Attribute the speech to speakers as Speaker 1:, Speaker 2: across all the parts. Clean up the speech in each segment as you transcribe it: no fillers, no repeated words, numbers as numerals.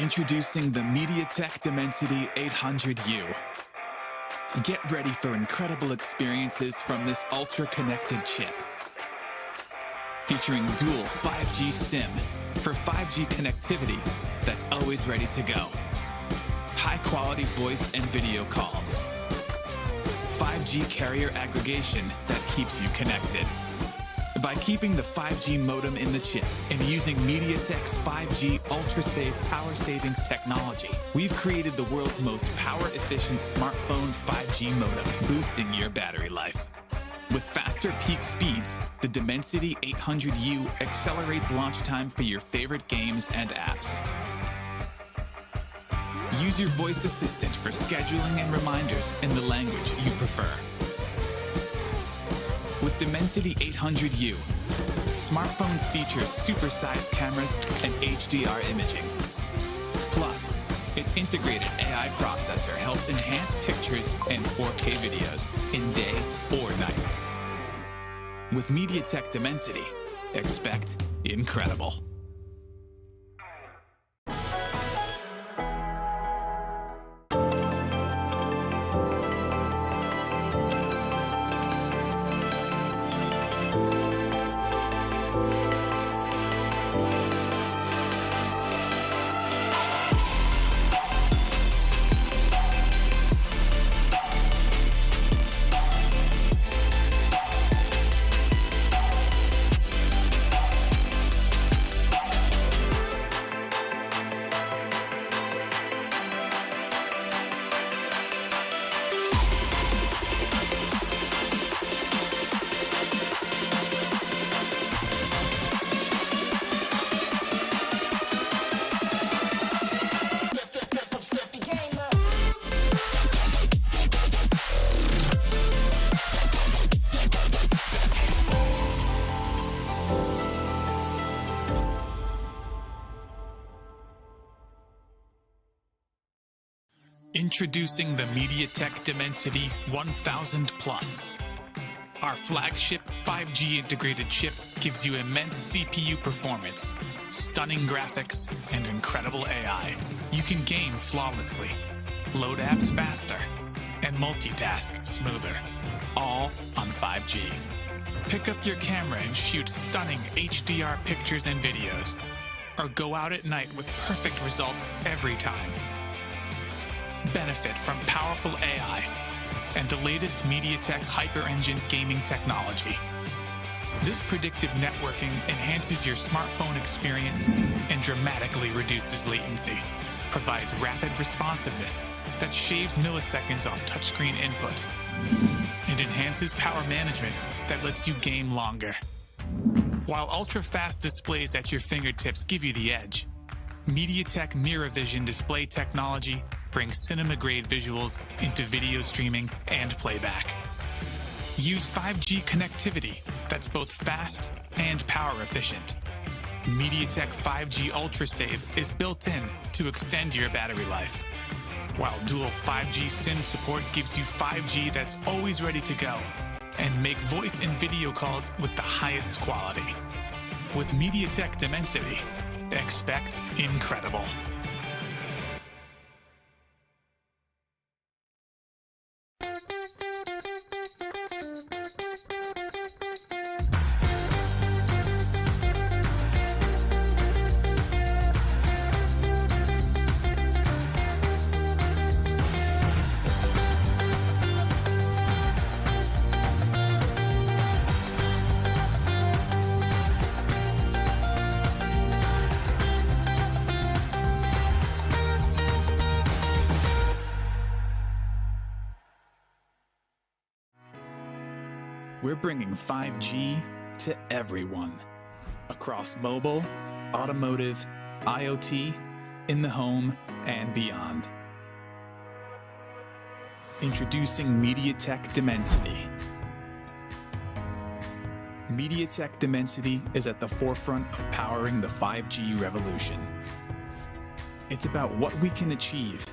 Speaker 1: Introducing the MediaTek Dimensity 800U. Get ready for incredible experiences from this ultra-connected chip. Featuring dual 5G SIM for 5G connectivity that's always ready to go. High-quality voice and video calls. 5G carrier aggregation that keeps you connected. By keeping the 5G modem in the chip and using MediaTek's 5G ultra-safe power savings technology, we've created the world's most power-efficient smartphone 5G modem, boosting your battery life. With faster peak speeds, the Dimensity 800U accelerates launch time for your favorite games and apps. Use your voice assistant for scheduling and reminders in the language you prefer. With Dimensity 800U, smartphones feature supersized cameras and HDR imaging. Plus, its integrated AI processor helps enhance pictures and 4K videos in day or night. With MediaTek Dimensity, expect incredible. Introducing the MediaTek Dimensity 1000 Plus. Our flagship 5G integrated chip gives you immense CPU performance, stunning graphics, and incredible AI. You can game flawlessly, load apps faster, and multitask smoother, all on 5G. Pick up your camera and shoot stunning HDR pictures and videos, or go out at night with perfect results every time. Benefit from powerful AI and the latest MediaTek Hyper Engine gaming technology. This predictive networking enhances your smartphone experience and dramatically reduces latency, provides rapid responsiveness that shaves milliseconds off touchscreen input, and enhances power management that lets you game longer. While ultra-fast displays at your fingertips give you the edge, MediaTek Mirror Vision display technology brings cinema-grade visuals into video streaming and playback. Use 5G connectivity that's both fast and power efficient. MediaTek 5G UltraSave is built in to extend your battery life, while dual 5G SIM support gives you 5G that's always ready to go and make voice and video calls with the highest quality. With MediaTek Dimensity, expect incredible. We're bringing 5G to everyone, across mobile, automotive, IoT, in the home, and beyond. Introducing MediaTek Dimensity. MediaTek Dimensity is at the forefront of powering the 5G revolution. It's about what we can achieve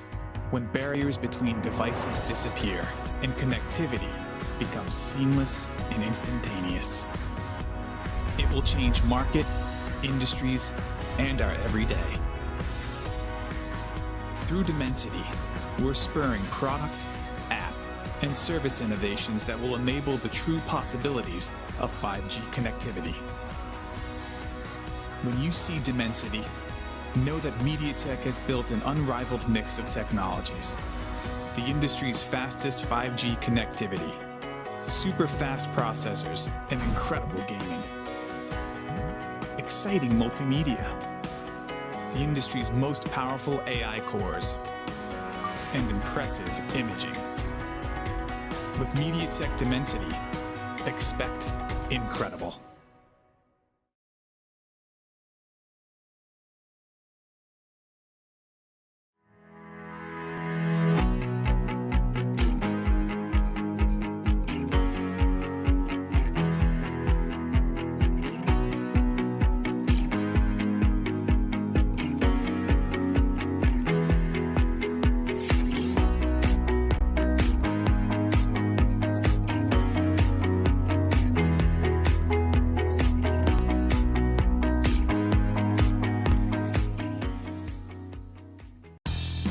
Speaker 1: when barriers between devices disappear and connectivity becomes seamless and instantaneous. It will change market, industries, and our everyday. Through Dimensity, we're spurring product, app, and service innovations that will enable the true possibilities of 5G connectivity. When you see Dimensity, know that MediaTek has built an unrivaled mix of technologies. The industry's fastest 5G connectivity, super fast processors, and incredible gaming. Exciting multimedia, the industry's most powerful AI cores, and impressive imaging. With MediaTek Dimensity, expect incredible.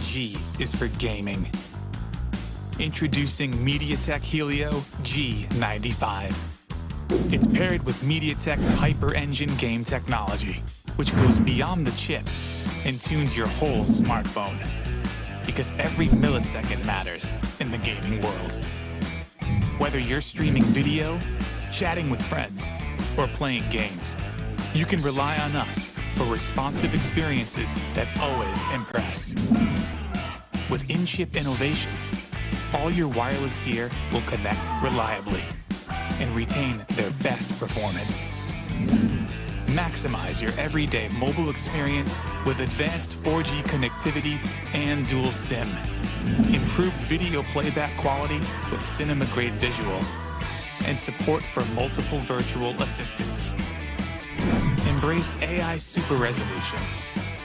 Speaker 1: G is for gaming. Introducing MediaTek Helio G95. It's paired with MediaTek's Hyper Engine game technology, which goes beyond the chip and tunes your whole smartphone. Because every millisecond matters in the gaming world. Whether you're streaming video, chatting with friends, or playing games, you can rely on us for responsive experiences that always impress. With in-chip innovations, all your wireless gear will connect reliably and retain their best performance. Maximize your everyday mobile experience with advanced 4G connectivity and dual SIM. Improved video playback quality with cinema-grade visuals and support for multiple virtual assistants. Embrace AI super resolution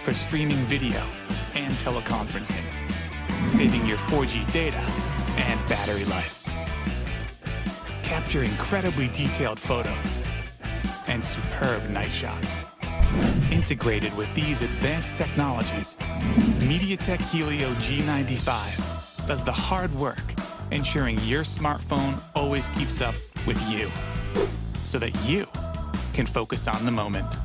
Speaker 1: for streaming video and teleconferencing, saving your 4G data and battery life. Capture incredibly detailed photos and superb night shots. Integrated with these advanced technologies, MediaTek Helio G95 does the hard work, ensuring your smartphone always keeps up with you, so that you can focus on the moment.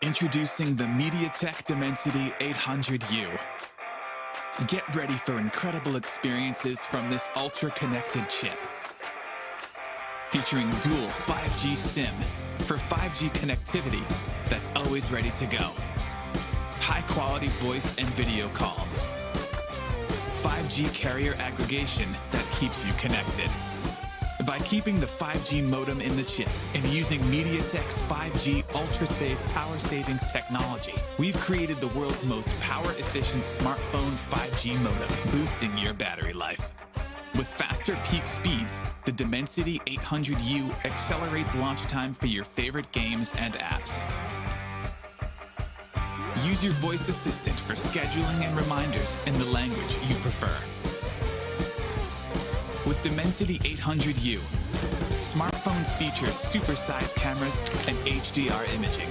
Speaker 1: Introducing the MediaTek Dimensity 800U. Get ready for incredible experiences from this ultra-connected chip. Featuring dual 5G SIM for 5G connectivity that's always ready to go. High-quality voice and video calls. 5G carrier aggregation that keeps you connected. By keeping the 5G modem in the chip and using MediaTek's 5G ultra-safe power savings technology, we've created the world's most power-efficient smartphone 5G modem, boosting your battery life. With faster peak speeds, the Dimensity 800U accelerates launch time for your favorite games and apps. Use your voice assistant for scheduling and reminders in the language you prefer. With Dimensity 800U, smartphones feature supersized cameras and HDR imaging.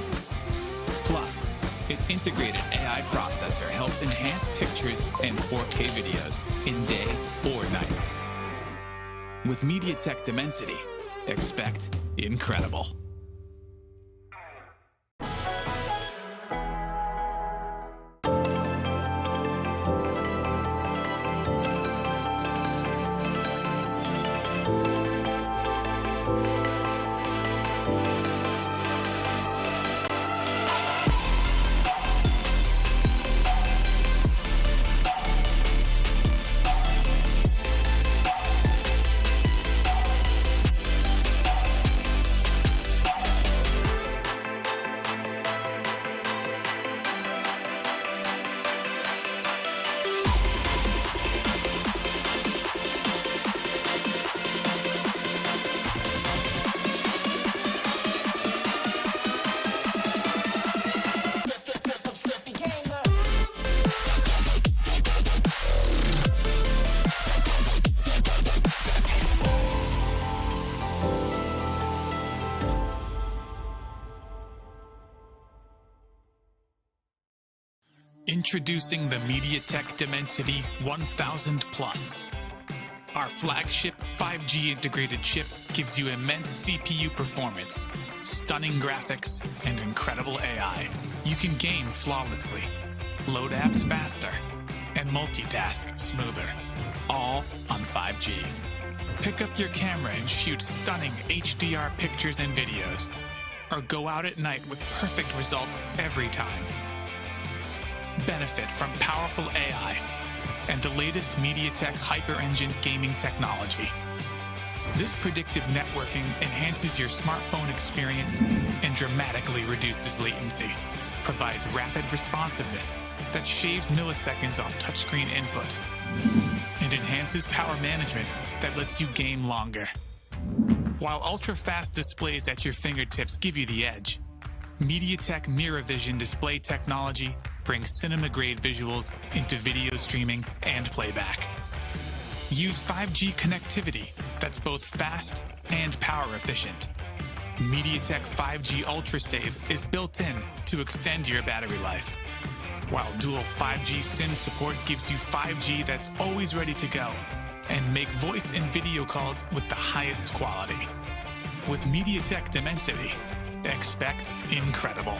Speaker 1: Plus, its integrated AI processor helps enhance pictures and 4K videos in day or night. With MediaTek Dimensity, expect incredible. Introducing the MediaTek Dimensity 1000 Plus. Our flagship 5G integrated chip gives you immense CPU performance, stunning graphics, and incredible AI. You can game flawlessly, load apps faster, and multitask smoother, all on 5G. Pick up your camera and shoot stunning HDR pictures and videos, or go out at night with perfect results every time. Benefit from powerful AI and the latest MediaTek Hyper-Engine gaming technology. This predictive networking enhances your smartphone experience and dramatically reduces latency, provides rapid responsiveness that shaves milliseconds off touchscreen input, and enhances power management that lets you game longer. While ultra-fast displays at your fingertips give you the edge, MediaTek Mirror Vision display technology brings cinema-grade visuals into video streaming and playback. Use 5G connectivity that's both fast and power efficient. MediaTek 5G UltraSave is built in to extend your battery life, while dual 5G SIM support gives you 5G that's always ready to go and make voice and video calls with the highest quality. With MediaTek Dimensity, expect incredible.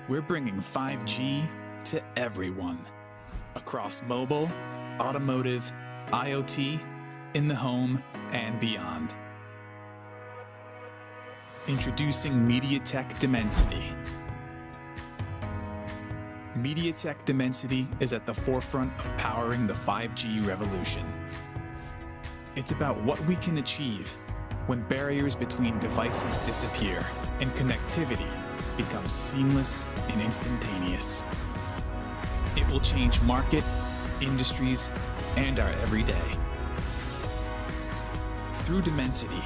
Speaker 1: We're bringing 5G to everyone, across mobile, automotive, IoT, in the home, and beyond. Introducing MediaTek Dimensity. MediaTek Dimensity is at the forefront of powering the 5G revolution. It's about what we can achieve when barriers between devices disappear and connectivity becomes seamless and instantaneous. It will change market, industries, and our everyday. Through Dimensity,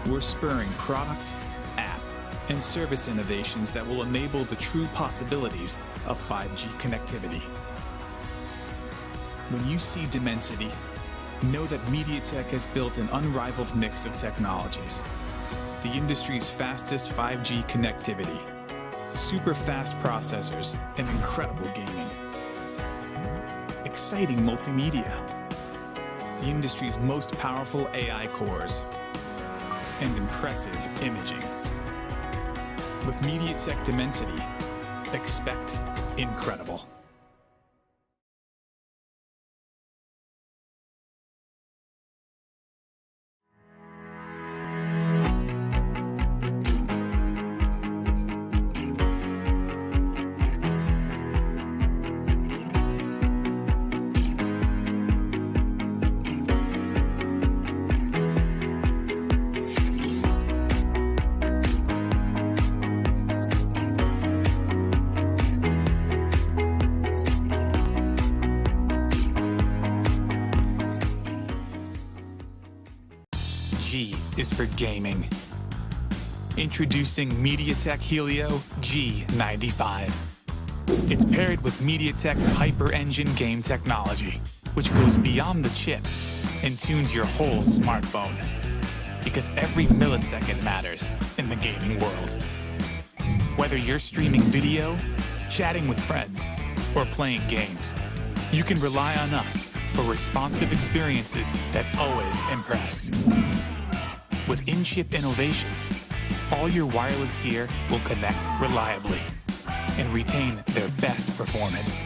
Speaker 1: we're spurring product, app, and service innovations that will enable the true possibilities of 5G connectivity. When you see Dimensity, know that MediaTek has built an unrivaled mix of technologies. The industry's fastest 5G connectivity, super fast processors, and incredible gaming. Exciting multimedia, the industry's most powerful AI cores, and impressive imaging. With MediaTek Dimensity, expect incredible. G is for gaming. Introducing MediaTek Helio G95. It's paired with MediaTek's Hyper Engine game technology, which goes beyond the chip and tunes your whole smartphone. Because every millisecond matters in the gaming world. Whether you're streaming video, chatting with friends, or playing games, you can rely on us for responsive experiences that always impress. With in-chip innovations, all your wireless gear will connect reliably and retain their best performance.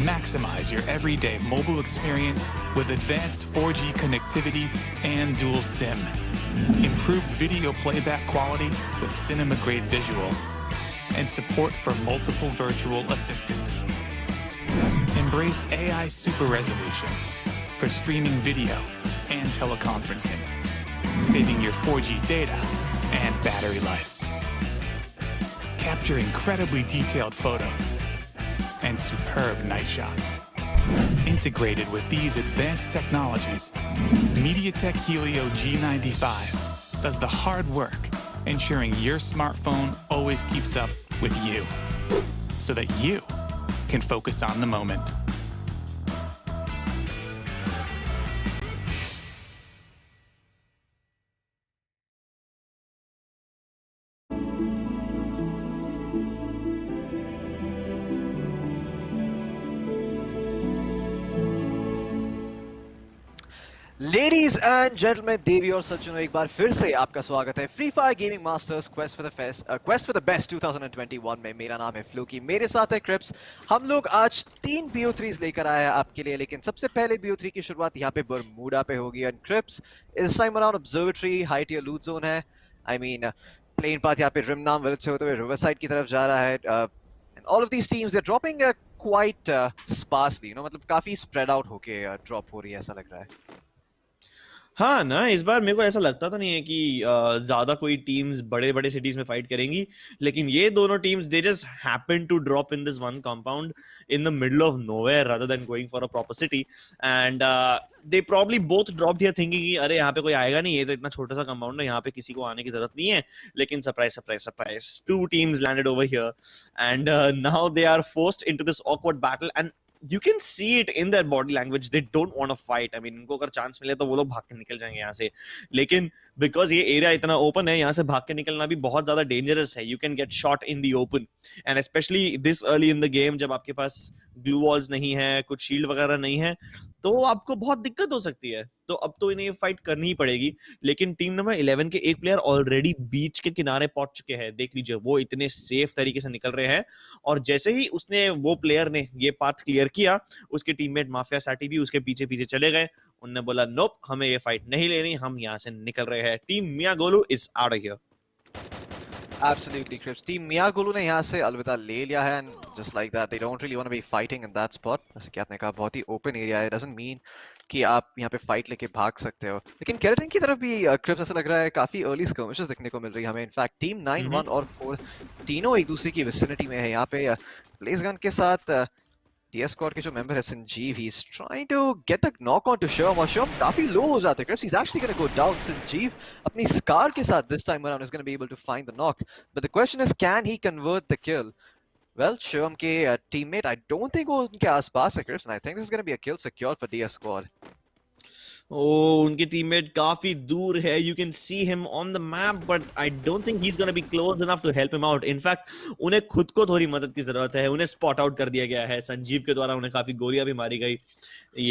Speaker 1: Maximize your everyday mobile experience with advanced 4G connectivity and dual SIM. Improved video playback quality with cinema-grade visuals and support for multiple virtual assistants. Embrace AI super resolution for streaming video and teleconferencing, saving your 4G data and battery life. Capture incredibly detailed photos and superb night shots. Integrated with these advanced technologies, MediaTek Helio G95 does the hard work, ensuring your smartphone always keeps up with you, so that you can focus on the moment.
Speaker 2: Ladies and gentlemen, देवी और सज्जनों, एक बार फिर से आपका स्वागत है free fire gaming masters quest for the best 2021 में। मेरा नाम है फ्लूकी, मेरे साथ है क्रिप्स। हम लोग आज 3 BO3s लेकर आए हैं आपके लिए, लेकिन सबसे पहले BO3 की शुरुआत यहाँ पे बरमूडा पे होगी। एंड क्रिप्स इस time around observatory high tier loot zone है। आई मीन प्लेन पाथ यहाँ पे रिमनाम विलेज से होते हुए रिवर साइड की तरफ जा रहा है। And all of these teams they are dropping quite sparsely, मतलब काफी स्प्रेड आउट होके ड्रॉप हो रही है, ऐसा लग रहा है।
Speaker 3: हाँ ना, इस बार मेरे को ऐसा लगता तो नहीं है कि ज्यादा कोई टीम्स बड़े बड़े सिटीज में फाइट करेंगी, लेकिन ये दोनों teams they just happen to drop in this one compound in the middle of nowhere rather than going for a proper city. And they probably both dropped here thinking कि अरे यहाँ पे कोई आएगा नहीं, ये तो इतना छोटा सा कंपाउंड है, यहाँ पे किसी को आने की जरूरत नहीं है। लेकिन surprise surprise surprise, 2 teams landed over here and now they are forced into this awkward battle and you can see it in their body language, they don't want to fight. I mean, इनको अगर chance मिले तो वो लोग भाग के निकल जाएंगे यहाँ से, लेकिन बिकॉज ये एरिया इतना ओपन है, यहाँ से भाग के निकलना भी बहुत ज्यादा डेंजरस है। You can get shot in the open and specially this early in the game, जब आपके पास ग्लू वॉल्स नहीं है, कुछ शील्ड वगैरह नहीं है, तो आपको बहुत दिक्कत हो सकती है। तो अब तो इन्हें फाइट करनी ही पड़ेगी। लेकिन टीम नंबर 11 के एक प्लेयर ऑलरेडी बीच के किनारे पहुंच चुके हैं। देख लीजिए, वो इतने सेफ तरीके से निकल रहे हैं, और जैसे ही उसने वो प्लेयर ने ये पाथ क्लियर किया, उसके टीममेट माफिया साटी भी उसके पीछे पीछे चले गए। उन्होंने बोला नोप, हमें ये फाइट नहीं लेनी, हम यहाँ से निकल रहे हैं। Team Miyagolu is out of here.
Speaker 2: Absolutely, Crips. Team Miyagolu ने यहाँ से अलविदा ले लिया है, and just like that, they don't really want to be fighting in that spot. जैसे कि आपने कहा, बहुत ही open area है, doesn't mean कि आप यहाँ पे fight लेके भाग सकते हो। लेकिन केराटिन की तरफ भी Crips ऐसा लग रहा है काफी early skirmishes देखने को मिल रही है हमें। In fact, Team 9, 1 और 4 तीनों एक दूसरे की vicinity में है। यहाँ पे Blaze Gun के साथ DS squad के जो member है Sanjeev, he's trying to get the knock on to Sherm, और Sherm काफी low हो जाते हैं. He's actually going to go down. Sanjeev अपनी scar के साथ this time around is going to be able to find the knock. But the question is, can he convert the kill? Well, Sherm के teammate, I don't think वो उनके आसपास है Crips, and I think this is going to be a kill secured for DS squad.
Speaker 3: Oh, उनके teammate काफी दूर है. You can see him on the map, but I don't think he's gonna be close enough to help him out. In fact, उन्हें खुद को थोड़ी मदद की जरूरत है. उन्हें स्पॉट आउट कर दिया गया है. संजीव के द्वारा उन्हें काफी गोलियां भी मारी गई.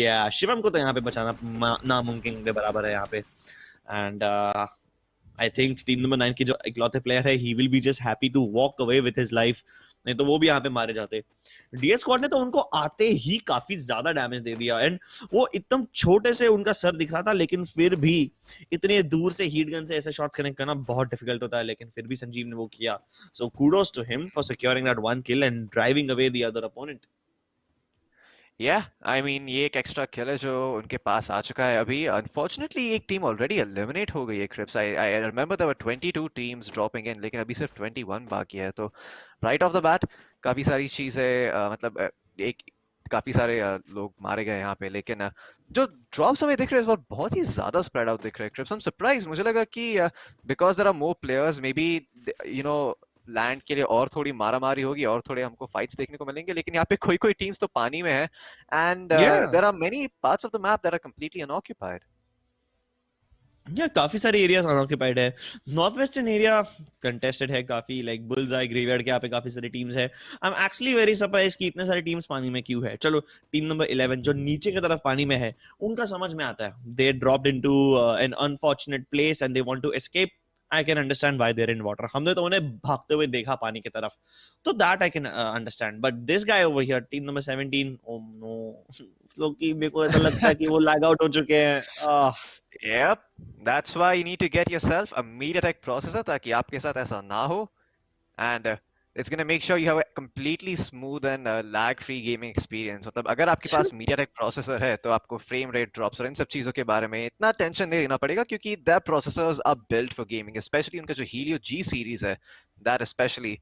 Speaker 3: Yeah, शिवम को तो यहाँ पे बचाना नामुमकिन के बराबर है यहाँ पे. And I think team number 9 के जो इकलौते प्लेयर है, he will be just happy to walk away with his life. नहीं तो वो भी यहाँ पे मारे जाते. डीएस स्क्वाड ने तो उनको आते ही काफी ज्यादा डैमेज दे दिया. एंड वो एकदम छोटे से उनका सर दिख रहा था, लेकिन फिर भी इतने दूर से हीट गन से ऐसे शॉट्स कनेक्ट करना बहुत डिफिकल्ट होता है. लेकिन फिर भी संजीव ने वो किया. So kudos to him for securing that one kill and driving away the other opponent.
Speaker 2: Yeah, I mean ये एक एक्स्ट्रा किल है जो उनके पास आ चुका है अभी. Unfortunately एक टीम ऑलरेडी एलिमिनेट हो गई है Crips. I remember there were 22 teams dropping in, लेकिन अभी सिर्फ 21 बाकी है. तो right off the bat काफी सारी चीजें मतलब एक काफी सारे लोग मारे गए यहाँ पे. लेकिन जो ड्रॉप्स हमें दिख रहे हैं इस बार बहुत ही ज्यादा स्प्रेड आउट दिख रहे हैं Crips. I'm surprised. मुझे लगा कि because there are more players, maybe you know land के लिए और थोड़ी मारामारी होगी और थोड़े हमको फाइट्स देखने को मिलेंगे. लेकिन यहाँ पे कोई कोई टीम्स तो पानी में है. And there are many parts of the map that are completely unoccupied.
Speaker 3: काफी सारे एरियाज अनऑक्युपाइड है. नॉर्थ वेस्टर्न एरिया कंटेस्टेड है काफी. लाइक बुल्स आई ग्रेवयार्ड के यहाँ पे काफी सारी टीम्स है. I am actually very surprise कि इतने सारे टीम्स पानी में क्यों है. चलो टीम नंबर 11 जो नीचे की तरफ पानी में है, उनका समझ में आता है. They dropped into an unfortunate place and they want to escape. I can understand why they're in water. हमने तो उन्हें भागते हुए देखा पानी की तरफ, तो that I can understand. But this guy over here, team number 17, oh no, लोग की मेरे को ऐसा लगता है कि वो लैग आउट हो चुके हैं.
Speaker 2: Yep, that's why you need to get yourself a MediaTek processor ताकि आपके साथ ऐसा ना हो. And it's gonna make sure you have a completely smooth and lag-free gaming experience. मतलब अगर आपके पास MediaTek processor है तो आपको frame rate drops और इन सब चीज़ों के बारे में इतना टेंशन नहीं लेना पड़ेगा, क्योंकि their processors are built for gaming. Especially उनका जो Helio G series है, that especially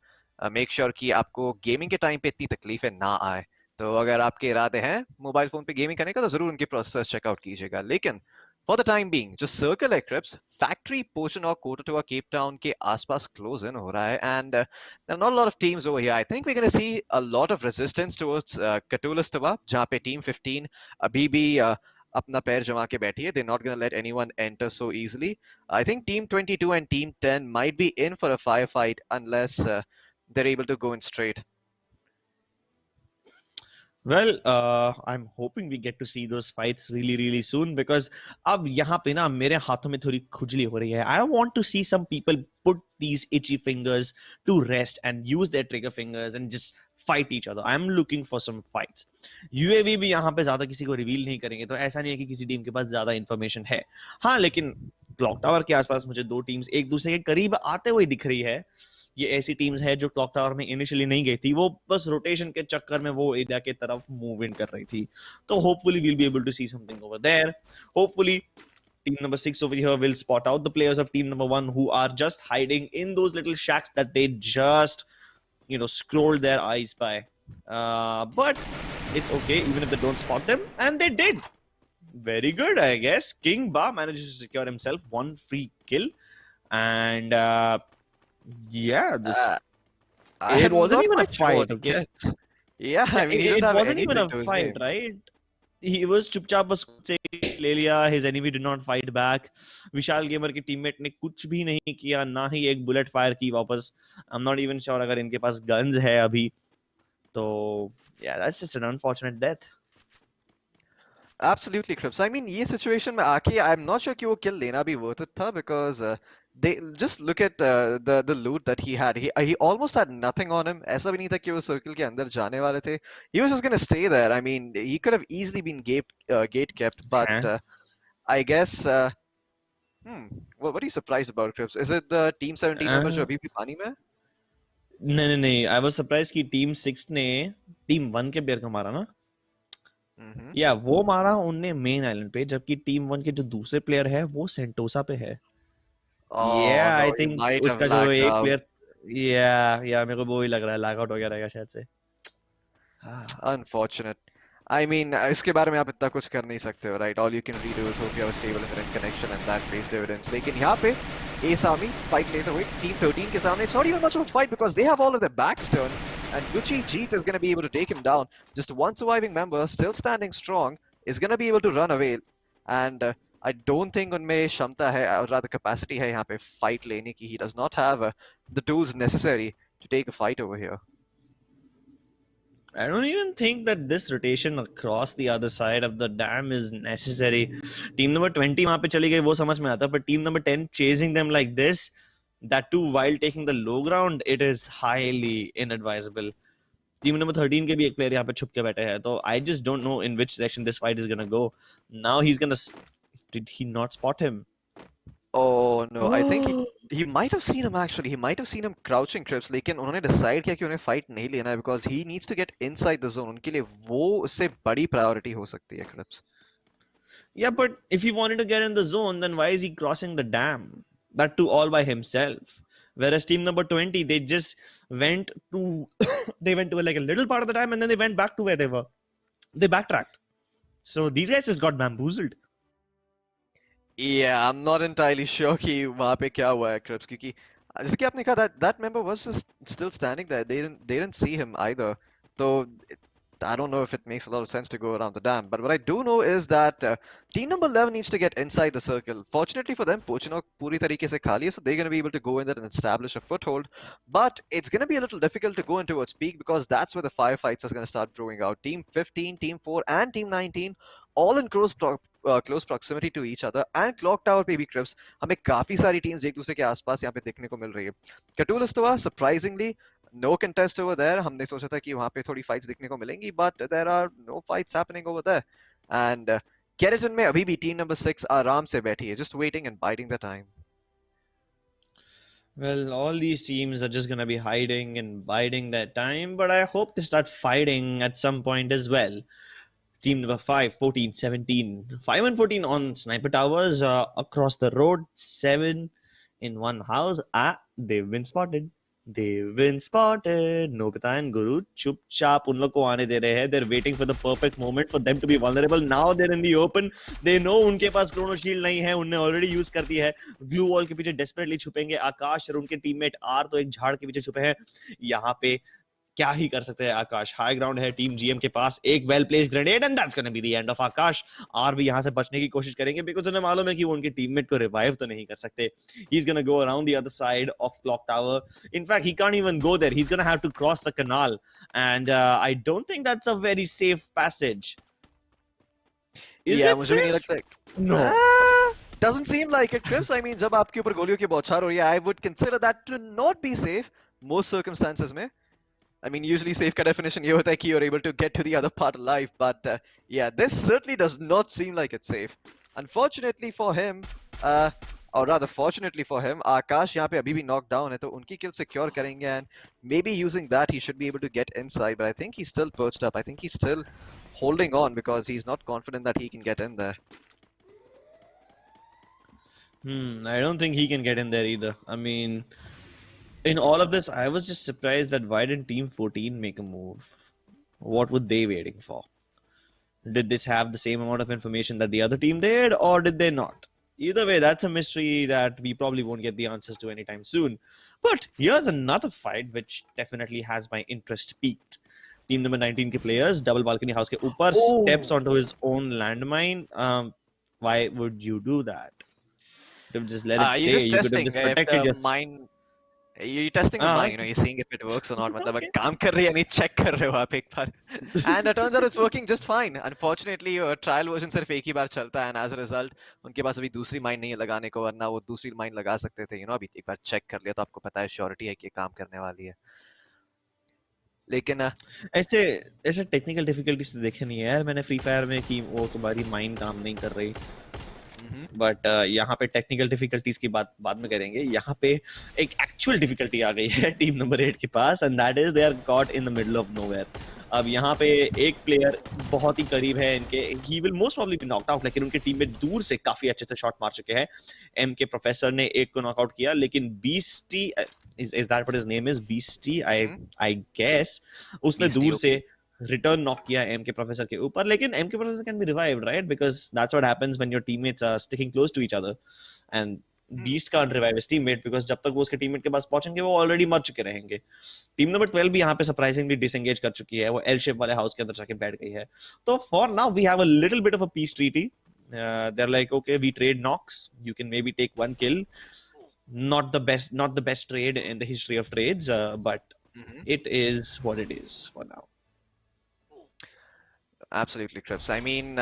Speaker 2: make sure कि आपको gaming के टाइम पे इतनी तकलीफें ना आए. तो अगर आपके इरादे हैं मोबाइल फोन पे गेमिंग करने का तो जरूर उनके प्रोसेसर चेकआउट कीजिएगा. लेकिन For the time being, जो सर्कल है Crips, फैक्ट्री पोर्शन और कोटाटोआ केप टाउन के आसपास क्लोज इन हो रहा है. And there are not a lot of teams over here. I think we're going to see a lot of resistance towards Katulistowa, जहाँ पे टीम 15 अभी भी अपना पैर जमा के बैठी है. They're not going to let anyone enter so easily. I think team 22 and team 10 might be in for a firefight unless they're able to go in straight.
Speaker 3: Well, I'm hoping we get to see those fights really, really soon, because अब यहाँ पे ना मेरे हाथों में थोड़ी खुजली हो रही है. I want to see some people put these itchy fingers to rest and use their trigger fingers and just fight each other. I'm looking for some fights. UAV भी यहाँ पे ज्यादा किसी को रिवील नहीं करेंगे, तो ऐसा नहीं है कि किसी टीम के पास ज्यादा इन्फॉर्मेशन है. हाँ, लेकिन क्लॉक टावर के आसपास मुझे दो टीम्स एक दूसरे के करीब आते हुए दिख रही है. ये ऐसी टीम्स है जो क्लॉक टावर में इनिशियली नहीं गई थी, वो बस रोटेशन के चक्कर में वो एरिया के तरफ मूव इन कर रही थी. तो hopefully we'll be able to see something over there. Hopefully team number 6 over here will spot out the players of team number 1 who are just hiding in those little shacks that they just scrolled their eyes by. But it's okay even if they don't spot them, and they did. Very good, I guess. King Ba manages to secure himself one free kill, and yeah, this it wasn't even a fight, okay?
Speaker 2: Yeah, I mean,
Speaker 3: it wasn't even a fight, right? He was चुपचाप बस से ले लिया. His enemy did not fight back. Vishal gamer के teammate ने कुछ भी नहीं किया, ना ही एक बुलेट फायर की वापस. I'm not even sure अगर इनके पास गन्स है अभी. तो yeah, that's just an unfortunate death.
Speaker 2: Absolutely, Crips. I mean, ये situation में आके I'm not sure कि वो kill लेना भी worth it था, because they just look at the loot that he had. He almost had nothing on him. ऐसा भी नहीं था कि वो circle के अंदर जाने वाले थे. He was just gonna stay there. I mean, he could have easily been gate kept, but I guess what are you surprised about, Crips? Is it the team 17 member जो अभी भी पानी में है?
Speaker 3: नहीं. I was surprised कि team 6 ने team 1 के player को मारा ना. या वो मारा उनने मेन आइलैंड पे, जबकि टीम 1 के जो दूसरे प्लेयर है वो सेंटोसा पे है. आई थिंक उसका जो एक प्लेयर या मेरे को वो ही लग रहा है लैग आउट हो गया रहेगा शायद से.
Speaker 2: Unfortunate. I mean, इसके बारे में आप इतना कुछ कर नहीं सकते हो, right? All you can really do is hope you have a stable internet connection and that pays dividends. लेकिन यहाँ पे Ace Army fight लेते हुए Team 13 के सामने, it's not even much of a fight because they have all of their backs turned, and Gucci Jeet is going to be able to take him down. Just one surviving member, still standing strong, is going to be able to run away, and I don't think उनमें क्षमता है, or rather capacity है यहाँ पे fight लेने की. He does not have the tools necessary to take a fight over here.
Speaker 3: I don't even think that this rotation across the other side of the dam is necessary. Team number 20 वहां पे चली गई, वो समझ में आता, but team number 10 chasing them like this, that too while taking the low ground, it is highly inadvisable. Team number 13 के भी एक player यहाँ पे छुप के बैठे हैं, तो I just don't know in which direction this fight is gonna go. Now he's gonna... Did he not spot him?
Speaker 2: Oh no, I think he might have seen him actually. He might have seen him crouching Crips, लेकिन उन्होंने decide किया कि उन्हें fight नहीं लेना है because he needs to get inside the zone. उनके लिए वो उससे बड़ी priority हो सकती है Crips.
Speaker 3: Yeah, but if he wanted to get in the zone, then why is he crossing the dam? That too all by himself. Whereas team number 20, they just went to they went to like a little part of the dam and then they went back to where they were. They backtracked. So these guys just got bamboozled.
Speaker 2: Yeah, I'm not entirely sure कि वहाँ पे क्या हुआ है Crips, क्योंकि जैसे कि आपने कहा that member was just still standing there. They didn't see him either. So I don't know if it makes a lot of sense to go around the dam, but what I do know is that team number 11 needs to get inside the circle. Fortunately for them, Pochinok पूरी तरीके से खाली है, so they're going to be able to go in there and establish a foothold. But it's going to be a little difficult to go in towards peak because that's where the firefights are going to start brewing out. Team 15, Team 4, and Team 19 all in close proximity to each other, and clock tower पे भी Crips हमें काफी सारी teams एक दूसरे के आसपास यहाँ पे देखने को मिल रही है. Catulistova, surprisingly, no contest over there. हमने सोचा था कि वहाँ पे थोड़ी fights देखने को मिलेंगी, but there are no fights happening over there. And Keratin में अभी भी team number 6 आराम से बैठी है, just waiting and biding the time.
Speaker 3: Well, all these teams are just going to be hiding and biding their time, but I hope they start fighting at some point as well. Team number 5, 14, 17, 5 and 14 on Sniper Towers across the road, 7 in one house. They've been spotted. They've been spotted. Nobita and Guru chupchap उन लोग को आने दे रहे हैं. They're waiting for the perfect moment for them to be vulnerable. Now they're in the open. They know उनके पास chrono shield नहीं है. उन्हें already use कर दी है. Glue wall के पीछे desperately छुपेंगे. आकाश और उनके teammate आर तो एक झाड़ के पीछे छुपे हैं. यहाँ पे क्या ही कर सकते हैं आकाश. हाई ग्राउंड है टीम जीएम के पास. एक well placed grenade and that's gonna be the end of Akash. आर भी यहां से बचने की कोशिश करेंगे बिकॉज़ उन्हें मालूम है कि वो उनके टीममेट को रिवाइव तो नहीं कर सकते. He is gonna go around the other side of clock tower. In fact he can't even go there. He is gonna have to cross the canal and I don't think that's a very safe passage. Is it?
Speaker 2: मुझे नहीं लगता.
Speaker 3: No.
Speaker 2: Doesn't seem like it, Crips. I mean, जब आपके ऊपर गोलियों की बौछार हो रही है, I would consider that to not be safe most circumstances में. I mean, usually safe का definition ये होता है कि you're able to get to the other part alive, but yeah, this certainly does not seem like it's safe. Unfortunately for him, or rather fortunately for him, Akash यहाँ पे अभी भी knocked down है, तो उनकी kill secure करेंगे, and maybe using that he should be able to get inside, but I think he's still perched up. I think he's still holding on because he's not confident that he can get in there.
Speaker 3: I don't think he can get in there either. I mean, in all of this, I was just surprised that why didn't Team 14 make a move? What were they waiting for? Did this have the same amount of information that the other team did, or did they not? Either way, that's a mystery that we probably won't get the answers to anytime soon. But here's another fight which definitely has my interest peaked. Team number 19 के players, double balcony house के ऊपर, steps onto his own landmine. Why would you do that? You could just let it stay.
Speaker 2: You're just
Speaker 3: You could have
Speaker 2: testing
Speaker 3: just
Speaker 2: if
Speaker 3: protected
Speaker 2: the
Speaker 3: yourself.
Speaker 2: mine. You're testing the mine, you know, you're seeing if it works or not. मतलब काम कर रही है नहीं, check कर रहे हो आप एक बार. And it turns out it's working just fine. Unfortunately, trial version सिर्फ एक ही बार चलता है, and as a result, उनके पास अभी दूसरी mine नहीं है लगाने को, वरना वो दूसरी mine लगा सकते थे. You know, अभी एक बार check कर लिया तो आपको पता है surety है कि ये काम करने वाली है. लेकिन
Speaker 3: ऐसे ऐसे टेक्निकल डिफिकल्टीज तो देखे नहीं है यार मैंने फ्री फायर में कि वो तुम्हारी माइंड काम नहीं कर रही. बट यहाँ पे टेक्निकल डिफिकल्टीज की बात बाद में करेंगे. यहाँ पे एक एक्चुअल डिफिकल्टी आ गई है टीम नंबर 8 के पास, and that is they are caught in the middle of nowhere. अब यहाँ पे एक प्लेयर बहुत ही करीब है इनके. He will most probably be knocked out, लेकिन उनके टीम में दूर से काफी अच्छे से शॉट मार चुके हैं. एम के प्रोफेसर ने एक को नॉकआउट किया, लेकिन Beastie is that what his name is? Beastie, I guess. उसने दूर से रिटर्न नॉक किया एमके प्रोफेसर के ऊपर, लेकिन MK professor can be revived right, because that's what happens when your teammates are sticking close to each other, and beast can't revive his teammate because जब तक वो उसके टीममेट के पास पहुंचेंगे वो ऑलरेडी मर चुके रहेंगे। टीम नंबर 12 भी यहाँ पे सरप्राइजिंगली डिसएंगेज कर चुकी है, वो एल शेप वाले हाउस के अंदर जाके बैठ गई है। तो for now we have a little bit of a peace treaty, they're like okay we trade knocks, you can maybe take one kill, not the best trade in the history of trades, but it is what it is for now.
Speaker 2: Absolutely, Crips. I mean,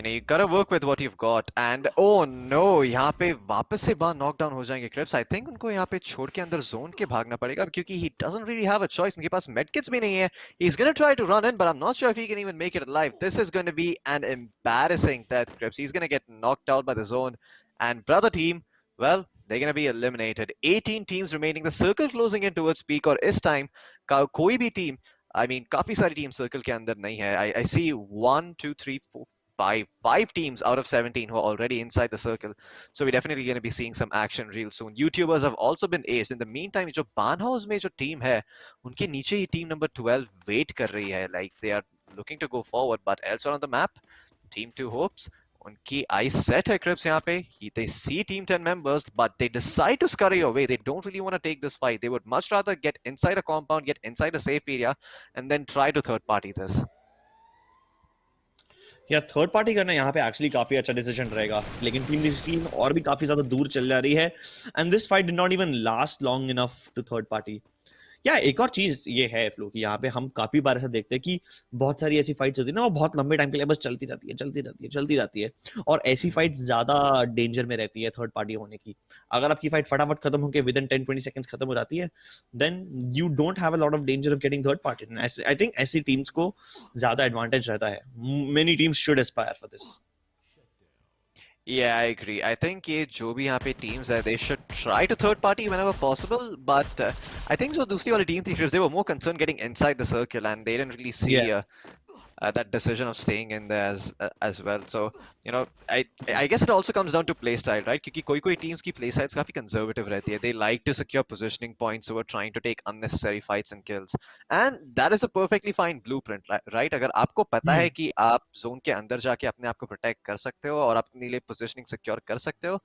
Speaker 2: you gotta work with what you've got. And oh no, यहाँ पे वापस से बाहर knockdown हो जाएंगे Crips. I think उनको यहाँ पे छोड़ के अंदर zone के भागना पड़ेगा क्योंकि he doesn't really have a choice. उनके पास medkits भी नहीं है. He's gonna try to run in, but I'm not sure if he can even make it alive. This is going to be an embarrassing death, Crips. He's gonna get knocked out by the zone. And brother team, well, they're gonna be eliminated. 18 teams remaining. The circle closing in towards peak. और इस time कोई भी team, I mean, काफी सारी team circle के अंदर नहीं है. I see 1, 2, 3, 4, 5 teams out of 17 who are already inside the circle. So we're definitely going to be seeing some action real soon. YouTubers have also been aced. In the meantime, जो Banhaus में जो team है, उनके नीचे ही team number 12 wait कर रही है. Like they are looking to go forward, but elsewhere on the map, team 2 hopes. उनकी eyes set है Crips यहाँ पे. They see team 10 members, but they decide to scurry away. They don't really want to take this fight. They would much rather get inside a compound, get inside a safe area, and then try to third party this.
Speaker 3: या third party करना यहाँ पे actually काफी अच्छा decision रहेगा, लेकिन team 16 और भी काफी ज्यादा दूर चल जा रही है, and this fight did not even last long enough to third party. या एक और चीज ये है फ्लो कि यहाँ पे हम काफी बार ऐसा देखते हैं कि बहुत सारी ऐसी फाइट्स होती है ना, वो बहुत लंबे टाइम के लिए बस चलती जाती है चलती जाती है चलती जाती है, और ऐसी फाइट्स ज्यादा डेंजर में रहती है थर्ड पार्टी होने की। अगर आपकी फाइट फटाफट खत्म होकर विद इन 10-20 सेकंड्स खत्म हो जाती है, then you don't have a lot of danger of getting third party. I think ऐसी टीम्स को ज्यादा एडवांटेज रहता है। Many teams should aspire for this.
Speaker 2: Yeah, I agree. I think ये जो भी यहाँ पे teams है, they should try to third party whenever possible. But I think जो दूसरी वाली team थी, they were more concerned getting inside the circle, and they didn't really see that decision of staying in there as well. So I guess it also comes down to play style, right? क्योंकि कोई teams की play styles काफी conservative रहती है. They like to secure positioning points over trying to take unnecessary fights and kills, and that is a perfectly fine blueprint, right? अगर आपको पता है कि आप zone के अंदर जाके अपने आप को protect कर सकते हो और अपने लिए positioning secure कर सकते हो,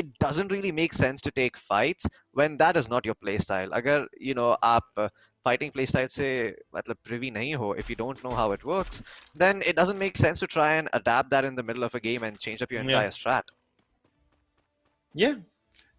Speaker 2: it doesn't really make sense to take fights when that is not your play style. अगर आप fighting playstyle से मतलब privy नहीं हो, if you don't know how it works, then it doesn't make sense to try and adapt that in the middle of a game and change up your entire strat.
Speaker 3: Yeah.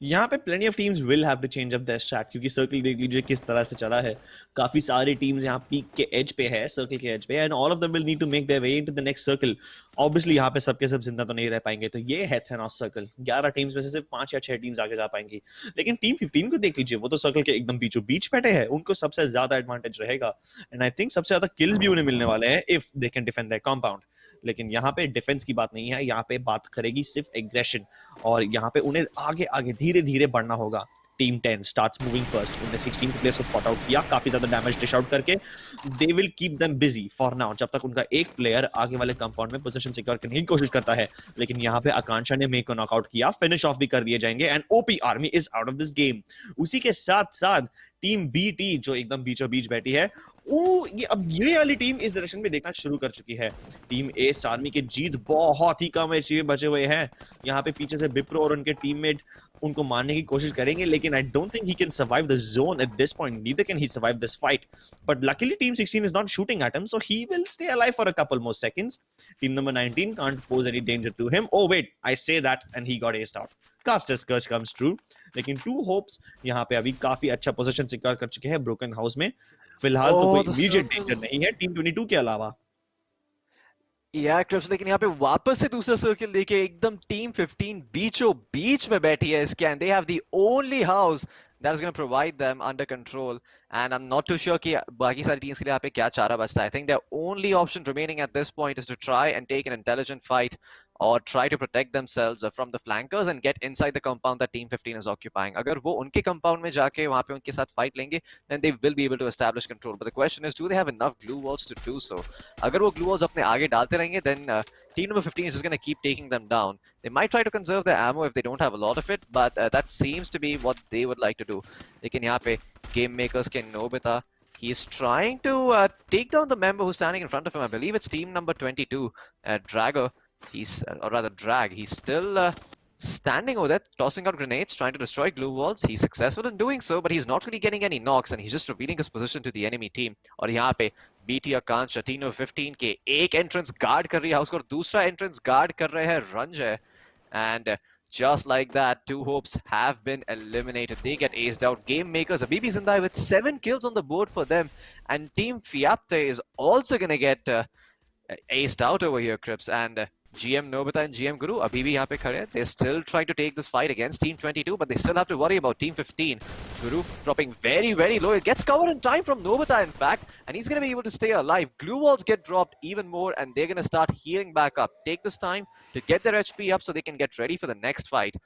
Speaker 3: यहाँ पे plenty of teams will have to change up their strat, क्योंकि circle देख लीजिए किस तरह से चला है। काफी सारी टीम्स यहाँ पीक के एज पे है, सर्कल के एज पे, and all of them will need to make their way into the next circle. Obviously यहाँ पे सबके सब जिंदा तो नहीं रह पाएंगे, तो ये है थेनोस सर्कल। 11 टीम्स में से सिर्फ 5 या 6 टीम्स आगे जा पाएंगी, लेकिन टीम 15 को देख लीजिए, वो तो सर्कल के एकदम बीचों बीच बैठे हैं, उनको सबसे ज्यादा एडवांटेज रहेगा, एंड आई थिंक सबसे ज्यादा किल्स भी उन्हें मिलने वाले हैं if they can defend there compound. लेकिन यहाँ पे डिफेंस की बात नहीं है, यहाँ पे बात करेगी सिर्फ एग्रेशन, और यहाँ पे उन्हें आगे आगे धीरे धीरे बढ़ना होगा। टीम 10 starts moving first, उन्हें 16 प्लेयर्स को स्पॉट आउट किया, काफी ज्यादा डैमेज डिश आउट करके they will keep them busy for now, जब तक उनका एक प्लेयर आगे वाले कंपाउंड में पोजीशन सिक्योर करने की कोशिश करता है। लेकिन यहाँ पे आकांक्षा ने मेक को नॉकआउट किया, फिनिश ऑफ भी कर दिए जाएंगे, and OP army is out of this game. उसी के साथ साथ टीम बीटी जो एकदम बीचों बीच बैठी है, अब ये वाली टीम इस डायरेक्शन में देखना शुरू कर चुकी है। टीम एस आर्मी के जीत बहुत ही कम एचपी बचे हुए हैं। यहाँ पे पीछे से बिप्रो और उनके टीममेट उनको मारने की कोशिश करेंगे, लेकिन I don't think he can survive the zone at this point, neither can he survive this fight, but luckily team 16 is not shooting at him, so he will stay alive for a couple more seconds. Team number 19 can't pose any danger to him. Oh wait, I say that and he got aced out. Casters curse comes true, लेकिन two hopes यहाँ पे अभी काफी अच्छा position secure कर चुके हैं broken house में। फिलहाल तो कोई इमीडिएट डेंजर नहीं है टीम 22 के अलावा।
Speaker 2: क्रिप्स, लेकिन यहाँ पे वापस से दूसरा सर्किल देके एकदम टीम 15 बीचों बीच में बैठी है इसके, and they have the only house that is going to provide them under control, and I'm not too sure कि बाकी सारी टीम्स के लिए यहाँ पे क्या चारा बचता है। I think their only option remaining at this point is to try and take an intelligent fight or try to protect themselves from the flankers and get inside the compound that team 15 is occupying. अगर वो उनके compound में जाके वहाँ पे उनके साथ fight लेंगे, then they will be able to establish control. But the question is, do they have enough glue walls to do so? अगर वो glue walls अपने आगे डालते रहेंगे, then team number 15 is just going to keep taking them down. They might try to conserve their ammo if they don't have a lot of it, but that seems to be what they would like to do. लेकिन यहाँ पे game makers के Nobita He's trying to take down the member who's standing in front of him. I believe it's team number 22, Drago. Or rather Drag. He's still standing over there, tossing out grenades, trying to destroy glue walls. He's successful in doing so, but he's not really getting any knocks, and he's just revealing his position to the enemy team. और यहाँ पे BT आकांक्षा team number 15 के एक entrance guard कर रही है, उसको दूसरा एंट्रेंस गार्ड कर रहे हैं Ranjay, and just like that, two hopes have been eliminated. They get aced out. Game makers Abibi Zindai with 7 kills on the board for them, and Team Fiapte is also gonna get aced out over here, Crips. And GM Nobita and GM Guru abhi bhi yahan pe khade hain. They're still trying to take this fight against Team 22, but they still have to worry about Team 15. Guru dropping very, very low. It gets covered in time from Nobita, in fact, and he's going to be able to stay alive. Glue walls get dropped even more, and they're going to start healing back up. Take this time to get their HP up so they can get ready for the next fight.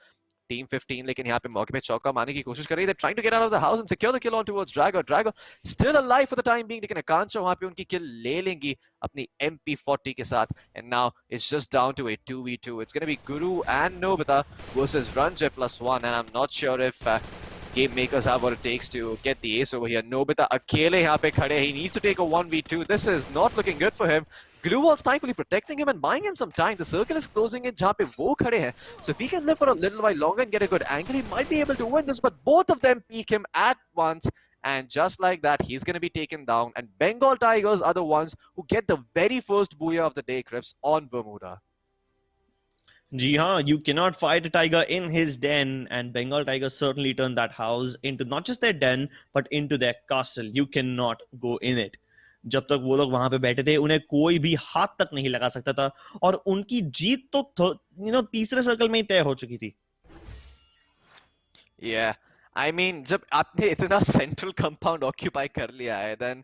Speaker 2: Team 15 लेकिन यहाँ पे मौके पे चौका मारने की कोशिश कर रही है. They're trying to get out of the house and secure the kill on towards Drago. Drago still alive for the time being, लेकिन आकांक्षा वहाँ पे उनकी kill ले लेंगी अपनी MP40 के साथ. And now it's just down to a 2v2. It's going to be Guru and Nobita versus Ranjay +1, and I'm not sure if game makers have what it takes to get the ace over here. Nobita अकेले यहाँ पे खड़े. He needs to take a 1v2. This is not looking good for him. Glue wall's thankfully protecting him and buying him some time. The circle is closing in जहाँ पे वो खड़े हैं. So if he can live for a little while longer and get a good angle, he might be able to win this. But both of them peek him at once, and just like that, he's going to be taken down. And Bengal Tigers are the ones who get the very first booyah of the day, Crips, on Bermuda.
Speaker 3: जी हाँ, you cannot fight a tiger in his den, and Bengal Tigers certainly turned that house into not just their den, but into their castle. You cannot go in it. जब तक वो लोग वहां पे बैठे थे, उन्हें कोई भी हाथ तक नहीं लगा सकता था, और उनकी जीत तो तीसरे सर्कल में ही तय हो चुकी थी.
Speaker 2: Yeah, I mean, जब आपने इतना central compound occupy कर लिया है, then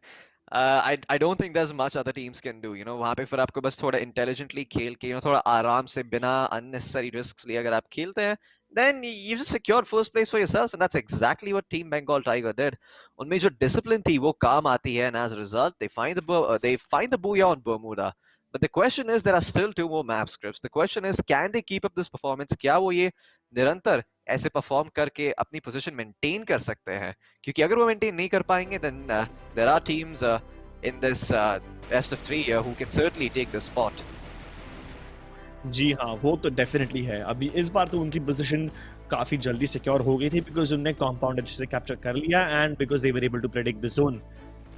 Speaker 2: I don't think there's much other teams can do. वहां पे फिर आपको बस थोड़ा intelligently खेल के, थोड़ा आराम से बिना unnecessary risks लिए अगर आप खेलते हैं, then you just secured first place for yourself, and that's exactly what Team Bengal Tiger did. उनमें जो discipline थी वो काम आती है, and as a result, they find the booyah on Bermuda. But the question is, there are still 2 more map scripts. The question is, can they keep up this performance? क्या वो ये निरंतर ऐसे perform करके अपनी position maintain कर सकते हैं? क्योंकि अगर वो maintain नहीं कर पाएंगे, then there are teams in this best of 3 who can certainly take the spot.
Speaker 3: जी हाँ, वो तो डेफिनेटली है. अभी इस बार तो उनकी पोजीशन काफी जल्दी सिक्योर हो गई थी, बिकॉज उन्होंने कंपाउंड अच्छे से कैप्चर कर लिया, and because they were able to predict the zone.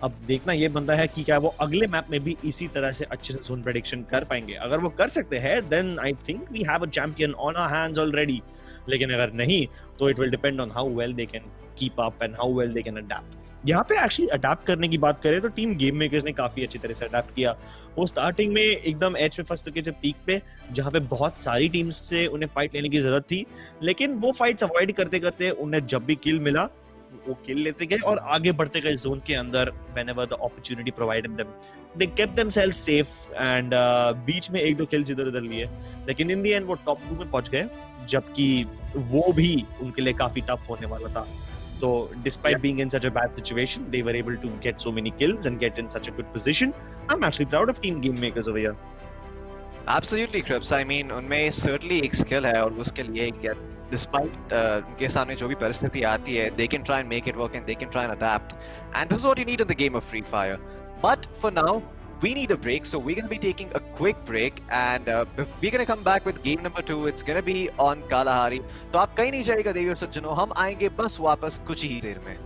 Speaker 3: अब देखना ये बनता है कि क्या वो अगले मैप में भी इसी तरह से अच्छे से जोन प्रेडिक्शन कर पाएंगे. अगर वो कर सकते हैं, then I think we have a champion on our hands already. लेकिन अगर नहीं, तो it will depend on how well they can keep up and how well they can adapt. यहाँ पे एक्चुअली अडैप्ट करने की बात करें तो टीम गेम मेकर्स ने काफी अच्छी तरह से अडैप्ट किया. वो स्टार्टिंग में एकदम एज पे फंस चुके थे, पीक पे, जहाँ पे बहुत सारी टीम्स से उन्हें फाइट लेने की जरूरत थी, लेकिन वो फाइट्स अवॉइड करते करते उन्हें जब भी किल मिला वो किल लेते गए और आगे बढ़ते गए जोन के अंदर. whenever the opportunity provided them, they kept themselves safe, and बीच में 1-2 किल्स इधर उधर लिए, लेकिन इन दी एंड वो टॉप 2 में पहुंच गए, जबकि वो भी उनके लिए काफी टफ होने वाला था. So despite being in such a bad situation, they were able to get so many kills and get in such a good position. I'm actually proud of Team Game Makers over here.
Speaker 2: Absolutely, Crips. I mean, उनमें certainly एक skill है, और उसके लिए despite उनके सामने जो भी परिस्थिति आती है, they can try and make it work, and they can try and adapt. And this is what you need in the game of Free Fire. But for now, we need a break, so we're going to be taking a quick break, and we're going to come back with game number 2. It's going to be on Kalahari. तो आप कहीं नहीं जाइएगा देवी और सज्जनों, हम आएंगे बस वापस कुछ ही देर में.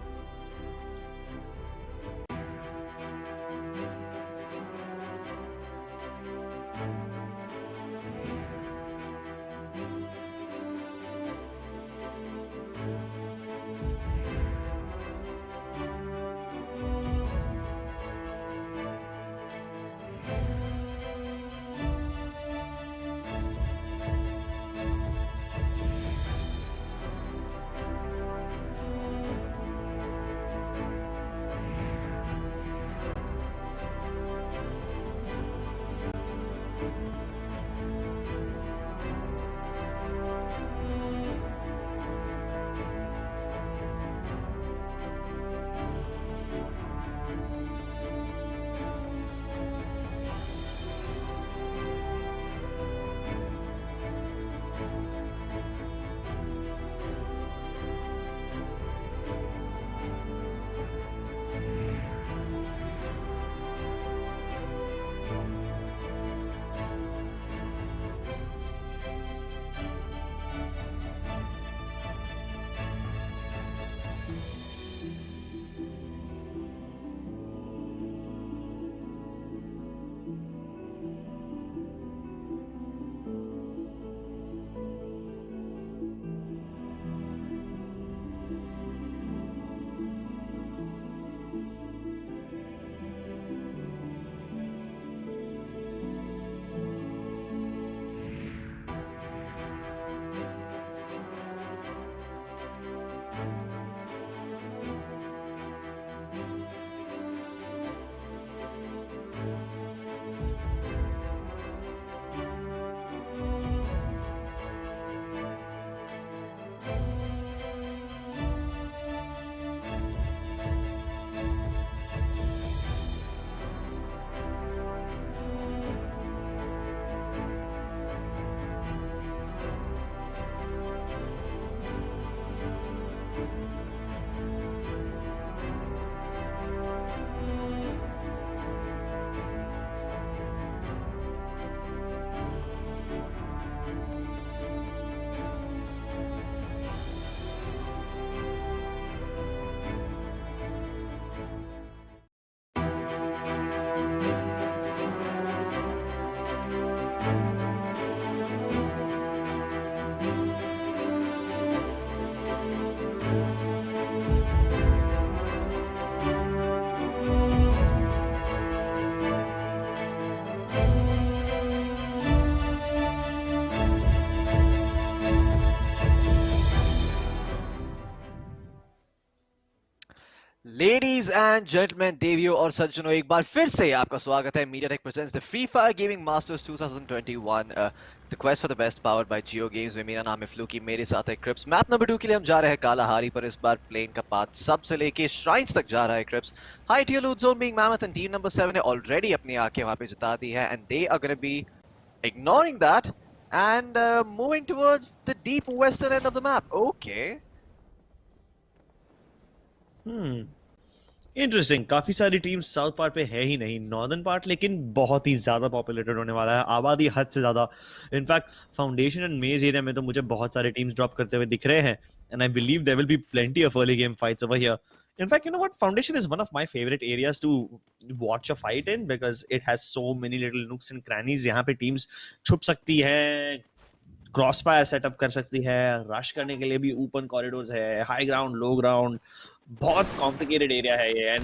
Speaker 2: Ladies and gentlemen, देवियों और सज्जनों, एक बार फिर से आपका स्वागत है MediaTek presents the Free Fire Gaming Masters 2021, the quest for the best powered by JioGames में मेरा नाम है फ्लूकी, मेरे साथ है क्रिप्स। मैप नंबर 2 के लिए हम जा रहे हैं कालाहारी पर। इस बार प्लेन का पाथ सब से लेके श्राइन्स तक जा रहा है Cripps. High tier loot zone being mammoth and team number 7 ने ऑलरेडी अपनी आंखें वहां पे जता दी है and they are going to be ignoring that and moving towards the deep western end of the map. Okay.
Speaker 3: Interesting. काफी सारी teams south part पे है ही नहीं, नॉर्दर्न पार्ट लेकिन बहुत ही ज्यादा पॉपुलेटेड होने वाला है, आबादी हद से ज्यादा। इनफैक्ट फाउंडेशन एंड मेज एरिया में तो मुझे बहुत सारे टीम्स ड्रॉप करते हुए दिख रहे हैं and I believe there will be plenty of early game fights over here. In fact, you know what? Foundation is one of my favorite areas to watch a fight in because it has so many little nooks and crannies. यहाँ पे teams छुप सकती हैं, cross fire setup कर सकती है, rush करने के लिए भी ओपन कॉरिडोर्स है, हाई ग्राउंड, लो ग्राउंड, बहुत कॉम्प्लिकेटेड एरिया है ये and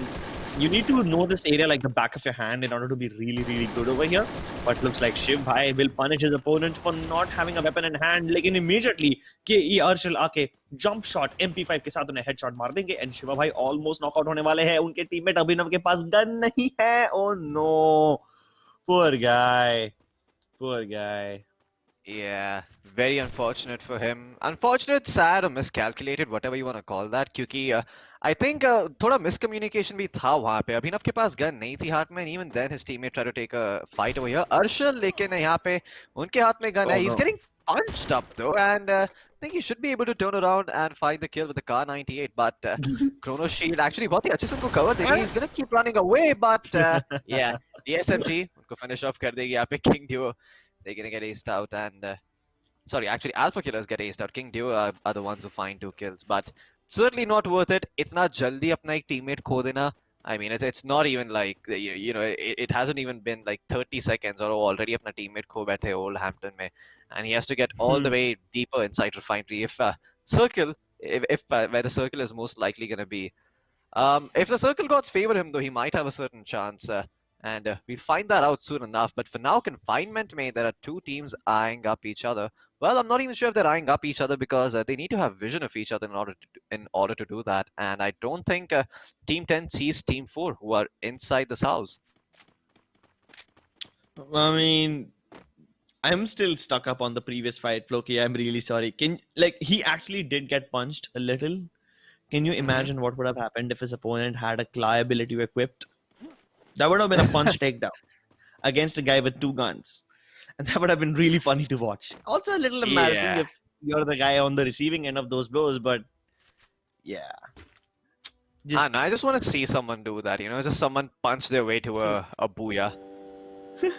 Speaker 3: you need to know this area like the back of your hand in order to be really really good over here. But looks like Shiv Bhai will punish his opponent for not having a weapon in hand, लेकिन immediately के अर्शल आके jump shot MP5 के साथ उन्हें headshot मार देंगे and Shiva भाई almost knockout होने वाले हैं। उनके टीममेट अभिनव के पास गन नहीं है। Oh no, poor guy, poor guy.
Speaker 2: Yeah, very unfortunate for him. Unfortunate, sad or miscalculated, whatever you want to call that. क्योंकि I think थोड़ा miscommunication भी था वहाँ पे। अभिनव के पास गन नहीं थी हाथ में, and even then his teammate tried to take a fight over here. अर्शल लेकिन यहाँ पे उनके हाथ में गन है. He's getting punched up though, and I think he should be able to turn around and find the kill with the Car 98. But Chrono Shield actually बहुत ही अच्छे से उनको cover देगी. He's gonna keep running away, but yeah, the SMG उनको finish off कर देगी यहाँ पे King Duo. They're gonna get aced out and sorry, actually Alpha Killers get aced out. King Duo are the ones who find 2 kills, but certainly not worth it. इतना जल्दी अपना एक teammate खो देना. I mean, it's not even like you know it hasn't even been like 30 seconds or already अपना teammate खो बैठे Old Hampton में, and he has to get all the way deeper inside Refinery. If circle, if where the circle is most likely gonna be. If the circle gods favor him, though, he might have a certain chance. And we'll find that out soon enough. But for now, confinement may there are 2 teams eyeing up each other. Well, I'm not even sure if they're eyeing up each other because they need to have vision of each other in order to do that. And I don't think Team 10 sees Team 4 who are inside this house.
Speaker 3: I mean, I'm still stuck up on the previous fight, Floki. I'm really sorry. He actually did get punched a little. Can you imagine what would have happened if his opponent had a Claw ability equipped? That would have been a punch takedown against a guy with 2 guns. And that would have been really funny to watch. Also a little embarrassing if you're the guy on the receiving end of those blows, but yeah.
Speaker 2: I just want to see someone do that, you know, just someone punch their way to a booyah.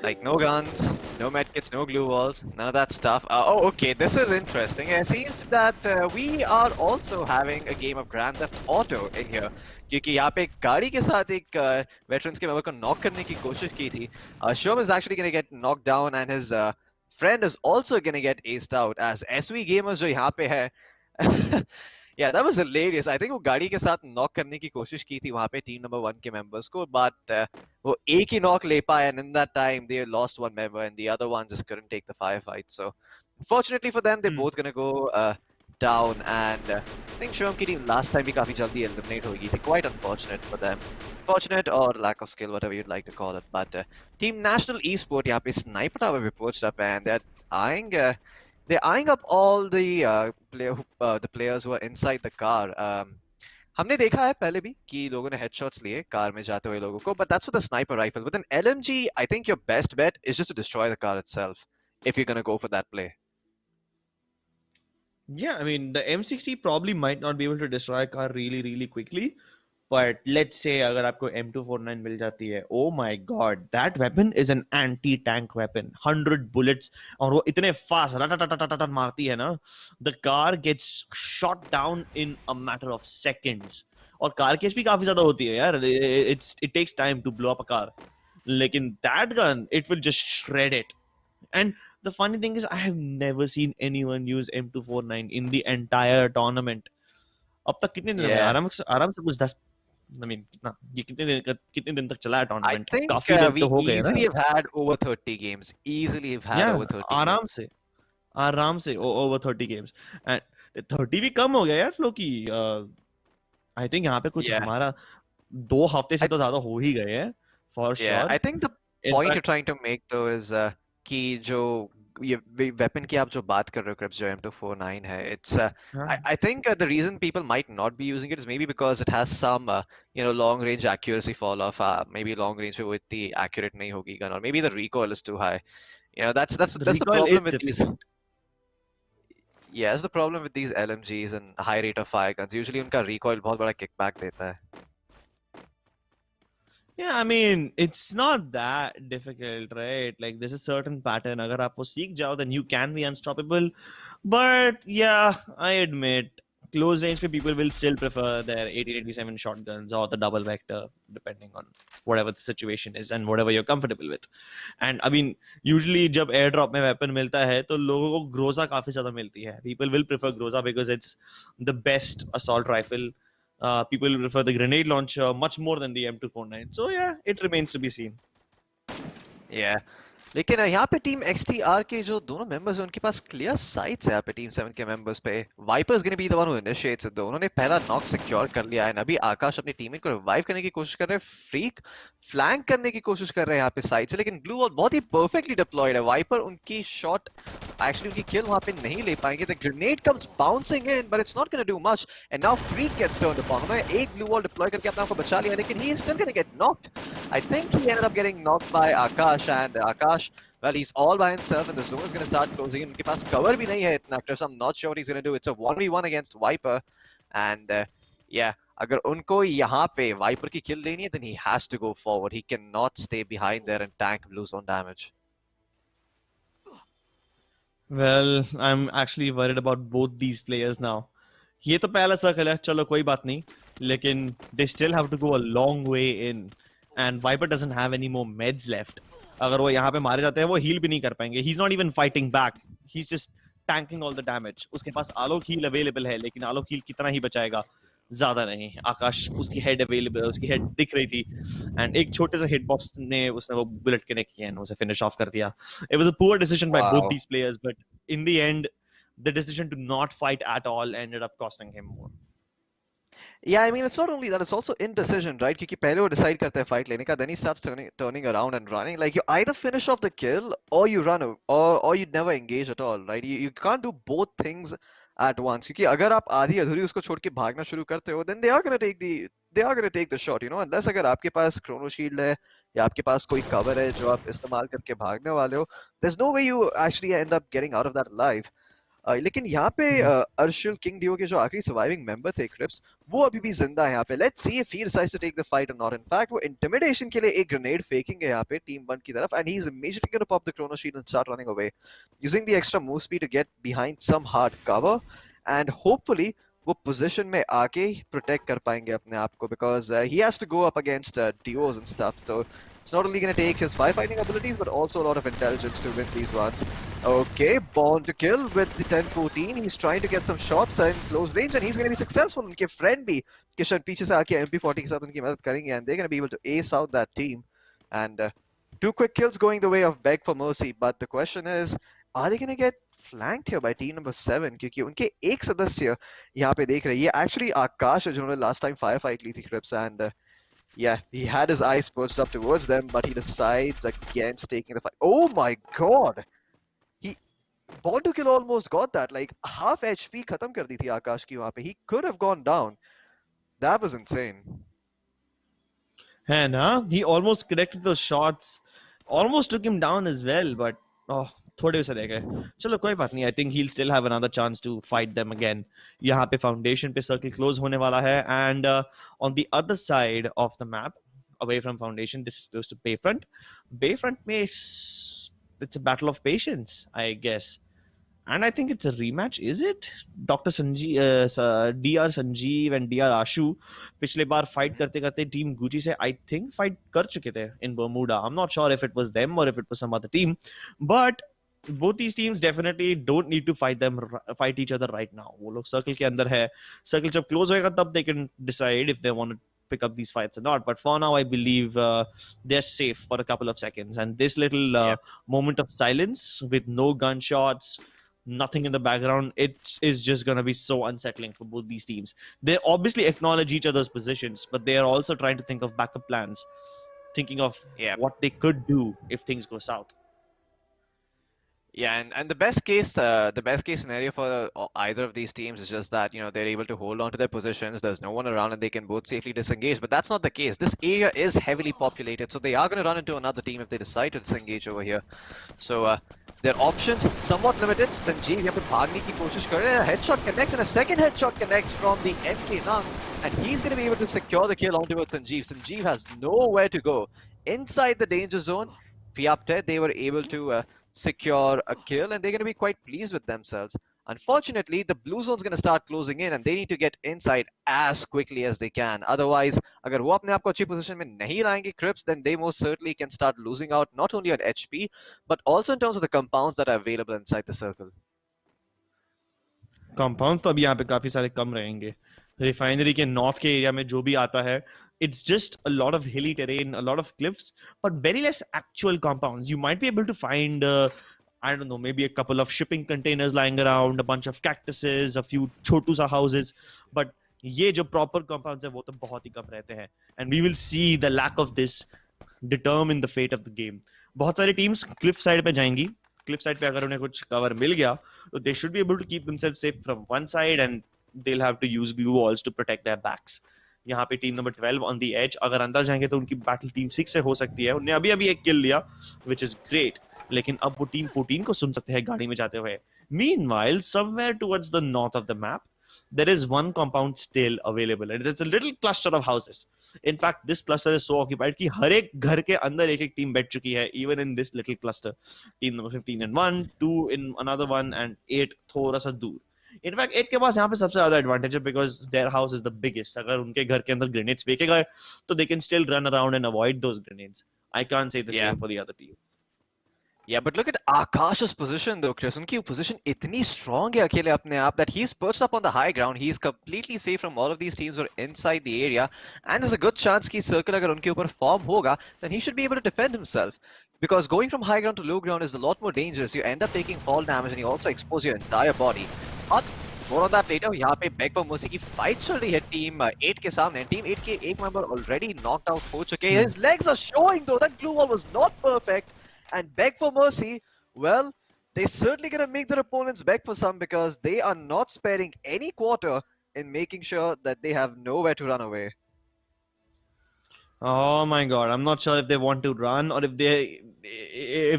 Speaker 2: Like no guns, no medkits, no glue walls, none of that stuff. Oh, okay, this is interesting. It seems that we are also having a game of Grand Theft Auto in here. क्योंकि यहाँ पे गाड़ी के साथ एक veterans के member को knock करने की कोशिश की थी. Shom is actually going to get knocked down and his friend is also going to get aced out as SW Gamers जो यहाँ पे है. Yeah, that was hilarious. I think वो गाड़ी के साथ knock करने की कोशिश की थी वहाँ पे team number 1 के members को, but वो एक ही knock ले पाए and in that time they lost 1 member and the other one just couldn't take the firefight. So unfortunately for them, they're both gonna go down and I think Shom की team last time भी काफी जल्दी eliminate हो गई थी. Quite unfortunate for them. Fortunate or lack of skill, whatever you'd like to call it. But Team National Esport यहाँ पे sniper tower पे perched up and they're eyeing up all the players who are inside the car. हमने देखा है पहले भी कि लोगों ने headshots लिए कार में जाते हुए लोगों को, but that's with a sniper rifle. With an LMG, I think your best bet is just to destroy the car itself if you're gonna go for that play.
Speaker 3: Yeah, I mean, the M60 probably might not be able to destroy a car really, really quickly. But let's say अगर आपको M249 मिल जाती है, oh my god, that weapon is an anti-tank weapon. 100 bullets और वो इतने fast रटटटटटट मारती है ना, the car gets shot down in a matter of seconds. और कार केस भी काफी ज्यादा होती है यार. It takes time to blow up a car. लेकिन that gun, it will just shred it. And the funny thing is, I have never seen anyone use M249 in the entire tournament. अब तक कितने दिन में आराम से कुछ 10 I mean, ये कितने दिन तक चला है टूर्नामेंट?
Speaker 2: I think
Speaker 3: काफी दिन तो हो
Speaker 2: we
Speaker 3: गए ना.
Speaker 2: easily have had over 30 games. Easily have had over 30
Speaker 3: आराम से over 30 games. And 30 भी कम हो गया यार फ्लो की. I think यहाँ पे कुछ
Speaker 2: Yeah,
Speaker 3: हमारा 2 हफ्ते से
Speaker 2: I
Speaker 3: तो ज्यादा हो ही गए हैं for
Speaker 2: yeah,
Speaker 3: sure.
Speaker 2: I think the
Speaker 3: In
Speaker 2: point you're
Speaker 3: fact,
Speaker 2: trying to make though is कि जो ये weapon की आप जो बात कर रहे हो Crips, जो M249 है, it's
Speaker 3: हाँ,
Speaker 2: I think the reason people might not be using it is maybe because it has some long range accuracy fall off. Maybe long range पे वो इतनी accurate नहीं होगी gun, or maybe the recoil is too high.
Speaker 3: the
Speaker 2: That's the
Speaker 3: recoil is
Speaker 2: problem with these.
Speaker 3: difficult.
Speaker 2: Yeah, that's the problem with these LMGs and high rate of fire guns. Usually उनका recoil बहुत बड़ा kickback देता है.
Speaker 3: Yeah, I mean, it's not that difficult, right? Like, there's a certain pattern. अगर आप वो सीख जाओ, then you can be unstoppable. But yeah, I admit, close range people will still prefer their 1887 shotguns or the double vector, depending on whatever the situation is and whatever you're comfortable with. And I mean, usually जब airdrop में weapon मिलता है, तो लोगों को Groza काफी ज़्यादा मिलती है. People will prefer Groza because it's the best assault rifle. People prefer the grenade launcher much more than the M249. So yeah, it remains to be seen.
Speaker 2: Yeah. लेकिन यहाँ पे टीम XTR के जो दोनों मेंबर्स हैं उनके पास clear sites है यहाँ पे टीम 7 के मेंबर्स पे. Viper is gonna be the one who initiates it. उन्होंने पहला नॉक सिक्योर कर लिया है. अभी आकाश अपनी टीममेट को रिवाइव करने की कोशिश कर रहे हैं. फ्रीक फ्लैंक करने की कोशिश कर रहे हैं यहाँ पे साइड से, लेकिन ब्लू वॉल बहुत ही परफेक्टली डिप्लॉयड है. वाइपर उनकी शॉट एक्चुअली उनकी किल वहां पे नहीं ले पाएंगे. The grenade comes bouncing in but it's not gonna do much. And now freak gets turned upon. उन्होंने एक ब्लू वॉल डिप्लॉय करके अपने आप को बचा लिया, लेकिन he is still gonna get knocked. I think he ended up getting knocked by Akash, and Akash, well, he's all by himself, and the zone is going to start closing in. उनके पास cover भी नहीं है इतना, so I'm not sure what he's going to do. It's a 1v1 against Viper, and yeah, अगर उनको यहाँ पे Viper की kill लेनी है, then he has to go forward. He cannot stay behind there and tank blue zone damage.
Speaker 3: Well, I'm actually worried about both these players now. ये तो पहला सर्कल है, चलो कोई बात नहीं. लेकिन they still have to go a long way in. And Viper doesn't have any more meds left. अगर वो यहाँ पे मारे जाते हैं, वो heal भी नहीं कर पाएंगे. He's not even fighting back. He's just tanking all the damage. उसके पास आलोक heal available है, लेकिन आलोक heal कितना ही बचाएगा? ज्यादा नहीं. आकाश उसकी head available, उसकी head दिख रही थी, and एक छोटे से hitbox ने उसने वो bullet connect किया और उसे finish off कर दिया. It was a poor decision by both these players, but in the end, the decision to not fight at all ended up costing him more.
Speaker 2: Yeah, I mean, it's not only that, it's also indecision, right? क्योंकि पहले वो decide करता है fight लेने का, then he starts turning around and running. Like, you either finish off the kill or you run, or you never engage at all, right? You can't do both things at once. क्योंकि अगर आप आधी अधूरी उसको छोड़ के भागना शुरू करते हो, then they are gonna take the shot, unless अगर आपके पास chrono shield है या आपके पास कोई cover है जो आप इस्तेमाल करके भागने वाले हो, there's no way you actually end up getting out of that alive. लेकिन यहाँ पे अर्शुल किंग डियो के जो आखिरी सर्वाइविंग मेंबर थे क्रिप्स, वो अभी भी जिंदा है यहाँ पे. Let's see if he decides to take the fight और नॉट. इन फैक्ट वो इंटिमिडेशन के लिए एक ग्रेनेड फेकिंग है यहाँ पे टीम 1 की तरफ, and he is immediately gonna pop the chrono shield and start running away using the extra move speed to get behind some hard cover, and hopefully वो पोजीशन में आके प्रोटेक्ट कर पाएंगे अपने आप को, because he has to go up against Dios and stuff. तो it's not only going to take his firefighting abilities, but also a lot of intelligence to win these runs. Okay, Born to kill with the 10-14. He's trying to get some shots in close range, and he's going to be successful. उनके friend भी किशन पीछे से आके MP40 के साथ उनकी मदद करेंगे, and they're going to be able to ace out that team. And 2 quick kills going the way of Beg for Mercy. But the question is, are they going to get flanked here by team number 7? क्योंकि उनके एक सदस्य यहाँ पे देख रहे हैं. ये actually आकाश है जिन्होंने last time firefight ली थी Crips, and yeah, he had his eyes perched up towards them, but he decides against taking the fight. Oh my god! He Born to kill almost got that. Like half HP khatam kar di thi Akash ki wahan pe. He could have gone down. That was insane.
Speaker 3: And he almost connected those shots, almost took him down as well, but थोड़े से रह गए. चलो कोई बात नहीं. I think he'll still have another chance to fight them again. यहाँ पे foundation पे circle close होने वाला है, and on the other side of the map, away from foundation, this is close to Bayfront. Bayfront में it's a battle of patience, I guess. And I think it's a rematch, is it? Dr. Sanjeev, DR Sanjeev and DR Ashu पिछले बार fight करते करते team Gucci से I think fight कर चुके थे in Bermuda. I'm not sure if it was them or if it was some other team, but both these teams definitely don't need to fight each other right now. वो लोग circle के अंदर है. Circle जब close होएगा तब they can decide if they want to pick up these fights or not. But for now, I believe they're safe for a couple of seconds. And this little moment of silence with no gunshots, nothing in the background, it is just going to be so unsettling for both these teams. They obviously acknowledge each other's positions, but they are also trying to think of backup plans, thinking of what they could do if things go south.
Speaker 2: Yeah, and the best case scenario for either of these teams is just that, they're able to hold on to their positions. There's no one around and they can both safely disengage. But that's not the case. This area is heavily populated, so they are going to run into another team if they decide to disengage over here. So their options somewhat limited. Sanjeev यहाँ पे भागने की कोशिश कर रहे हैं. Headshot connects and a second headshot connects from the MK Nung, and he's going to be able to secure the kill onto Sanjeev. Sanjeev has nowhere to go inside the danger zone. Fiapte, they were able to secure a kill, and they're going to be quite pleased with themselves. Unfortunately, the blue zone's going to start closing in, and they need to get inside as quickly as they can. Otherwise, अगर वो अपने आप को अच्छी position में नहीं लाएंगे Crips, then they most certainly can start losing out not only on HP, but also in terms of the compounds that are available inside the circle.
Speaker 3: Compounds तो अभी यहाँ पे काफी सारे कम रहेंगे. Refinery के north के area में जो भी आता है, it's just a lot of hilly terrain, a lot of cliffs, but very less actual compounds. You might be able to find, I don't know, maybe a couple of shipping containers lying around, a bunch of cactuses, a few छोटू सा houses, but ये जो proper compounds है वो तो बहुत ही कम रहते हैं. And we will see the lack of this determine the fate of the game. बहुत सारी teams cliff side पे जाएंगी. Cliff side पे अगर उन्हें कुछ cover मिल गया, तो they should be able to keep themselves safe from one side, and they'll have to use glue walls to protect their backs. यहाँ पे team number 12 on the edge, अगर अंदर जाएंगे तो उनकी बैटल टीम 6 से हो सकती है. उन्हें अभी एक किल लिया, which is great, लेकिन अब वो टीम 14 को सुन सकते हैं गाड़ी में जाते हुए. Meanwhile, somewhere towards the north of the map, there is one compound still available, and it's a little cluster of houses. In fact, this cluster is so occupied कि हर एक घर के अंदर एक टीम बैठ चुकी है, even in this little cluster. Team number 15 in one, 2 in another one, and 8 थोड़ा सा दूर. In fact, 8 के पास यहाँ पे सबसे ज्यादा एडवांटेज है, because their house is the biggest. अगर उनके घर के अंदर ग्रेनेड्स फेंके गए, तो they can still run around and avoid those grenades. I can't say the same for the other team.
Speaker 2: Yeah, but look at Akash's position though, Chris. उनकी position इतनी strong है अकेले अपने आप that he's perched up on the high ground. He's completely safe from all of these teams who are inside the area, and there's a good chance कि circle अगर उनके ऊपर form होगा, then he should be able to defend himself. Because going from high ground to low ground is a lot more dangerous. You end up taking fall damage and you also expose your entire body. But more on that later. यहाँ पे Beg for Mercy की fight चल रही है team 8 के सामने. Team 8 के एक member already knocked out हो चुके हैं. His legs are showing though. That glue wall was not perfect. And Beg for Mercy, well, they're certainly going to make their opponents beg for some, because they are not sparing any quarter in making sure that they have nowhere to run away.
Speaker 3: Oh my god, I'm not sure if they want to run or if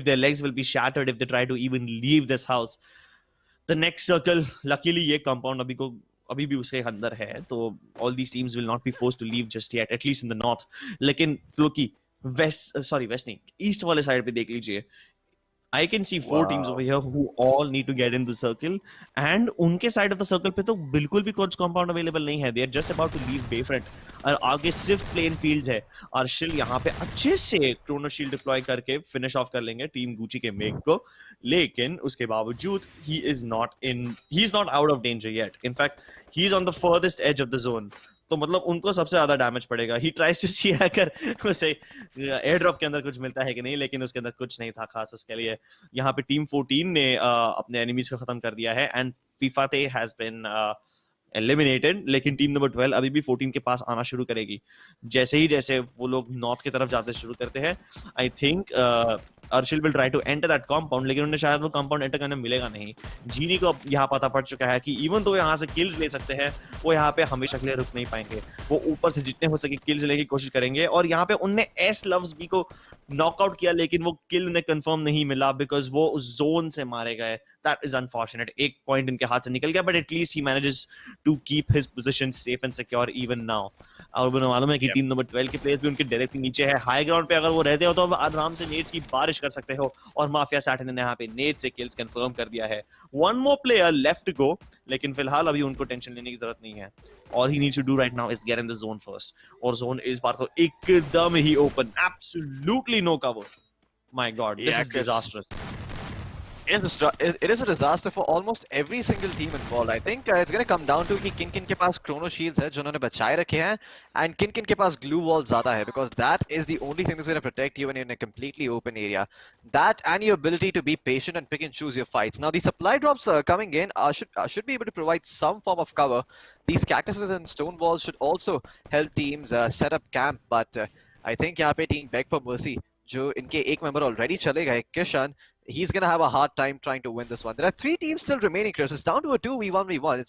Speaker 3: their legs will be shattered if they try to even leave this house. The next circle, luckily ये compound अभी भी उसके अंदर है, तो all these teams will not be forced to leave just yet, at least in the north. लेकिन Floki, west नहीं, east वाले side पे देख लीजिए. I can see 4 teams over here who all need to get in the circle, and उनके side of the circle पे तो बिल्कुल भी कुछ compound available नहीं है. They are just about to leave Bayfront. और आगे सिर्फ plain fields है. अर्शिल यहाँ पे अच्छे से Chrono Shield deploy करके finish off कर लेंगे टीम गुची के मेक को. लेकिन उसके बावजूद he is not out of danger yet. In fact, he is on the furthest edge of the zone. तो मतलब उनको सबसे ज्यादा डैमेज पड़ेगा. ही ट्राइज टू सी अगर उसे एयर ड्रॉप के अंदर कुछ मिलता है कि नहीं, लेकिन उसके अंदर कुछ नहीं था खास उसके लिए. यहाँ पे टीम 14 ने अपने एनिमीज को खत्म कर दिया है, एंड फीफाते हैज बीन एलिमिनेटेड. लेकिन टीम नंबर 12 अभी भी 14 के पास आना शुरू करेगी जैसे वो लोग नॉर्थ की तरफ जाते शुरू करते हैं. I think Arshil will try to enter that compound, लेकिन उन्हें शायद वो कंपाउंड एंटर करने मिलेगा नहीं. जीनी को यहाँ पता पड़ चुका है कि इवन तो यहाँ से किल्स ले सकते हैं, वो यहाँ पे हमेशा के लिए रुक नहीं पाएंगे. वो ऊपर से जितने हो सके किल्स लेने की कोशिश करेंगे, और यहाँ पे उनने एस लव्स बी को नॉकआउट किया, लेकिन वो किल उन्हें कंफर्म नहीं मिला बिकॉज वो उस जोन से मारे गए. That is unfortunate. एक पॉइंट इनके हाथ से निकल गया, but at least he manages to keep his position safe and secure even now. और मुझे मालूम है कि टीम नंबर 12 के प्लेयर्स भी उनके डायरेक्टली नीचे है. हाई ग्राउंड पे अगर वो रहते हो तो आराम से नेट्स की बारिश कर सकते हो, और माफिया सैटन ने यहाँ पे नेट से किल्स कंफर्म कर दिया है. One more player left to go, लेकिन फिलहाल अभी उनको टेंशन लेने की जरूरत नहीं है. All he needs to do right now is get in the zone first. और जोन इस बार तो एकदम ही open, absolutely no cover. My God, this is disastrous.
Speaker 2: it is a disaster for almost every single team involved. I think it's going to come down to कि किन-किन के पास chrono shields है जिन्होंने बचाए रखे हैं and किन-किन के पास glue wall ज़्यादा है, because that is the only thing that's going to protect you when you're in a completely open area. That and your ability to be patient and pick and choose your fights. Now the supply drops coming in should be able to provide some form of cover. These cactuses and stone walls should also help teams set up camp, but I think यहाँ पे team beg for mercy जो इनके एक member already चले गए, Kishan, he's gonna have a hard time trying to win this one. There are 3 teams still remaining, Chris. It's down to a 2v1v1.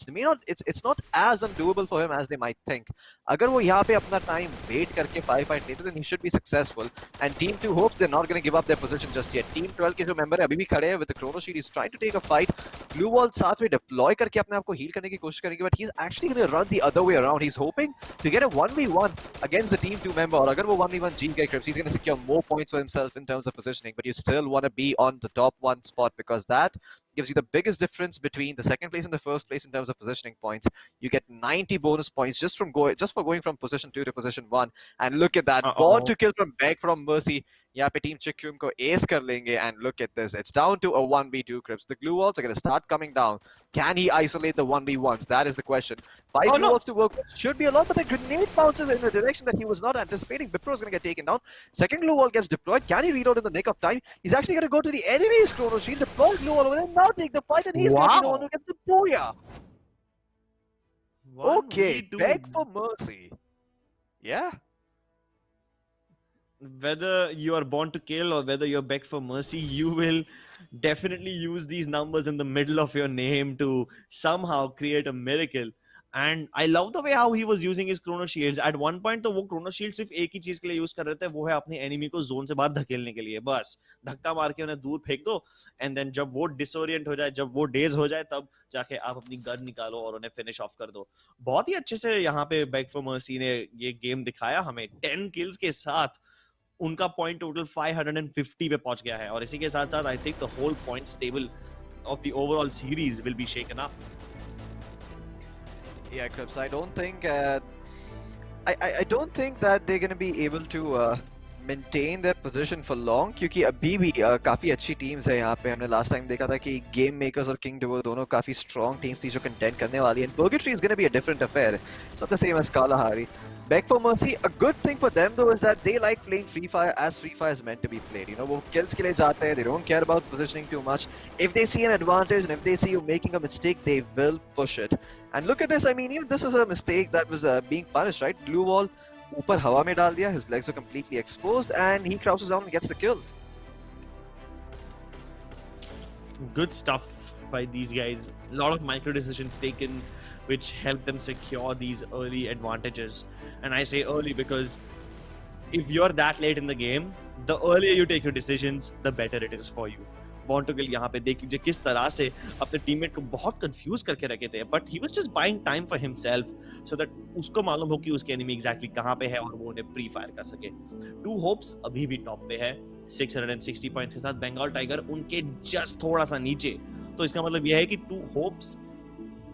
Speaker 2: It's not as undoable for him as they might think. अगर वो यहाँ पे अपना time wait करके fight लेते, then he should be successful. And Team 2 hopes they're not gonna give up their position just yet. Team 12 के जो member है अभी भी खड़े हैं with the chrono shield. He's trying to take a fight. Blue wall साथ में deploy करके अपने आप को heal करने की कोशिश करेंगे, but he's actually gonna run the other way around. He's hoping to get a 1v1 against the Team 2 member. और अगर वो 1v1 जीत गए, Chris, he's gonna secure more points for himself in terms of positioning. But you still want to be on the top 1 spot, because that gives you the biggest difference between the second place and the first place in terms of positioning points. You get 90 bonus points just for going from position 2 to position 1. And look at that, born to kill from Beg from Mercy. यहाँ पे team Chickroom को ace कर लेंगे, and look at this. It's down to a 1v2, Crips. The glue walls are going to start coming down. Can he isolate the 1v1s? That is the question. 5 glue walls to work with should be a lot, but the grenade bounces in a direction that he was not anticipating. Bipro is going to get taken down. Second glue wall gets deployed. Can he reload in the nick of time? He's actually going to go to the enemy's chrono shield, deploy glue wall over there, now take the fight, and he's going to be the one who gets the booyah. Okay, beg for mercy. Yeah.
Speaker 3: Whether you are born to kill or whether you're beg for mercy, you will definitely use these numbers in the middle of your name to somehow create a miracle. And I love the way how he was using his chrono shields. At one point, तो वो chrono shield सिर्फ एक ही चीज के लिए use कर रहे थे, वो है अपने enemy को zone से बाहर धकेलने के लिए. बस धक्का मार के उन्हें दूर फेंक दो, and then जब वो disorient हो जाए, जब वो daze हो जाए, तब जाके आप अपनी gun निकालो और उन्हें finish off कर दो. बहुत ही अच्छे से यहाँ पे Beg for Mercy ने ये game दिखाया हमें. 10 kills के साथ उनका point total 550 पे पहुंच गया है, और इसी के साथ-साथ I think the whole points table of the overall series will be shaken up.
Speaker 2: Yeah, Crips, I don't think I don't think that they're going to be able to maintain their position for long, क्योंकि अभी भी काफी अच्छी teams है यहाँ पे. हमने last time देखा था कि Game Makers और King Duo दोनों काफी strong teams थी जो contend करने वाली हैं. And Purgatory is going to be a different affair. It's not the same as Kalahari. Beg for Mercy, a good thing for them though is that they like playing Free Fire as Free Fire is meant to be played. You know, वो kills के लिए जाते हैं, they don't care about positioning too much. If they see an advantage and if they see you making a mistake, they will push it. And look at this, I mean, even this was a mistake that was being punished, right? Blue wall ऊपर हवा में डाल दिया, his legs are completely exposed, and he crouches down and gets the kill.
Speaker 3: Good stuff by these guys. A lot of micro decisions taken which help them secure these early advantages. And I say early because if you're that late in the game, the earlier you take your decisions, the better it is for you. Born to Kill यहाँ पे देख लीजिए किस तरह से अपने teammate को बहुत कंफ्यूज करके रखे थे, but he was just buying time for himself so that उसको मालूम हो कि उसके एनिमी एग्जैक्टली कहाँ पे है और वो उन्हें प्री फायर कर सके. 2 होप्स अभी भी टॉप पे है 660 पॉइंट्स के साथ. बंगाल टाइगर उनके जस्ट थोड़ा सा नीचे. तो इसका मतलब यह है कि 2 होप्स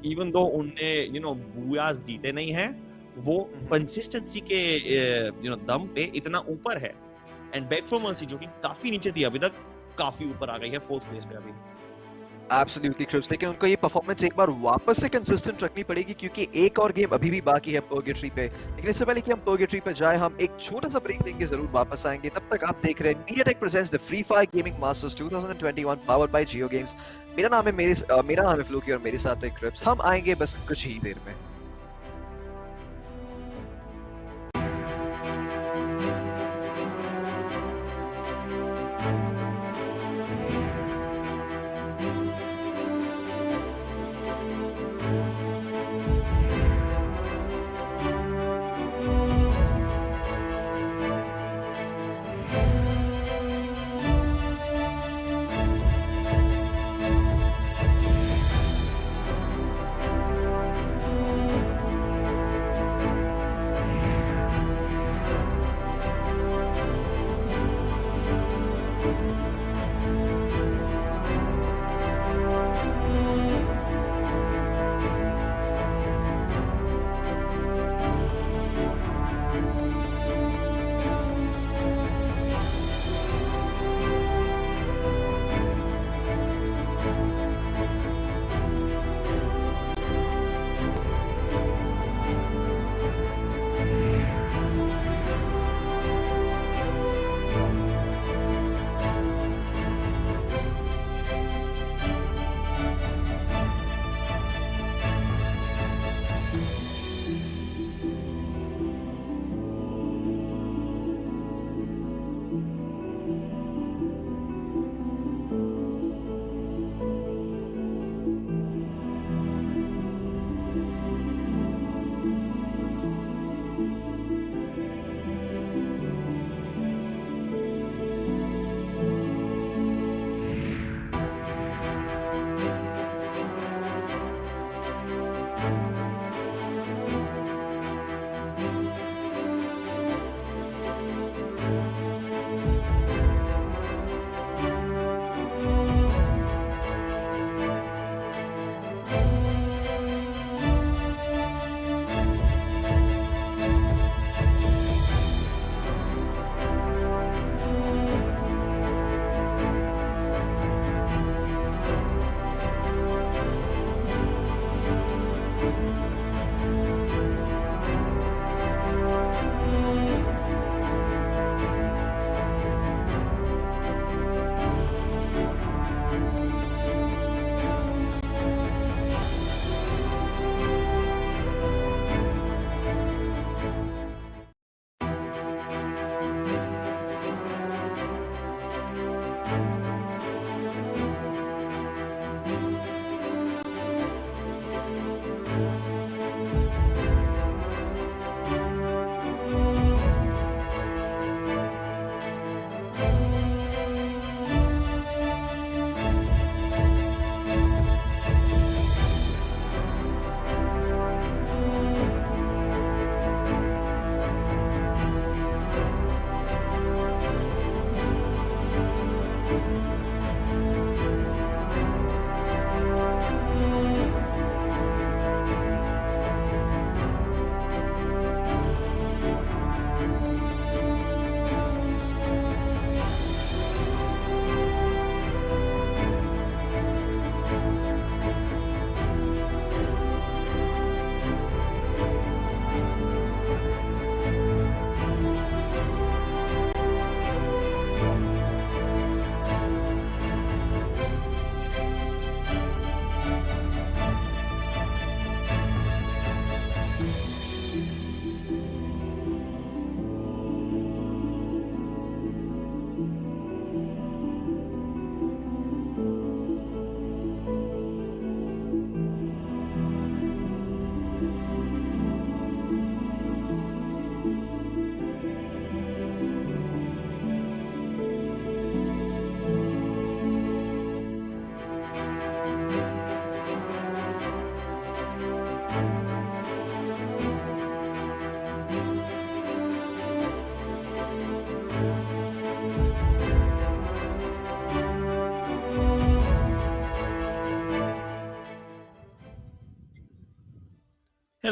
Speaker 3: इवन दो उनने बूयास जीते नहीं है, वो कंसिस्टेंसी के दम पे इतना ऊपर है. एंड बेग फॉर मर्सी जो कि काफी नीचे थी अभी तक, काफी ऊपर आ गई है 4th प्लेस पे अभी.
Speaker 2: Absolutely, Crips. लेकिन उनको ये परफॉर्मेंस एक बार वापस से कंसिस्टेंट रखनी पड़ेगी, क्योंकि एक और गेम अभी भी बाकी है Purgatory पे. लेकिन इससे पहले कि हम Purgatory पे जाए, हम एक छोटा सा ब्रेक लेंगे, जरूर वापस आएंगे. तब तक आप देख रहे हैं MediaTek presents the Free Fire Gaming Masters 2021 powered by JioGames. मेरा नाम है फ्लूकी और मेरे साथ है Crips. हम आएंगे बस कुछ ही देर में.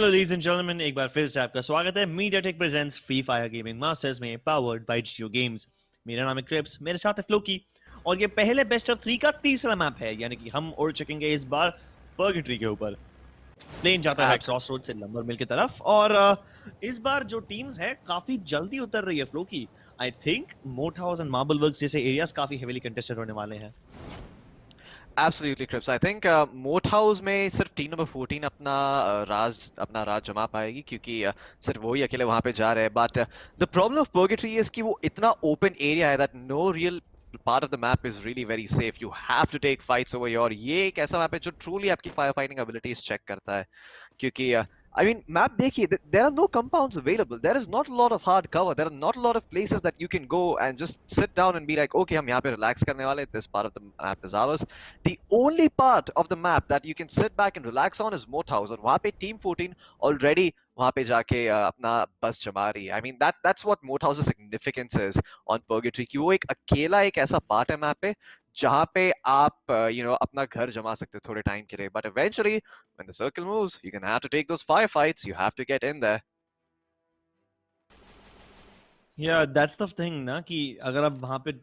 Speaker 3: हेलो ladies and gentlemen, एक बार फिर से आपका स्वागत है MediaTek presents Free Fire Gaming Masters में powered by JioGames। मेरा नाम है क्रिप्स, मेरे साथ है फ्लोकी और ये पहले बेस्ट ऑफ 3 का तीसरा मैप है, यानी कि हम उड़ चुकेंगे इस बार पर्गेटरी के ऊपर। प्लेन जाता है क्रॉस रोड से लंबर मिल की तरफ और इस बार जो टीम्स है काफी जल्दी उतर रही है फ्लोकी। आई थिंक मोट हाउस एंड मार्बल वर्क्स जैसे एरियाज काफी हेवीली कंटेस्टेड होने वाले हैं।
Speaker 2: Absolutely, Crips. I think मोट हाउस में सिर्फ टीम नंबर 14 अपना राज जमा पाएगी क्योंकि सिर्फ वही अकेले वहां पे जा रहे हैं। But the problem of purgatory is कि वो इतना ओपन एरिया है that no real part of the map is really very safe. You have to take fights over your. ये एक ऐसा मैप है जो ट्रूली आपकी फायर फाइटिंग एबिलिटीज चेक करता है क्योंकि I mean, map देखिए, there are no compounds available. There is not a lot of hard cover. There are not a lot of places that you can go and just sit down and be like, okay, हम यहाँ पे relax करने वाले. This part of the map is ours. The only part of the map that you can sit back and relax on is Moat House. और वहाँ पे Team 14 already वहाँ पे जाके अपना बस जमा रही है. I mean, that's what Moat House's significance is on Purgatory. कि वो एक अकेला एक ऐसा part है map पे जहाँ पे आप अपना घर जमा सकते हो थोड़े टाइम के लिए. But eventually when the circle moves, you're gonna have to take those firefights. You have to get in there.
Speaker 3: Yeah, that's the thing ना कि अगर आप वहाँ पे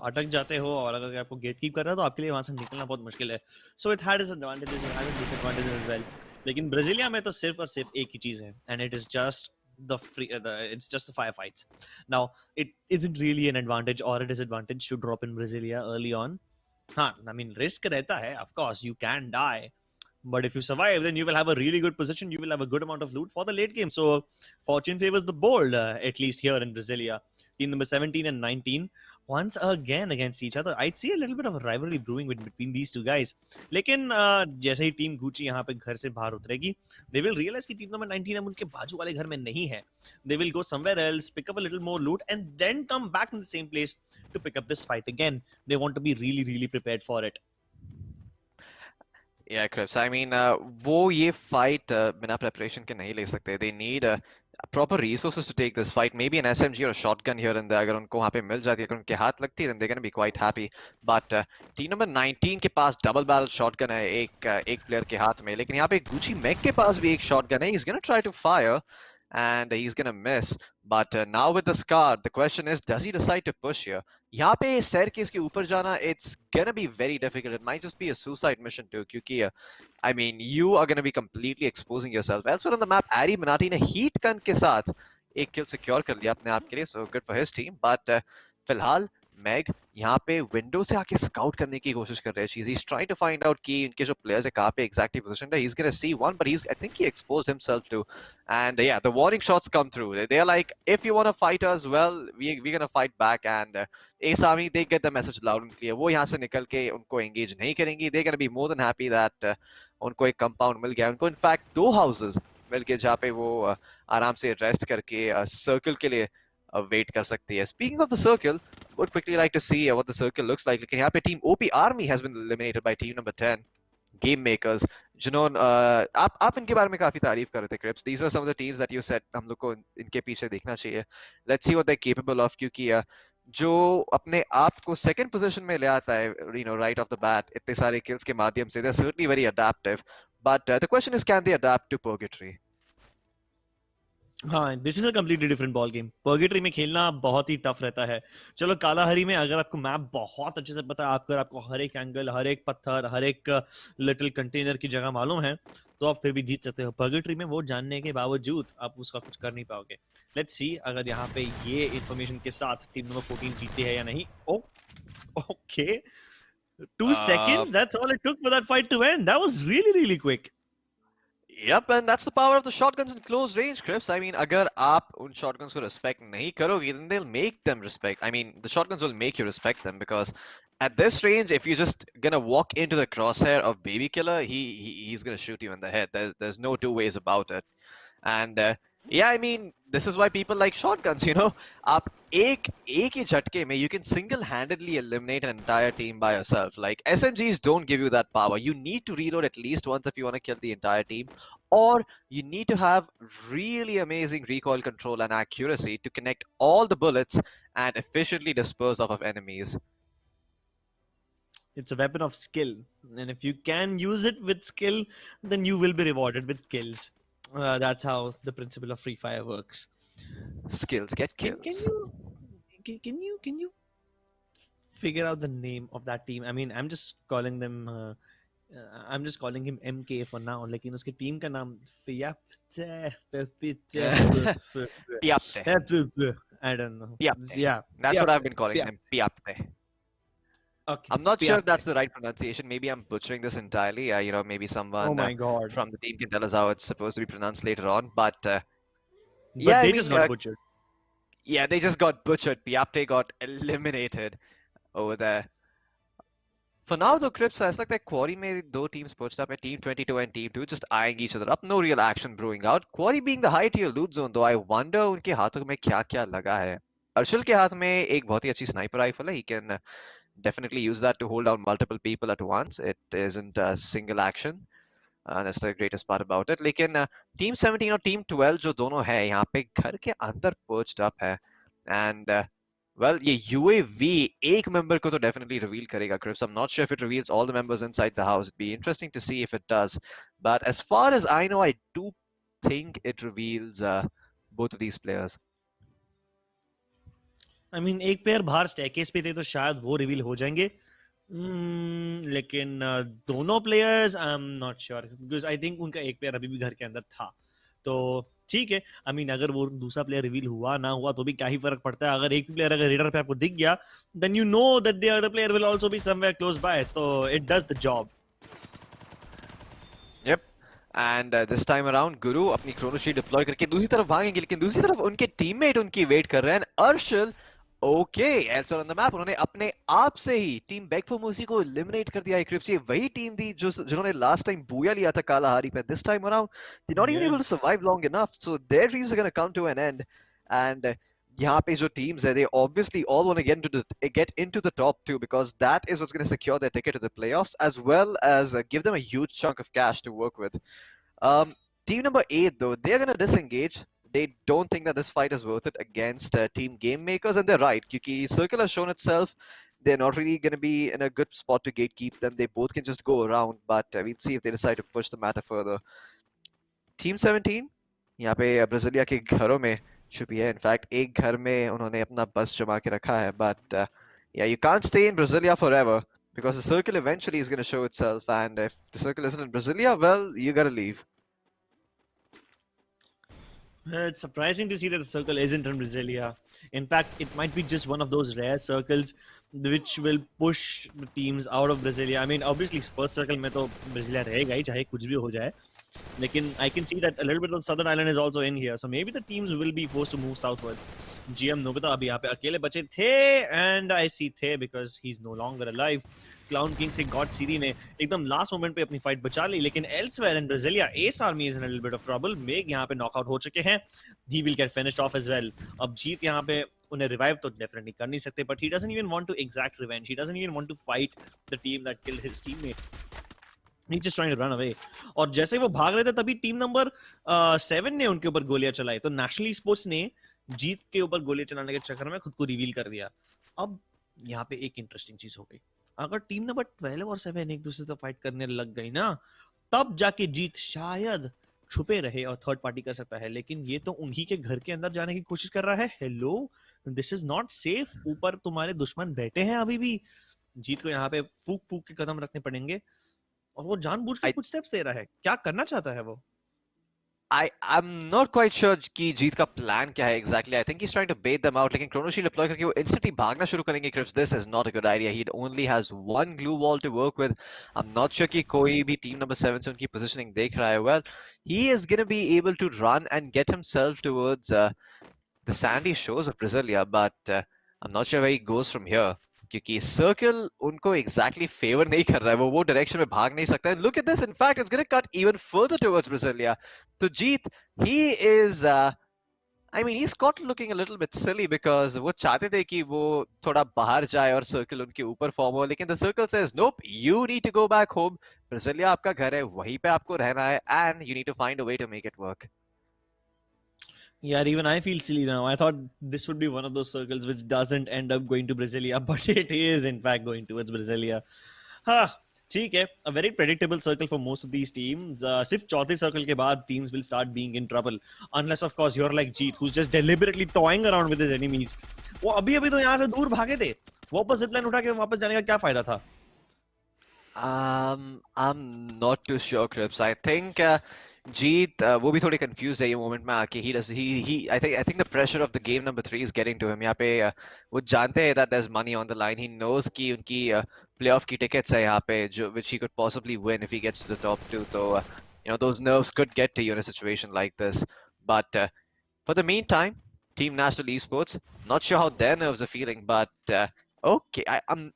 Speaker 3: अटक जाते हो और अगर आपको गेट कीप कर रहा है तो आपके लिए वहाँ से निकलना बहुत मुश्किल है। So it had its advantages, it had its disadvantages as well. लेकिन ब्राजीलिया में तो सिर्फ और सिर्फ एक ही चीज है and it is just it's just the firefights. Now it isn't really an advantage or a disadvantage to drop in Brasilia early on. हाँ, I mean risk रहता है, of course you can die. But if you survive, then you will have a really good position. You will have a good amount of loot for the late game. So, fortune favors the bold, at least here in Brasilia. Team number 17 and 19, once again against each other. I'd see a little bit of a rivalry brewing between these two guys. लेकिन जैसे ही team Gucci यहाँ पे घर से बाहर उतरेगी, they will realize कि team number 19 अब उनके बाजू वाले घर में नहीं है. They will go somewhere else, pick up a little more loot, and then come back in the same place to pick up this fight again. They want to be really, really prepared for it.
Speaker 2: Yeah, Crips. I mean, वो ये fight बिना preparation के नहीं ले सकते. They need proper resources to take this fight. Maybe an SMG or a shotgun here and there. अगर उनको वहाँ पे मिल जाती है, अगर उनके हाथ लगती है, then they're gonna be quite happy. But team number 19 के पास double barrel shotgun है एक player के हाथ में. लेकिन यहाँ पे Gucci Meg के पास भी एक shotgun है. He's gonna try to fire and he's gonna miss. But now with the scar, the question is, does he decide to push here? यहाँ पे staircase के ऊपर जाना, it's gonna be very difficult. It might just be a suicide mission too, क्योंकि I mean, you are gonna be completely exposing yourself. Elsewhere on the map, Ari Minati ने heat gun के साथ एक kill secure कर लिया अपने आप के लिए, so good for his team. But फिलहाल मैग यहाँ पे विंडो से आके स्काउट करने की कोशिश कर रहे हैं. He's trying to find out कि इनके जो players है कहाँ पे exactly positioned है. He's gonna see one, but I think he exposed himself too. And yeah, the warning shots come through. They're like, if you want to fight us, well, we're gonna fight back. And Ace Army, they get the message loud and clear. वो यहाँ से निकल के उनको engage नहीं करेंगी. They're gonna be more than happy that उनको एक compound मिल गया. उनको in fact 2 houses मिल के जहाँ पे वो आराम से rest करके circle के लिए वेट कर सकती है. Speaking of the circle, would quickly like to see what the circle looks like. लेकिन यहाँ पे team OP Army has been eliminated by team number 10. Game makers, जिन्होंने आप इनके बारे में काफी तारीफ कर रहे थे Cripps. These are some of the teams that you said हम लोग को इनके पीछे देखना चाहिए. Let's see what they're capable of, क्योंकि जो अपने आप को सेकंड पोजीशन में ले आता है, right off the bat, इतने सारे kills के माध्यम से, they're certainly very adaptive. But the question is, can they adapt to Purgatory?
Speaker 3: हाँ, this is a completely different ball game. Purgatory में खेलना बहुत ही टफ रहता है. चलो कालाहरी में अगर आपको मैप बहुत अच्छे से पता है, आपको हर एक एंगल, हर एक पत्थर, हर एक लिटिल कंटेनर की जगह मालूम है, तो आप फिर भी जीत सकते हो. पर्गेटरी में वो जानने के बावजूद आप उसका कुछ कर नहीं पाओगे. लेट्स सी अगर यहाँ पे ये इंफॉर्मेशन के साथ टीम नंबर 14 जीतती है या नहीं. Okay, 2 seconds, that's all it took for that fight to end. That was really, really quick.
Speaker 2: Yep, and that's the power of the shotguns in close range, Crips. I mean, अगर आप उन shotguns को respect नहीं करोगे, then they'll make them respect. I mean, the shotguns will make you respect them because at this range, if you're just gonna walk into the crosshair of Baby Killer, he's gonna shoot you in the head. There's no two ways about it. And yeah, I mean, this is why people like shotguns, आप एक ही झटके में you can single-handedly eliminate an entire team by yourself. Like SMGs don't give you that power. You need to reload at least once if you want to kill the entire team, or you need to have really amazing recoil control and accuracy to connect all the bullets and efficiently dispose of enemies.
Speaker 3: It's a weapon of skill, and if you can use it with skill, then you will be rewarded with kills. That's how the principle of Free Fire works.
Speaker 2: Skills get
Speaker 3: Can
Speaker 2: kills.
Speaker 3: you figure out the name of that team? I mean, I'm just calling them. I'm just calling him MK for now. लेकिन उसके team का नाम
Speaker 2: Piapte.
Speaker 3: I don't know.
Speaker 2: Piapte.
Speaker 3: Yeah,
Speaker 2: That's what I've been calling
Speaker 3: Piapte.
Speaker 2: him. Piapte.
Speaker 3: Okay,
Speaker 2: I'm not sure if that's
Speaker 3: Piapte.
Speaker 2: the right pronunciation. Maybe I'm butchering this entirely. Maybe
Speaker 3: Oh
Speaker 2: someone
Speaker 3: my god.
Speaker 2: from the team can tell us how it's supposed to be pronounced later on. But
Speaker 3: But
Speaker 2: yeah, I
Speaker 3: they just
Speaker 2: mean,
Speaker 3: got butchered.
Speaker 2: yeah, they just got butchered. Piapte got eliminated over there. For now, though, Crips, ऐसा लगता है Quarry में दो teams perched up है, Team 22 and Team 2, just eyeing each other up. No real action brewing out. Quarry being the high tier loot zone, though, I wonder उनके हाथों में क्या क्या लगा है. अर्शल के हाथ में एक बहुत ही अच्छी स्नाइपर राइफल है. He can definitely use that to hold down multiple people at once. It isn't a single action. That's the greatest part about it. लेकिन Team 17 और Team 12 जो दोनों है यहाँ पे घर के अंदर perched up है. And well, ये UAV एक member को तो definitely reveal करेगा, Crips. I'm not sure if it reveals all the members inside the house. It'd be interesting to see if it does. But as far as I know, I do think it reveals both of these players.
Speaker 3: I mean, एक player बाहर स्टेकेस पे थे तो शायद वो reveal हो जाएंगे. लेकिन दोनों players I am not sure because I think उनका एक प्लेयर अभी भी घर के अंदर था. तो ठीक है. आई मीन अगर वो दूसरा प्लेयर रिवील हुआ ना हुआ तो भी क्या ही फर्क पड़ता है. अगर एक प्लेयर अगर रेडर पे आपको दिख गया then you know that the other player will also be somewhere close by. तो it does the job.
Speaker 2: Yep. And this time around, Guru अपनी chrono sheet deploy करके दूसरी तरफ भागेंगे, लेकिन दूसरी तरफ उनके टीममेट उनकी वेट कर रहे हैं. अर्शल ओके एल्सोर ऑन द मैप, उन्होंने अपने आप से ही टीम बैक फॉर मूसी को एलिमिनेट कर दिया है. क्रिप्स, ये वही टीम थी जो जिन्होंने लास्ट टाइम बूया लिया था कालाहारी पे. This time around they not even able to survive long enough, so their dreams are gonna come to an end. And यहाँ पे जो teams है, they obviously all want to get into the top two, because that is what's going to secure their ticket to the playoffs, as well as give them a huge chunk of cash to work with. Team number 8, though, they're going to disengage. They don't think that this fight is worth it against Team Game Makers, and they're right, because Circle has shown itself. They're not really going to be in a good spot to gatekeep them. They both can just go around, but we'll see if they decide to push the matter further. Team 17, यहाँ पे Brasilia के घरों में छुपी है. In fact एक घर में उन्होंने अपना बस जमा के रखा है. But yeah, you can't stay in Brasilia forever, because the circle eventually is going to show itself, and if the circle isn't in Brasilia, well, you gotta leave.
Speaker 3: It's surprising to see that the circle isn't in Brasilia. In fact, it might be just one of those rare circles which will push the teams out of Brasilia. I mean, obviously, first circle में तो Brasilia रहेगा ही, चाहे कुछ भी हो जाए. Lekin I can see that a little bit of the southern island is also in here, so maybe the teams will be forced to move southwards. GM Nobita अभी यहाँ पे अकेले बचे थे, and I see थे because he's no longer alive. Clown King से God Siri ने एकदम last moment पे अपनी fight बचा ली, लेकिन elsewhere in Brasilia, Ace Army is in a little bit of trouble. Meg यहाँ पे knockout हो चुके हैं. He will get finished off as well. अब जीत यहाँ पे उन्हें revive तो definitely कर नहीं सकते, but he doesn't even want to exact revenge. He doesn't even want to fight the team that killed his teammate. He's just trying to run away. और जैसे ही वो भाग रहे थे तभी टीम नंबर 7 ने उनके ऊपर गोलियां चलाई. तो नेशनल स्पोर्ट्स ने जीत के ऊपर गोलियां चलाने के चक्कर में खुद को रिवील कर दिया. अब यहाँ पे एक इंटरेस्टिंग चीज हो गई. अगर टीम नंबर 12 और 7 एक दूसरे से फाइट करने लग गई ना, तब जाके जीत शायद छुपे रहे और थर्ड पार्टी कर सकता है. लेकिन ये तो उन्हीं के घर के अंदर जाने की कोशिश कर रहा है. Hello, this is not safe. ऊपर तुम्हारे दुश्मन बैठे हैं अभी भी. जीत को यहाँ पे फूक फूक के कदम रखने पड़ेंगे, और वो जानबूझ के कुछ स्टेप्स दे रहा है. क्या करना चाहता है वो?
Speaker 2: I'm not quite sure कि जीत का प्लान क्या है exactly. I think he's trying to bait them out. लेकिन chrono shield deploy करके वो instantly भागना शुरू करेंगे. Crips, this is not a good idea. He only has one glue wall to work with. I'm not sure कि कोई भी team number 7 से उनकी positioning देख रहा है. Well, he is gonna be able to run and get himself towards the sandy shores of Brasilia, but I'm not sure where he goes from here. क्योंकि circle उनको exactly favor नहीं कर रहा है. वो डायरेक्शन में भाग नहीं सकता. And look at this, in fact, it's going to cut even further towards Brasilia. तो जीत, he is I mean, he's caught looking a little bit silly, because वो चाहते थे कि वो थोड़ा बाहर जाए और सर्कल उनके ऊपर फॉर्म हो, लेकिन the circle says nope, you need to go back home. Brasilia आपका घर है, वहीं पे आपको रहना है, and you need to find a way to make it work.
Speaker 3: Yeah, even I feel silly now. I thought this would be one of those circles which doesn't end up going to Brasilia, but it is in fact going towards Brasilia. Huh. ठीक है, a very predictable circle for most of these teams. सिर्फ चौथे circle के बाद teams will start being in trouble, unless of course you're like Jeet, who's just deliberately toying around with his enemies. वो अभी अभी तो यहाँ से दूर भागे थे, वापस zipline उठा के वापस जाने का क्या फायदा था?
Speaker 2: I'm not too sure, Crips. I think Jeet वो भी थोड़ी confused है ये moment में आके. I think the pressure of the game number 3 is getting to him. यहाँ पे वो जानते हैं that there's money on the line. He knows कि उनकी playoff की tickets है यहाँ पे जो which he could possibly win if he gets to the top 2. So you know those nerves could get to you in a situation like this. But for the meantime, Team National Esports, not sure how their nerves are feeling, but okay,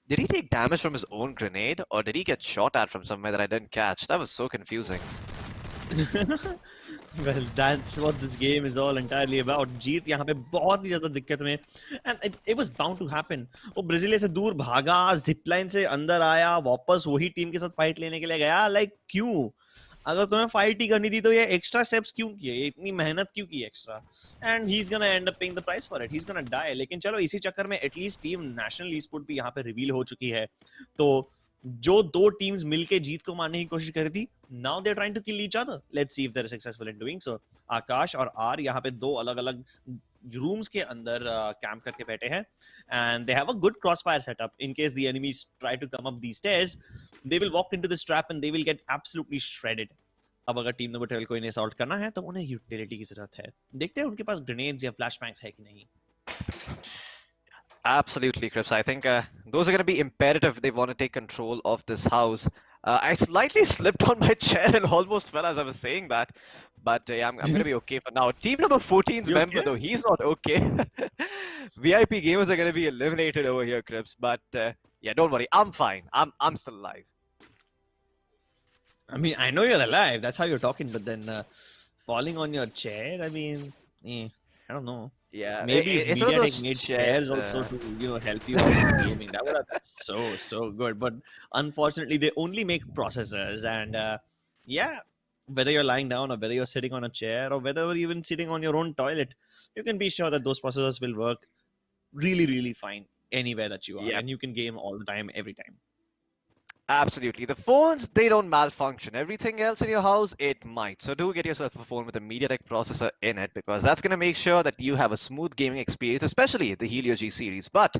Speaker 2: did he take damage from his own grenade or did he get shot at from somewhere that I didn't catch? That was so confusing.
Speaker 3: Well, that's what this game is all entirely about. जीत यहाँ पे बहुत ही ज्यादा दिक्कत में, and it was bound to happen. वो Brasilia से दूर भागा, जिपलाइन से अंदर आया, वापस वही टीम के साथ फाइट लेने के लिए गया. Like क्यों? अगर तुम्हें फाइट ही करनी थी तो ये एक्स्ट्रा स्टेप्स क्यों किए, इतनी मेहनत क्यों की extra? And he is gonna end up paying the price for it, he is gonna die. लेकिन चलो इसी चक्कर में at least team national e sport भी यहाँ पे रिवील हो चुकी है. तो जो दो टीम्स मिलके जीत को मारने की कोशिश कर रही थी, now they are trying to kill each other. Let's see if they are successful in doing so. Akash और आर यहाँ पे दो अलग अलग रूम्स के अंदर कैंप करके बैठे हैं, and they have a good crossfire setup in case the enemies try to come up these stairs. They will walk into this trap and they will get absolutely shredded. अब अगर team number 12 को इन्हें assault करना है तो उन्हें utility की जरूरत है. देखते हैं उनके पास ग्रेनेड्स या फ्लैशबैंग्स है कि नहीं.
Speaker 2: Absolutely, Crips. I think those are going to be imperative if they want to take control of this house. I slightly slipped on my chair and almost fell as I was saying that. But yeah, I'm going to be okay for now. Team number 14's
Speaker 3: You
Speaker 2: member,
Speaker 3: okay?
Speaker 2: though, he's not okay. VIP gamers are going to be eliminated over here, Crips. But yeah, don't worry. I'm fine. I'm still alive.
Speaker 3: I mean, I know you're alive. That's how you're talking. But then falling on your chair, I mean, I don't know.
Speaker 2: Yeah,
Speaker 3: Maybe
Speaker 2: it's one of
Speaker 3: MediaTek
Speaker 2: those
Speaker 3: made
Speaker 2: chairs,
Speaker 3: chairs also to help you out in gaming. That would have been so good. But unfortunately, they only make processors, and yeah, whether you're lying down or whether you're sitting on a chair or whether you're even sitting on your own toilet, you can be sure that those processors will work really fine anywhere that you are,
Speaker 2: Yeah.
Speaker 3: and you can game all the time, every time.
Speaker 2: Absolutely. The phones, they don't malfunction. Everything else in your house, it might. So do get yourself a phone with a MediaTek processor in it because that's going to make sure that you have a smooth gaming experience, especially the Helio G series. But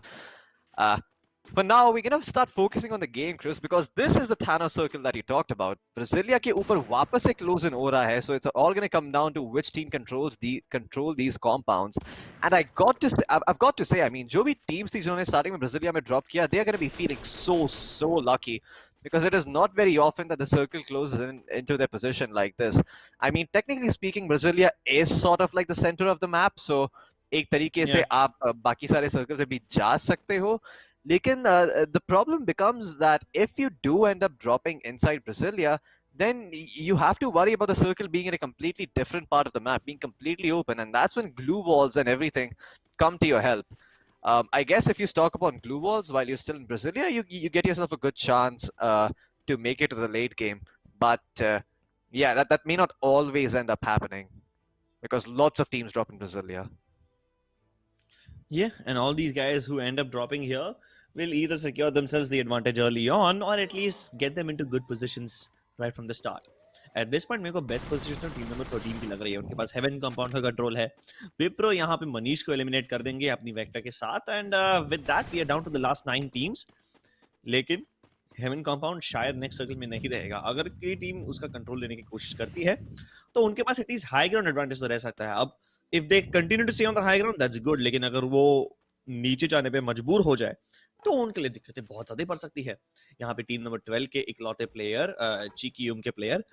Speaker 2: for now, we're going to start focusing on the game, Chris, because this is the Thanos circle that you talked about. Brasilia ke upar वापस से close in हो रहा है, so it's all going to come down to which team control these compounds. And I've got to say, I mean, जो भी teams थी जिन्होंने starting में Brasilia में drop किया, they are going to be feeling so lucky because it is not very often that the circle closes into their position like this. I mean, technically speaking, Brasilia is sort of like the center of the map, so एक तरीके से आप बाकी सारे circles से भी जा सकते हो. Lekin, the problem becomes that if you do end up dropping inside Brasilia, then you have to worry about the circle being in a completely different part of the map, being completely open, and that's when glue walls and everything come to your help. I guess if you stock up on glue walls while you're still in Brasilia, you get yourself a good chance to make it to the late game. But yeah, that may not always end up happening because lots of teams drop in Brasilia.
Speaker 3: Yeah, and all these guys who end up dropping here will either secure themselves the advantage early on or at least get them into good positions right from the start. At this point मेरे को best position team number 13 की लग रही है. उनके पास haven compound का control है. विप्रो यहाँ पे मनीष को एलिमिनेट कर देंगे अपनी वेक्टर के साथ, and with that we are down to the last 9 teams. लेकिन हेवन कंपाउंड शायद नेक्स्ट सर्कल में नहीं रहेगा. अगर कोई टीम उसका कंट्रोल लेने की कोशिश करती है तो उनके पास एटलीस्ट हाई ग्राउंड एडवांटेज तो रह सकता है. अब if they continue to stay on the high ground, that's good. लेकिन अगर वो नीचे जाने पे मजबूर हो जाए तो उनके लिए दिक्कतें बहुत ज्यादा पड़ सकती है. यहाँ पे टीम नंबर 12 के इकलौते प्लेयर चीकीयूम के प्लेयर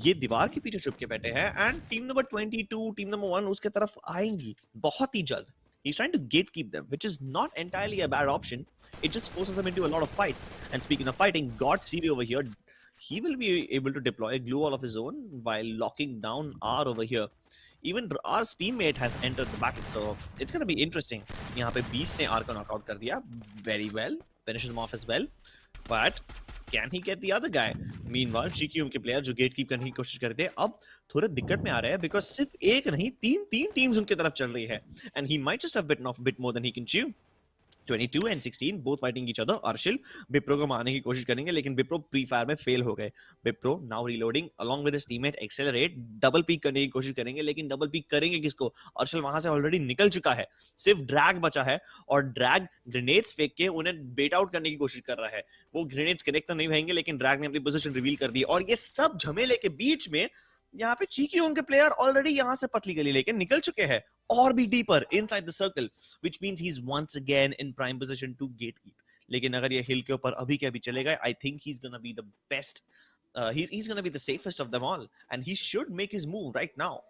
Speaker 3: ये दीवार के पीछे छुप के बैठे हैं, and team number 22 team number 1 उसके तरफ आएंगी बहुत ही जल्द. He's trying to gatekeep them, which is not entirely a bad option. It just forces them into a lot of fights. And speaking of fighting, God CV over here, he will be able to deploy a glue wall of his own while locking down R over here. Even R's teammate has entered the back, so it's going to be interesting. यहाँ पे Beast ने R को knock out कर दिया, very well, finishes him off as well. But can he get the other guy? Meanwhile, GQM के player जो gatekeep करने की कोशिश करते हैं अब थोड़े दिक्कत में आ रहे हैं because सिर्फ एक नहीं तीन teams उनके तरफ चल रही है, and he might just have bitten off a bit more than he can chew. 22 and 16 both fighting each other. Arshil Bipro को मारने की कोशिश करेंगे लेकिन Bipro pre-fire में fail हो गए. Bipro now reloading along with his teammate Accelerate double peek करने की कोशिश करेंगे लेकिन double peek करेंगे किसको? Arshil वहां से already निकल चुका है. सिर्फ drag बचा है और drag grenades फेंक के उन्हें bait out करने की कोशिश कर रहा है. वो grenades connect तो नहीं होंगे लेकिन drag ने अपनी position reveal कर दी और ये सब झमेले के बीच में यहाँ पे चीकी उनके प्लेयर ऑलरेडी यहाँ से पतली गली लेके निकल चुके हैं और भी deeper inside the circle which means he is once again in prime position to gatekeep. लेकिन अगर ये हिल के ऊपर अभी के अभी चलेगा I think he is gonna be the best, he is gonna be the safest of them all and he should make his move right now.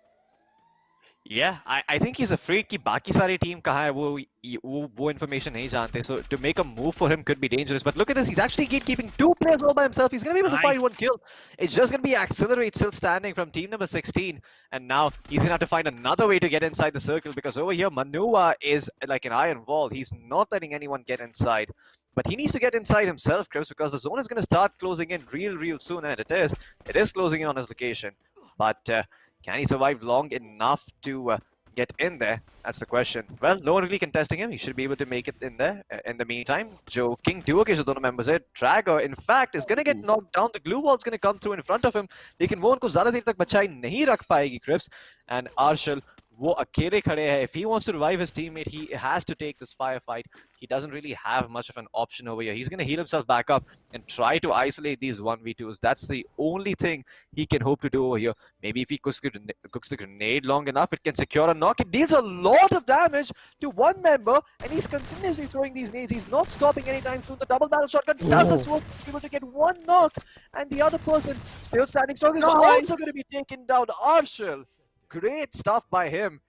Speaker 2: Yeah, I think he's afraid कि बाकी सारी टीम कहाँ है वो information नहीं जानते. So to make a move for him could be dangerous. But look at this, he's actually gatekeeping 2 players all by himself. He's gonna be able to find 1 kill. It's just gonna be Accelerate still standing from team number 16. And now he's gonna have to find another way to get inside the circle because over here Manua is like an iron wall. He's not letting anyone get inside. But he needs to get inside himself, Chris, because the zone is going to start closing in real soon, and it is closing in on his location. But can he survive long enough to get in there? That's the question. Well, no one really contesting him. He should be able to make it in there. In the meantime, Joe King duo के जो दोनों members है, Dragger in fact is going to get knocked down. The glue wall is going to come through in front of him. लेकिन वो उनको ज़्यादा देर तक बचाई नहीं रख पाएगी, Crips. And Arshil, वो अकेले खड़े हैं. If he wants to revive his teammate, he has to take this firefight. He doesn't really have much of an option over here. He's going to heal himself back up and try to isolate these 1v2s. That's the only thing he can hope to do over here. Maybe if he cooks the grenade long enough, it can secure a knock. It deals a lot of damage to one member, and he's continuously throwing these nades. He's not stopping anytime soon. The double barrel shotgun does its work, able to get one knock, and the other person still standing strong is also going to be taken down. Arshil. Great stuff by him.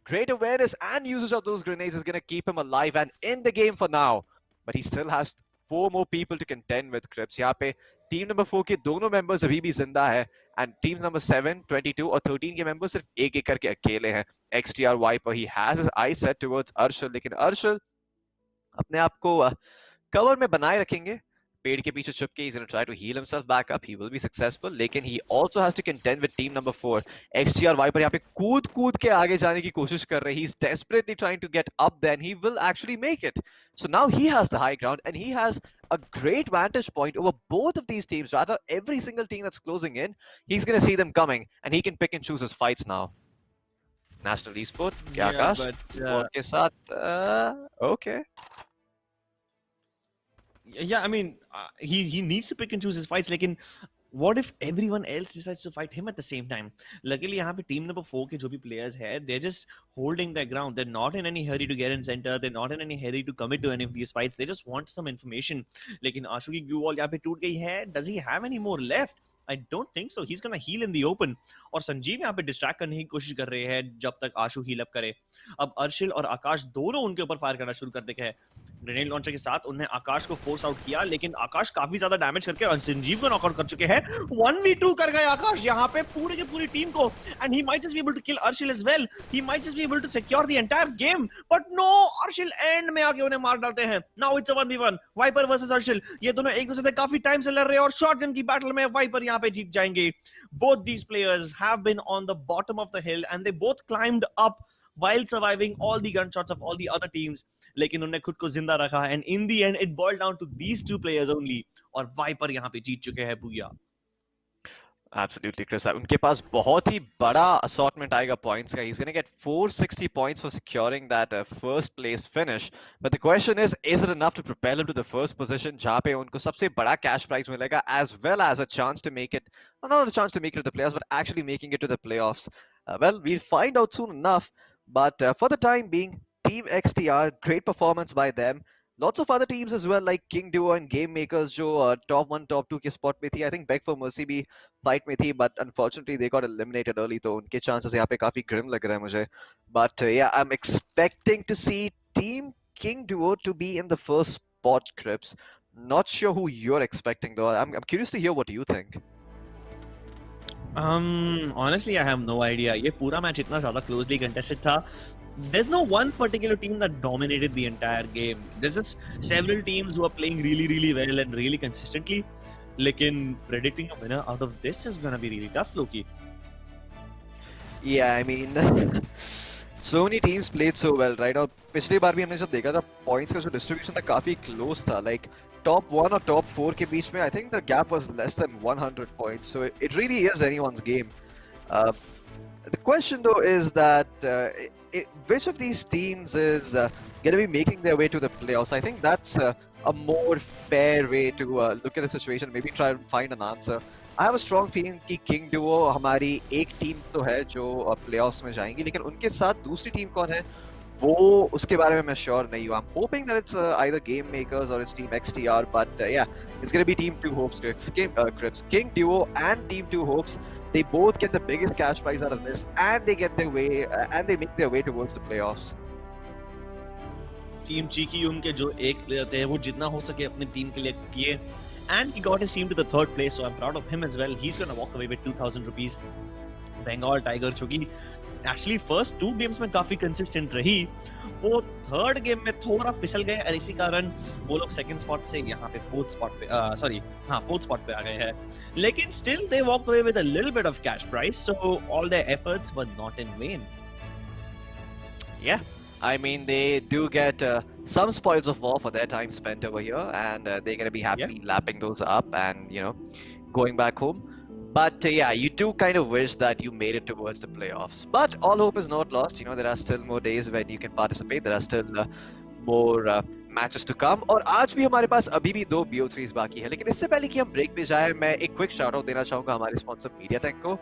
Speaker 2: Great awareness and usage of those grenades is going to keep him alive and in the game for now. But he still has 4 more people to contend with, Crips. यहाँ पे team number 4 के दोनों members अभी भी जिंदा है, and teams number 7, 22 और 13 के members सिर्फ एक करके अकेले हैं. XTR Viper, he has his eyes set towards Arshil, लेकिन Arshil अपने आप को cover में बनाए रखेंगे. पेड़ के पीछे छुप के he's going to try to heal himself back up. He will be successful, लेकिन he also has to contend with team number 4. XTR Viper यहाँ पे कूद के आगे जाने की कोशिश कर रहे हैं. He's desperately trying to get up there, and he will actually make it. So now he has the high ground, and he has a great vantage point over both of these teams. Rather, every single team that's closing in, he's going to see them coming, and he can pick and choose his fights now. National Esport, क्या आकाश? Esport के साथ, okay.
Speaker 3: Yeah, I mean, he needs to pick and choose his fights. Lekin, what if everyone else decides to fight him at the same time? Luckily, यहाँ पे team number 4 के जो भी players हैं, they're just holding their ground. They're not in any hurry to get in center. They're not in any hurry to commit to any of these fights. They just want some information. लेकिन आशु की glue wall यहाँ पे टूट गई है. Does he have any more left? I don't think so. He's gonna heal in the open. और संजीव यहाँ पे डिस्ट्रैक्ट करने की कोशिश कर रहे हैं जब तक आशु हील अप करे. अब अर्शिल और आकाश दोनों उनके ऊपर फायर करना शुरू कर देते हैं. ग्रेनेड लॉन्चर के साथ उन्हें आकाश को फोर्स आउट किया, लेकिन आकाश काफी ज्यादा डैमेज करके संजीव को नॉकआउट कर चुके हैं. 1v2 कर गए आकाश यहाँ पे पूरी की पूरी टीम को, and he might just be able to kill Arshil as well. He might just be able to secure the entire game, but no, Arshil end में आके उन्हें मार डालते हैं. Now it's a 1v1, viper versus Arshil. ये दोनों एक दूसरे से काफी टाइम से लड़ रहे हैं और शॉटगन की बैटल में वाइपर यहाँ पे जीत जाएंगे. Both these players have been on the bottom of the hill and they both climbed up while surviving all the gunshots of all the other teams. लेकिन उन्होंने खुद को जिंदा रखा, and in the end it boiled down to these 2 players only. और wiper यहाँ पे जीत चुके हैं भूया.
Speaker 2: Absolutely, Chris. उनके पास बहुत ही बड़ा assortment आएगा points का. He's going to get 460 points for securing that first place finish. But the question is it enough to propel him to the first position, जहाँ पे उनको सबसे बड़ा cash prize मिलेगा, as well as a chance to make it, not a chance to make it to the playoffs, but actually making it to the playoffs. Well, we'll find out soon enough. But for the time being, Team XTR, great performance by them. Lots of other teams as well, like King Duo and Game Makers, जो top 1, top 2 के spot में थी. I think Beg for Mercy भी fight में थी, but unfortunately they got eliminated early, तो उनके chances यहाँ पे काफी grim लग रहे हैं मुझे. But yeah, I'm expecting to see Team King Duo to be in the first spot, Crips. Not sure who you're expecting though. I'm curious to hear what you think.
Speaker 3: Honestly, I have no idea. ये पूरा match इतना ज़्यादा closely contested था. There's no one particular team that dominated the entire game. There's just several teams who are playing really well and really consistently. लेकिन predicting a winner out of this is gonna be really tough, Loki.
Speaker 2: Yeah, I mean, so many teams played so well, right? और पिछली बार भी हमने जब देखा था points का जो distribution था काफी close था, like top 1 और top 4 के बीच में I think the gap was less than 100 points, so it really is anyone's game. Uh, the question though is that which of these teams is going to be making their way to the playoffs? I think that's a more fair way to look at the situation, maybe try and find an answer. I have a strong feeling कि King Duo हमारी एक team तो है जो playoffs में जाएंगी, लेकिन उनके साथ दूसरी टीम कौन है वो उसके बारे में मैं श्योर नहीं हूँ. I'm hoping that it's either Game Makers or it's Team XTR, but yeah, it's gonna be Team 2 Hopes, Crips. King Duo and Team 2 Hopes, they both get the biggest cash prize out of this, and they get their way and they make their way towards the playoffs.
Speaker 3: Team cheeky उनके जो एक player थे वो जितना हो सके अपनी team के लिए किए, and he got his team to the third place, so I'm proud of him as well. He's going to walk away with 2000 rupees. Bengal Tiger जो कि actually first 2 games में काफी consistent रही, वो थर्ड गेम में थोड़ा फिसल गए और इसी कारण वो लोग सेकंड स्पॉट से यहाँ पे फोर्थ स्पॉट पे आ गए हैं, लेकिन still they walked away with a little bit of cash prize, so all their efforts were not in vain.
Speaker 2: Yeah, I mean, they do get some spoils of war for their time spent over here, and they're going to be happily lapping those up and, you know, going back home. But yeah, you do kind of wish that you made it towards the playoffs. But all hope is not lost. You know, there are still more days when you can participate. There are still more matches to come. और आज भी हमारे पास अभी भी 2 BO3s बाकी है, लेकिन इससे पहले कि हम ब्रेक पे जाए, मैं एक क्विक शाउट आउट देना चाहूंगा हमारे स्पॉन्सर MediaTek को.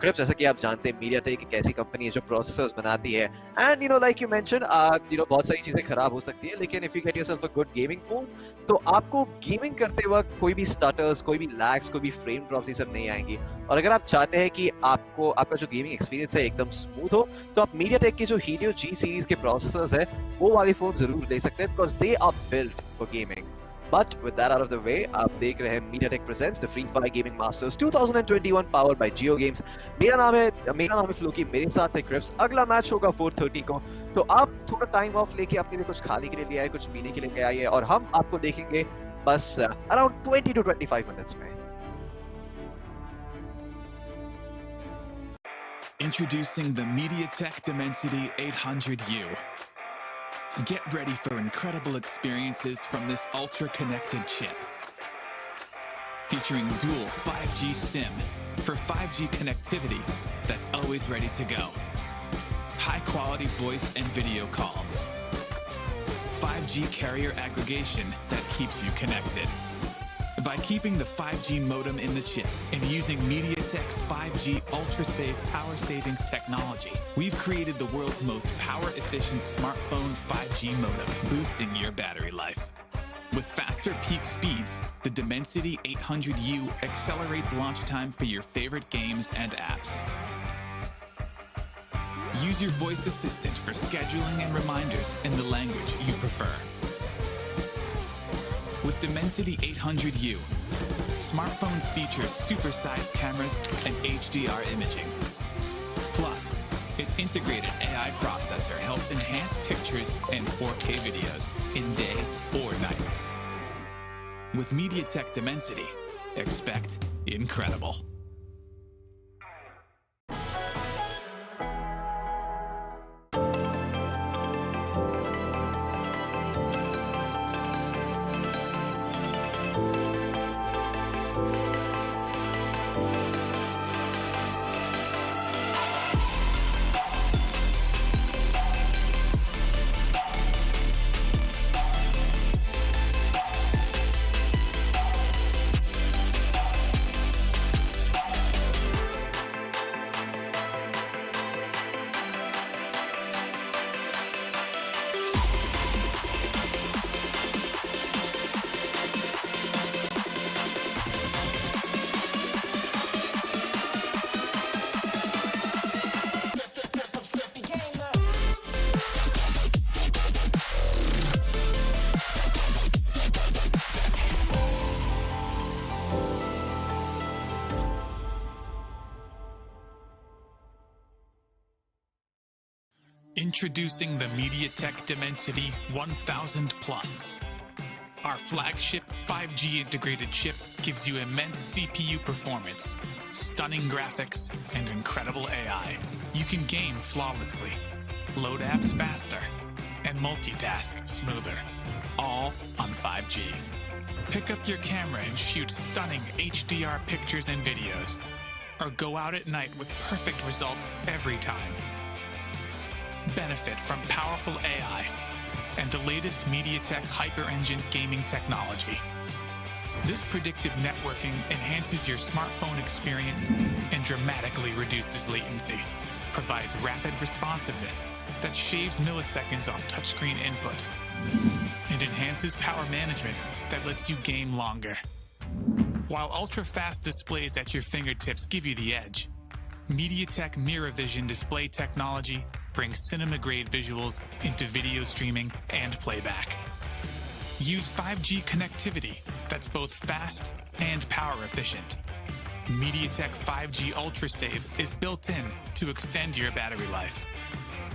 Speaker 2: क्रिप्स, जैसा कि आप जानते हैं, MediaTek एक ऐसी कंपनी है जो प्रोसेसर्स बनाती है, and you know like you mention, you know बहुत सारी चीजें खराब हो सकती है, लेकिन if you get yourself a good gaming phone, तो आपको गेमिंग करते वक्त कोई भी स्टटर्स, कोई भी लैग्स, कोई भी फ्रेम ड्रॉप्स, ये सब नहीं आएंगी. और अगर आप चाहते हैं कि आपका जो गेमिंग एक्सपीरियंस है एकदम स्मूथ हो, तो आप MediaTek के जो Helio G सीरीज के प्रोसेसर्स है वो वाली फोन जरूर ले सकते हैं, because they are built for gaming. But with that out of the way, आप देख रहे हैं MediaTek presents the Free Fire Gaming Masters 2021 powered by JioGames. मेरा नाम है फ्लोकी, मेरे साथ है क्रिप्स. अगला मैच होगा 4:30 को, तो आप थोड़ा टाइम ऑफ लेके अपने लिए कुछ खाने के लिए आए, कुछ पीने के लिए आइए, और हम आपको देखेंगे बस अराउंड 20 to 25 मिनट्स में.
Speaker 1: Introducing the MediaTek Dimensity 800U. Get ready for incredible experiences from this ultra-connected chip. Featuring dual 5G SIM for 5G connectivity that's always ready to go. High-quality voice and video calls. 5G carrier aggregation that keeps you connected. By keeping the 5G modem in the chip and using MediaTek's 5G ultra-safe power savings technology, we've created the world's most power-efficient smartphone 5G modem, boosting your battery life. With faster peak speeds, the Dimensity 800U accelerates launch time for your favorite games and apps. Use your voice assistant for scheduling and reminders in the language you prefer. With Dimensity 800U, smartphones feature supersized cameras and HDR imaging. Plus, its integrated AI processor helps enhance pictures and 4K videos in day or night. With MediaTek Dimensity, expect incredible. Introducing the MediaTek Dimensity 1000 Plus. Our flagship 5G integrated chip gives you immense CPU performance, stunning graphics, and incredible AI. You can game flawlessly. load apps faster, and multitask smoother, all on 5G. Pick up your camera and shoot stunning HDR pictures and videos, or go out at night with perfect results every time. Benefit from powerful AI and the latest MediaTek hyper-engine gaming technology. This predictive networking enhances your smartphone experience and dramatically reduces latency, provides rapid responsiveness that shaves milliseconds off touchscreen input, and enhances power management that lets you game longer. While ultra-fast displays at your fingertips give you the edge, MediaTek Mirror Vision display technology brings cinema-grade visuals into video streaming and playback. Use 5G connectivity that's both fast and power efficient. MediaTek 5G Ultra Save is built in to extend your battery life,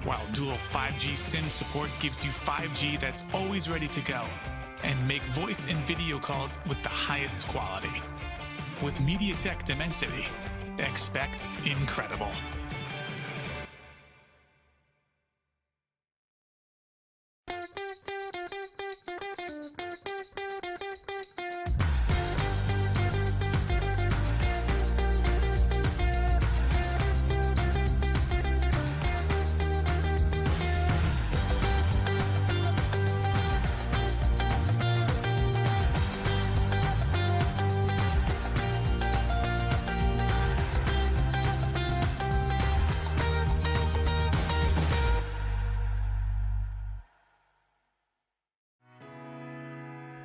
Speaker 1: while dual 5G SIM support gives you 5G that's always ready to go and make voice and video calls with the highest quality. With MediaTek Dimensity, expect incredible.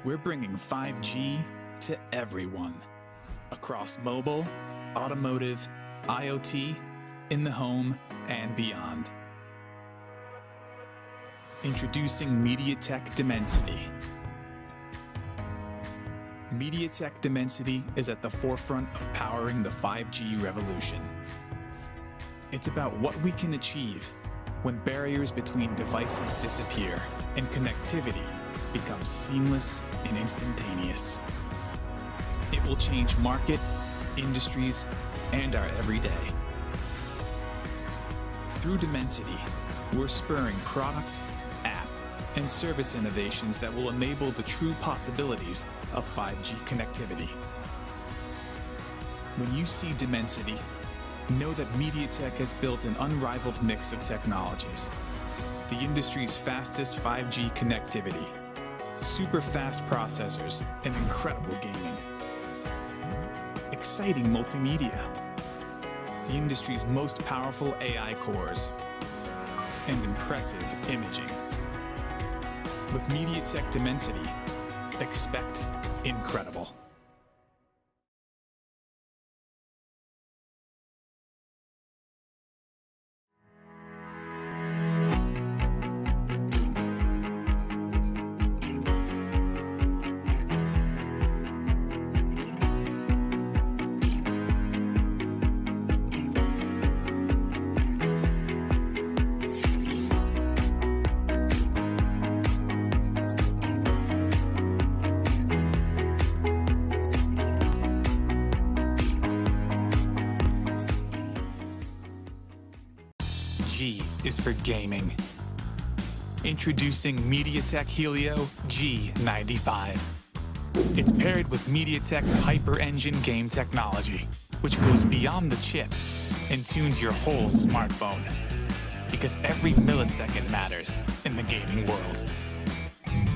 Speaker 1: We're bringing 5G to everyone, across mobile, automotive, IoT, in the home, and beyond. Introducing MediaTek Dimensity. MediaTek Dimensity is at the forefront of powering the 5G revolution. It's about what we can achieve when barriers between devices disappear and connectivity becomes seamless and instantaneous. It will change market, industries, and our everyday. Through Dimensity, we're spurring product, app, and service innovations that will enable the true possibilities of 5G connectivity. When you see Dimensity, know that MediaTek has built an unrivaled mix of technologies. The industry's fastest 5G connectivity, super fast processors, and incredible gaming. Exciting multimedia, the industry's most powerful AI cores, and impressive imaging. With MediaTek Dimensity, expect incredible. G is for gaming. Introducing MediaTek Helio G95. It's paired with MediaTek's hyper-engine game technology, which goes beyond the chip and tunes your whole smartphone. Because every millisecond matters in the gaming world.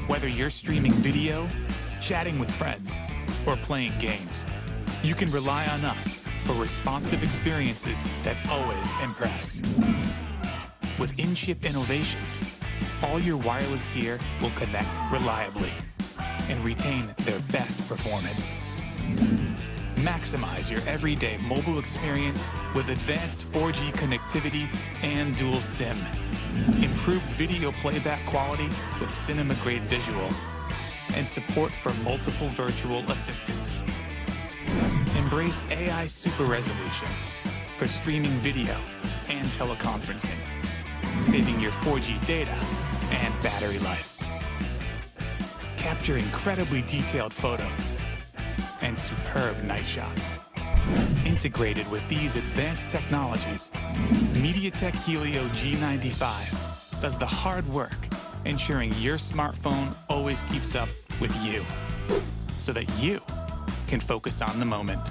Speaker 1: Whether you're streaming video, chatting with friends, or playing games, you can rely on us for responsive experiences that always impress. With in-chip innovations, all your wireless gear will connect reliably and retain their best performance. Maximize your everyday mobile experience with advanced 4G connectivity and dual SIM. Improved video playback quality with cinema-grade visuals, and support for multiple virtual assistants. Embrace AI super resolution for streaming video and teleconferencing, saving your 4G data and battery life. Capture incredibly detailed photos and superb night shots. Integrated with these advanced technologies, MediaTek Helio G95 does the hard work, ensuring your smartphone always keeps up with you, so that you can focus on the moment.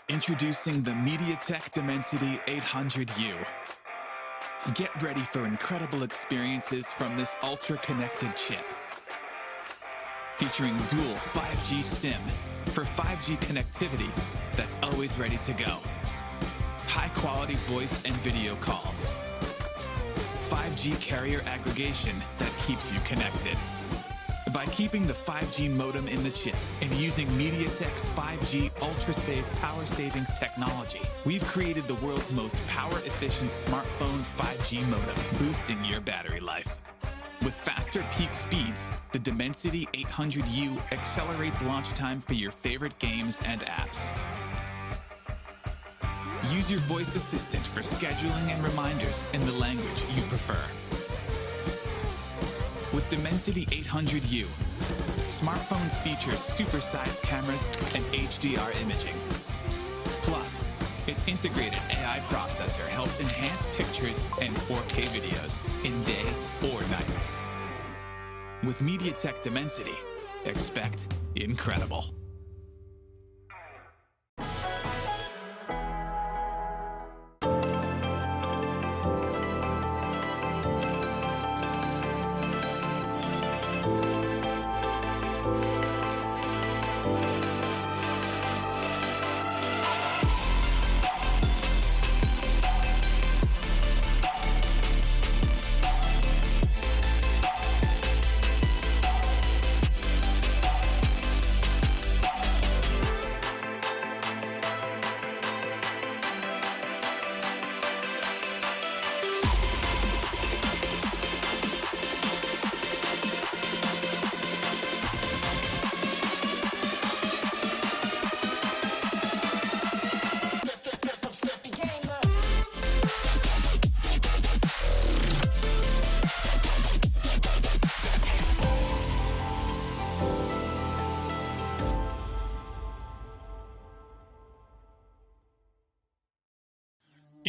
Speaker 1: Introducing the MediaTek Dimensity 800U. Get ready for incredible experiences from this ultra-connected chip. Featuring dual 5G SIM for 5G connectivity that's always ready to go. High-quality voice and video calls. 5G carrier aggregation that keeps you connected. By keeping the 5G modem in the chip and using MediaTek's 5G ultra-safe power savings technology, we've created the world's most power-efficient smartphone 5G modem, boosting your battery life. With faster peak speeds, the Dimensity 800U accelerates launch time for your favorite games and apps. Use your voice assistant for scheduling and reminders in the language you prefer. With Dimensity 800U, smartphones feature supersized cameras and HDR imaging. Plus, its integrated AI processor helps enhance pictures and 4K videos in day or night. With MediaTek Dimensity, expect incredible.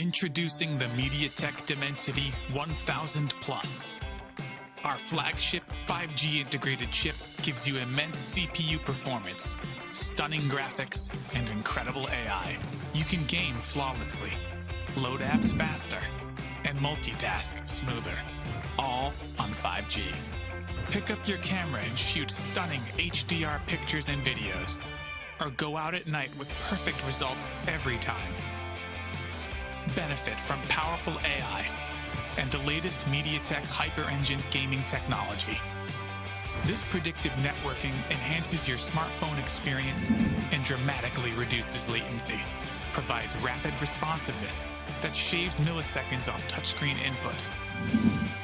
Speaker 1: Introducing the MediaTek Dimensity 1000 Plus. Our flagship 5G integrated chip gives you immense CPU performance, stunning graphics, and incredible AI. You can game flawlessly, load apps faster, and multitask smoother, all on 5G. Pick up your camera and shoot stunning HDR pictures and videos, or go out at night with perfect results every time. Benefit from powerful AI and the latest MediaTek Hyper-Engine gaming technology. This predictive networking enhances your smartphone experience and dramatically reduces latency, provides rapid responsiveness that shaves milliseconds off touchscreen input,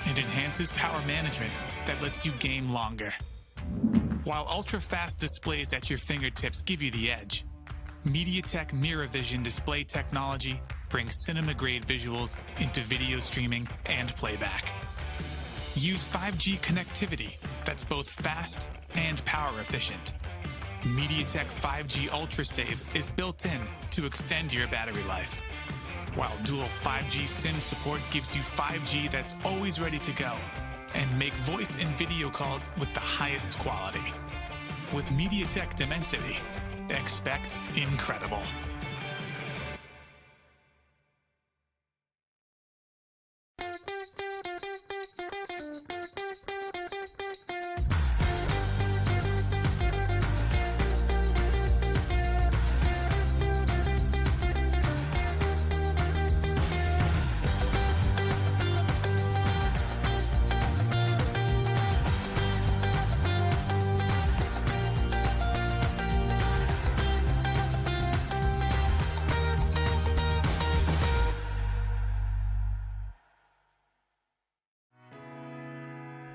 Speaker 1: and enhances power management that lets you game longer. While ultra-fast displays at your fingertips give you the edge, MediaTek Mirror Vision display technology brings cinema-grade visuals into video streaming and playback. Use 5G connectivity that's both fast and power efficient. MediaTek 5G UltraSave is built in to extend your battery life, while dual 5G SIM support gives you 5G that's always ready to go and make voice and video calls with the highest quality. With MediaTek Dimensity, expect incredible.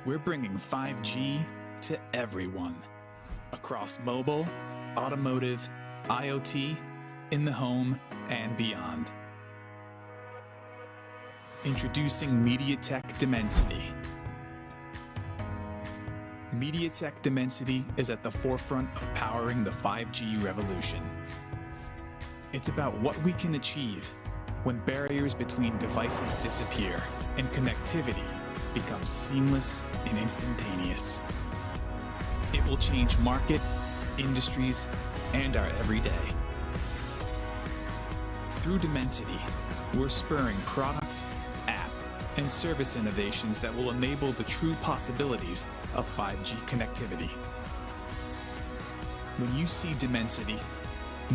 Speaker 1: We're bringing 5G to everyone across mobile, automotive, IoT, in the home, and beyond. Introducing MediaTek Dimensity. MediaTek Dimensity is at the forefront of powering the 5G revolution. It's about what we can achieve when barriers between devices disappear and connectivity becomes seamless and instantaneous. It will change market, industries, and our everyday. Through Dimensity, we're spurring product, app, and service innovations that will enable the true possibilities of 5G connectivity. When you see Dimensity,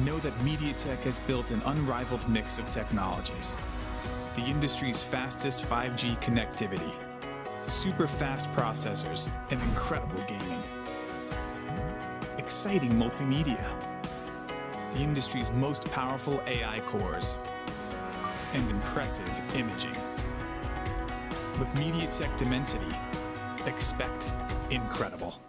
Speaker 1: know that MediaTek has built an unrivaled mix of technologies. The industry's fastest 5G connectivity, super fast processors, and incredible gaming. Exciting multimedia, the industry's most powerful AI cores, and impressive imaging. With MediaTek Dimensity, expect incredible.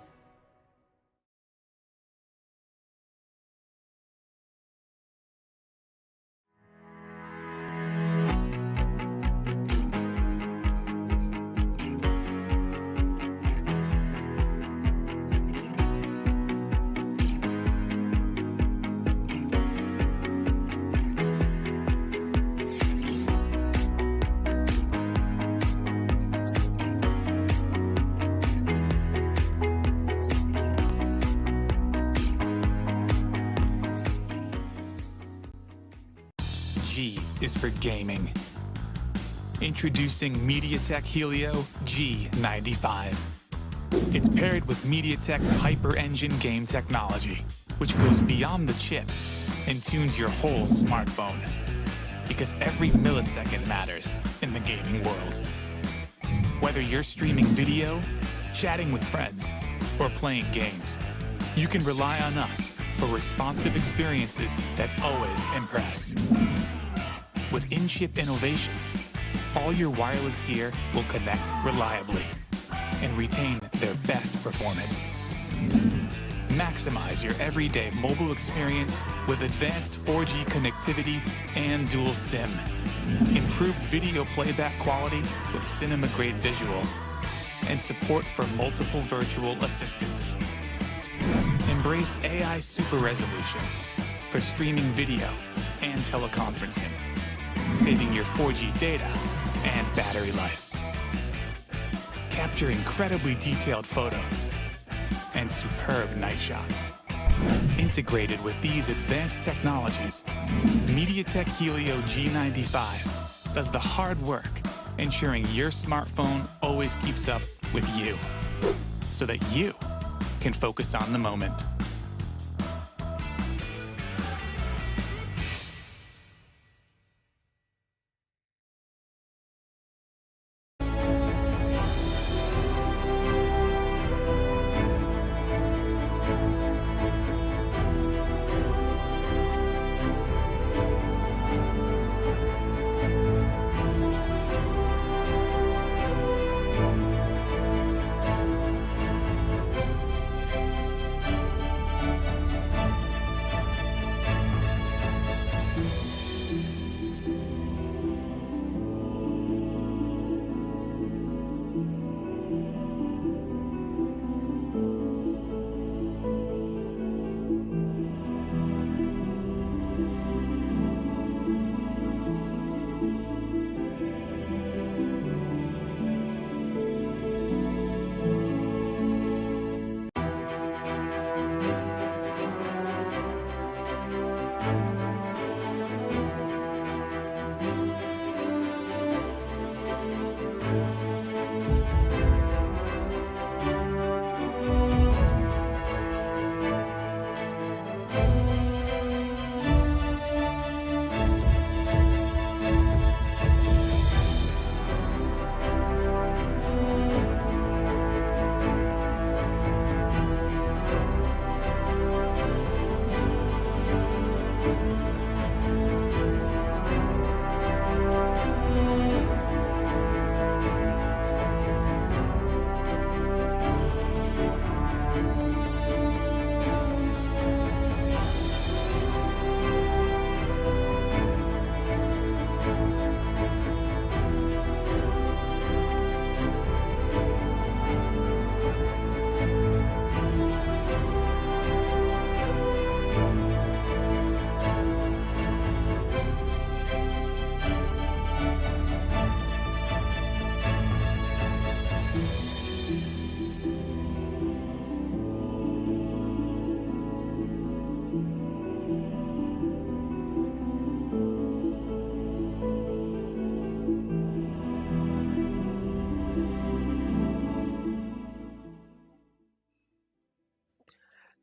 Speaker 1: G is for gaming. Introducing MediaTek Helio G95. It's paired with MediaTek's Hyper-Engine game technology, which goes beyond the chip and tunes your whole smartphone. Because every millisecond matters in the gaming world. Whether you're streaming video, chatting with friends, or playing games, you can rely on us for responsive experiences that always impress. With in-chip innovations, all your wireless gear will connect reliably and retain their best performance. Maximize your everyday mobile experience with advanced 4G connectivity and dual SIM. Improved video playback quality with cinema-grade visuals and support for multiple virtual assistants. Embrace AI super resolution for streaming video and teleconferencing. saving your 4G data and battery life. Capture incredibly detailed photos and superb night shots. Integrated with these advanced technologies, MediaTek Helio G95 does the hard work, ensuring your smartphone always keeps up with you, so that you can focus on the moment.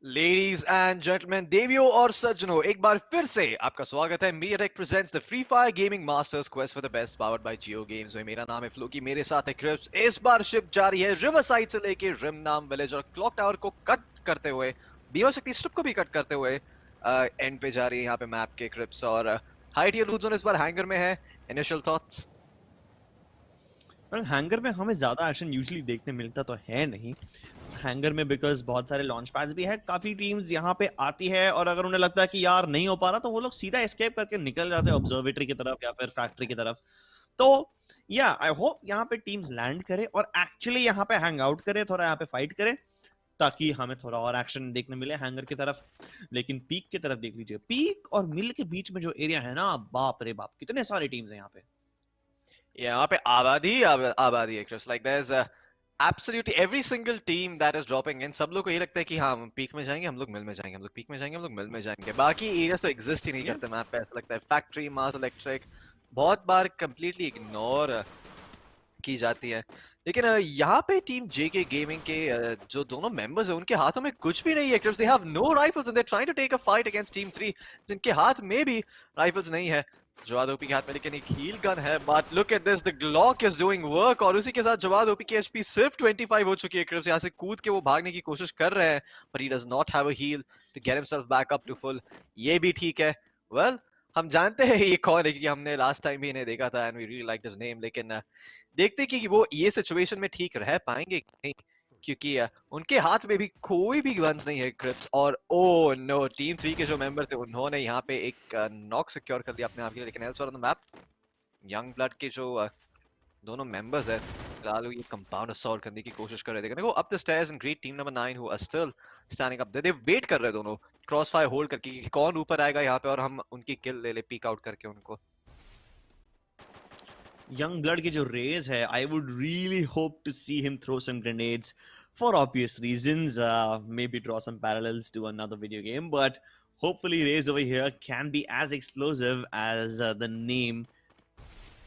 Speaker 2: Ladies and gentleman, देवियों और सज्जनों, एक बार फिर से आपका स्वागत है। MediaTek presents the free fire gaming masters quest for the best, powered by Jio games में। मेरा नाम है फ्लोकी, मेरे साथ है क्रिप्स। इस बार शिप जारी है रिवर साइड से लेके रिम नाम विलेज और क्लॉक टावर को कट करते हुए, बीमा शक्ति स्ट्रिप को भी कट करते हुए एंड पे जा रही है यहाँ पे मैप के क्रिप्स। और हाई टियर लूट जोन इस बार हैंगर में है। Initial thoughts?
Speaker 3: हैंगर में हमें ज्यादा एक्शन यूजुअली देखने मिलता तो है नहीं हैंगर में, बिकॉज बहुत सारे लॉन्च पैड्स भी है, काफी टीम्स यहाँ पे आती है और अगर उन्हें लगता है कि यार नहीं हो पा रहा तो वो लोग सीधा एस्केप करके निकल जाते हैं ऑब्जर्वेटरी की तरफ या फिर फैक्ट्री की तरफ। तो या आई होप यहाँ पे टीम्स लैंड करे और एक्चुअली यहाँ पे हैंग आउट करे, थोड़ा यहाँ पे फाइट करे, ताकि हमें थोड़ा और एक्शन देखने मिले हैंगर की तरफ। लेकिन पीक की तरफ देख लीजिए, पीक और मिल के बीच में जो एरिया है ना, बाप रे बाप, कितने सारे टीम्स हैं यहाँ पे।
Speaker 2: यहाँ पे आबादी है Crips. Like there is absolutely every single team that is dropping in, सब लोग को ये लगता है कि हाँ हम पीक में जाएंगे, हम लोग मिल में जाएंगे, हम लोग पीक में जाएंगे, हम लोग मिल में जाएंगे। बाकी एरियाज तो एग्जिस्ट ही नहीं करते मैप पे। ऐसा लगता है फैक्ट्री, मास इलेक्ट्रिक बहुत बार कंप्लीटली इग्नोर की जाती है। लेकिन यहाँ पे टीम जेके गेमिंग के जो दोनों मेंबर्स हैं उनके हाथों में कुछ भी नहीं है Crips. They have no rifles and they are trying to take a fight against team 3 जिनके हाथ में भी राइफल्स नहीं है। जवाद ओपी के हाथ में लेकिन एक हील गन है, but look at this, the Glock is doing work. और उसी के साथ जवाद ओपी की एचपी सिर्फ 25 हो चुकी है। क्रिप्स यहाँ से कूद के वो भागने की कोशिश कर रहे हैं, but he does not have a heal to get himself back up to full. ये भी ठीक है। वेल हम जानते हैं ये कौन है क्योंकि हमने लास्ट टाइम भी इन्हें देखा था and we really like his name. लेकिन देखते कि वो ये सिचुएशन में ठीक रह पाएंगे कि नहीं, क्योंकि उनके हाथ में भी कोई भी गन्स नहीं है क्रिप्स। और ओ नो, टीम 3 के जो मेंबर थे उन्होंने यहाँ पे एक नॉक सिक्योर कर लिया अपने आप के लिए। लेकिन elsewhere on the map young blood के जो दोनों मेंबर्स है फिलहाल ये कंपाउंड असॉल्ट करने की कोशिश कर रहे थे। देखो up the stairs and greet team number 9 who are still standing up. They wait कर रहे हैं दोनों क्रॉस फायर होल्ड करके कि कौन ऊपर आएगा यहाँ पे और हम उनकी किल ले ले पीक आउट करके उनको।
Speaker 3: young blood के जो rays है, I would really hope to see him throw some grenades for obvious reasons. Maybe draw some parallels to another video game, but hopefully Rays over here can be as explosive as the name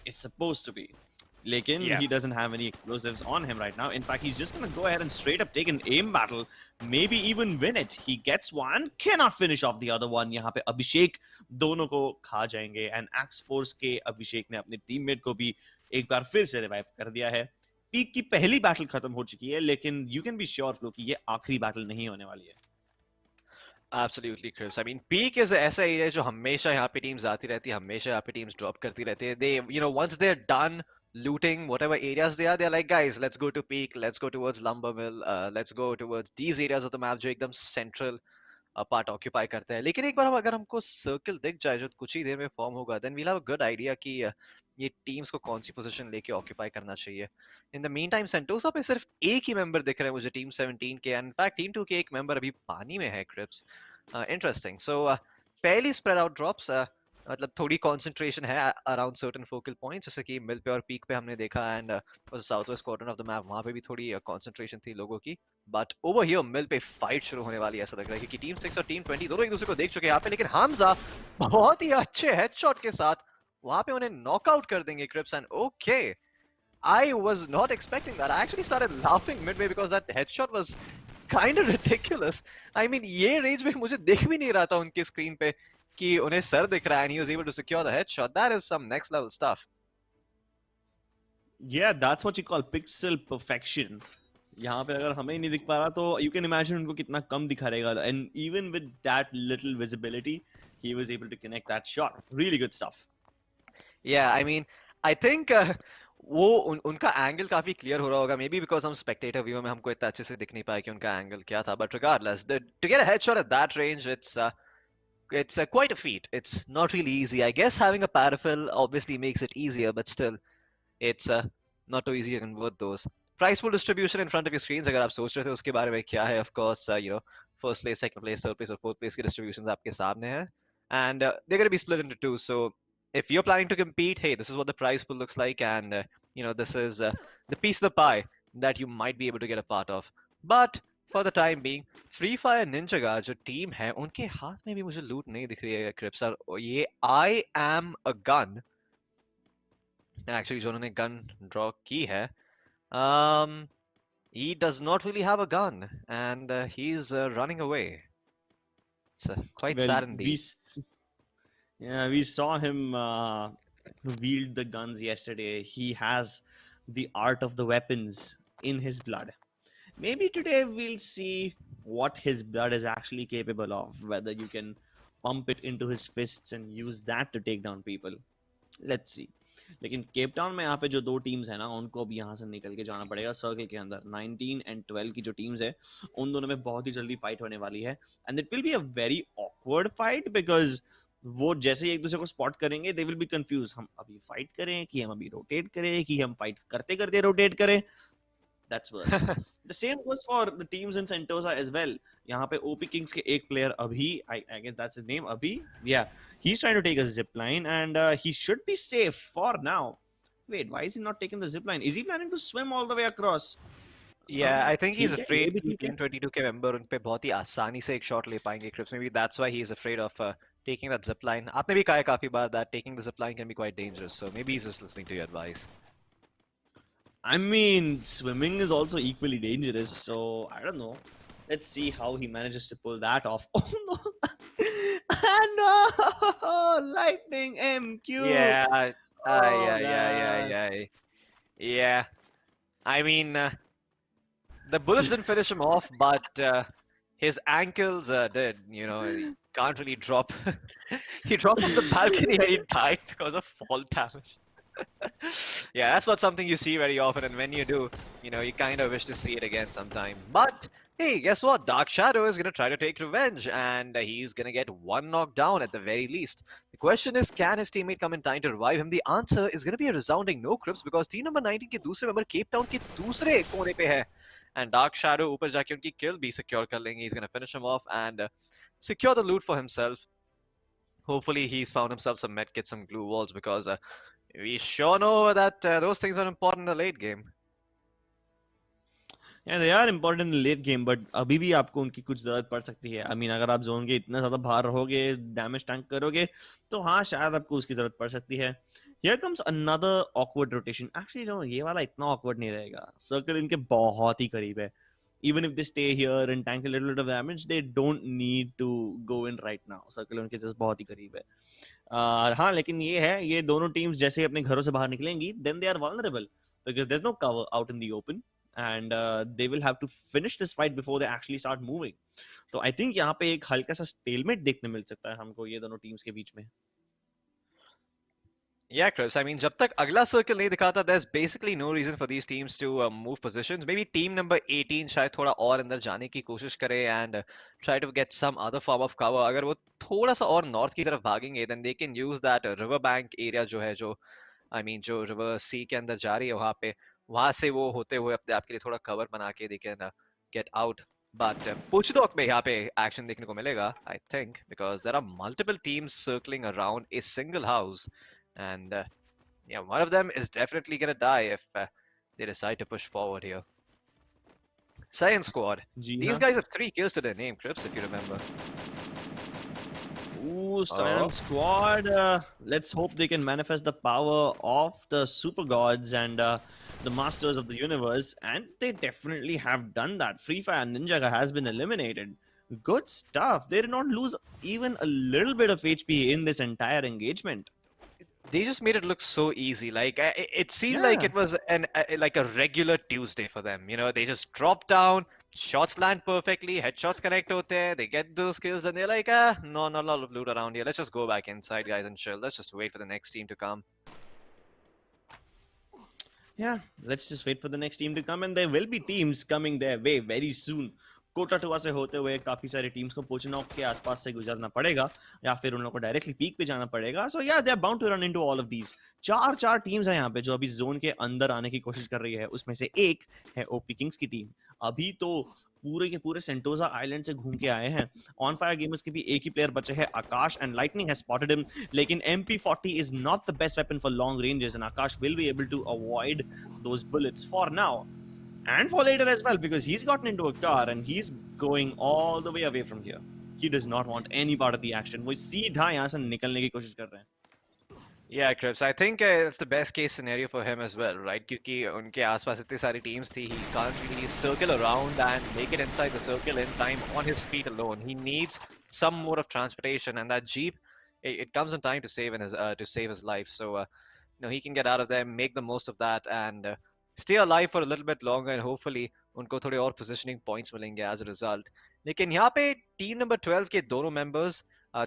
Speaker 3: is supposed to be. Lekin,
Speaker 2: Yeah.
Speaker 3: he doesn't have any explosives on him right now. In fact, he's just going to go ahead and straight up take an aim battle, maybe even win it. He gets one, cannot finish off the other one. यहाँ पे अभिषेक दोनों को खा जाएंगे, and Axe Force के अभिषेक ने अपने teammate को भी एक बार फिर से रिवाइव कर दिया है. पीक की पहली बैटल खत्म हो चुकी है, लेकिन you can be sure flow कि ये आखिरी बैटल नहीं होने वाली है.
Speaker 2: Absolutely, Chris. I mean, peak is ऐसा एरिया जो हमेशा यहाँ पे टीम्स आती रहती है, हमेशा यहाँ पे टीम्स ड्रॉप करती रहती है. They, you know, once they're done looting whatever areas they are, they're like, guys, let's go to peak, let's go towards lumber mill, let's go towards these areas of the map जो एकदम central part occupy करते हैं. लेकिन एक बार अगर हमको circle दिख जाए जो कुछ ही देर में फॉर्म होगा, then we'll have a good idea कि ये टीम्स को कौन सी पोजीशन लेके ऑक्यूपाई करना चाहिए. In the mean time Sentosa पे सिर्फ एक ही मेंबर दिख रहे हैं मुझे टीम 17 के, एंड इनफैक्ट टीम 2 के एक मेंबर अभी पानी में है, क्रिप्स. इंटरेस्टिंग. सो फेयरली स्प्रेड आउट ड्रॉप्स, मतलब थोड़ी कंसंट्रेशन है अराउंड सर्टेन फोकल पॉइंट्स, जैसे कि मिल पे और पीक पे हमने देखा, and south west quadrant of the map वहां पे भी थोड़ी कंसंट्रेशन थी लोगों की. बट ओवर हियर मिल पे फाइट शुरू होने वाली है, ऐसा लग रहा है, क्योंकि टीम 6 और टीम 20 दोनों एक दूसरे को देख चुके हैं यहाँ पे. लेकिन हमजा बहुत ही अच्छे हेडशॉट के साथ वहां पे उन्हें नॉकआउट कर देंगे, Crips. And okay, I was not expecting that. I actually started laughing midway because that headshot was kind of ridiculous. I mean, ये रेंज में मुझे दिख भी नहीं रहा था उनके स्क्रीन पे कि उन्हें सर दिख रहा है, and he was able to secure the headshot. That is some next level stuff.
Speaker 3: Yeah, that's what you call pixel perfection. यहाँ पे अगर हमें नहीं दिख पा रहा तो you can imagine उनको कितना कम दिखा रहेगा. And even with that little visibility, he was able to connect that shot. Really good stuff.
Speaker 2: Yeah, I mean, I think वो उनका एंगल काफी क्लियर हो रहा होगा, मे बी बिकॉज हम स्पेक्टेटर व्यू में हमको इतना अच्छे से दिख नहीं पाया कि उनका एंगल क्या था. But regardless, to get a headshot at that range, it's quite a feat. It's not really easy. I guess having a parafill obviously makes it easier, but still, it's not too easy to convert those. Price pool distribution in front of your screens, अगर आप सोच रहे थे उसके बारे में क्या है, of course, you know, first place, second place, third place और fourth place के distributions आपके सामने हैं. And they're going to be split into two. So if you're planning to compete, hey, this is what the prize pool looks like, and you know, this is the piece of the pie that you might be able to get a part of. But for the time being, Free Fire Ninja का जो team है उनके हाथ में भी मुझे लूट नहीं दिख रही है, क्रिप्स. और ये I am a gun, actually जो उन्होंने गन ड्रॉ की है, he does not really have a gun, and he's running away. It's quite
Speaker 3: Well,
Speaker 2: sad indeed.
Speaker 3: we saw him wield the guns yesterday. He has the art of the weapons in his blood. Maybe today we'll see what his blood is actually capable of, whether you can pump it into his fists and use that to take down people. Let's see. लेकिन Cape Town में यहाँ पे जो दो teams है ना, उनको भी यहाँ से निकल के जाना पड़ेगा सर्कल के अंदर. 19 and 12 की जो टीम्स है, उन दोनों में बहुत ही जल्दी फाइट होने वाली है, and it will be a very awkward fight, because वो जैसे ही एक दूसरे को स्पॉट करेंगे, दे विल बी कंफ्यूज, हम अभी फाइट करें कि हम अभी रोटेट करें, कि हम फाइट करते करते रोटेट करें. That's worse. The same goes for the teams in Sentosa as well. यहाँ पे OP Kings के एक player अभी, I guess that's his name, Abhi. Yeah, he's trying to take a zip line, and he should be safe for now. Wait, why is he not taking the zip line? Is he planning to swim all the way across?
Speaker 2: Yeah, I think he's
Speaker 3: ठीक है,
Speaker 2: afraid
Speaker 3: ये भी
Speaker 2: कि
Speaker 3: ठीक है.
Speaker 2: Team 22 के member उन पे बहुत ही आसानी से एक shot ले पाएंगे, Crips. Maybe that's why he's afraid of taking that zip line. आपने भी कहा है काफी बार that taking the zip line can be quite dangerous, so maybe he's just listening to your advice.
Speaker 3: I mean, swimming is also equally dangerous, so I don't know. Let's see how he manages to pull that off. Oh no! No! Lightning MQ!
Speaker 2: Yeah,
Speaker 3: Oh,
Speaker 2: yeah. I mean, the bullets didn't finish him off, but his ankles did. You know, he can't really drop. He dropped off the balcony and he died because of fall damage. Yeah, that's not something you see very often, and when you do, you know, you kind of wish to see it again sometime. But hey, guess what? Dark Shadow is gonna try to take revenge, and he's gonna get one knockdown at the very least. The question is, can his teammate come in time to revive him? The answer is gonna be a resounding no, Crips, because team number 19 के दूसरे member Cape Town के दूसरे कोने पे है, and Dark Shadow ऊपर जाके उनकी kill भी secure कर लेंगे. He's gonna finish him off and secure the loot for himself. Hopefully he's found himself some medkits, some glue walls, because we sure know that those things are important in the late game.
Speaker 3: Yeah, they are important in late game, but अभी भी आपको उनकी कुछ जरूरत पड़ सकती है. I mean, अगर आप जोन के इतना ज्यादा बाहर रहोगे, डैमेज टैंक करोगे, तो हाँ शायद आपको उसकी जरूरत पड़ सकती है. Here comes another awkward rotation. Actually, no, ये वाला इतना awkward नहीं रहेगा. Circle इनके बहुत ही करीब है. Even if they stay here and tank a little bit of damage, they don't need to go in right now. Circle उनके just बहुत ही करीब है. हाँ, लेकिन ये है, ये दोनों टीम्स जैसे अपने घरों से बाहर निकलेंगी, then they are vulnerable because there's no cover out in the open. And they will have to finish this fight before they actually start moving. तो I think यहाँ पे एक हल्का सा stalemate देखने मिल सकता है हमको ये दोनों टीम्स के बीच में.
Speaker 2: Yeah, Chris. I mean, जब तक अगला circle नहीं दिखाता, there's basically no reason for these teams to move positions. Maybe team number 18 शायद थोड़ा और अंदर जाने की कोशिश करे and try to get some other form of cover. अगर वो थोड़ा सा और north की तरफ भागेंगे, then they can use that river bank area जो है, जो I mean जो river sea के अंदर जा रही है वहां से वो होते हुए अपने आप के लिए थोड़ा cover बना के they can get out. But Puchdok में यहाँ पे action देखने को मिलेगा, I think, because there are multiple teams circling around a single house. And yeah, one of them is definitely gonna die if they decide to push forward here. Science Squad.
Speaker 3: Ji
Speaker 2: These
Speaker 3: हाँ.
Speaker 2: guys have 3 kills to their name, Crips, if you remember.
Speaker 3: Ooh, Silent Squad. Let's hope they can manifest the power of the super gods and the masters of the universe. And they definitely have done that. Free Fire Ninja has been eliminated. Good stuff. They did not lose even a little bit of HP in this entire engagement.
Speaker 2: They just made it look so easy. Like it seemed like
Speaker 3: Yeah.
Speaker 2: it was like a regular Tuesday for them. You know, they just drop down, shots land perfectly, headshots connect hote, they get those kills, and they're like, no, not a lot of loot around here. Let's just go back inside, guys, and chill. Let's just wait for the next team to come.
Speaker 3: Yeah, let's just wait for the next team to come, and there will be teams coming their way very soon. कोटाटुआ से होते हुए काफी सारी teams को पोचनॉक के आसपास से गुजरना पड़ेगा या फिर उन लोगों को डायरेक्टली पीक पे जाना पड़ेगा. So yeah they are bound to run into all of these. चार टीम्स हैं यहाँ पे जो अभी जोन के अंदर आने की कोशिश कर रही है. उसमें से एक है ओपी किंग्स की टीम. अभी तो पूरे के पूरे सेंटोजा आइलैंड से घूम के आए हैं. ऑन फायर गेमर्स के भी एक ही प्लेयर बचे हैं, Akash, and lightning has spotted him. लेकिन MP40 is not the best weapon for long ranges and Akash will be able to avoid those bullets for now and for later as well, because he's gotten into a car and he's going all the way away from here. He does not want any part of the action. वो सीधा यहाँ से निकलने की कोशिश कर रहे हैं.
Speaker 2: Yeah, Crips. I think it's the best case scenario for him as well, right? क्योंकि उनके आसपास इतनी सारी teams थी, he can't really circle around and make it inside the circle in time on his feet alone. He needs some mode of transportation, and that jeep, it comes in time to save his life. So he can get out of there, make the most of that, and stay alive for a little bit longer, and hopefully उनको थोड़े और positioning points मिलेंगे as a result. लेकिन यहाँ पे team number 12 के दोनों members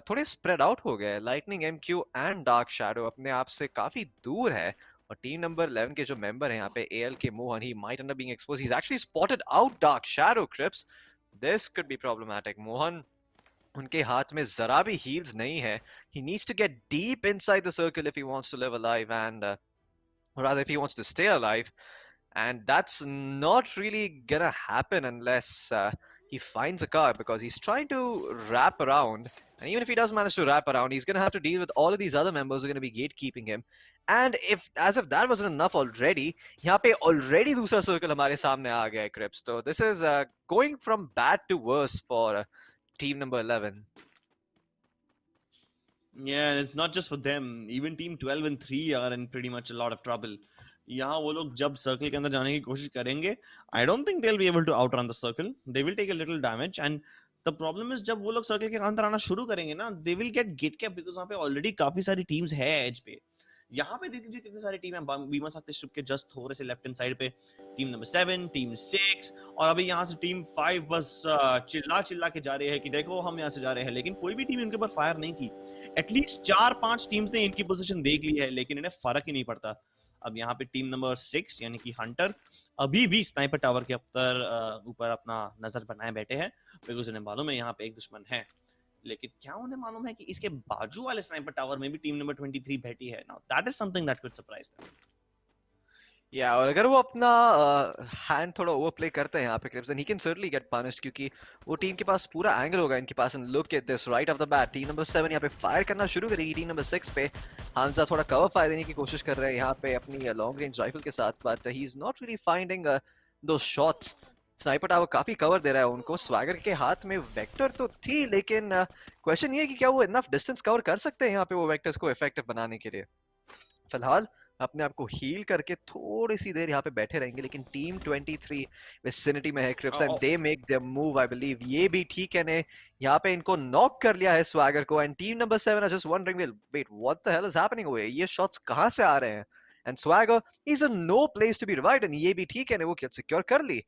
Speaker 2: थोड़े स्प्रेड आउट हो गए. Lightning MQ and dark shadow अपने आप से काफी दूर है, और टीम नंबर 11 के जो मेंबर हैं यहाँ पे AL के Mohan, he might end up being exposed. He is actually spotted out dark shadow. Crips, this could be problematic. Mohan, उनके हाथ में जरा भी हील्स नहीं है. He needs to get deep inside the circle if he wants to live alive, and rather if he wants to stay alive. And that's not really gonna happen unless he finds a car, because he's trying to wrap around. And even if he does manage to wrap around, he's gonna have to deal with all of these other members who are gonna be gatekeeping him. And as if that wasn't enough already, यहाँ पे already दूसरा circle हमारे सामने आ गया है, Crips. So this is going from bad to worse for team number 11.
Speaker 3: Yeah, and it's not just for them. Even team 12 and 3 are in pretty much a lot of trouble. यहाँ वो लोग जब circle के अंदर जाने की कोशिश करेंगे, I don't think they'll be able to outrun the circle. They will take a little damage, and the problem is जब वो लोग सर्कल के अंदर आना शुरू करेंगे ना, they will get gate kept because वहाँ पे already काफी सारी teams है edge पे. यहाँ पे देख लीजिए कितनी सारी टीम है. बीमा सकते शुभ के जस्ट थोड़े से लेफ्ट हैंड साइड पे टीम नंबर 7, टीम 6, और अभी यहाँ से टीम 5 बस चिल्ला के जा रहे हैं कि देखो हम यहाँ से जा रहे हैं, लेकिन कोई भी टीम इनके ऊपर फायर नहीं की. एटलीस्ट 4-5 टीम्स ने इनकी पोजीशन देख ली है, लेकिन इन्हें फर्क ही नहीं पड़ता. अब यहाँ पे टीम नंबर 6 यानी कि हंटर अभी भी स्नाइपर टावर के ऊपर अपना नजर बनाए बैठे हैं, बिकॉज उन्हें मालूम है यहाँ पे एक दुश्मन है. लेकिन क्या उन्हें मालूम है कि इसके बाजू वाले स्नाइपर टावर में भी टीम नंबर 23 बैठी है. Now that is something that could surprise them.
Speaker 2: या और अगर वो अपना हैंड थोड़ा ओवर प्ले करते हैं यहाँ पे Crips, he can certainly get punished, क्योंकि वो टीम के पास पूरा एंगल होगा इनके पास। And look at this right off the bat, team number 7 यहाँ पे फायर करना शुरू करेगी टीम नंबर 6 पे। हामजा थोड़ा कवर फायर देने की कोशिश कर रहे हैं यहाँ पे अपनी लॉन्ग रेंज राइफल के साथ, but he is not really finding दो शॉट्स। स्नाइपर टावर काफी कवर दे रहा है उनको। स्वैगर के हाथ में वेक्टर तो थी, लेकिन क्वेश्चन ये है कि क्या वो इनफ डिस्टेंस कवर कर सकते हैं यहाँ पे वो वेक्टर्स को इफेक्टिव बनाने के लिए। फिलहाल अपने आप को हील करके थोड़ी सी देर यहाँ पे बैठे रहेंगे, लेकिन टीम 23 विसिनिटी में है Crips, and they make their move I believe. ये भी ठीक है ने यहाँ पे इनको नॉक कर लिया है स्वैगर को, and team number 7 are just wondering wait what the hell is happening over, ये शॉट्स कहाँ से आ रहे हैं। And swagger is a no place to be revived, and ये भी ठीक है ने वो किल सिक्योर कर ली।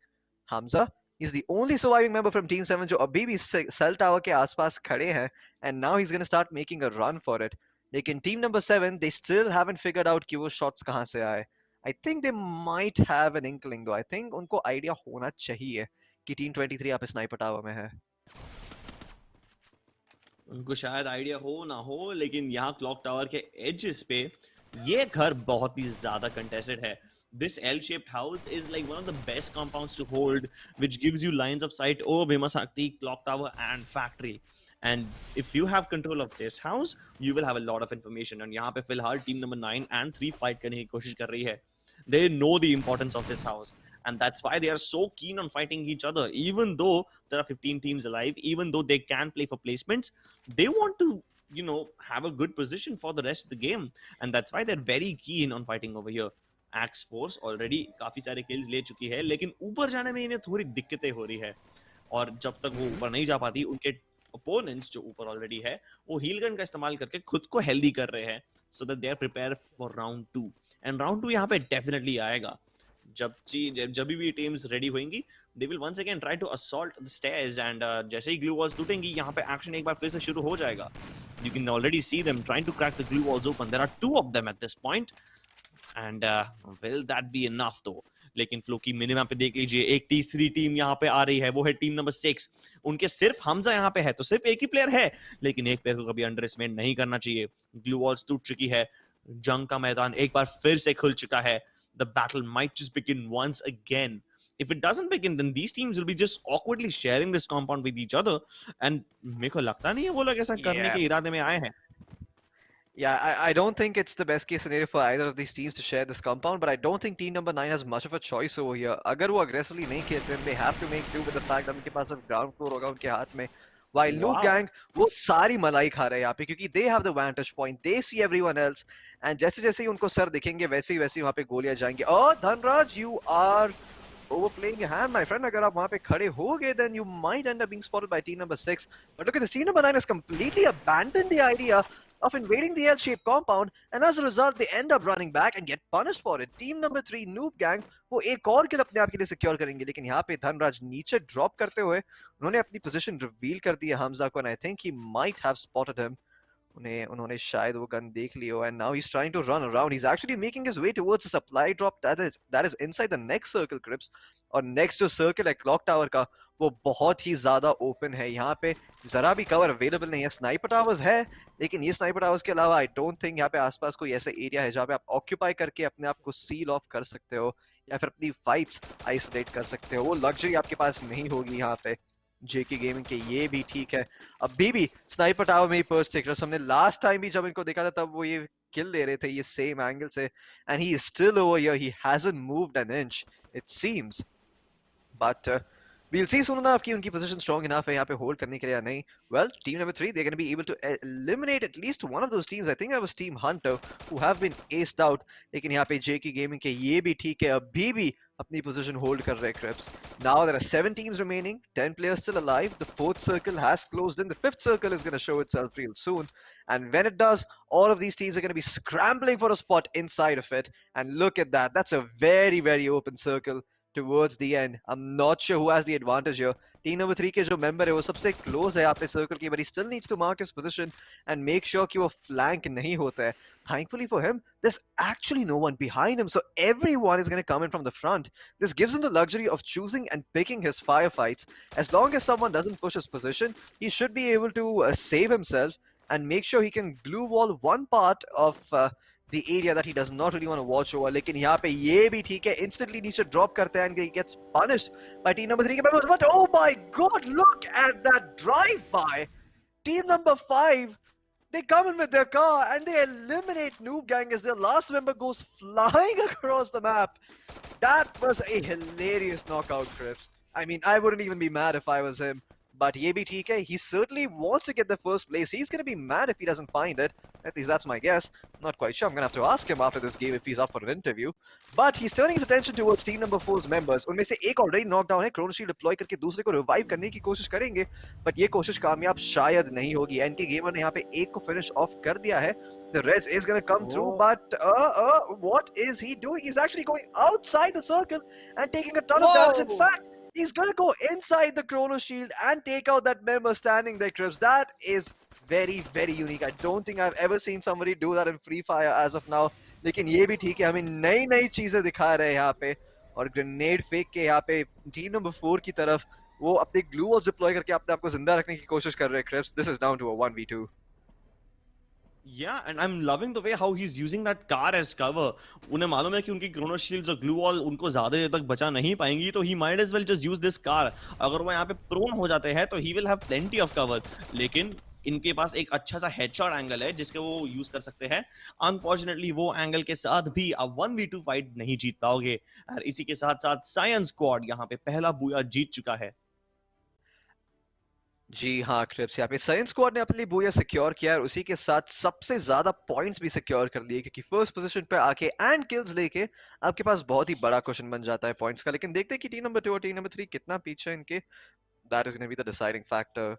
Speaker 2: Hamza is the only surviving member from Team 7 जो अभी भी सेल टावर के आसपास खड़े हैं, and now he's gonna start making a run for it. लेकिन team number 7 they still haven't figured out कि वो शॉट्स कहाँ से आए। I think they might have an inkling though. I think उनको आइडिया होना चाहिए कि टीम 23 यहाँ पे स्नाइपर टावर में है।
Speaker 3: उनको शायद आइडिया हो ना हो, लेकिन यहाँ क्लॉक टावर के एजेस पे ये घर बहुत ही ज्यादा कंटेस्टेड है। This L-shaped house is like one of the best compounds to hold, which gives you lines of sight over Bhimasakti, clock tower, and factory. And if you have control of this house, you will have a lot of information. And यहाँ पे फिलहाल team number 9 and 3 fight करने की कोशिश कर रही है. They know the importance of this house, and that's why they are so keen on fighting each other. Even though there are 15 teams alive, even though they can play for placements, they want to, you know, have a good position for the rest of the game, and that's why they're very keen on fighting over here. X force already काफी सारे kills ले चुकी है, लेकिन ऊपर जाने में इन्हें थोड़ी दिक्कतें हो रही है, और जब तक वो ऊपर नहीं जा पाती उनके ओपोनेंट्स जो ऊपर ऑलरेडी है वो हील गन का इस्तेमाल करके खुद को हेल्दी कर रहे हैं, so that they are prepare for round 2। And round 2 यहाँ पे डेफिनेटली आएगा। जब भी टीम्स रेडी होंगी, they will once again try to assault the stairs, and जैसे ही ग्लू वॉल्स टूटेंगी यहाँ पे एक्शन एक बार फिर से शुरू हो जाएगा। You can already see them trying to crack the glue walls open. There are 2 of them at this point, and will that be enough though? लेकिन फ्लो की मिनिमम पे देख लीजिए, एक तीसरी टीम यहाँ पे आ रही है, वो है टीम नंबर 6। उनके सिर्फ हमजा यहाँ पे है, तो सिर्फ एक ही प्लेयर है, लेकिन एक प्लेयर को कभी अंडर एस्टिमेट नहीं करना चाहिए। ग्लू वॉल्स टूट चुकी है, जंग का मैदान एक बार फिर से खुल चुका है। The battle might just begin once again. If it doesn't begin, then these teams will be just awkwardly sharing this compound with each other, and मेरे को लगता नहीं है वो लोग ऐसा करने के इरादे में आए हैं।
Speaker 2: Yeah, I don't think it's the best case scenario for either of these teams to share this compound, but I don't think team number 9 has much of a choice over here. अगर वो aggressively नहीं खेलते, they have to make do with the fact that उनके पास अब ground floor होगा उनके हाथ में। While Noob Gang वो सारी मलाई खा रहे हैं यहाँ पे, क्योंकि they have the vantage point, they see everyone else, and जैसे जैसे ही उनको सर दिखेंगे वैसे ही वहाँ पे गोलियां जाएंगी। Oh, Dhanraj, you are overplaying your hand, my friend. अगर आप वहाँ पे खड़े हो गए, then you might end up being spotted by team number 6. But look at this, team number 9 has completely abandoned the idea of invading the L-shaped compound, and as a result, they end up running back and get punished for it. Team number 3, Noob Gang, वो एक और किल अपने आप के लिए secure करेंगे, लेकिन यहाँ पे धनराज नीचे ड्रॉप करते हुए उन्होंने अपनी पोजीशन रिवील कर दी है हमजा को, and I think he might have spotted him. उन्होंने शायद वो गन देख लियो, and now he's trying to run around. He's actually making his way towards the supply drop that is inside the next circle, Crips. और next जो circle है clock tower का, वो बहुत ही ज्यादा open है। यहाँ पे जरा भी cover available नहीं है। Sniper towers है, लेकिन ये sniper towers के अलावा I don't think यहाँ पे आसपास कोई ऐसा area है जहाँ पे आप occupy करके अपने आप को seal off कर सकते हो, या फिर अपनी fights isolate कर सकते हो। वो luxury आपके पास नहीं होगी यहाँ पे। जेके गेमिंग के ये भी ठीक है, अभी भी स्नाइपर टावर में ही पर्स देख रहे हो। हमने लास्ट टाइम भी जब इनको देखा था तब वो ये किल ले रहे थे ये सेम एंगल से, and he is still over here, he hasn't moved an inch it seems. But we'll see soon enough कि उनकी position strong enough है यहाँ पे hold करने के लिए या नहीं। Well, team number 3, they're going to be able to eliminate at least one of those teams. I think that was Team Hunter who have been aced out. लेकिन यहाँ पे JK Gaming के ये भी ठीक है, अभी भी अपनी position hold कर रहे हैं Crips. Now there are 7 teams remaining, 10 players still alive. The 4th circle has closed in. The 5th circle is going to show itself real soon. And when it does, all of these teams are going to be scrambling for a spot inside of it. And look at that. That's a very, very open circle towards the end. I'm not sure who has the advantage here. Team number 3 के जो member है वो सबसे close है यहाँ पे circle के, but he still needs to mark his position and make sure कि वो flank नहीं होता है. Thankfully for him, there's actually no one behind him, so everyone is going to come in from the front. This gives him the luxury of choosing and picking his firefights. As long as someone doesn't push his position, he should be able to save himself and make sure he can glue wall one part of the area that he does not really want to watch over. लेकिन यहाँ पे ये भी ठीक है, instantly नीचे drop करते हैं and he gets punished by team number 3 के members. But oh my god, look at that drive by team number 5. They come in with their car and they eliminate Noob Gang as their last member goes flying across the map. That was a hilarious knockout, Crips. I mean, I wouldn't even be mad if I was him. But ye bhi theek hai, he certainly wants to get the first place. He's going to be mad if he doesn't find it. At least that's my guess. I'm not quite sure. I'm going to have to ask him after this game if he's up for an interview. But he's turning his attention towards team number 4's members. उनमें से एक already knocked down है. Chrono Shield deploy करके दूसरे को revive करने की कोशिश करेंगे. But ये कोशिश कामयाब शायद नहीं होगी. NK Gamer ने यहाँ पे एक को finish off कर दिया है. The res is going to come through, but what is he doing? He's actually going outside the circle and taking a ton of damage. In fact, he's going to go inside the Chrono Shield and take out that member standing there, Crips. That is very, very unique. I don't think I've ever seen somebody do that in Free Fire as of now. लेकिन ये भी ठीक है, हमें नई नई चीजें दिखा रहे हैं यहाँ पे और ग्रेनेड फेंक के यहाँ पे टीम नंबर 4 की तरफ वो अपने ग्लू वॉल्स डिप्लॉय करके अपने आप को जिंदा रखने की कोशिश कर रहे हैं. Crips, this is down to a 1v2.
Speaker 3: Yeah, and I'm loving the way how he's using that car as cover. उन्हें मालूम है कि उनकी chrono shields और glue wall उनको ज़्यादा देर तक बचा नहीं पाएंगी, तो he might as well just use this car. अगर वो यहाँ पे prone हो जाते हैं, तो he will have plenty of cover. लेकिन इनके पास एक अच्छा सा headshot angle है, जिसके वो use कर सकते हैं. Unfortunately, वो angle के साथ भी अब 1v2 fight नहीं जीत पाओगे. और इसी के साथ-साथ Science Squad यहाँ पे पहला बूया जीत चुका है.
Speaker 2: जी हाँ, क्रिप्स, यहाँ पे साइंस स्क्वाड ने अपने लिए बूया सिक्योर किया और उसी के साथ सबसे ज्यादा पॉइंट्स भी सिक्योर कर लिए क्योंकि फर्स्ट पोजीशन पे आके एंड किल्स लेके आपके पास बहुत ही बड़ा क्वेश्चन बन जाता है पॉइंट्स का. लेकिन देखते हैं कि टीम नंबर 2 और टीम नंबर 3 कितना पीछे है इनके. That is gonna be the deciding factor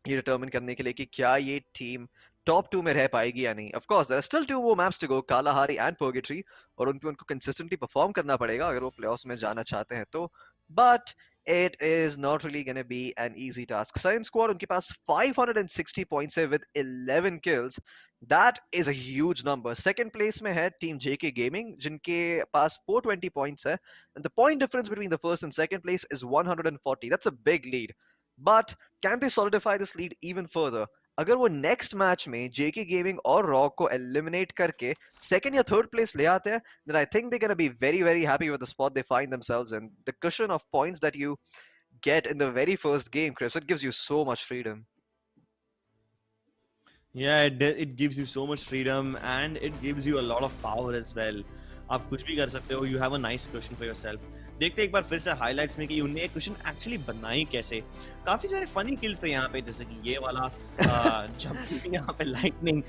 Speaker 2: ये डिटरमिन करने के लिए कि क्या ये टीम टॉप 2 में रह पाएगी या नहीं. Of course there are still 2 more maps to go, Kalahari and purgatory, और उन पे उनको कंसिस्टेंटली परफॉर्म करना पड़ेगा अगर वो प्लेऑफ्स में जाना चाहते हैं तो. But it is not really going to be an easy task. Science Squad उनके पास 560 points है with 11 kills. That is a huge number. Second place में है team JK Gaming जिनके पास 420 points है. And the point difference between the first and second place is 140. That's a big lead. But can they solidify this lead even further? अगर वो next match में JK Gaming और rock को eliminate करके second या third place ले आते हैं, then I think they're going to be very, very happy with the spot they find themselves in. The cushion of points that you get in the very first game, Chris, it gives you so much freedom.
Speaker 3: Yeah, it gives you so much freedom and it gives you a lot of power as well. आप कुछ भी कर सकते हो. You have a nice cushion for yourself. देखते एक बार फिर से हाइलाइट्स में कि उन्हें क्वेश्चन एक्चुअली बनाई कैसे. काफी सारे फनी किल्स थे यहाँ पे, जैसे कि ये वाला जब यहाँ पे लाइटनिंग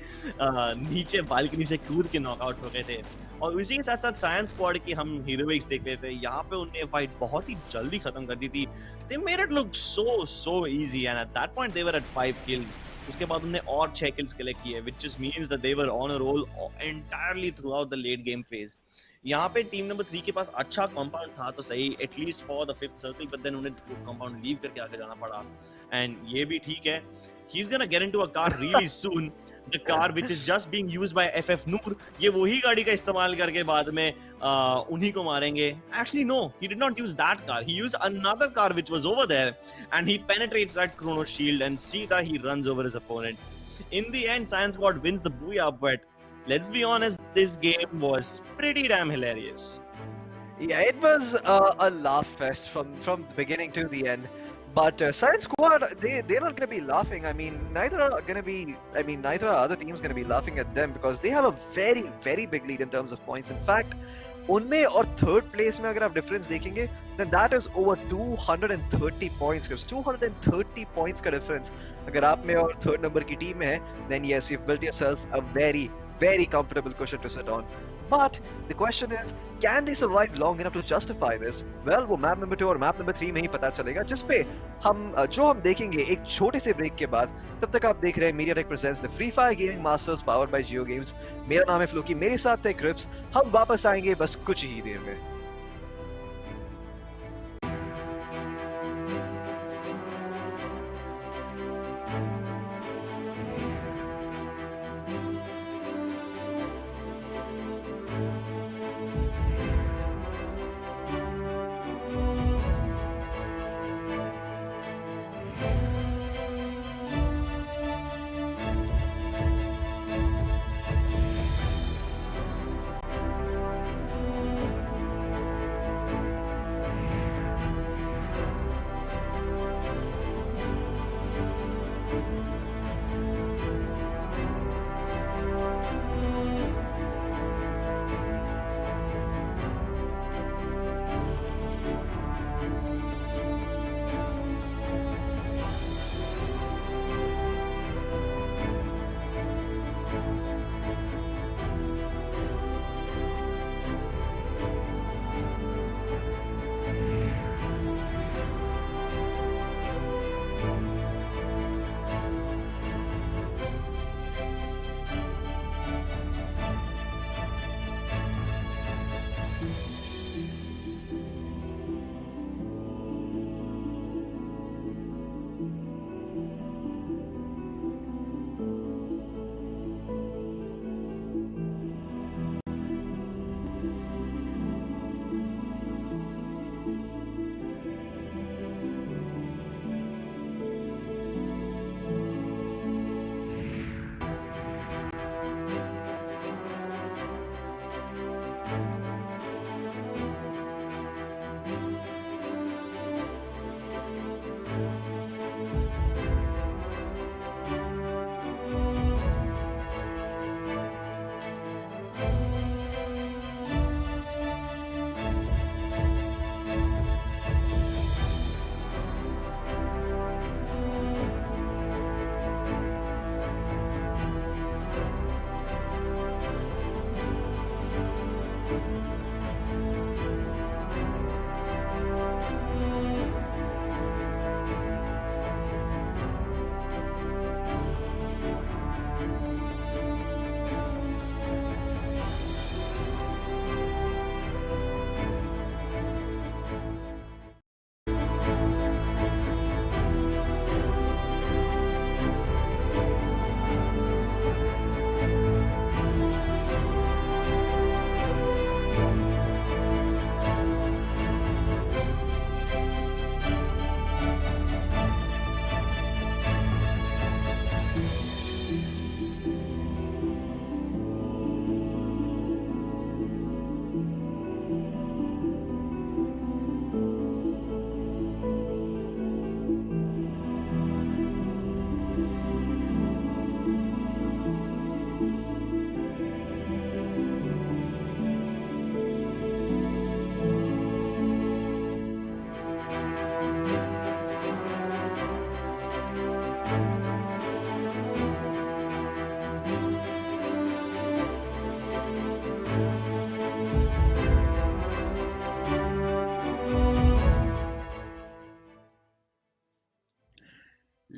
Speaker 3: नीचे बालकनी से कूद के नॉकआउट हो गए थे. और इसी के साथ साथ साइंस स्क्वाड की हम हीरोइक्स देख लेते हैं. यहाँ पे उन्हें फाइट बहुत ही जल्दी खत्म कर दी थी. They made it look so easy and at that point they were at 5 kills. उसके बाद उन्हें और 6 kills कलेक्ट किए, which just means that they were on a roll entirely throughout the late game phase. यहाँ पे team number 3 के पास अच्छा compound था तो सही, at least for the 5th circle, but then उन्हें वो कंपाउंड लीव करके आगे जाना पड़ा. एंड ये भी ठीक है. He's gonna get into a car really soon. The car which is just being used by FF Noor. ये वही गाड़ी का इस्तेमाल करके बाद में उन्हीं को मारेंगे. Actually no, he did not use that car. He used another car which was over there, and he penetrates that chrono shield and see that he runs over his opponent. In the end, Science Squad wins the booyah, but let's be honest, this game was pretty damn hilarious.
Speaker 2: Yeah, it was a laugh fest from the beginning to the end. But Science Squad, they're not going to be laughing. I mean, neither are other teams going to be laughing at them because they have a very, very big lead in terms of points. In fact, उनमें और third place में अगर आप difference देखेंगे, then that is over 230 points. Because 230 points का difference अगर आप में और third number की team में है, then yes, you've built yourself a very, very comfortable cushion to sit on. But the question is, can they survive long enough to justify this? Well, वो map number 2 और map number 3 में ही पता चलेगा, जिसपे हम देखेंगे एक छोटे से ब्रेक के बाद. तब तक आप देख रहे हैं MediaTek presents the Free Fire Gaming Masters powered by JioGames. मेरा नाम है फ्लूकी, मेरे साथ थे क्रिप्स. हम वापस आएंगे बस कुछ ही देर में.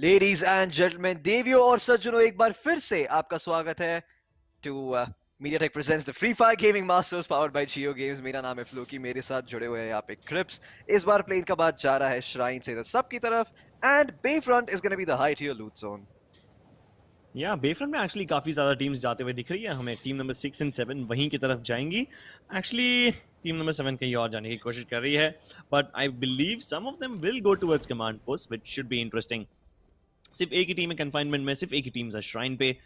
Speaker 2: लेडीज एंड जेंटलमैन, देवियों और सज्जनों, एक बार फिर से आपका स्वागत है to MediaTek presents the Free Fire Gaming Masters powered by JioGames। मेरा नाम है फ्लोकी, मेरे साथ जुड़े हुए हैं यहाँ पे क्रिप्स। इस बार प्लेन का बात जा रहा है श्राइन से सब की तरफ, and Bayfront is gonna be the high tier loot zone।
Speaker 3: या बेफ्रंट में एक्चुअली काफी ज्यादा टीम्स जाते हुए दिख रही है हमें। टीम नंबर 6 एंड 7 वहीं की तरफ जाएंगी। एक्चुअली टीम नंबर 7 कहीं और जाने की कोशिश कर रही है, but I believe some of them will go towards command post, which should be interesting. सिर्फ एक ही टीम है कन्फाइनमेंट में, सिर्फ एक ही टीम है श्राइन पे।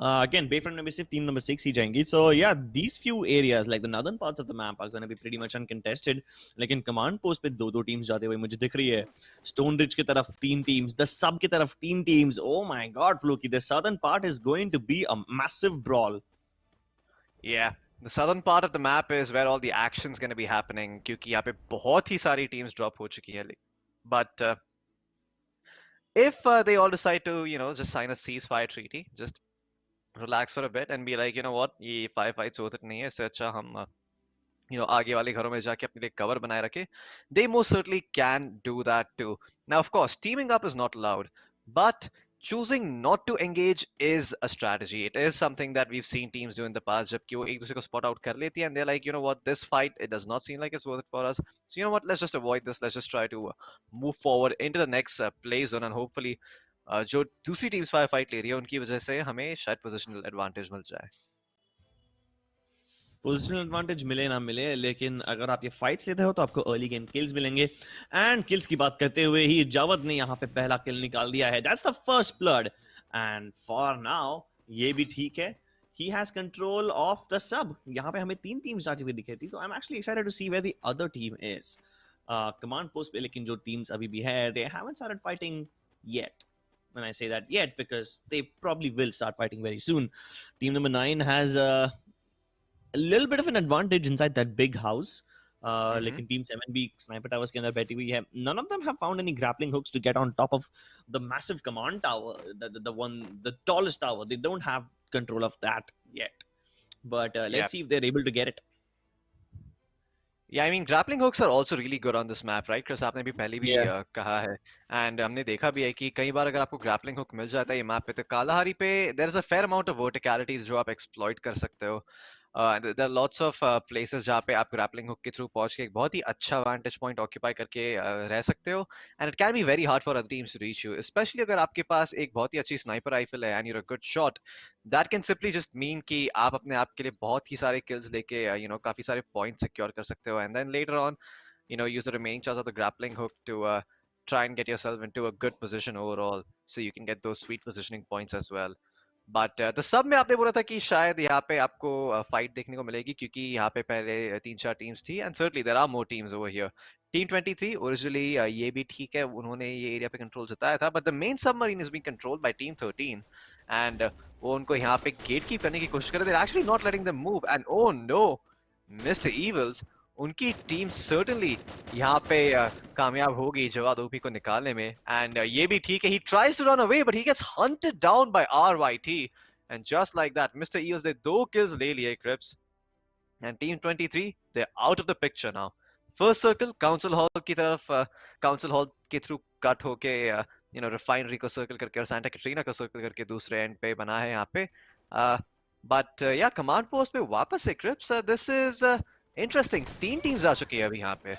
Speaker 3: Again, Bayfront में भी सिर्फ टीम नंबर 6 ही जाएंगी। So yeah, these few areas like the northern parts of the map are going to be pretty much uncontested। लेकिन कमांड पोस्ट पे दो टीम्स जाते हुए मुझे दिख रही है। स्टोन रिज की तरफ 3 टीम्स, द सब की तरफ 3 teams. Oh my God, Floki, the southern part is going to be a massive brawl।
Speaker 2: Yeah, the southern part of the map is where all the action's gonna be happening, क्योंकि यहाँ पे बहुत ही सारी teams drop हो चुकी हैं। But if they all decide to, just sign a ceasefire treaty, just relax for a bit and be like, you know what, ये firefights होते नहीं है, इससे अच्छा हम आगे वाले घरों में जाके अपने लिए कवर बनाए रखे। They most certainly can do that too। Now of course teaming up is not allowed, but choosing not to engage is a strategy। It is something that we've seen teams do in the past, जबकि वो एक दूसरे को spot out कर लेती हैं and they're like, you know what, this fight, it does not seem like it's worth it for us, so you know what, let's just avoid this, let's just try to move forward into the next play zone, and hopefully जो दूसरी teams fire fight ले रही है उनकी वजह से हमें शायद पोजिशनल एडवांटेज मिल जाए।
Speaker 3: पोजिशनल एडवांटेज मिले ना मिले, लेकिन अगर आप ये फाइट्स लेते हो तो आपको अर्ली गेम किल्स मिलेंगे। एंड किल्स की बात करते हुए ही जावद ने यहाँ पे पहला किल निकाल दिया है। That's the first blood, and for now ये भी ठीक है। He has control of the sub। यहाँ पे हमें 3 टीम्स जाती हुई दिखी थी, तो I'm actually excited to see where the other team is। Command post पे लेकिन जो टीम्स अभी भी है, they haven't started fighting yet। When I say that yet, because they probably will start fighting very soon। Team number 9 has a little bit of an advantage inside that big house। लेकिन team 7 भी sniper towers के अंदर बैठी हुई है। None of them have found any grappling hooks to get on top of the massive command tower, the tallest tower। They don't have control of that yet, but let's see if they're able to get it।
Speaker 2: Yeah, I mean grappling hooks are also really good on this map, right? Chris, आपने भी पहले भी कहा है, and हमने देखा भी है कि कई बार अगर आपको grappling hook मिल जाता है ये मैप पे, तो कालाहारी पे there is a fair amount of verticality जो आप exploit कर सकते हो। there are lots of places जहाँ पे आप grappling hook के through पहुंच के एक बहुत ही अच्छा vantage point occupy करके रह सकते हो, and it can be very hard for other teams to reach you, especially अगर आपके पास एक बहुत ही अच्छी sniper rifle है and you're a good shot। That can simply just mean कि आप अपने आप के लिए बहुत ही सारे kills लेके काफी सारे points secure कर सकते हो, and then later on use the remaining charge of the grappling hook to try and get yourself into a good position overall, so you can get those sweet positioning points as well। But the sub में आपने बोला था कि शायद यहाँ पे आपको fight देखने को मिलेगी, क्योंकि यहाँ पे पहले 3-4 टीम्स थी, and certainly there are more teams over here. Team 23 originally ये भी ठीक है, उन्होंने ये एरिया पे कंट्रोल जताया था, but the main submarine is being controlled by team 13, and वो उनको यहाँ पे गेट कीप करने की कोशिश कर रहे थे, actually not letting them move, and oh no, mister evils, उनकी टीम सर्टनली यहाँ पे कामयाब होगी जवाद ओपी को निकालने में, एंड ये भी ठीक है, he tries to run away but he gets hunted down by RYT, and just like that Mr. Eels ने 2 kills ले लिए Cripps, and team 23 they're out of the picture now। first circle council hall की तरफ, council hall के through cut होके refinery को circle करके और सांता कैटरीना को सर्कल करके दूसरे एंड पे बना है यहाँ पे, बट या कमांड पोस्ट पे वापस से Crips, this is interesting. 3 teams आ चुकी है अभी यहाँ पे।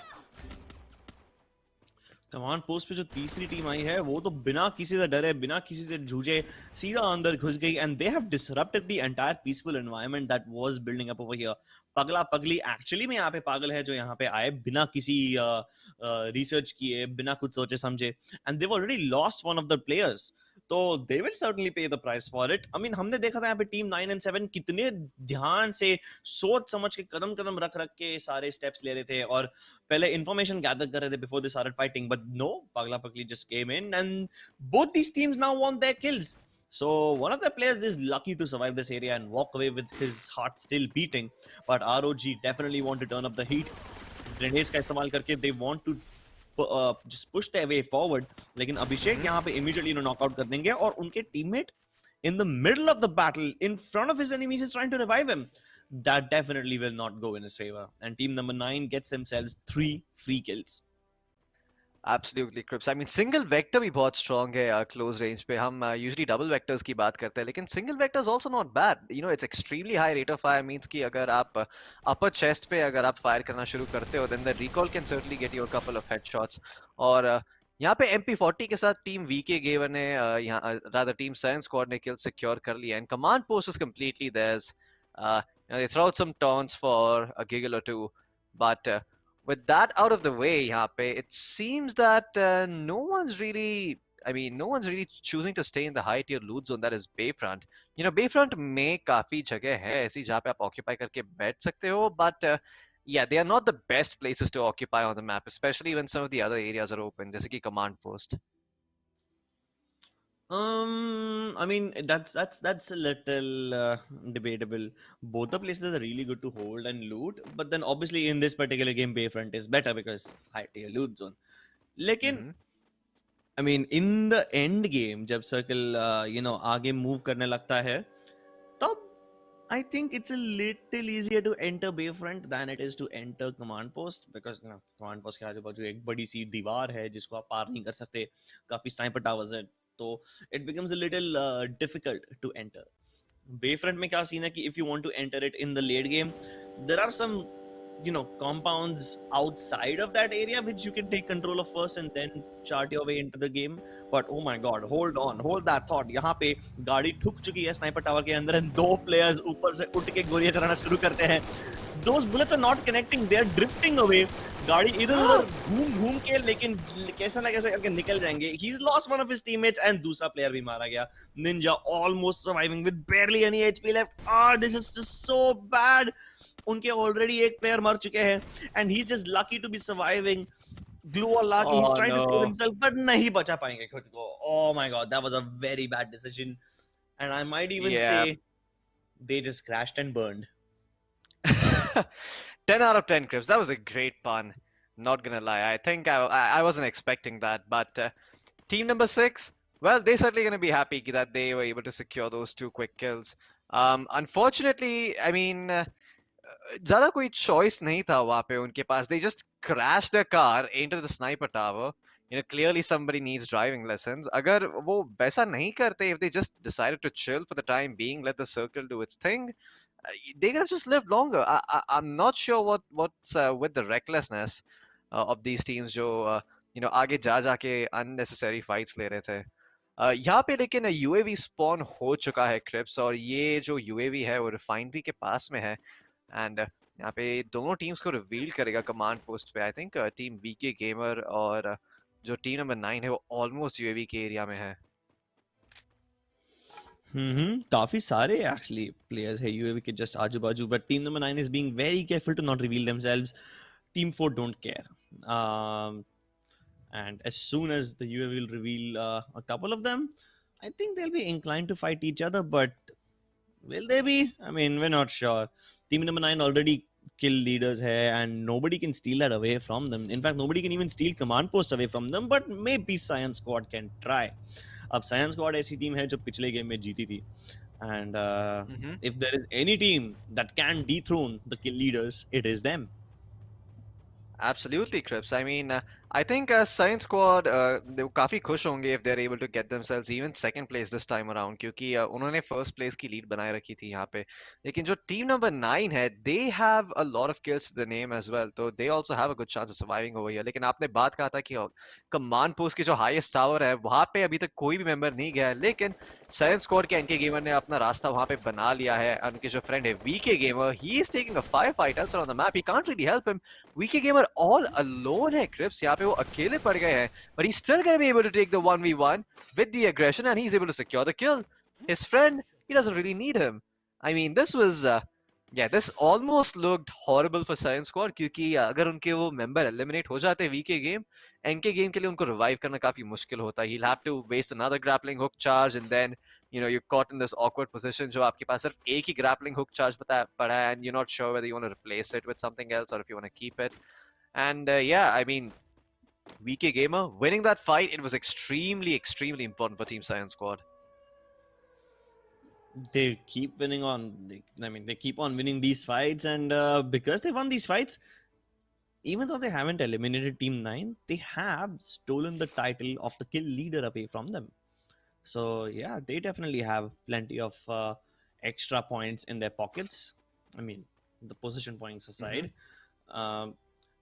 Speaker 3: कमांड पोस्ट पे जो तीसरी टीम आई है वो तो बिना किसी से डरे, बिना किसी से जूझे सीधा अंदर घुस गई, and they have disrupted the entire peaceful environment that was building up over here. पगला पगली एक्चुअली में यहाँ पे पागल है जो यहाँ पे आए बिना किसी रिसर्च किए, बिना कुछ सोचे समझे, and Dev already lost one of the players, तो they will certainly pay the price for it. I mean हमने देखा था यहाँ पे टीम 9 एंड 7 कितने ध्यान से सोच समझ के कदम कदम रख रख के सारे स्टेप्स ले रहे थे और पहले इंफॉर्मेशन गैदर कर रहे थे before they started fighting, but no, Pagla Pagli just came in and both these teams now want their kills. So one of the players is lucky to survive this area and walk away with his heart still beating, but ROG definitely want to turn up the heat। Grenades का इस्तेमाल करके they want to just push their way forward, लेकिन अभिषेक यहाँ पे immediately knock out कर देंगे और उनके teammate in the middle of the battle in front of his enemies is trying to revive him। That definitely will not go in his favor, and team number 9 gets themselves 3 free kills।
Speaker 2: Absolutely, Crips. I mean, single vector भी बहुत strong है close range पे. हम usually double vectors की बात करते हैं, लेकिन single vector is also not bad. It's extremely high rate of fire. Means कि अगर आप अपर चेस्ट पे अगर आप फायर करना शुरू करते हो, then the recoil can certainly get your couple of headshots. और यहाँ पे MP40 के साथ टीम वीके गेवर ने यहाँ रादर टीम साइंस स्क्वाड ने किल सिक्योर कर लिया, and command post is completely theirs. They throw out some taunts for a giggle or two, but with that out of the way, यहाँ पे it seems that no one's really choosing to stay in the high tier loot zone that is Bayfront. Bayfront में काफी जगह है ऐसी जहाँ पे आप occupy करके बैठ सकते हो, but yeah, they are not the best places to occupy on the map, especially when some of the other areas are open, जैसे कि command post.
Speaker 3: I mean that's a little debatable. Both the places are really good to hold and loot, but then obviously in this particular game, Bayfront is better because high tier loot zone. लेकिन
Speaker 2: Mm-hmm.
Speaker 3: I mean in the end game, जब circle आगे move करने लगता है, तब I think it's a little easier to enter Bayfront than it is to enter command post, because command post के आजू बाजू एक बड़ी सी दीवार है जिसको आप पार नहीं कर सकते, काफी sniper towers है, तो it becomes a little difficult to enter. Bayfront में क्या सीन है कि if you want to enter it in the late game, there are some compounds outside of that area which you can take control of first and then chart your way into the game. But oh my god, hold that thought. यहाँ पे गाड़ी ठुक चुकी है sniper tower के अंदर, and दो players ऊपर से उठ के गोलियां चलाना शुरू करते हैं. Those bullets are not connecting, they are drifting away. गाड़ी इधर उधर घूम के लेकिन कैसे ना कैसे करके निकल जाएंगे. He's lost one of his teammates and दूसरा player भी मारा गया. Ninja almost surviving with barely any HP left. This is just so bad. उनके ऑलरेडी एक प्लेयर मर चुके हैं, and he is just lucky to be surviving. Glue और lucky, he is trying to save himself, but नहीं बचा पाएंगे खुद को. Oh my god, that was a very bad decision, and I might even say they just crashed and burned.
Speaker 2: 10 out of 10, Crips. That was a great pun. Not gonna lie. I think I wasn't expecting that. But team number 6, well, they're certainly gonna be happy that they were able to secure those 2 quick kills. Unfortunately, I mean, ज़्यादा कोई choice नहीं था वहाँ पे उनके पास. They just crashed their car into the sniper tower. Clearly somebody needs driving lessons. अगर वो वैसा नहीं करते, if they just decided to chill for the time being, let the circle do its thing, they could have just lived longer. I'm not sure what's with the recklessness of these teams जो आगे जा जाके unnecessary fights ले रहे थे. यहाँ पे लेकिन UAV spawn हो चुका है, क्रिप्स, और ये जो UAV है वो रिफाइनरी के पास में है, एंड यहाँ पे दोनों टीम्स को रिवील करेगा कमांड पोस्ट पे. I think team VK gamer और जो टीम नंबर 9 है वो ऑलमोस्ट यूएवी के एरिया में है.
Speaker 3: काफी सारे एक्चुअली प्लेयर्स है यूएवी के जस्ट आजू बाजू, but team number 9 is being very careful to not reveal themselves. Team 4 don't care, and as soon as the UAV will reveal a couple of them, I think they'll be inclined to fight each other, but will they be? I mean, we're not sure. Team number 9 already kill leaders here, and nobody can steal that away from them. In fact, nobody can even steal command posts away from them, but maybe Science Squad can try. अब Science Squad ऐसी team है जो पिछले game में जीती थी, and if there is any team that can dethrone the kill leaders, it is them.
Speaker 2: Absolutely, Crips. I mean, I think Science Squad they काफी खुश होंगे if they're able to get themselves even second place this time around, क्योंकि उन्होंने first place की lead बनाए रखी थी यहाँ पे. लेकिन जो team number 9 है, they have a lot of kills to the name as well, तो they also have a good chance of surviving over here. लेकिन आपने बात कहा था कि command post की जो highest tower है वहाँ पे अभी तक कोई भी member नहीं गया है, लेकिन Science Squad के NK Gamer ने अपना रास्ता वहाँ पे बना लिया है. उनके जो friend है VK Gamer, he is taking a firefight elsewhere on the map. He can't really help him. VK Gamer all alone है, Crips. यहाँ पे वो अकेले पड़ गए हैं, but he's still gonna be able to take the 1v1 with the aggression, and he's able to secure the kill. His friend, he doesn't really need him. I mean, this was this almost looked horrible for Science Squad, क्योंकि अगर उनके वो member eliminate हो जाते VK game, NK game के लिए उनको revive करना काफी मुश्किल होता. He'll have to waste another grappling hook charge, and then you're caught in this awkward position जो आपके पास सिर्फ एक ही grappling hook charge पड़ा है, and you're not sure whether you want to replace it with something else or if you want to keep it. And I mean, VK Gamer winning that fight, it was extremely, extremely important for Team Science Squad.
Speaker 3: They keep winning they keep on winning these fights, and because they won these fights, even though they haven't eliminated Team 9, they have stolen the title of the kill leader away from them. So yeah, they definitely have plenty of extra points in their pockets. I mean, the position points aside. Um,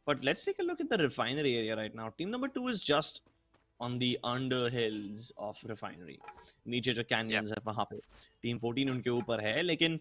Speaker 3: but let's take a look at the refinery area right now. Team number 2 is just on the underhills of refinery. नीचे जो canyons है वहाँ पे team 14 उनके ऊपर है, लेकिन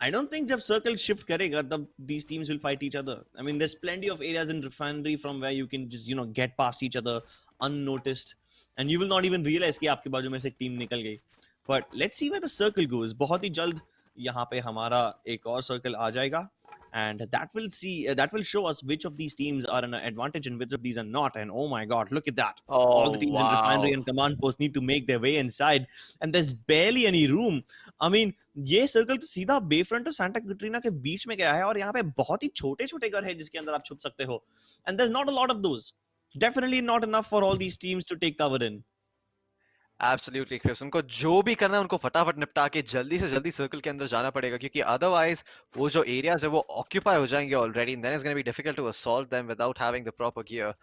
Speaker 3: I don't think जब circle shift करेगा तब these teams will fight each other. I mean, there's plenty of areas in refinery from where you can just get past each other unnoticed, and you will not even realize कि आपके बाजू में से एक team निकल गई. But let's see where the circle goes. बहुत ही जल्द यहाँ पे हमारा एक और circle आ जाएगा, and that will show us which of these teams are an advantage and which of these are not. And oh my god, look at that. All the teams in refinery and command post need to make their way inside, and there's barely any room. I mean, ये circle तो सीधा बेफ्रंट और Santa Katrina के बीच में गया है, और यहाँ पे बहुत ही छोटे छोटे घर है जिसके अंदर आप छुप सकते हो, and there's not a lot of those. Definitely not enough for all these teams to take cover in.
Speaker 2: Absolutely Crips, उनको जो भी करना है उनको फटाफट निपटा के जल्दी से जल्दी सर्कल के अंदर जाना पड़ेगा, क्योंकि अदरवाइज वो जो एरियाज है वो ऑक्यूपाई हो जाएंगे already, and then it's gonna be difficult to assault them without having the proper gear.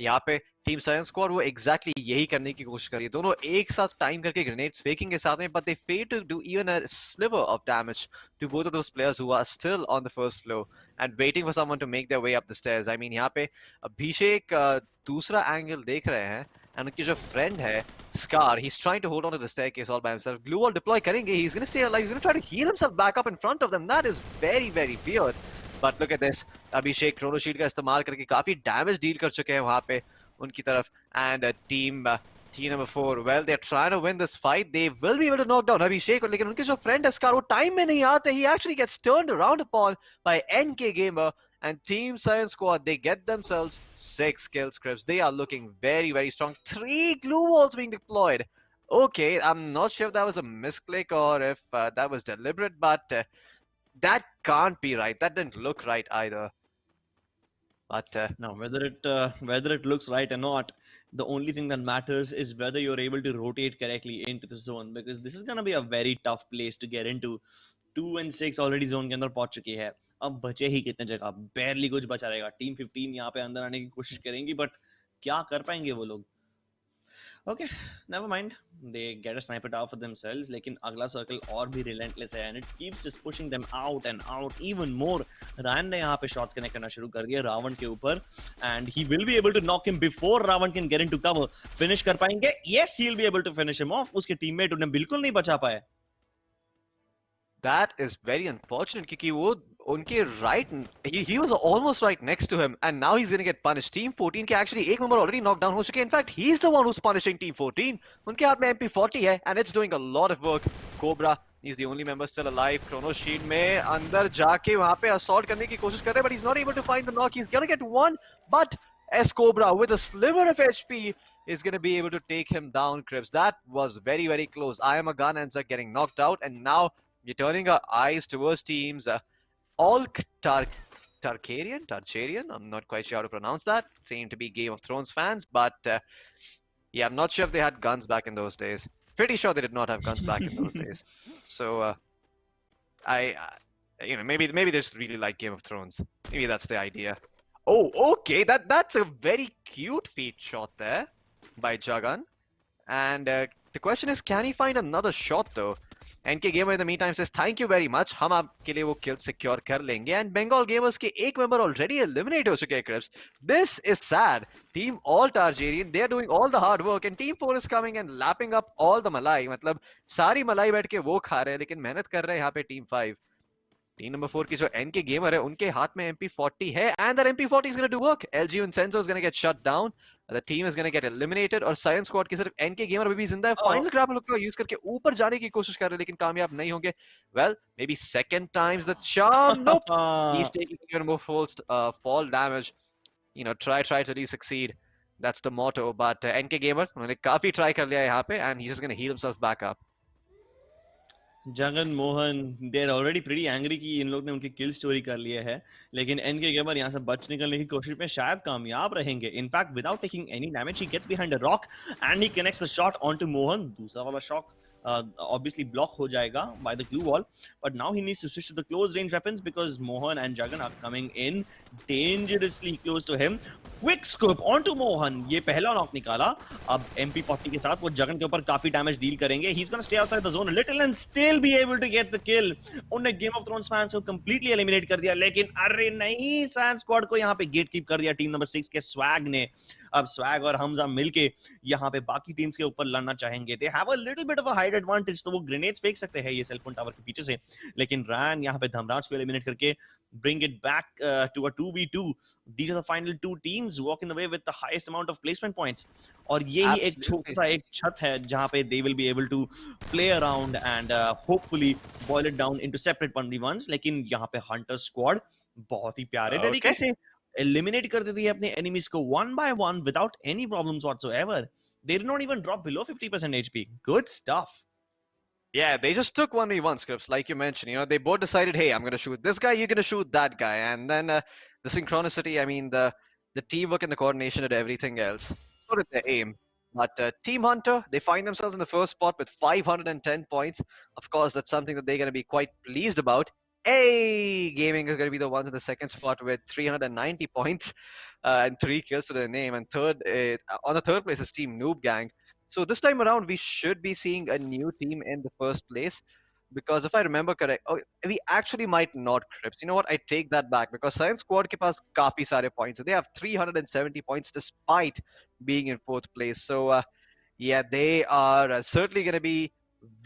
Speaker 2: यहाँ पे टीम साइंस स्क्वाड वो एग्जैक्टली यही करने की कोशिश कर रही है. दोनों एक साथ टाइम करके ग्रेनेड्स फेंकेंगे साथ में, but they fail to do even a sliver of damage to both of those players who are still on the first floor and waiting for someone to make their way up the stairs. I mean, यहाँ पे अभिषेक दूसरा angle देख रहे हैं, and उनकी जो friend है Scar, he's trying to hold on to the staircase all by himself. Glue wall deploy karenge, he's gonna stay alive, he's gonna try to heal himself back up in front of them. That is very very weird. But look at this, Abhishek chrono shield का इस्तेमाल करके काफी damage deal कर चुके हैं वहाँ पे उनकी तरफ. And team number 4, well, they're trying to win this fight. They will be able to knock down Abhishek, लेकिन उनके जो friend है Scar वो time में नहीं आते. He actually gets turned around upon by NK Gamer. And Team Science Squad, they get themselves 6 kill scripts. They are looking very, very strong. 3 glue walls being deployed. Okay, I'm not sure if that was a misclick or if that was deliberate, but that can't be right. That didn't look right either. But
Speaker 3: now, whether it looks right or not, the only thing that matters is whether you're able to rotate correctly into the zone, because this is gonna be a very tough place to get into. 2 and 6 already zone के अंदर पहुंच चुकी है. अब बचे ही कितने जगह, barely कुछ बचा रहेगा. टीम 15 यहाँ पे अंदर आने की कोशिश करेंगी, बट क्या कर पाएंगे वो लोग? Okay, never mind. They get a sniper tower for themselves, लेकिन अगला सर्कल और भी relentless है, and it keeps just pushing them out and out even more. Ryan ने यहाँ पे shots connect करना शुरू कर दिया रावण के ऊपर, and he will be able to knock him before Ravan can get into cover. Finish कर पाएंगे? Yes, he'll be able to finish him off. उसके teammate उन्हें बिल्कुल नहीं बचा पाए.
Speaker 2: that is very unfortunate, क्योंकि वो उनके right, he was almost right next to him, and now he's gonna get punished. Team 14 के actually एक member already knocked down हो चुके हैं. In fact, he's the one who's punishing Team 14. उनके हाथ में MP40 है, and it's doing a lot of work. Cobra, he's the only member still alive. Chrono Shield में अंदर जाके वहाँ पे assault करने की कोशिश कर रहे हैं, but he's not able to find the knock. He's gonna get one, but Cobra with a sliver of HP is going to be able to take him down, Cribs. That was very, very close. I Am a Gun ends up getting knocked out, and now we're turning our eyes towards teams Tarkarian? I'm not quite sure how to pronounce that. Seem to be Game of Thrones fans, but yeah, I'm not sure if they had guns back in those days. Pretty sure they did not have guns back in those days. So, maybe they just really like Game of Thrones. Maybe that's the idea. Oh, okay, that's a very cute feat shot there by Jagan. And the question is, can he find another shot though? NK Gamer in the meantime says, thank you very much. हम आपके लिए वो kill secure कर लेंगे. And Bengal Gamers के एक member already eliminate हो चुके हैं, Crips. This is sad. Team All Targaryen, they are doing all the hard work, and Team 4 is coming and lapping up all the malai. मतलब सारी मलाई बैठ के वो खा रहे हैं, लेकिन मेहनत कर रहे हैं यहाँ पे Team 5. Team number 4 की जो NK Gamer है, उनके हाथ में MP40 है, and that MP40 is going to do work. LG Vincenzo is going to get shut down. The team is going to get eliminated, और Science Squad की सिर्फ NK Gamer अभी भी जिंदा है. Final grapple hook का use करके ऊपर जाने की कोशिश कर रहे हैं, लेकिन कामयाब नहीं होंगे. Well, maybe second time's the charm. Nope. He's taking even more fall damage. Try to really succeed. That's the motto. But NK Gamer उन्होंने काफी try कर लिया है यहाँ पे, and he's just going to heal himself back up.
Speaker 3: Jagan Mohan, they're already pretty angry कि इन लोग ने उनकी किल स्टोरी कर लिया है, लेकिन NK गेमर यहाँ से बच निकलने की कोशिश में शायद कामयाब रहेंगे. In fact, without taking any damage, he gets behind a rock and he connects the shot onto Mohan. दूसरा वाला shot obviously block ho jayega by the glue wall, but now he needs to switch to the close range weapons because Mohan and Jagan are coming in dangerously close to him. Quick scope onto Mohan, ये पहला knock निकाला. अब MP40 के साथ वो जगन के ऊपर काफी डैमेज डील करेंगे. He's gonna stay outside the zone a little and still be able to get the kill. उन्होंने Game of Thrones fans को completely eliminate कर दिया, लेकिन अरे नहीं, सैन स्क्वाड को यहाँ पे गेट कीप कर दिया टीम नंबर 6 के स्वैग ने. अब स्वैग और हमजा मिलके यहाँ पे बाकी टीम्स के ऊपर लड़ना चाहेंगे. They have a little bit of a height advantage, तो वो ग्रेनेड्स फेंक सकते हैं ये सेलफोन टावर के पीछे से, लेकिन रैन यहाँ पे धमराज को एलिमिनेट करके bring it back to a 2v2. These are the final two teams walking away with the highest amount of placement points. और ये ही एक छोटा सा एक छत है जहाँ पे they will be able to play around and hopefully boil it down into separate 1v1s. लेकिन यहाँ पे Hunter Squad बहुत ही प्यारे तरीके से eliminate कर देती है अपने enemies को one by one without any problems whatsoever. They did not even drop below 50% HP. Good stuff.
Speaker 2: Yeah, they just took 1v1 scripts, like you mentioned. You know, they both decided, hey, I'm going to shoot this guy, you're going to shoot that guy. And then the synchronicity, I mean, the teamwork and the coordination and everything else. So did their aim. But Team Hunter, they find themselves in the first spot with 510 points. Of course, that's something that they're going to be quite pleased about. Gaming is going to be the ones in the second spot with 390 points and 3 kills to their name. And on the third place is Team Noob Gang. So this time around, we should be seeing a new team in the first place. Because if I remember correct, we actually might not, Crips. You know what? I take that back because Science Squad ke paas काफी सारे points. They have 370 points despite being in fourth place. So yeah, they are certainly going to be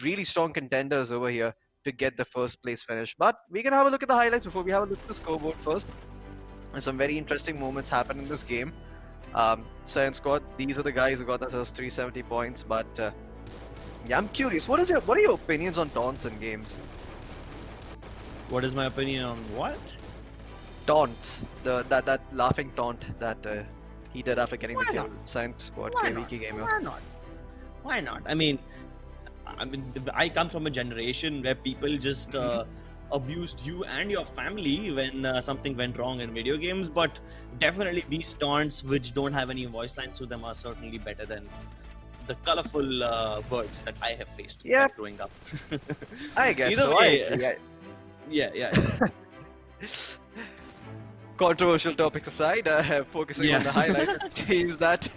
Speaker 2: really strong contenders over here to get the first place finish. But we can have a look at the highlights before we have a look at the scoreboard first. And some very interesting moments happen in this game. Science Squad, these are the guys who got themselves 370 points. But yeah, I'm curious. What are your opinions on taunts in games?
Speaker 3: What is my opinion on what?
Speaker 2: Taunts. That laughing taunt that he did after getting the kill. Science Squad KVK game.
Speaker 3: Why not? Why not? I mean, I come from a generation where people just abused you and your family when something went wrong in video games, but definitely these taunts which don't have any voice lines to them are certainly better than the colorful words that I have faced while growing up.
Speaker 2: I guess
Speaker 3: Either
Speaker 2: so.
Speaker 3: way, yeah.
Speaker 2: Controversial topics aside, focusing on the highlights, it seems that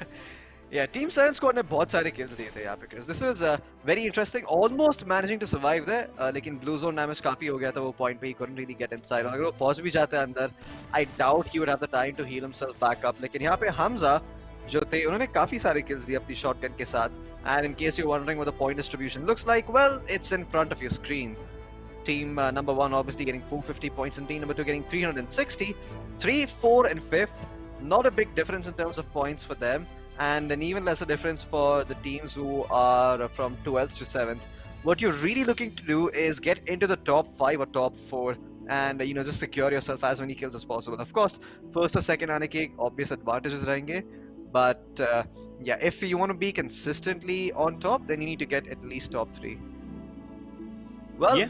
Speaker 2: Team Science Squad ने बहुत सारे kills दिए थे यहाँ पे, because this was very interesting, almost managing to survive there, लेकिन blue zone damage काफी हो गया था वो point पे, he couldn't really get inside, और अगर वो पहुंच भी जाते अंदर, I doubt he would have the time to heal himself back up. लेकिन यहाँ पे Hamza जो थे, उन्होंने काफी सारे kills दिए अपनी shotgun के साथ, and in case you're wondering what the point distribution looks like, well, it's in front of your screen. Team number 1 obviously getting 450 points, and team number 2 getting 360. 3, 4, and 5th, not a big difference in terms of points for them, and an even lesser difference for the teams who are from 12th to 7th. What you're really looking to do is get into the top 5 or top 4 and just secure yourself as many kills as possible. Of course, first or second आने के obvious advantages रहेंगे, but if you want to be consistently on top, then you need to get at least top 3. Well,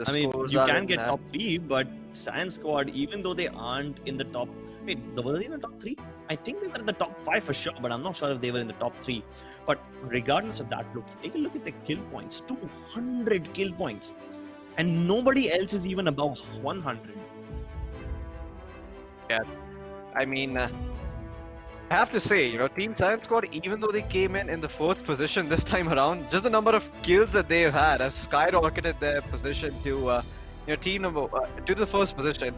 Speaker 3: I mean, you can get top 3, but Science Squad, even though they aren't in the top... Wait, were they in the top 3? I think they were in the top 5 for sure, but I'm not sure if they were in the top 3. But regardless of that, take a look at the kill points. 200 kill points. And nobody else is even above 100.
Speaker 2: Yeah, I mean... I have to say, Team Science Squad, even though they came in the 4th position this time around, just the number of kills that they've had have skyrocketed their position to to the first position.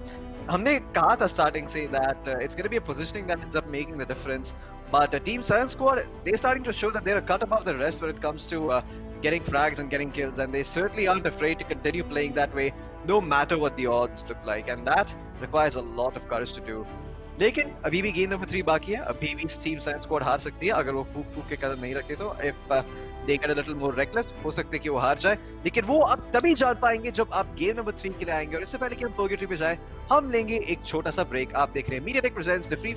Speaker 2: हमने कहा था starting say that it's going to be a positioning that ends up making the difference. But Team Science Squad, they're starting to show that they're a cut above the rest when it comes to getting frags and getting kills, and they certainly aren't afraid to continue playing that way, no matter what the odds look like, and that requires a lot of courage to do. लेकिन अभी भी game number 3 बाकी है, अभी भी team science squad हार सकती है अगर वो फूक के कदम नहीं रखे तो. If they get a little more reckless, हो सकता है कि वो हार जाए, लेकिन वो अब तभी जान पाएंगे जब आप गेम नंबर 3 के लिए आएंगे. और इससे पहले कि हम पर्गेटरी पे जाएं, हम लेंगे एक छोटा सा ब्रेक. आप देख रहे हैं MediaTek presents the free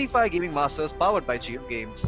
Speaker 2: fire gaming masters powered by JioGames.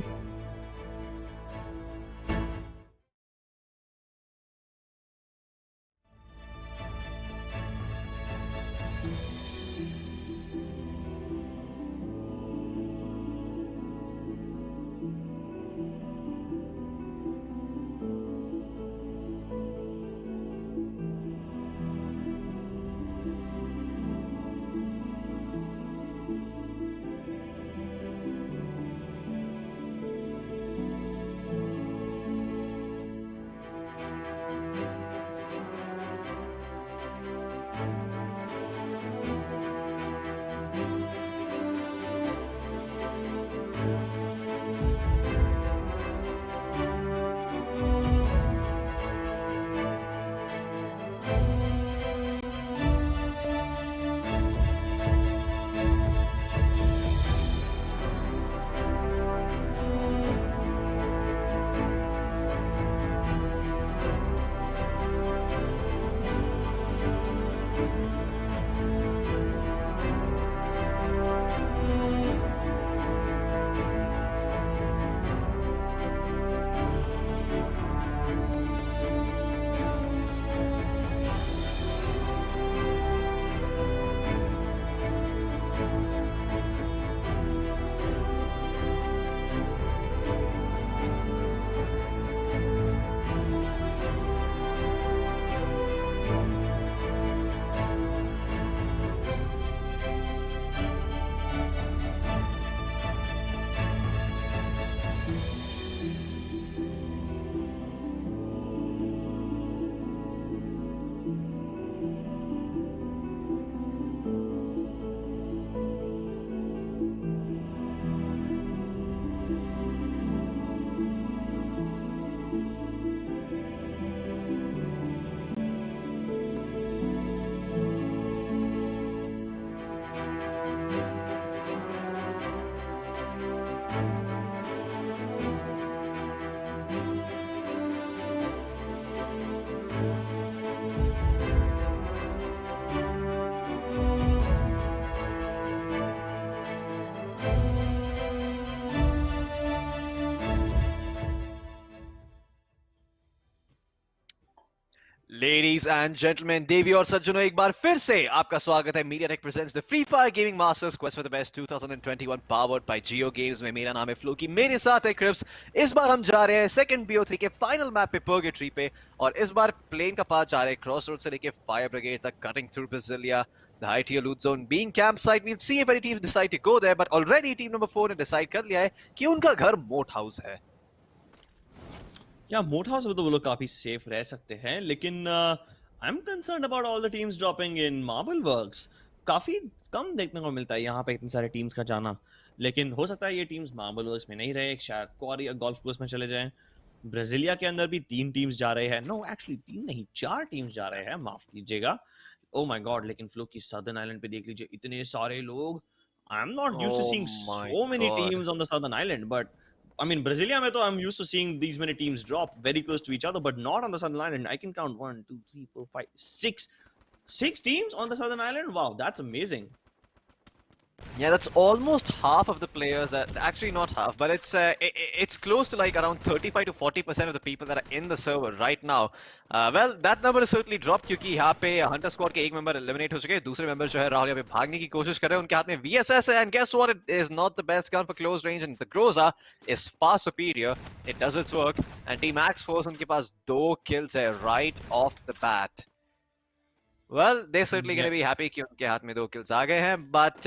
Speaker 2: Ladies and gentlemen, देवी और सज्जनों एक बार फिर से आपका स्वागत है MediaTek presents the Free Fire Gaming Masters Quest for the Best 2021 powered by JioGames में मेरा नाम है फ्लूकी मेरे साथ है क्रिप्स। इस बार हम जा रहे हैं सेकंड BO3 के फाइनल मैप पे पर्गेट्री पे और इस बार प्लेन का पाथ जा रहे हैं क्रॉस रोड से लेके फायर ब्रिगेड तक cutting through Brasilia the high tier loot zone being campsite. We'll see if any teams decide to go there, but already team number 4 ने decide कर लिया है कि उनका घर मोट हाउस है।
Speaker 3: या मोट हाउस में तो वो लोग काफी सेफ रह सकते हैं, लेकिन I am concerned about all the teams dropping in marble works. काफी कम देखने को मिलता है यहाँ पे इतनी सारे टीम्स का जाना, लेकिन हो सकता है ये टीम्स मार्बल वर्क्स में नहीं रहे, शायद क्वारी या गोल्फ कोर्स में चले जाएं। ब्राजीलिया के अंदर भी 3 टीम्स जा रहे हैं, नो एक्चुअली 3 नहीं 4 टीम्स जा रहे हैं, माफ कीजिएगा। ओ माय गॉड, लेकिन फ्लो की सदर्न आइलैंड पे देख लीजिए इतने सारे लोग। I am not used to
Speaker 2: Oh
Speaker 3: seeing
Speaker 2: my
Speaker 3: so many
Speaker 2: God.
Speaker 3: Teams on the southern island, but I mean, Brasilia, I'm used to seeing these many teams drop very close to each other, but not on the Southern Island. I can count 1, 2, 3, 4, 5, 6. 6 teams on the Southern Island? Wow, that's amazing.
Speaker 2: Yeah, that's almost half of the players. Actually, not half, but it's close to like around 35 to 40% of the people that are in the server right now. Well, that number is certainly dropped क्योंकि यहाँ पे Hunter squad के एक member eliminate हो चुके हैं, दूसरे member जो है राहुल यहाँ पे भागने की कोशिश कर रहे हैं, उनके हाथ में VSS है, and guess what? It is not the best gun for close range, and the Groza is far superior. It does its work, and Team Axe Force उनके पास 2 kills है right off the bat. Well, they're certainly going to be happy कि उनके हाथ में 2 kills आ गए हैं, but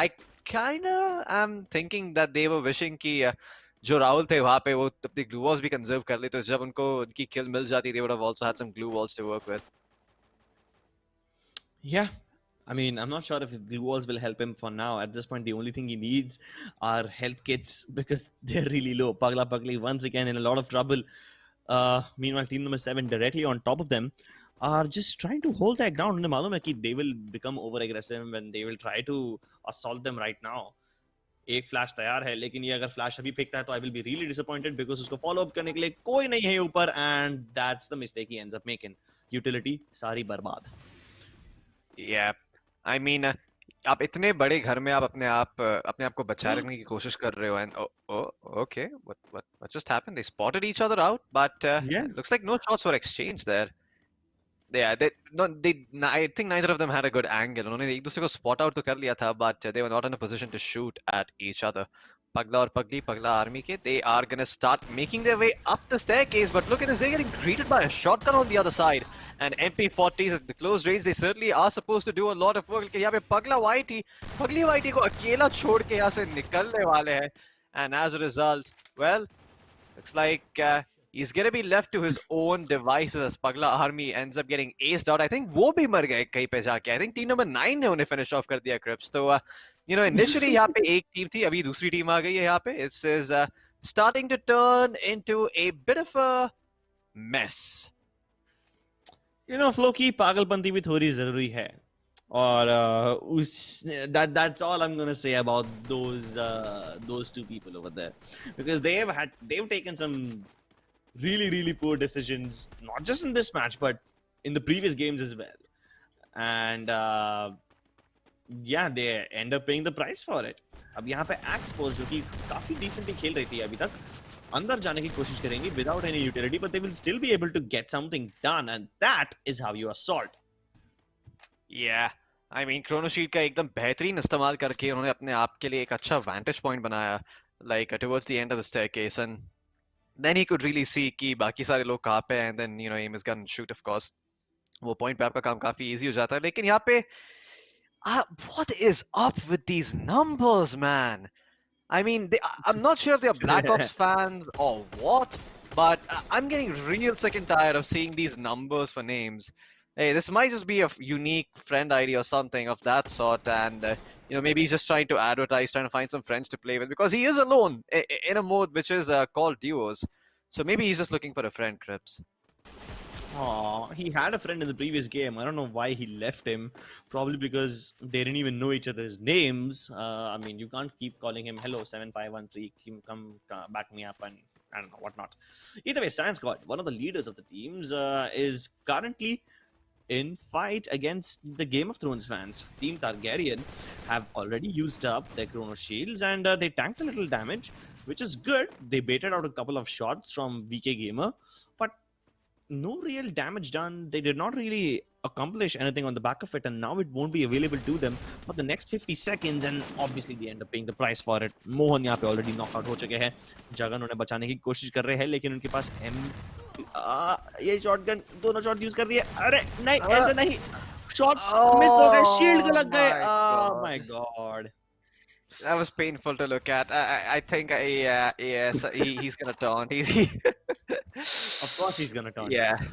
Speaker 2: I kinda am thinking that they were wishing कि जो राहुल थे वहाँ पे वो अपनी glue walls भी conserve कर ले, तो जब उनको उनकी kill मिल जाती, they would have also had some glue walls to work with.
Speaker 3: Yeah. I mean, I'm not sure if the walls will help him for now. At this point, the only thing he needs are health kits because they're really low. Pagla Pagli once again in a lot of trouble. Meanwhile, team number 7 directly on top of them are just trying to hold their ground. उन्हें मालूम है कि they will become over aggressive and they will try to assault them right now. एक flash तैयार है, लेकिन ये अगर फ्लैश अभी फेंकता है तो I will be really disappointed because उसको फॉलो अप करने के लिए कोई नहीं है ऊपर, and that's the mistake he ends up making. Utility सारी बर्बाद।
Speaker 2: Yeah, I mean, आप इतने बड़े घर में आप अपने आप को बचाए रखने की कोशिश कर रहे हो, and okay, what just happened? They spotted each other out, but
Speaker 3: Yeah.
Speaker 2: it looks like no shots were exchanged there. Yeah, I think neither of them had a good angle. उन्होंने एक दूसरे को spot out तो कर लिया था, but they were not in a position to shoot at each other. Pagla और Pagli, Pagla army के, they are gonna start making their way up the staircase, but look at this, they're getting greeted by a shotgun on the other side. And MP40s at the close range, they certainly are supposed to do a lot of work. लेकिन यहाँ पे Pagli Whitey को अकेला छोड़ के यहाँ से निकलने वाले हैं. And as a result, well, looks like he's gonna be left to his own devices as Pagla army ends up getting aced out. I think वो भी मर गए कहीं पे जाके. I think team number 9 ने उन्हें finish off कर दिया Crips. तो you know, initially यहाँ पे एक टीम थी, अभी दूसरी टीम आ गई है यहाँ पे. This is starting to turn into a bit of a mess.
Speaker 3: You know, flow की पागलपंती भी थोड़ी जरूरी है, और that's all I'm gonna say about those two people over there, because they've taken some really poor decisions, not just in this match but in the previous games as well, and yeah, they end up paying the price for it. अब यहाँ पे Axe Force जो कि काफी decently खेल रही थी अभी तक, अंदर जाने की कोशिश करेंगी without any utility, but they will still be able to get something done, and that is how you assault.
Speaker 2: Yeah, I mean, Chrono Shield का एकदम बेहतरीन इस्तेमाल करके उन्होंने अपने आप के लिए एक अच्छा vantage point बनाया, like towards the end of the staircase, and then he could really see कि बाकी सारे लोग कहाँ पे हैं, and then you know aim his gun and shoot, of course. वो point पे आपका काम काफी easy हो जाता है, लेकिन यहाँ पे what is up with these numbers, man? I mean, I'm not sure if they're Black Ops fans or what, but I'm getting real sick and tired of seeing these numbers for names. Hey, this might just be a unique friend ID or something of that sort, and you know, maybe he's just trying to advertise, trying to find some friends to play with, because he is alone in a mode which is called duos. So maybe he's just looking for a friend, Crips.
Speaker 3: Aw, he had a friend in the previous game. I don't know why he left him. Probably because they didn't even know each other's names. I mean, you can't keep calling him hello 7513. Come back me up and I don't know whatnot. Either way, Science God, one of the leaders of the teams, is currently in fight against the Game of Thrones fans. Team Targaryen have already used up their Chrono Shields, and they tanked a little damage, which is good. They baited out a couple of shots from VK Gamer, but no real damage done. They did not really accomplish anything on the back of it, and now it won't be available to them for the next 50 seconds, and obviously they end up paying the price for it. Mohan यहाँ पे already knock out हो चुके हैं. जगन उन्हें बचाने की कोशिश कर रहे हैं, लेकिन उनके पास ये शॉटगन दोनों शॉट्स यूज कर दिए. अरे नहीं, ऐसे नहीं. शॉट्स मिस हो गए, शील्ड को लग गए. Oh my god.
Speaker 2: That was painful to look at. I think yes, he's gonna taunt.
Speaker 3: Of course he's gonna taunt.
Speaker 2: Yeah,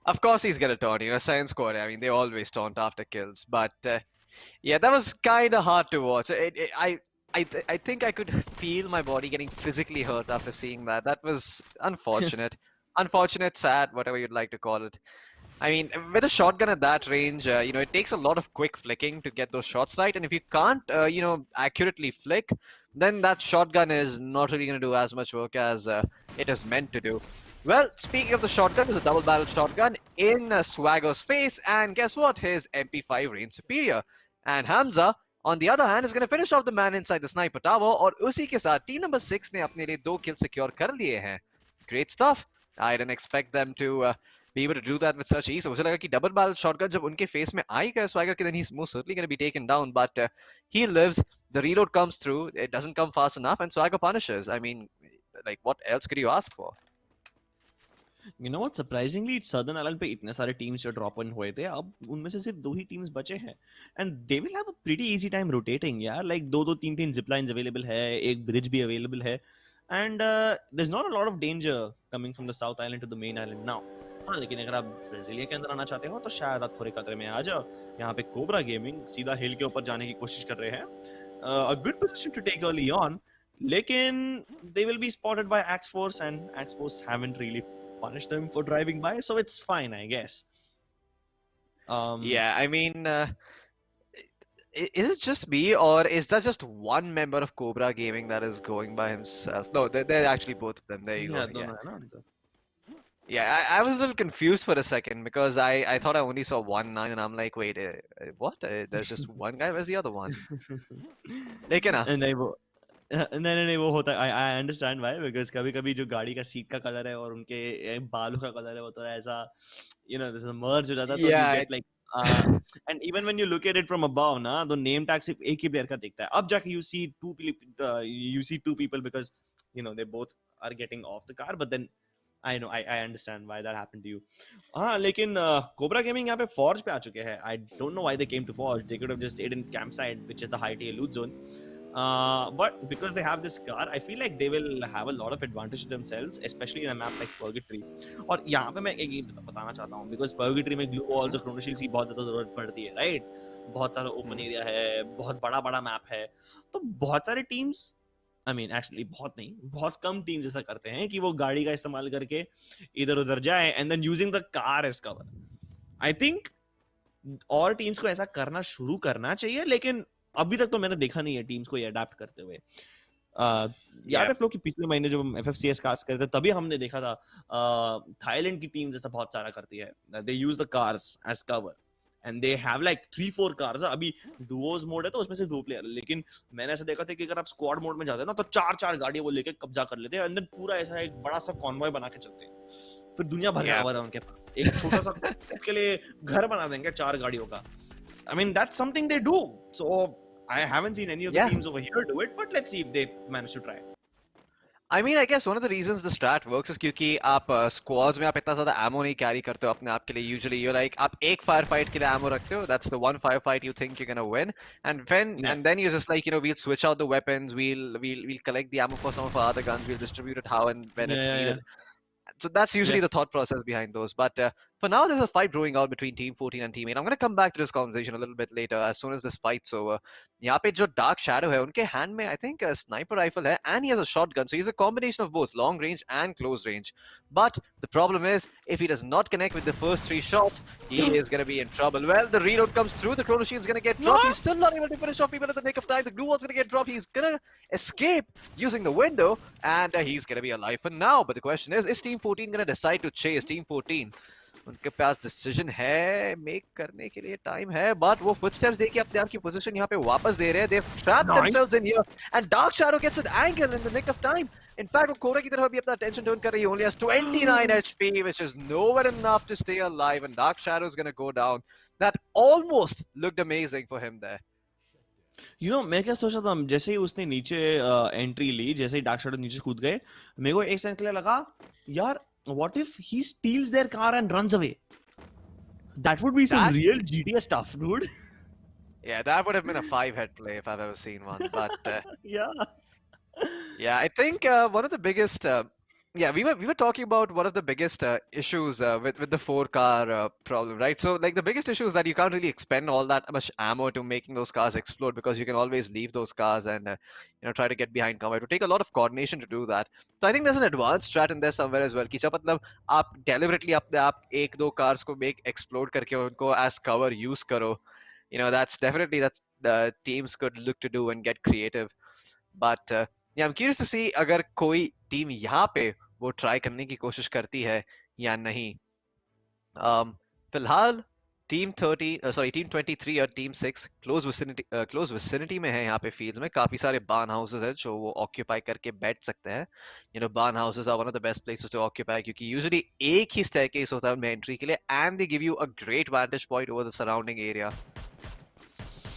Speaker 2: of course he's gonna taunt. You know, Science Squad. I mean, they always taunt after kills. But yeah, that was kind of hard to watch. I think I could feel my body getting physically hurt after seeing that. That was unfortunate. Unfortunate, sad, whatever you'd like to call it. I mean, with a shotgun at that range, you know, it takes a lot of quick flicking to get those shots right. And if you can't, you know, accurately flick, then that shotgun is not really going to do as much work as it is meant to do. Well, speaking of the shotgun, there's a double-barreled shotgun in Swagger's face. And guess what? His MP5 reigns superior. And Hamza, on the other hand, is going to finish off the man inside the sniper tower. और उसी के साथ team number 6 ने अपने लिए 2 kills secure कर लिए हैं. Great stuff. I didn't expect them to be able to do that with such ease. So मुझे लगा कि double barrel shotgun जब उनके face में आएगा Swagger के, then he's most certainly going to be taken down. But he lives. The reload comes through. It doesn't come fast enough, and Swagger punishes. I mean, like, what else could you ask for?
Speaker 3: You know what? Surprisingly, Southern Island पे इतने सारे teams जो drop in हुए थे, अब उनमें से सिर्फ 2 ही teams बचे हैं, and they will have a pretty easy time rotating. यार, like 2-2, 3-3 zip lines available है, एक bridge भी available है, and there's not a lot of danger coming from the South Island to the main island now. हाँ, लेकिन अगर आप Brasilia के अंदर आना चाहते हो तो शायद आप थोड़े खतरे में आ जाओ. यहाँ पे कोबरा गेमिंग सीधा हिल के ऊपर जाने की कोशिश कर रहे हैं. A good position to take early on, लेकिन they will be spotted by Axe Force, and Axe Force haven't really punished them for driving by, so it's fine, I guess.
Speaker 2: Yeah, I mean, is it just me, or is that just one member of Cobra Gaming that is going by himself? No, they're actually both of them. There you go. Yeah, I was a little confused for a second because I thought I only saw 1-9, and I'm like, wait, what? There's just one guy. Where's the other one? लेकिन ना.
Speaker 3: नहीं वो होता है. I understand why, because कभी-कभी जो गाड़ी का सीट का कलर है और उनके बालों का कलर है वो थोड़ा ऐसा, you know, there's a merge हो जाता है, तो you get like and even when you look at it from above ना, the name tag सिर्फ एक ही player का दिखता है. अब जाके you see two people because you know they both are getting off the car, but then I know, I understand why that happened to you. हाँ, लेकिन Cobra Gaming यहाँ पे Forge पे आ चुके हैं. I don't know why they came to Forge. They could have just stayed in campsite, which is the high tier loot zone. But because they have this car, I feel like they will have a lot of advantage to themselves, especially in a map like Purgatory. और यहाँ पे मैं एक बताना चाहता हूँ, because Purgatory में glue walls और chrono shields की बहुत ज़्यादा ज़रूरत पड़ती है, right? बहुत सारा open area है, बहुत बड़ा map है, तो बहुत सारे teams, I mean, actually बहुत नहीं, बहुत कम teams ऐसा करते हैं कि वो गाड़ी का इस्तेमाल करके इधर उधर जाए, and then using the car as cover. I think और teams को ऐसा करना शुरू करना चाहिए, लेकिन अभी तक तो मैंने देखा नहीं है टीम्स को ये अडैप्ट करते हुए. याद है फ्लो कि पिछले महीने जब हम FFCS कास्ट करते थे तभी हमने देखा था थाईलैंड की टीम जैसा बहुत सारा करती है. They use the cars as cover and they have like 3-4 cars. अभी डुओज मोड है तो उसमें से 2 प्लेयर, लेकिन मैंने ऐसा देखा था कि अगर आप स्क्वाड मोड में जाते हैं ना तो 4-4 गाड़ियां वो लेके कब्जा कर लेते हैं, एंड देन पूरा ऐसा एक बड़ा सा कॉन्वॉय बना के चलते हैं. फिर दुनिया भर का है उनके पास, एक छोटा सा के लिए घर बना देंगे 4 गाड़ियों का. I mean, that's something they do. So I haven't seen any of the teams over here do it, but let's see if they manage to try.
Speaker 2: I mean, I guess one of the reasons the strat works is क्योंकि आप squads में आप इतना ज़्यादा ammo नहीं carry करते हो अपने आप के लिए. Usually you're like आप एक firefight के लिए ammo रखते हो. That's the one firefight you think you're gonna win. And then you're just like, you know, we'll switch out the weapons. We'll collect the ammo for some of our other guns. We'll distribute it how and when it's needed. So that's usually the thought process behind those. But for now, there's a fight brewing out between Team 14 and Team 8. I'm going to come back to this conversation a little bit later as soon as this fight's over. यहाँ पे जो Dark Shadow है, उनके hand में I think a sniper rifle है, and he has a shotgun. So he's a combination of both long range and close range. But the problem is, if he does not connect with the first 3 shots, he is going to be in trouble. Well, the reload comes through. The chrono shield's going to get dropped. He's still not able to finish off people at the nick of time. The glue wall's going to get dropped. He's going to escape using the window, and he's going to be alive for now. But the question is Team 14 going to decide to chase Team 14? उनके पास decision है make करने के लिए, time है, but वो footsteps देखिए अपने आप की पोजीशन यहाँ पे वापस दे रहे हैं. They've trapped
Speaker 3: nice.
Speaker 2: themselves in here and Dark Shadow gets an angle in the nick of time. In fact, वो कोरा की तरफ भी अपना attention turn कर रही है. He only has 29 HP, which is nowhere enough to stay alive, and Dark Shadow is gonna go down. That almost looked amazing for him there.
Speaker 3: You know मैं क्या सोच रहा था जैसे ही उसने नीचे एंट्री ली, जैसे ही डार्क शैडो नीचे कूद गए, मेरे को एक सेकंड के लिए लगा यार what if he steals their car and runs away. That would be some
Speaker 2: That,
Speaker 3: real GTA stuff dude.
Speaker 2: yeah, that would have been a 5-head play if I've ever seen one. But
Speaker 3: या
Speaker 2: yeah, I think one of the biggest, yeah, we were talking about one of the biggest issues with the 4 car problem, right? So like the biggest issue is that you can't really expend all that much ammo to making those cars explode because you can always leave those cars and try to get behind cover. It would take a lot of coordination to do that. So I think there's an advanced strat in there somewhere as well. कि जब मतलब आप deliberately अपने आप एक दो cars को make explode करके उनको as cover use करो. That's definitely that's the teams could look to do and get creative. But yeah, I'm curious to see अगर कोई टीम यहाँ पे वो ट्राई करने की कोशिश करती है या नहीं. फिलहाल टीम 23 और टीम 6 क्लोज विसिनिटी में है. यहाँ पे फील्ड्स में काफी सारे बार्न हाउसेस हैं जो वो ऑक्यूपाई करके बैठ सकते हैं. Barn houses are one of the best places to occupy क्योंकि यूजुअली एक ही स्टेयरकेस होता है उनमें एंट्री के लिए and they give you a great vantage point over the surrounding area.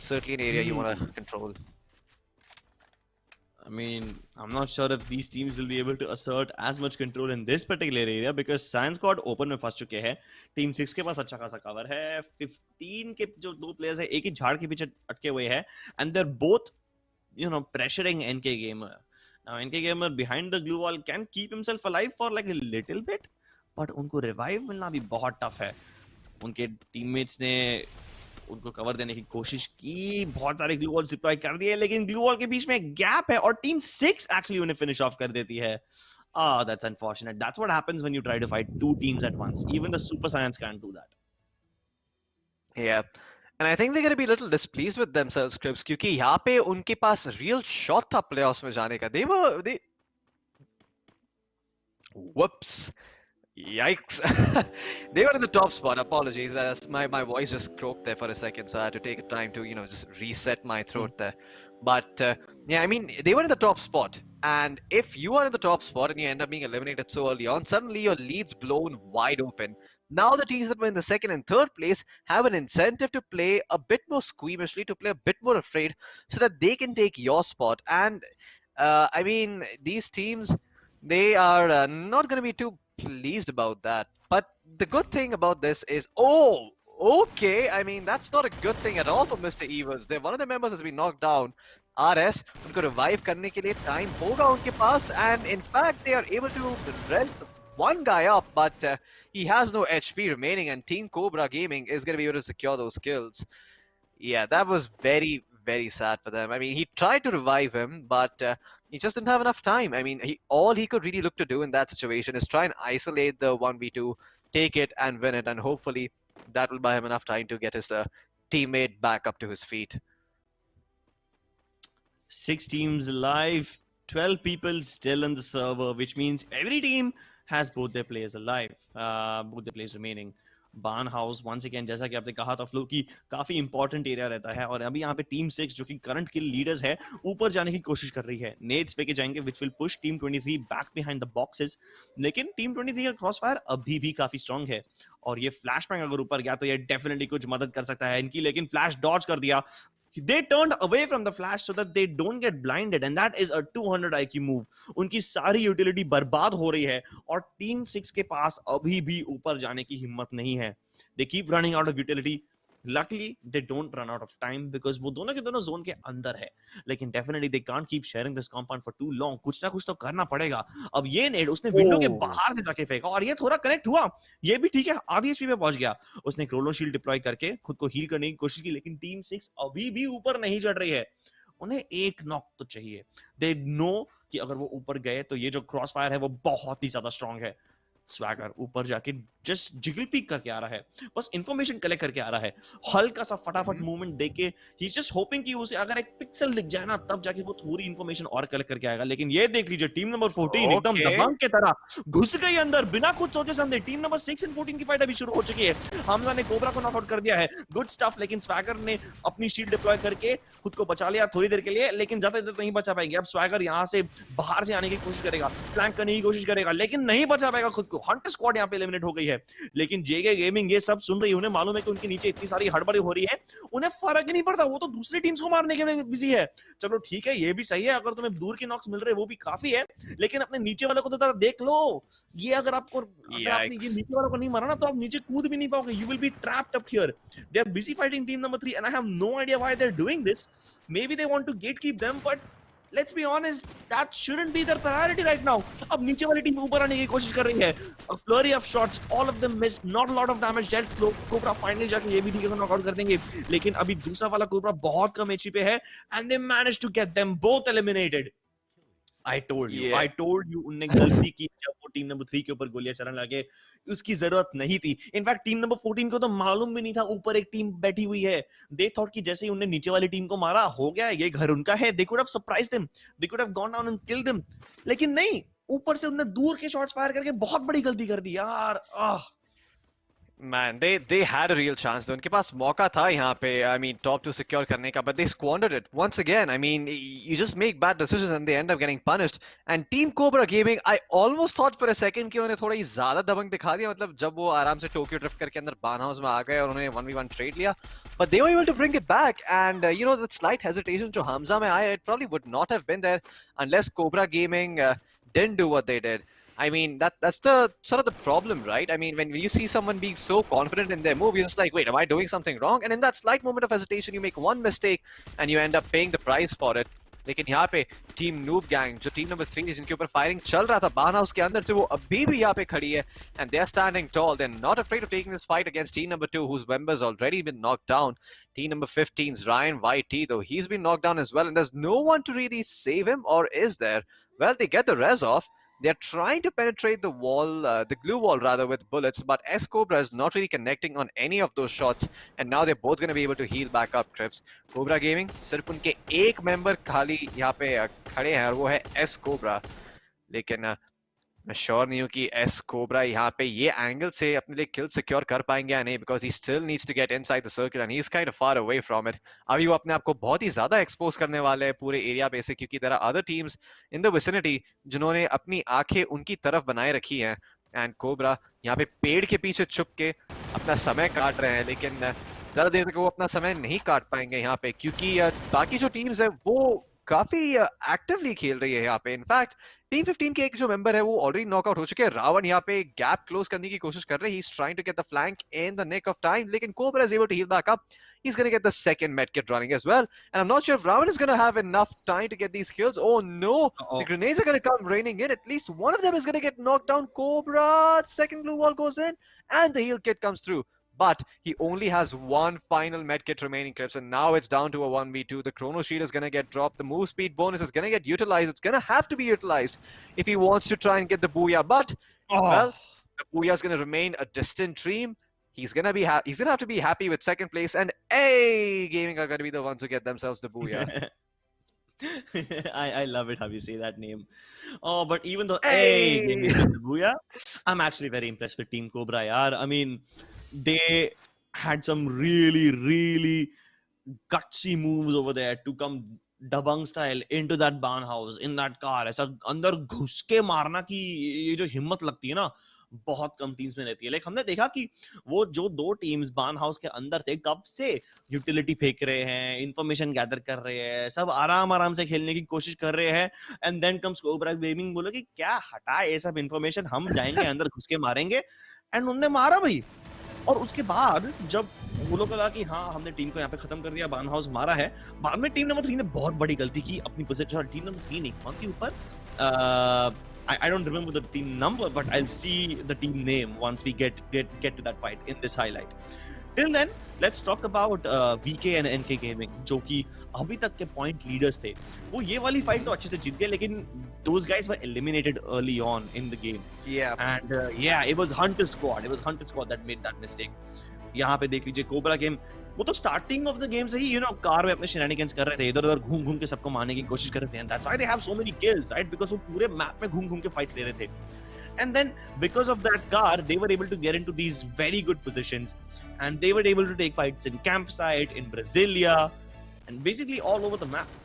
Speaker 2: Certainly an area you want to control.
Speaker 3: I mean, I'm not sure if these teams will be able to assert as much control in this particular area because Science Squad open में फंस चुके हैं. Team 6 के पास अच्छा खासा cover है. 15 के जो दो प्लेयर्स हैं एक ही झाड़ के पीछे अटके हुए हैं and they're both pressuring NK Gamer. Now NK Gamer behind the glue wall can keep himself alive for like a little bit, but उनको revive मिलना भी बहुत tough है. उनके टीममेट्स ने उनको कवर देने की कोशिश की, बहुत सारे ग्लू वॉल्स डिप्लॉय कर दिए, लेकिन ग्लू वॉल के बीच में एक गैप है और टीम 6 एक्चुअली उन्हें फिनिश ऑफ कर देती है. That's unfortunate. That's what happens when you try to fight two teams at once. Even the Super Saiyans can't do that.
Speaker 2: Yeah. And I think they're going to be a little displeased with themselves, Crips, क्योंकि यहाँ पे उनके पास real shot था playoffs में जाने का. Whoops. Yikes. They were in the top spot. Apologies. My voice just croaked there for a second, so I had to take a time to, just reset my throat there. But yeah, I mean, they were in the top spot. And if you are in the top spot and you end up being eliminated so early on, suddenly your lead's blown wide open. Now the teams that were in the second and third place have an incentive to play a bit more squeamishly, to play a bit more afraid, so that they can take your spot. And I mean, these teams, they are not going to be too pleased about that. But the good thing about this is, okay, I mean, that's not a good thing at all for Mr. Evers. One of the members has been knocked down. RS, उनको revive करने के लिए time होगा उनके पास, and in fact they are able to rest one guy up, but he has no HP remaining, and Team Cobra Gaming is going to be able to secure those kills. Yeah, that was very, very sad for them. I mean, he tried to revive him, but he just didn't have enough time. I mean, all he could really look to do in that situation is try and isolate the 1v2, take it and win it, and hopefully that will buy him enough time to get his teammate back up to his feet.
Speaker 3: 6 teams alive, 12 people still on the server, which means every team has both their players alive, both their players remaining. Barn house once again, जैसा कि आपने कहा था flow की, काफी important area रहता है और अभी यहाँ पे टीम 6 जो कि करंट की लीडर्स है ऊपर जाने की कोशिश कर रही है. नेट्स पे के जाएंगे which will push team 23 back behind the boxes, लेकिन टीम 23 का क्रॉसफायर अभी भी काफी स्ट्रांग है और ये फ्लैश बैंग अगर ऊपर गया तो ये डेफिनेटली कुछ मदद कर सकता है इनकी, लेकिन फ्लैश डॉज कर दिया. They turned away from the flash so that they don't get blinded, and that is a 200 IQ move. उनकी सारी यूटिलिटी बर्बाद हो रही है और टीम 6 के पास अभी भी ऊपर जाने की हिम्मत नहीं है. They keep running out of utility. Luckily, they don't run out of time because वो दोनों के दोनों जोन के अंदर है. लेकिन definitely they can't keep sharing this compound for too long. कुछ ना कुछ तो करना पड़ेगा. अब ये नेड उसने विंडो के बाहर से जाके फेंका और ये थोड़ा कनेक्ट हुआ. ये भी ठीक है, आधी एचपी पे पहुंच गया. उसने क्रोनो शील्ड डिप्लॉय करके खुद को हील करने की कोशिश की, लेकिन टीम 6 अभी भी ऊपर नहीं चढ़ रही है. उन्हें एक नॉक तो चाहिए. They know कि अगर वो ऊपर गए तो ये जो क्रॉस फायर है वो बहुत ही ज्यादा स्ट्रांग है. स्वैगर ऊपर जाके जस्ट जिगल पीक करके आ रहा है, बस इंफॉर्मेशन कलेक्ट करके आ रहा है, हल्का सा फटाफट मूवमेंट देके ही इज जस्ट होपिंग कि उसे अगर एक पिक्सल दिख जाए ना तब जाके वो थोड़ी इंफॉर्मेशन और कलेक्ट करके आएगा। लेकिन ये देख लीजिए टीम नंबर 14 एकदम दबंग के तरह घुस गई अंदर बिना कुछ सोचे समझे। टीम नंबर 6 एंड 14 की फाइट अभी शुरू हो चुकी है। हमजा ने कोबरा को नॉकआउट कर दिया है, गुड स्टफ। लेकिन स्वैगर ने अपनी शील्ड डिप्लॉय करके खुद को बचा लिया थोड़ी देर के लिए, लेकिन ज्यादा देर नहीं बचा पाएंगे। अब स्वैगर यहां से बाहर से आने की कोशिश करेगा, फ्लैंक करने की कोशिश करेगा, लेकिन नहीं बचा पाएगा खुद को। हंटर स्क्वाड यहां पे एलिमिनेट हो गई है। लेकिन जेके गेमिंग ये सब सुन रही है, उन्हें मालूम है कि उनके नीचे इतनी सारी हड़बड़ी हो रही है, उन्हें फर्क ही नहीं पड़ता, वो तो दूसरी टीम्स को मारने के लिए बिजी है। चलो ठीक है, ये भी सही है, अगर तुम्हें दूर के नॉक्स मिल रहे वो भी काफी है, लेकिन अपने नीचे वाले को तो जरा देख लो। ये अगर आपने ये नीचे वालों को नहीं मारा ना तो आप नीचे कूद भी नहीं पाओगे, you will be trapped up here. They are busy fighting team number 3 and I have no idea why they are doing this. Maybe they want to gatekeep them, but let's be honest, that shouldn't be their priority right now. अब नीचे वाली team ऊपर आने की कोशिश कर रही है, a flurry of shots, all of them missed, not a lot of damage dealt. Cobra finally जाके ये भी ठीक है नॉकआउट कर देंगे, लेकिन अभी दूसरा वाला कोबरा बहुत कम एचपी पे है and they managed to get them both eliminated. I told you, उनने गलती की जब वो टीम नंबर 3 के ऊपर गोलियां चलाने लगे, उसकी जरूरत नहीं थी। इनफैक्ट टीम नंबर 14 को तो मालूम भी नहीं था ऊपर एक टीम बैठी हुई है। दे थॉट कि जैसे ही उन्होंने नीचे वाली टीम को मारा हो गया, ये घर उनका है, they could have surprised them, they could have gone down and killed them, लेकिन नहीं, ऊपर से उन्होंने दूर के शॉट्स फायर करके बहुत बड़ी गलती कर दी यार।
Speaker 2: Man, they had a real chance. उनके पास मौका था यहाँ पे, I mean, top 2 secure करने का, but they squandered it once again. I mean, you just make bad decisions and they end up getting punished. And Team Cobra Gaming, I almost thought for a second कि उन्हें थोड़ा ही ज़्यादा दबंग दिखा दिया, मतलब जब वो आराम से टोक्यो ड्रिफ्ट करके अंदर बान हाउस में आ गए और उन्होंने 1v1 ट्रेड लिया, but they were able to bring it back. And you know, that slight hesitation जो हमजा में आया, it probably would not have been there unless Cobra Gaming didn't do what they did. I mean, that's the sort of the problem, right? I mean, when you see someone being so confident in their move, you're just like, wait, am I doing something wrong? And in that slight moment of hesitation, you make one mistake and you end up paying the price for it. लेकिन यहाँ पे team noob gang जो team number 3 जिनके ऊपर firing चल रहा था बान हाउस के अंदर से, वो अभी भी यहाँ पे खड़ी है and they are standing tall. They're not afraid of taking this fight against team number 2 whose members already been knocked down. Team number 15's Ryan YT, though he's been knocked down as well, and there's no one to really save him, or is there? Well, they get the res off. They're trying to penetrate the wall, the glue wall rather, with bullets, but S-Cobra is not really connecting on any of those shots, and now they're both going to be able to heal back up, Crips. Cobra Gaming, सिर्फ उनके एक member खाली यहाँ पे खड़े हैं और वो है S-Cobra, लेकिन मैं श्योर नहीं हूँ कि एस कोबरा यहाँ पे ये एंगल से अपने लिए किल सिक्योर कर पाएंगे या नहीं, because he still needs to get inside the circle and he is kind of far away from it. अभी वो अपने आप को बहुत ही ज्यादा एक्सपोज करने वाले हैं पूरे एरिया पे से, क्योंकि there are other teams in the vicinity जिन्होंने अपनी आंखें उनकी तरफ बनाए रखी हैं, एंड कोबरा यहाँ पे पेड़ के पीछे छुप के अपना समय काट रहे हैं, लेकिन ज्यादा देर तक वो अपना समय नहीं काट पाएंगे यहाँ पे, क्योंकि बाकी जो टीम्स है वो काफी एक्टिवली खेल रही है यहाँ पे। इनफैक्ट टीम 15 के एक जो मेंबर है वो ऑलरेडी नॉकआउट हो चुके हैं। रावण यहाँ पे गैप क्लोज करने की कोशिश कर रहे हैं, he is trying to get the flank in the neck of time, लेकिन Cobra is able to heal back up, he is gonna get the second med kit running as well, and I am not sure if Ravan is gonna have enough time to get these kills. Oh no, the grenades are gonna come raining in, at least one of them is gonna get knocked down. Cobra second blue wall गोes in and the heal kit comes through, but he only has one final medkit remaining, Crips, and now it's down to a 1v2. The chrono shield is going to get dropped, the move speed bonus is going to get utilized, it's going to have to be utilized if he wants to try and get the booyah, but well, the booyah is going to remain a distant dream. He's going to have to be happy with second place, and A Gaming are going to be the ones who get themselves the booyah.
Speaker 3: I love it how you say that name. Oh, but even though A Gaming is the booyah, I'm actually very impressed with Team Cobra, yaar. I mean, they had some really gutsy moves over there to come dabang style into that barn house in that car. ऐसा अंदर घुस के मारना की ये जो हिम्मत लगती है ना, बहुत कम टीम्स में रहती है। लाइक हमने देखा कि वो जो दो टीम्स बार्न हाउस के अंदर थे कब से यूटिलिटी फेंक रहे हैं, इंफॉर्मेशन गैदर कर रहे हैं, सब आराम से खेलने की कोशिश कर रहे हैं, and then comes Cobra Gaming, बोले कि क्या हटा ये सब इंफॉर्मेशन, हम जाएंगे अंदर घुस के मारेंगे, एंड उनने मारा भाई। और उसके बाद जब वो लोग लगा कि हाँ हमने टीम को यहाँ पे खत्म कर दिया, बार्न हाउस मारा है, बाद में टीम नंबर 3 ने बहुत बड़ी गलती की अपनी पोजीशन, टीम नंबर 3 नहीं कौन थी ऊपर, I don't remember the team number, but I'll see the team name once we get to that fight in this highlight. Till then, let's talk about VK and NK Gaming, जो कि अभी तक के point leaders थे. वो ये वाली fight तो अच्छे से जीत गए, लेकिन those guys were eliminated early on in the game.
Speaker 2: Yeah.
Speaker 3: And it was Hunter Squad. It was Hunter Squad that made that mistake. यहाँ पे देख लीजिए कोबरा गेम, वो तो स्टार्टिंग ऑफ द गेम से ही कार में अपने शेनानिगन्स कर रहे थे, इधर उधर घूम घूम के सबको मारने की कोशिश कर रहे थे, and that's why they have so many kills, right? Because वो पूरे मैप में घूम घूम के फाइट्स ले रहे थे. And then because of that car, they were able to get into these very good positions, and they were able to take fights in Campsite, in Brasilia, and basically all over the map.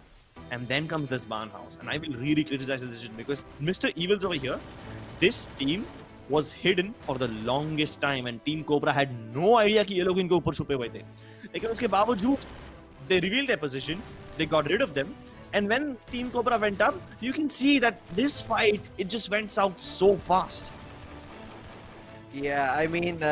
Speaker 3: And then comes this Barn House, and I will really criticize this decision because Mr. Evils over here, this team was hidden for the longest time, and Team Cobra had no idea कि ये लोग इनके ऊपर छुपे हुए थे. लेकिन उसके बावजूद they revealed their position, they got rid of them, and when Team Cobra went up, you can see that this fight, it just went south so fast.
Speaker 2: Yeah, I mean,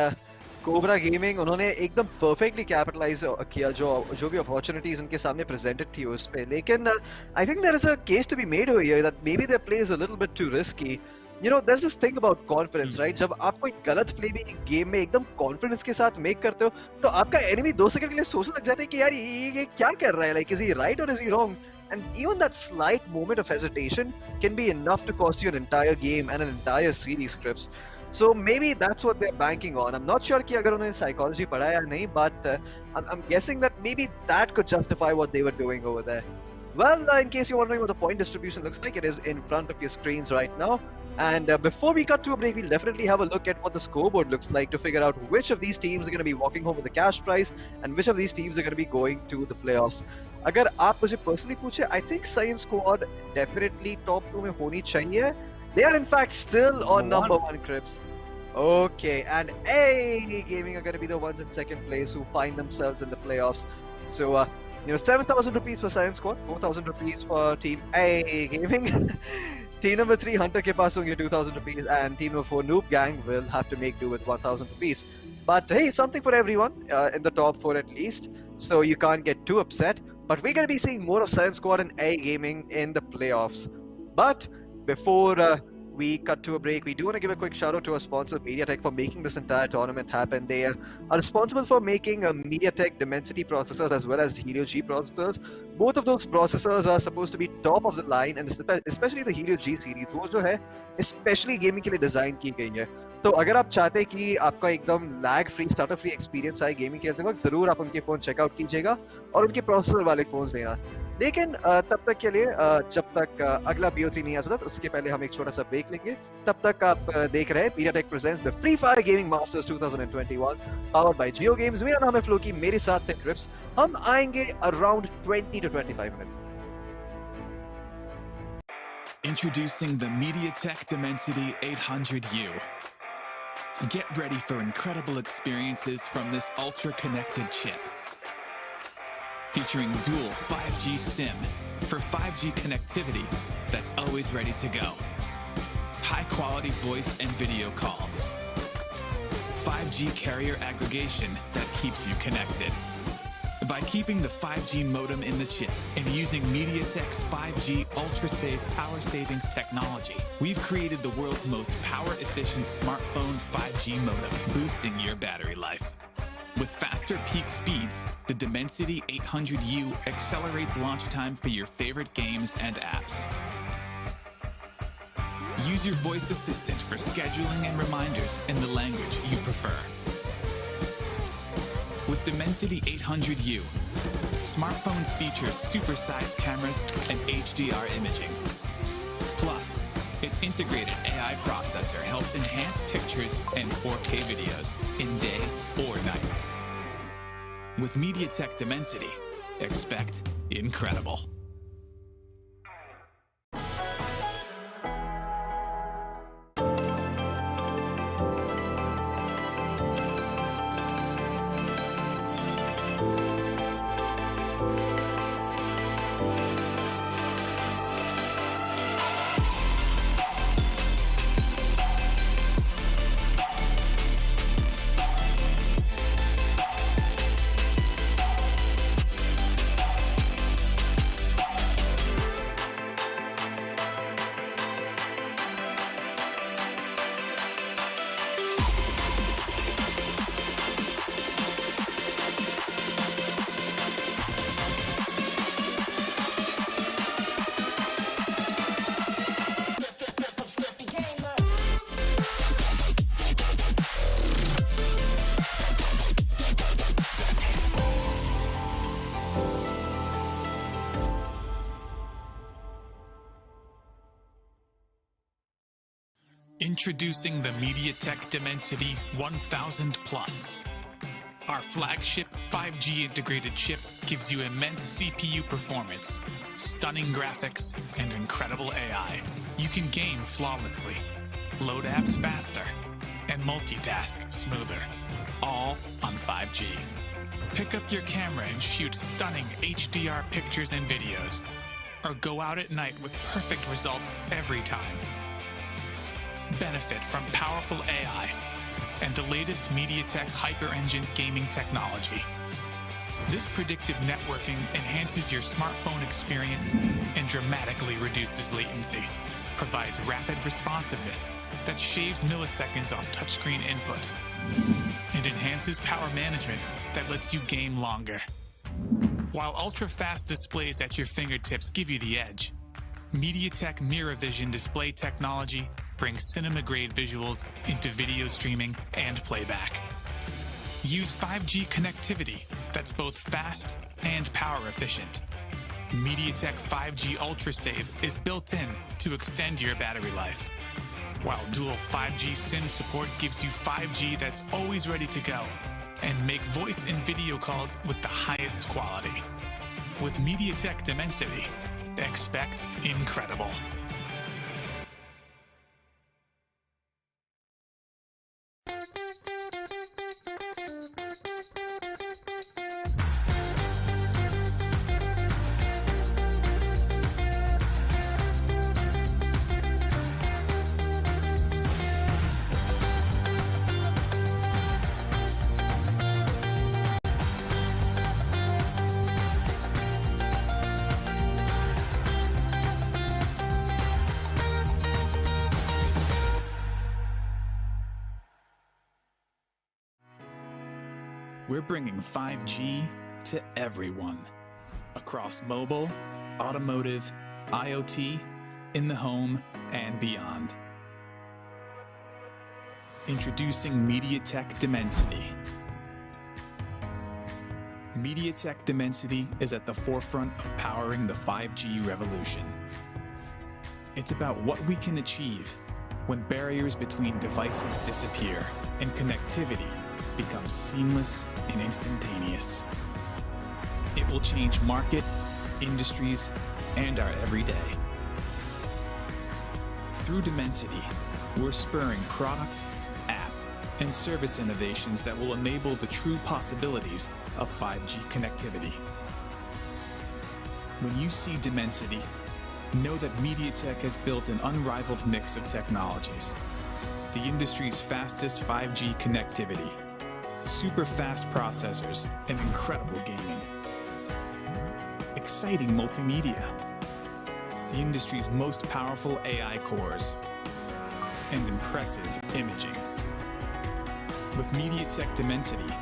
Speaker 2: Cobra Gaming उन्होंने एकदम perfectly capitalize किया जो भी opportunities उनके सामने presented थी उस पे. लेकिन I think there is a case to be made over here that maybe their play is a little bit too risky. You know, there's this thing about confidence, right? जब आप कोई गलत प्ले भी game में एकदम confidence के साथ make करते हो, तो आपका एनिमी 2 सेकंड के लिए सोचने लग जाता है कि यार ये क्या कर रहा है, like is he right or is he wrong? And even that slight moment of hesitation can be enough to cost you an entire game and an entire series, Crips. So maybe that's what they're banking on. I'm not sure कि अगर उन्होंने psychology पढ़ा या नहीं, but I'm guessing that maybe that could justify what they were doing over there. Well, in case you're wondering what the point distribution looks like, it is in front of your screens right now. And before we cut to a break, we'll definitely have a look at what the scoreboard looks like to figure out which of these teams are going to be walking home with the cash prize and which of these teams are going to be going to the playoffs. अगर आप मुझे personally पूछे, I think Science Squad definitely top 2 में होनी चाहिए. They are in fact still on number 1, Crips. Okay, and A Gaming are going to be the ones in second place who find themselves in the playoffs. So, 7,000 rupees for Science Squad, 4,000 rupees for Team A Gaming. Team number 3, Hunter के पास होंगे 2,000 rupees, and Team number 4, Noob Gang, will have to make do with 1,000 rupees. But hey, something for everyone in the top 4 at least, so you can't get too upset. But we're going to be seeing more of Science Squad and A Gaming in the playoffs. But before we cut to a break, we do want to give a quick shout out to our sponsor MediaTek for making this entire tournament happen. They are responsible for making MediaTek Dimensity processors as well as Helio G processors. Both of those processors are supposed to be top of the line, and especially the Helio G series, वो जो है especially gaming के लिए design की गई है. तो अगर आप चाहते हैं कि आपका एकदम lag free, startup free experience आए गेमिंग खेलते वक्त, जरूर आप उनके फोन चेकआउट कीजिएगा और उनके प्रोसेसर वाले फोन्स लेना. लेकिन तब तक के लिए जब तक अगला BO3 नहीं आ जाता, उसके पहले हम एक छोटा सा ब्रेक लेंगे. तब तक आप देख रहे हैं MediaTek presents the Free Fire Gaming Masters 2021 powered by JioGames. मेरा नाम है फ्लोकी, मेरे साथ थे क्रिप्स. हम आएंगे around 20 to 25 minutes.
Speaker 1: Introducing the MediaTek Dimensity 800U. Get ready for incredible experiences from this ultra-connected chip. Featuring dual 5G SIM for 5G connectivity that's always ready to go. High-quality voice and video calls. 5G carrier aggregation that keeps you connected. By keeping the 5G modem in the chip and using MediaTek's 5G ultra-safe power savings technology, we've created the world's most power-efficient smartphone 5G modem, boosting your battery life. With faster peak speeds, the Dimensity 800U accelerates launch time for your favorite games and apps. Use your voice assistant for scheduling and reminders in the language you prefer. With Dimensity 800U, smartphones feature supersized cameras and HDR imaging. Plus, its integrated AI processor helps enhance pictures and 4K videos in day or night. With MediaTek Dimensity, expect incredible. Introducing the MediaTek Dimensity 1000 Plus. Our flagship 5G integrated chip gives you immense CPU performance, stunning graphics, and incredible AI. You can game flawlessly, load apps faster, and multitask smoother, all on 5G. Pick up your camera and shoot stunning HDR pictures and videos, or go out at night with perfect results every time. Benefit from powerful AI and the latest MediaTek Hyper Engine gaming technology. This predictive networking enhances your smartphone experience and dramatically reduces latency, provides rapid responsiveness that shaves milliseconds off touchscreen input, and enhances power management that lets you game longer. While ultra-fast displays at your fingertips give you the edge, MediaTek Mirror Vision display technology brings cinema-grade visuals into video streaming and playback. Use 5G connectivity that's both fast and power efficient. MediaTek 5G UltraSave is built in to extend your battery life, while dual 5G SIM support gives you 5G that's always ready to go and make voice and video calls with the highest quality. With MediaTek Dimensity, expect incredible. We're bringing 5G to everyone across mobile, automotive, IoT, in the home, and beyond. Introducing MediaTek Dimensity. MediaTek Dimensity is at the forefront of powering the 5G revolution. It's about what we can achieve when barriers between devices disappear and connectivity becomes seamless and instantaneous. It will change market, industries, and our everyday. Through Dimensity, we're spurring product, app, and service innovations that will enable the true possibilities of 5G connectivity. When you see Dimensity, know that MediaTek has built an unrivaled mix of technologies. The industry's fastest 5G connectivity, super fast processors, and incredible gaming. Exciting multimedia, the industry's most powerful AI cores, and impressive imaging. With MediaTek Dimensity,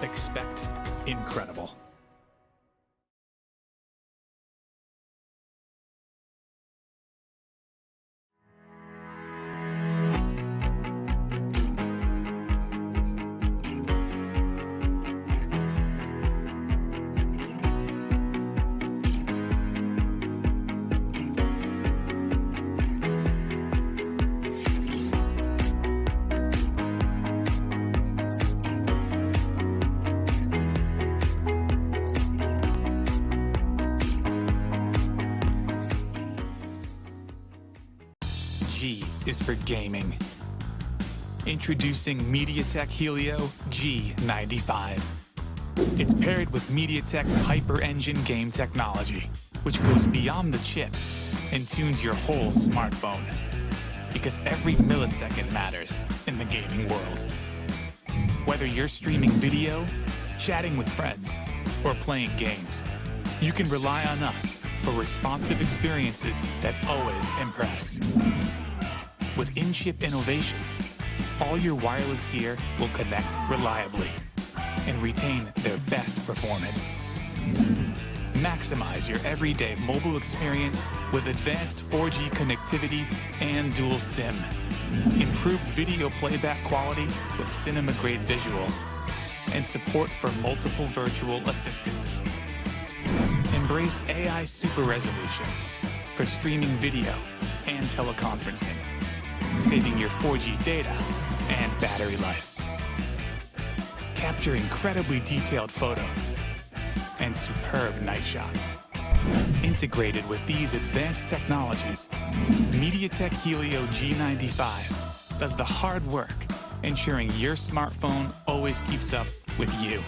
Speaker 1: expect incredible. G is for gaming. Introducing MediaTek Helio G95. It's paired with MediaTek's Hyper Engine game technology, which goes beyond the chip and tunes your whole smartphone. Because every millisecond matters in the gaming world. Whether you're streaming video, chatting with friends, or playing games, you can rely on us for responsive experiences that always impress. With in-chip innovations, all your wireless gear will connect reliably and retain their best performance. Maximize your everyday mobile experience with advanced 4G connectivity and dual SIM. Improved video playback quality with cinema-grade visuals and support for multiple virtual assistants. Embrace AI super resolution for streaming video and teleconferencing. saving your 4G data and battery life. Capture incredibly detailed photos and superb night shots. Integrated with these advanced technologies, MediaTek Helio G95 does the hard work, ensuring your smartphone always keeps up with you,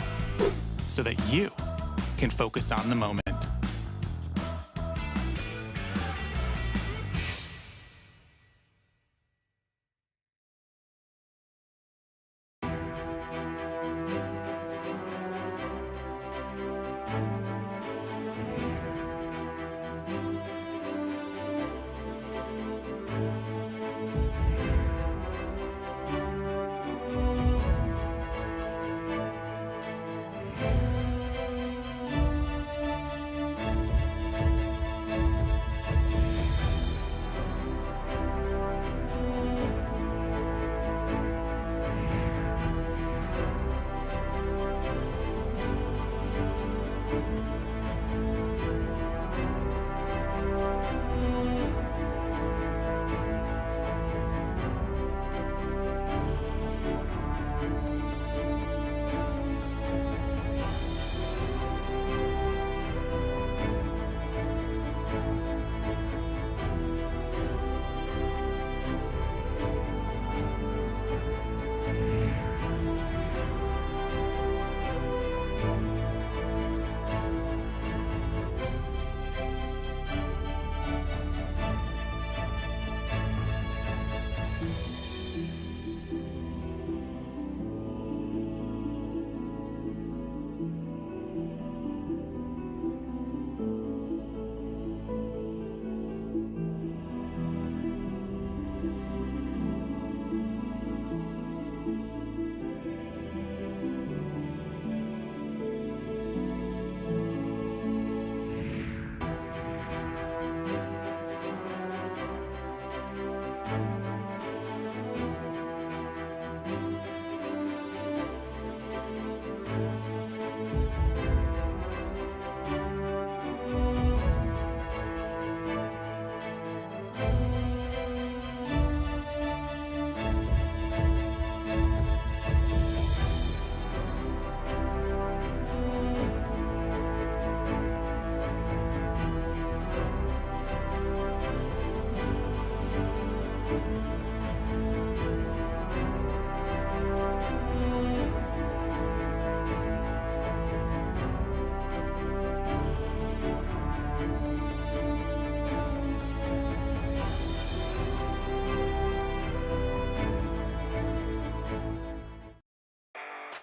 Speaker 1: so that you can focus on the moment.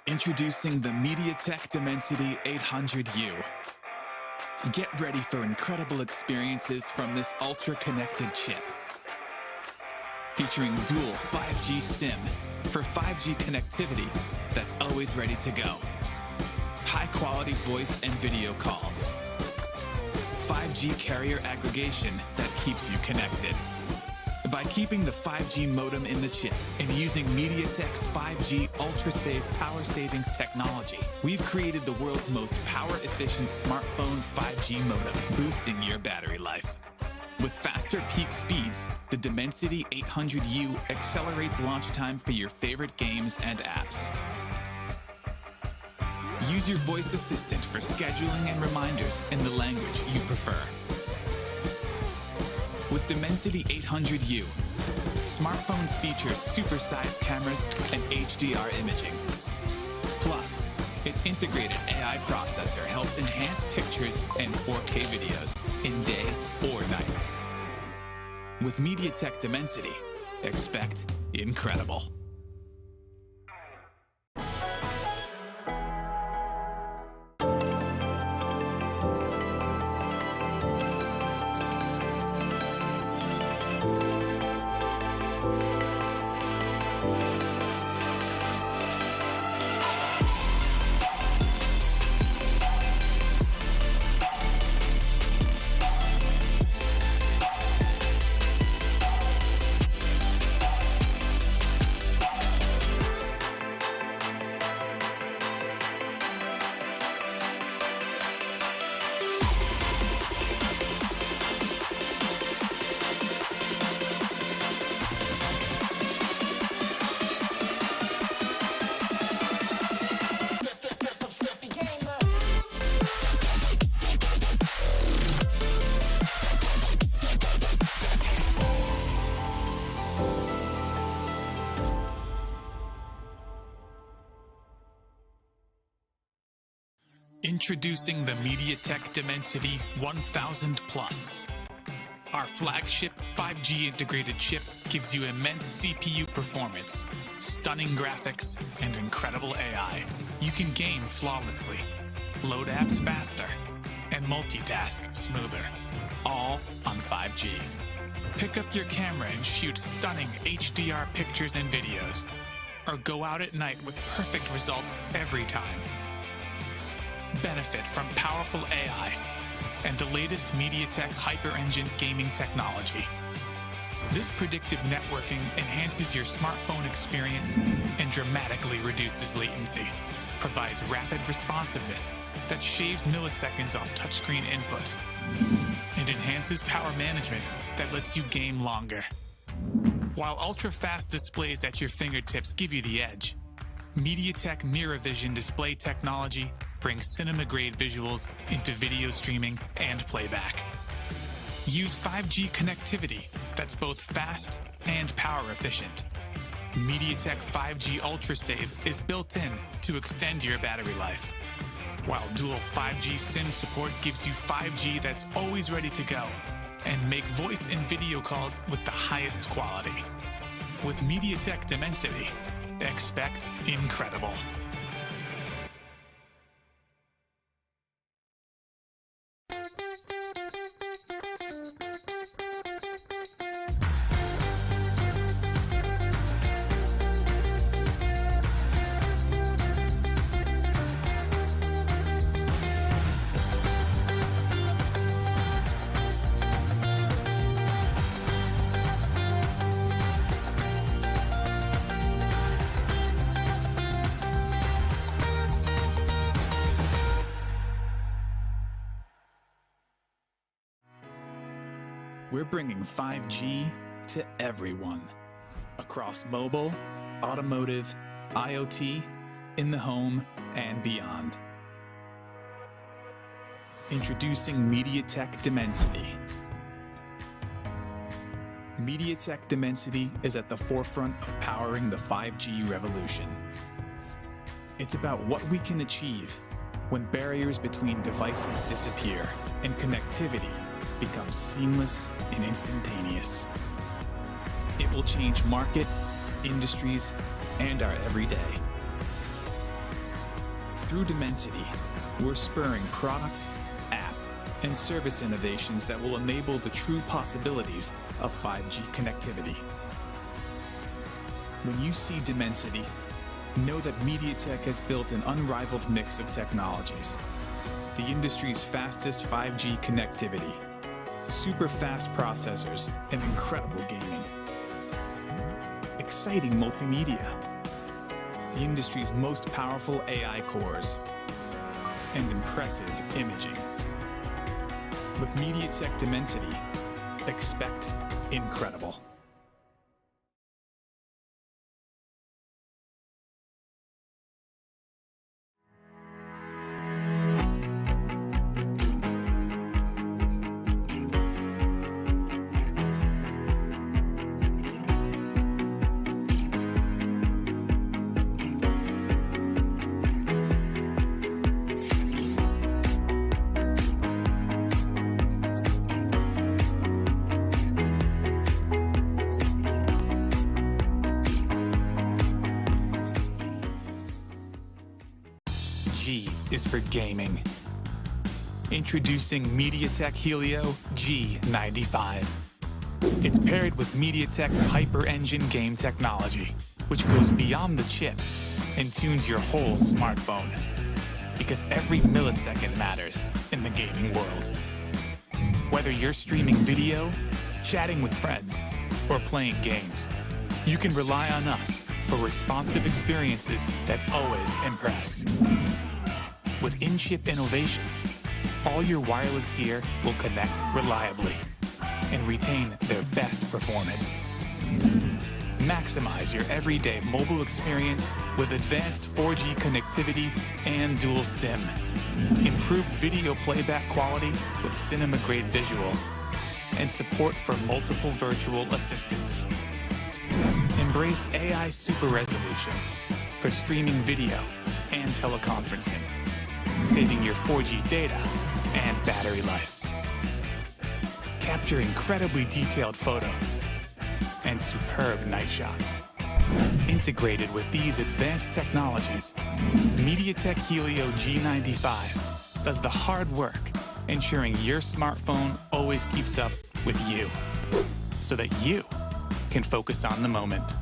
Speaker 1: Introducing the MediaTek Dimensity 800U. Get ready for incredible experiences from this ultra-connected chip. Featuring dual 5G SIM for 5G connectivity that's always ready to go. High-quality voice and video calls. 5G carrier aggregation that keeps you connected. By keeping the 5G modem in the chip and using MediaTek's 5G ultra-safe power savings technology, we've created the world's most power-efficient smartphone 5G modem, boosting your battery life. With faster peak speeds, the Dimensity 800U accelerates launch time for your favorite games and apps. Use your voice assistant for scheduling and reminders in the language you prefer. With Dimensity 800U, smartphones feature supersized cameras and HDR imaging. Plus, its integrated AI processor helps enhance pictures and 4K videos in day or night. With MediaTek Dimensity, expect incredible. Introducing the MediaTek Dimensity 1000 Plus. Our flagship 5G integrated chip gives you immense CPU performance, stunning graphics, and incredible AI. You can game flawlessly, load apps faster, and multitask smoother, all on 5G. Pick up your camera and shoot stunning HDR pictures and videos, or go out at night with perfect results every time. Benefit from powerful AI and the latest MediaTek Hyper-Engine gaming technology. This predictive networking enhances your smartphone experience and dramatically reduces latency, provides rapid responsiveness that shaves milliseconds off touchscreen input, and enhances power management that lets you game longer. While ultra-fast displays at your fingertips give you the edge, MediaTek Mirror Vision display technology brings cinema-grade visuals into video streaming and playback. Use 5G connectivity that's both fast and power efficient. MediaTek 5G UltraSave is built in to extend your battery life, while dual 5G SIM support gives you 5G that's always ready to go and make voice and video calls with the highest quality. With MediaTek Dimensity, expect incredible. We're bringing 5G to everyone, across mobile, automotive, IoT, in the home, and beyond. Introducing MediaTek Dimensity. MediaTek Dimensity is at the forefront of powering the 5G revolution. It's about what we can achieve when barriers between devices disappear and connectivity becomes seamless and instantaneous. It will change market, industries, and our everyday. Through Dimensity, we're spurring product, app, and service innovations that will enable the true possibilities of 5G connectivity. When you see Dimensity, know that MediaTek has built an unrivaled mix of technologies. The industry's fastest 5G connectivity, super fast processors, and incredible gaming. Exciting multimedia, the industry's most powerful AI cores, and impressive imaging. With MediaTek Dimensity, expect incredible. G is for gaming. Introducing MediaTek Helio G95. It's paired with MediaTek's Hyper-Engine game technology, which goes beyond the chip and tunes your whole smartphone. Because every millisecond matters in the gaming world. Whether you're streaming video, chatting with friends, or playing games, you can rely on us for responsive experiences that always impress. With in-chip innovations, all your wireless gear will connect reliably and retain their best performance. Maximize your everyday mobile experience with advanced 4G connectivity and dual SIM. Improved video playback quality with cinema-grade visuals, and support for multiple virtual assistants. Embrace AI super resolution for streaming video and teleconferencing. saving your 4G data and battery life. Capture incredibly detailed photos and superb night shots. Integrated with these advanced technologies, MediaTek Helio G95 does the hard work, ensuring your smartphone always keeps up with you, so that you can focus on the moment.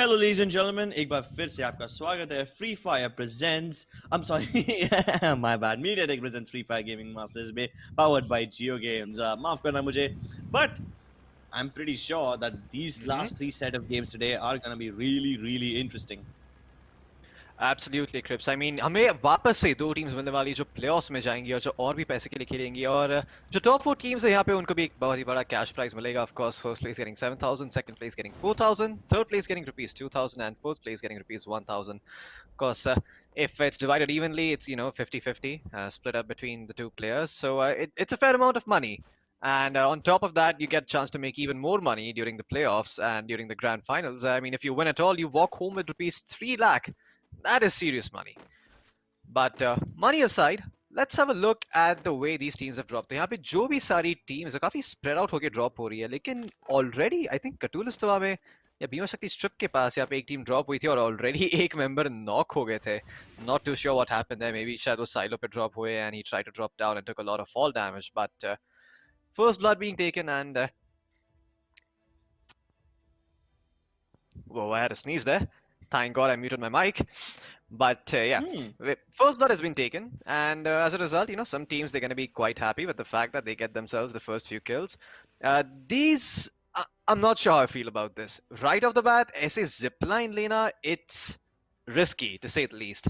Speaker 3: Hello ladies and gentlemen, एक बार फिर से आपका स्वागत है Free Fire presents I'm sorry my bad MediaTek presents Free Fire Gaming Masters में powered by JioGames. माफ करना मुझे, but I'm pretty sure that these last three set of games today are gonna be really interesting.
Speaker 2: Absolutely, Crips. I mean, हमें वापस से दो teams मिलने वाली जो प्लेऑफ्स में जाएंगी और जो और भी पैसे के लिए खेलेंगी, और जो टॉप 4 टीम्स है यहाँ पे उनको भी एक बहुत ही बड़ा कैश प्राइज मिलेगा. Of course, first place getting 7,000, second place getting 4,000, third place getting rupees 2,000, and fourth place getting rupees 1,000. Of course, if it's divided evenly, it's 50-50, split up between the two players. So it's a fair amount of money. And on top of that, you get a chance to make even more money during the playoffs and during the grand finals. I mean, if you win at all, you walk home with rupees 3 lakh. That is serious money. But money aside, let's have a look at the way these teams have dropped. तो यहाँ पे जो भी सारी teams है काफी spread out होके drop हो रही है, लेकिन already I think कटुलिस्तवा में या भीमा शक्ति स्ट्रिप के पास यहाँ पे एक टीम ड्रॉप हुई थी और ऑलरेडी एक मेंबर नॉक हो गए थे. Not too sure what happened there. Maybe शायद वो साइलो पे ड्रॉप हुए and he tried to drop down and took a lot of fall damage. But first blood being taken and whoa, I had a sneeze there. Thank God I muted my mic. But yeah, first blood has been taken, and as a result, some teams they're going to be quite happy with the fact that they get themselves the first few kills. I'm not sure how I feel about this. Right off the bat, ऐसे zipline लेना, it's risky to say the least.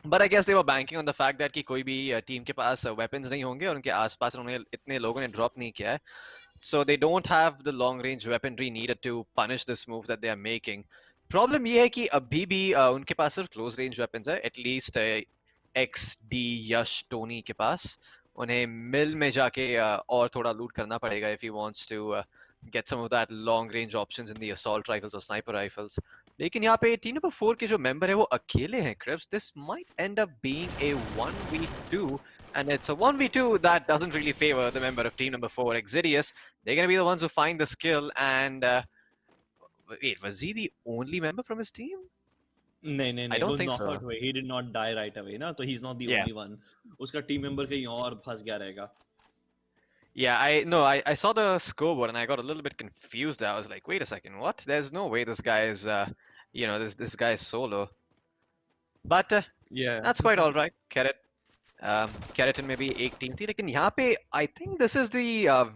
Speaker 2: But I guess they were banking on the fact that कि कोई भी team के पास weapons नहीं होंगे और उनके आसपास उन्होंने इतने लोगों ने drop नहीं किया है. So they don't have the long range weaponry needed to punish this move that they are making. Problem ये है कि अभी भी उनके पास सिर्फ क्लोज रेंज वेपन्स है. एटलीस्ट एक्स डी यश टोनी के पास. उन्हें मिल में जाके और थोड़ा लूट करना पड़ेगा if he wants to get some of that long range options in the assault rifles or sniper rifles. लेकिन यहाँ पे टीम नंबर 4 के जो मेंबर है वो अकेले हैं Crips. This might end up being a 1v2 and it's a 1v2 that doesn't really favor the member of team number 4 Exidius. They're going to be the ones who find the skill and wait, was he the only member from his team?
Speaker 3: नहीं नहीं
Speaker 2: I
Speaker 3: नहीं, वो
Speaker 2: don't think
Speaker 3: knock
Speaker 2: so.
Speaker 3: Out हुए. He did not die right away ना, तो he is not the
Speaker 2: Yeah.
Speaker 3: Only one. उसका team member कहीं और फंस गया रहेगा.
Speaker 2: Yeah, I saw the scoreboard and I got a little bit confused. I was like, wait a second, what? There's no way this guy is this guy is solo. But
Speaker 3: Yeah.
Speaker 2: that's quite all right. Keratin में भी एक team थी, लेकिन यहाँ पे I think this is the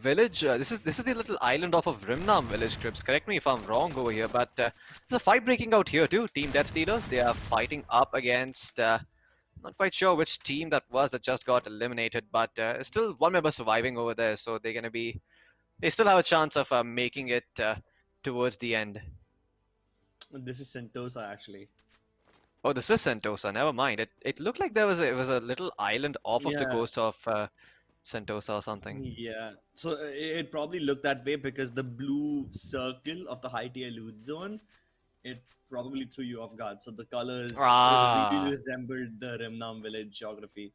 Speaker 2: village. This is the little island off of Rimnam village. Crips, correct me if I'm wrong over here, but there's a fight breaking out here too. Team Death Leaders, they are fighting up against. Not quite sure which team that was that just got eliminated, but still one member surviving over there, so they're gonna be. They still have a chance of making it towards the end.
Speaker 3: This is Sentosa actually.
Speaker 2: Oh, this is Sentosa. Never mind. It looked like it was a little island off of the
Speaker 3: Yeah.
Speaker 2: coast of Sentosa or something.
Speaker 3: Yeah. So it probably looked that way because the blue circle of the high tier loot zone, it probably threw you off guard. So the colors really resembled the Rimnam village geography.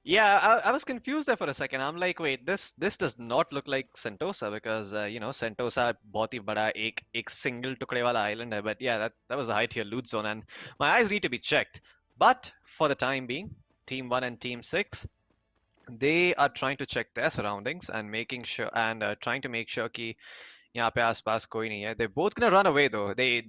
Speaker 2: Yeah, I was confused there for a second. I'm like, wait, this does not look like Sentosa because Sentosa बहुत ही बड़ा एक single टुकड़े वाला island है. But yeah, that was a high tier loot zone and my eyes need to be checked. But for the time being, Team 1 and Team 6, they are trying to check their surroundings and making sure and trying to make sure कि यहाँ पे आसपास कोई नहीं है. They're both gonna run away though. They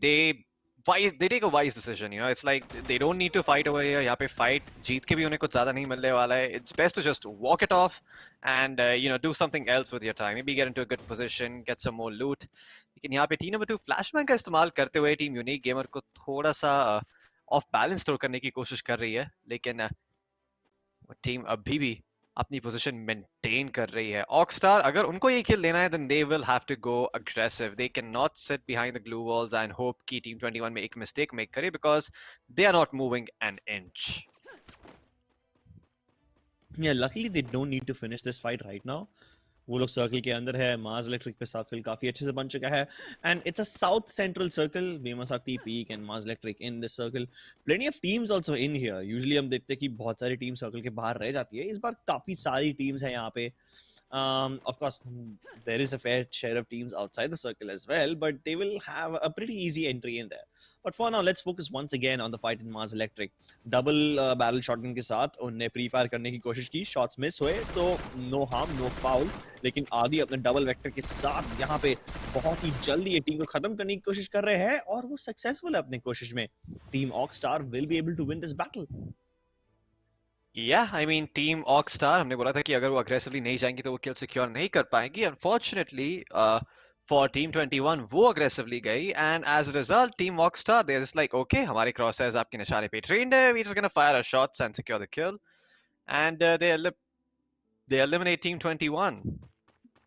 Speaker 2: take a wise decision. It's like they don't need to fight over here. यहाँ पे fight जीत के भी उन्हें कुछ ज़्यादा नहीं मिलने वाला है. It's best to just walk it off and do something else with your time. Maybe get into a good position, get some more loot. लेकिन यहाँ पे टीम नंबर 2 फ्लैशबैंग का इस्तेमाल करते हुए टीम यूनिक गेमर को थोड़ा सा ऑफ बैलेंस थ्रो करने की कोशिश कर रही है, लेकिन टीम अभी भी अपनी पोजीशन मेंटेन कर रही है. ऑक्सटार अगर उनको ये किल लेना है then they will have to go aggressive. They cannot sit behind the glue walls and hope कि टीम 21 में एक मिस्टेक मेक करे because they are not moving an inch.
Speaker 3: Yeah, luckily they don't need to finish this fight right now. वो लोग circle के अंदर है. Mars electric पे सर्कल काफी अच्छे से बन चुका है and it's a south central circle. बीमा शक्ति, peak and Mars electric in this circle. Plenty of teams also in here. Usually हम देखते हैं कि बहुत सारी टीम सर्कल के बाहर रह जाती है. इस बार काफी सारी टीम्स हैं यहाँ पे. Of course, there is a fair share of teams outside the circle as well, but they will have a pretty easy entry in there. But for now, let's focus once again on the fight in Mars Electric. Double barrel shotgun के साथ उन्हें pre-fire करने की कोशिश की. Shots miss हुए, so no harm, no foul. लेकिन आदि अपने double vector के साथ यहाँ पे बहुत ही जल्दी ये टीम को खत्म करने की कोशिश कर रहे हैं और वो सक्सेसफुल है अपने कोशिश में. Team Oxstar will be able to win this battle.
Speaker 2: Yeah, I mean team Oxtar हमने बोला था कि अगर वो अग्रेसिवली नहीं जाएंगी तो वो किल सिक्योर नहीं कर पाएंगी. अनफॉर्चुनेटली फॉर टीम 21 वो अग्रेसिवली गई and as a result team Oxtar they are just like okay, हमारे क्रॉसहायर्स आपके निशाने पे ट्रेंड है, we just gonna fire our shots and secure the kill and they eliminate team 21.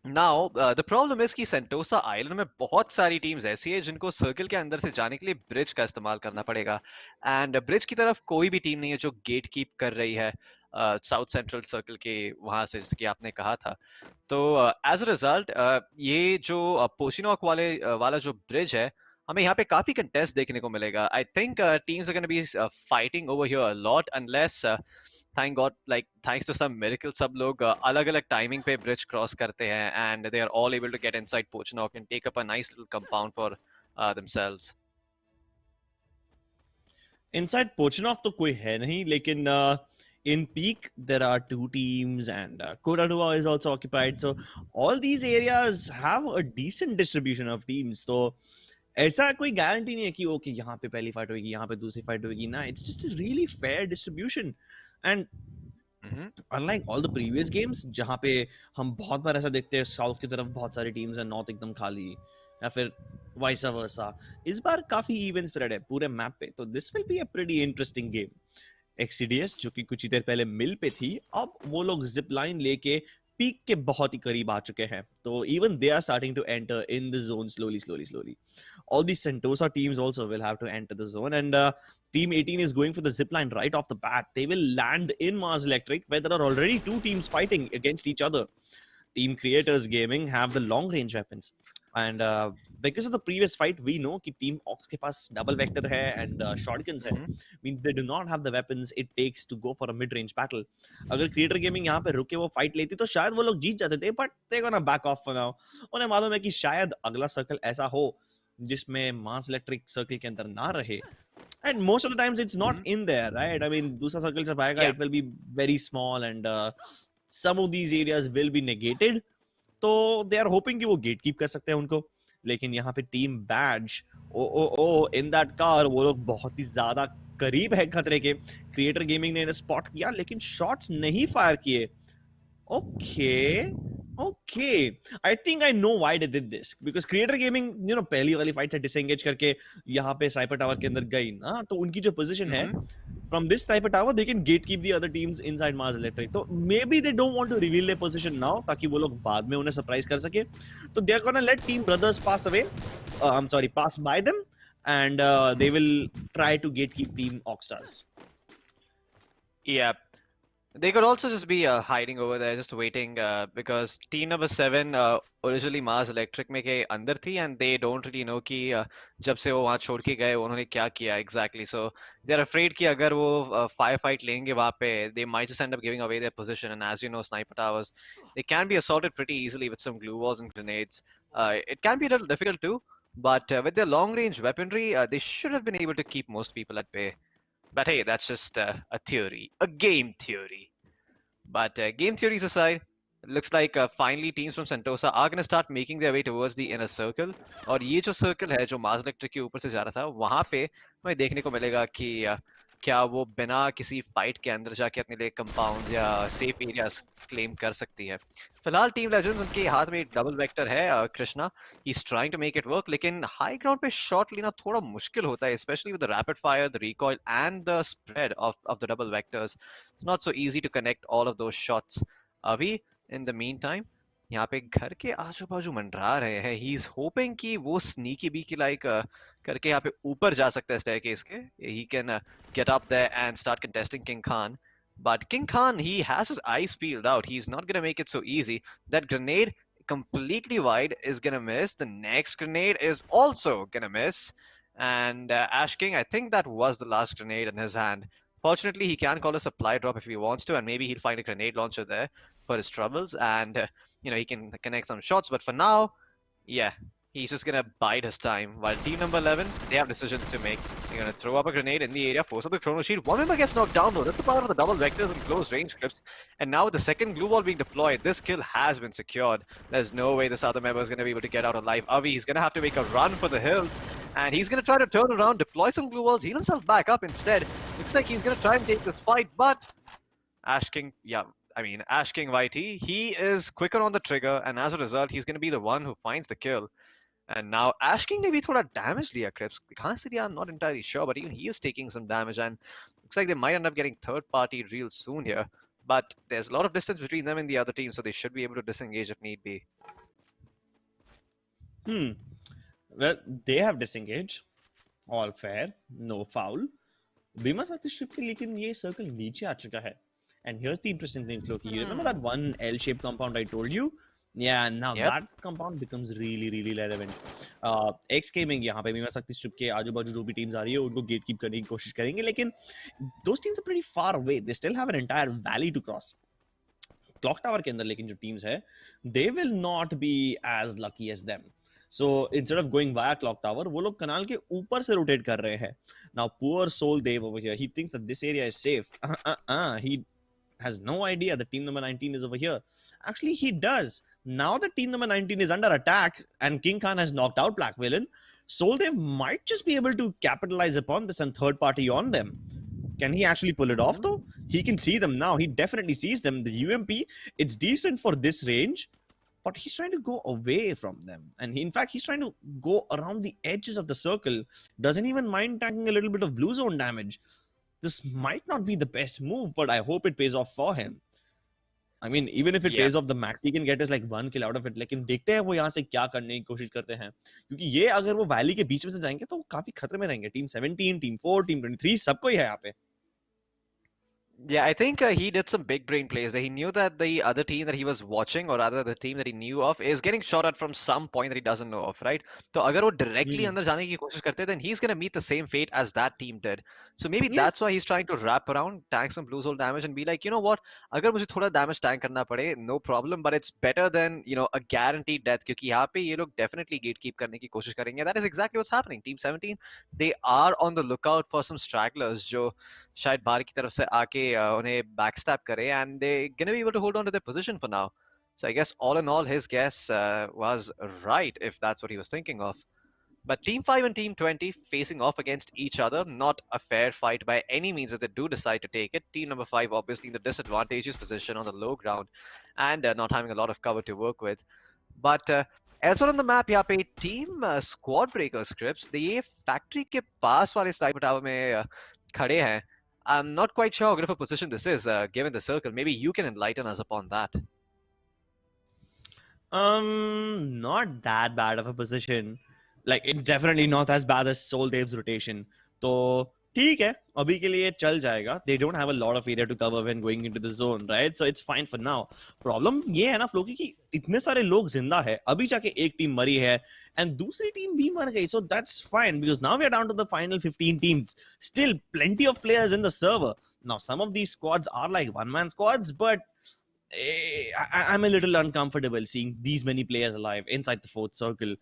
Speaker 2: Now the problem is कि Sentosa island में बहुत सारी teams ऐसी है जिनको सर्कल के अंदर से जाने के लिए ब्रिज का इस्तेमाल करना पड़ेगा एंड ब्रिज की तरफ कोई भी टीम नहीं है जो गेट कीप कर रही है साउथ सेंट्रल सर्कल के वहां से, जैसे कि आपने कहा था. तो एज अ रिजल्ट ये जो पोशिनॉक वाला जो ब्रिज है, हमें यहाँ पे काफी कंटेस्ट देखने को मिलेगा. I think teams are gonna be fighting over here a lot unless thank God, like thanks to some miracle, सब लोग अलग-अलग टाइमिंग पे ब्रिज क्रॉस करते हैं and they are all able to get inside Pochinok and take up a nice little compound for themselves.
Speaker 3: Inside Pochinok तो कोई है नहीं, लेकिन in Peak there are two teams and Koradua is also occupied, so all these areas have a decent distribution of teams. तो ऐसा कोई guarantee नहीं है कि ओके यहाँ पे पहली फाइट होगी, यहाँ पे दूसरी फाइट होगी ना. It's just a really fair distribution and unlike all the previous games जहाँ पे हम बहुत बार ऐसा देखते हैं साउथ की तरफ बहुत सारी टीम्स हैं, नॉर्थ एकदम खाली, या फिर वाइस वर्सा. इस बार काफी इवन स्प्रेड है पूरे मैप पे, तो this will be a pretty interesting game. एक्सीडीएस जो कि कुछ ही देर पहले मिल पे थी, अब वो लोग जिप लाइन लेके पीक के बहुत ही करीब आ चुके हैं. तो even they are starting to enter in the zone slowly. All these Sentosa teams also will have to enter the zone, and Team 18 is going for the zip line right off the bat. They will land in Mars Electric, where there are already two teams fighting against each other. Team Creators Gaming have the long range weapons, and because of the previous fight we know कि team Ox के पास double vector है and shotguns है, means they do not have the weapons it takes to go for a mid range battle. अगर creator gaming यहाँ पे रुके वो fight लेती तो शायद वो लोग जीत जाते थे, but they're gonna back off for now. उन्हें मालूम है कि शायद अगला सर्कल ऐसा हो जिसमें मास इलेक्ट्रिक सर्कल के अंदर ना रहे, and most of the times it's not in there, right? I mean दूसरा सर्कल जब आएगा it will be very small and some of these areas will be negated, तो they are hoping कि वो गेट कीप कर सकते हैं उनको. लेकिन यहाँ पे टीम बैज ओ इन दैट कार वो लोग बहुत ही ज्यादा करीब है खतरे के. क्रिएटर गेमिंग ने स्पॉट किया लेकिन शॉट्स नहीं फायर किए. Okay, I think I know why they did this, because Creator Gaming, पहली वाली फाइट से डिसएंगेज करके यहाँ पे स्नाइपर टावर के अंदर गई ना, तो उनकी जो पोजीशन है from this sniper tower they can gatekeep the other teams inside Mars Electric. तो maybe they don't want to reveal their position now ताकि वो लोग बाद में उन्हें सरप्राइज कर सके. तो they are gonna let Team Brothers pass by them and they will try to gatekeep Team Oxstars.
Speaker 2: Yeah. They could also just be hiding over there, just waiting, because team number 7 originally Mars Electric में के अंदर थी, and they don't really know कि जब से वो वहाँ छोड़ के गए उन्होंने क्या किया exactly. So they are afraid कि अगर वो firefight लेंगे वहाँ पे, they might just end up giving away their position. And as you know, sniper towers, they can be assaulted pretty easily with some glue walls and grenades. It can be a little difficult too, but with their long range weaponry, they should have been able to keep most people at bay. But hey, that's just a theory, a game theory. But game theories aside, it looks like finally teams from Sentosa are going to start making their way towards the inner circle. और ये जो circle है जो Mars Electric के ऊपर से जा रहा था, वहाँ पे हमें देखने को मिलेगा कि क्या वो बिना किसी फाइट के अंदर जाके अपने लिए कंपाउंड या सेफ एरियाज क्लेम कर सकती है. फिलहाल टीम लेजेंड्स उनके हाथ में डबल वेक्टर है. Krishna he is trying to make it work, लेकिन हाई ग्राउंड पे शॉट लेना थोड़ा मुश्किल होता है, specially with the rapid fire, the recoil and the spread of the double vectors. It's not so easy to connect all of those shots. अभी in the mean time यहाँ पे घर के आजू बाजू मंडरा रहे हैं. ही इज होपिंग कि वो स्नीकी बी की लाइक करके यहाँ पे ऊपर जा सकता है स्टेयरकेस के. He can get up there and start contesting King Khan. But King Khan, he has his eyes peeled out. He's not going to make it so easy. That grenade completely wide is going to miss. The next grenade is also going to miss. And Ash King, I think that was the last grenade in his hand. Fortunately, he can call a supply drop if he wants to, and maybe he'll find a grenade launcher there for his troubles. And, he can connect some shots. But for now, yeah, he's just gonna bide his time. While team number 11, they have decisions to make. They're gonna throw up a grenade in the area, force up the chrono shield. One member gets knocked down though. That's the power of the double vectors and close range clips. And now with the second glue wall being deployed, this kill has been secured. There's no way this other member is gonna be able to get out alive. Avi is gonna have to make a run for the hills. And he's gonna try to turn around, deploy some glue walls, heal himself back up instead. Looks like he's gonna try and take this fight, but Ash King, Ash King YT, he is quicker on the trigger, and as a result, he's gonna be the one who finds the kill. And now Ash King ने भी थोड़ा damage लिया Crips. कहाँ से लिया I'm not entirely sure, but even he is taking some damage, and looks like they might end up getting third party real soon here. But there's a lot of distance between them and the other team, so they should be able to disengage if need be.
Speaker 3: Well, they have disengaged. All fair, no foul. Bima Sakti strip के लेकिन ये circle नीचे आ चुका है. And here's the interesting thing, Floki. You remember that one L-shaped compound I told you? Yeah, now that compound becomes really, really relevant. X Gaming यहाँ पे भी मैं सकती strip के आजू बाजू जो भी teams आ रही है उनको gate keep करने की कोशिश करेंगे, लेकिन those teams are pretty far away. They still have an entire valley to cross. Clock Tower के अंदर लेकिन जो teams है, they will not be as lucky as them. So instead of going via Clock Tower, वो लोग कनाल के ऊपर से rotate कर रहे हैं. Now poor soul Dave over here, he thinks that this area is safe. He has no idea that team number 19 is over here. Actually, he does. Now that team number 19 is under attack and King Khan has knocked out Black Villain, Soldev might just be able to capitalize upon this and third party on them. Can he actually pull it off though? He can see them now. He definitely sees them. The UMP, it's decent for this range, but he's trying to go away from them. And in fact, he's trying to go around the edges of the circle. Doesn't even mind tanking a little bit of blue zone damage. This might not be the best move, but I hope it pays off for him. I mean, even if it pays off, the max he can get is like 1 kill out of it. लेकिन देखते हैं वो यहाँ से क्या करने की कोशिश करते हैं, क्योंकि ये अगर वो वैली के बीच में से जाएंगे तो काफी खतरे में रहेंगे. टीम 17, टीम 4, टीम 23 सबको ही है यहाँ पे.
Speaker 2: Yeah, I think he did some big brain plays there. He knew that the other team that he was watching, or rather the team that he knew of, is getting shot at from some point that he doesn't know of, right? So अगर वो directly
Speaker 3: Hmm.
Speaker 2: अंदर जाने की कोशिश करते, then he's gonna meet the same fate as that team did. So maybe
Speaker 3: Yeah.
Speaker 2: that's why he's trying to wrap around, tank some blue soul damage, and be like, you know what? अगर मुझे थोड़ा damage tank करना पड़े, no problem, but it's better than a guaranteed death. क्योंकि यहाँ पे ये लोग definitely gatekeep करने की कोशिश करेंगे. That is exactly what's happening. Team 17, they are on the lookout for some stragglers जो शायद बाहर की तरफ से आके उन्हें backstab करे, and they're gonna be able to hold on to their position for now. So I guess all in all, his guess was right if that's what he was thinking of. But Team 5 and Team 20 facing off against each other, not a fair fight by any means if they do decide to take it. Team number 5 obviously in the disadvantageous position on the low ground and not having a lot of cover to work with. But as well on the map यहाँ पे team squad breaker scripts ये factory के पास वाले sniper tower में खड़े हैं. I'm not quite sure how good of a position this is given the circle. Maybe you can enlighten us upon that.
Speaker 3: Not that bad of a position. Like, it definitely not as bad as Soul Dev's rotation. तो ठीक है, अभी के लिए चल जाएगा. They don't have a lot of area to cover when going into the zone, right? So it's fine for now. Problem ये है ना फ्लोकी कि इतने सारे लोग जिंदा है, अभी जाके एक टीम मरी है, and दूसरी टीम भी मर गई. So that's fine because now we are down to the final 15 teams. Still plenty of players in the server. Now some of these squads are like one-man squads, but I'm a little uncomfortable seeing these many players alive inside the fourth circle.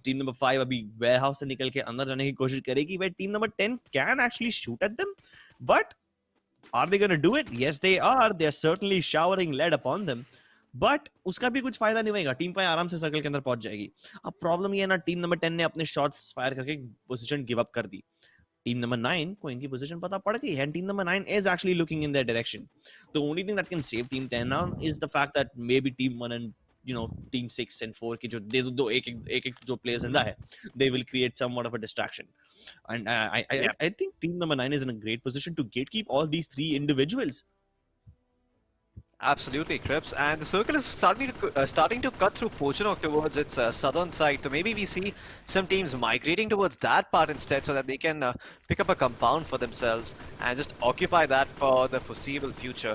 Speaker 3: Team number 5 अभी warehouse से निकल के अंदर जाने की कोशिश करेगी, but team number 10 can actually shoot at them. But are they going to do it? Yes, they are. They are certainly showering lead upon them. But उसका भी कुछ फायदा नहीं होगा. टीम 5 आराम से सर्कल के अंदर पहुंच जाएगी. अब प्रॉब्लम ये है ना, टीम नंबर 10 ने अपने शॉट्स फायर करके पोजीशन गिव अप कर दी. Team number 9 को इनकी पोजीशन पता पड़ गई है, and team number 9 is actually looking in their direction. The only thing that can save team 10 now is the fact that maybe team 1 and team 6 and 4 की जो दो एक जो players जिंदा है, they will create somewhat of a distraction. And I think team number 9 is in a great position to gatekeep all these three individuals.
Speaker 2: Absolutely, Crips. And the circle is starting to cut through Pochinok towards its southern side. So maybe we see some teams migrating towards that part instead so that they can pick up a compound for themselves and just occupy that for the foreseeable future.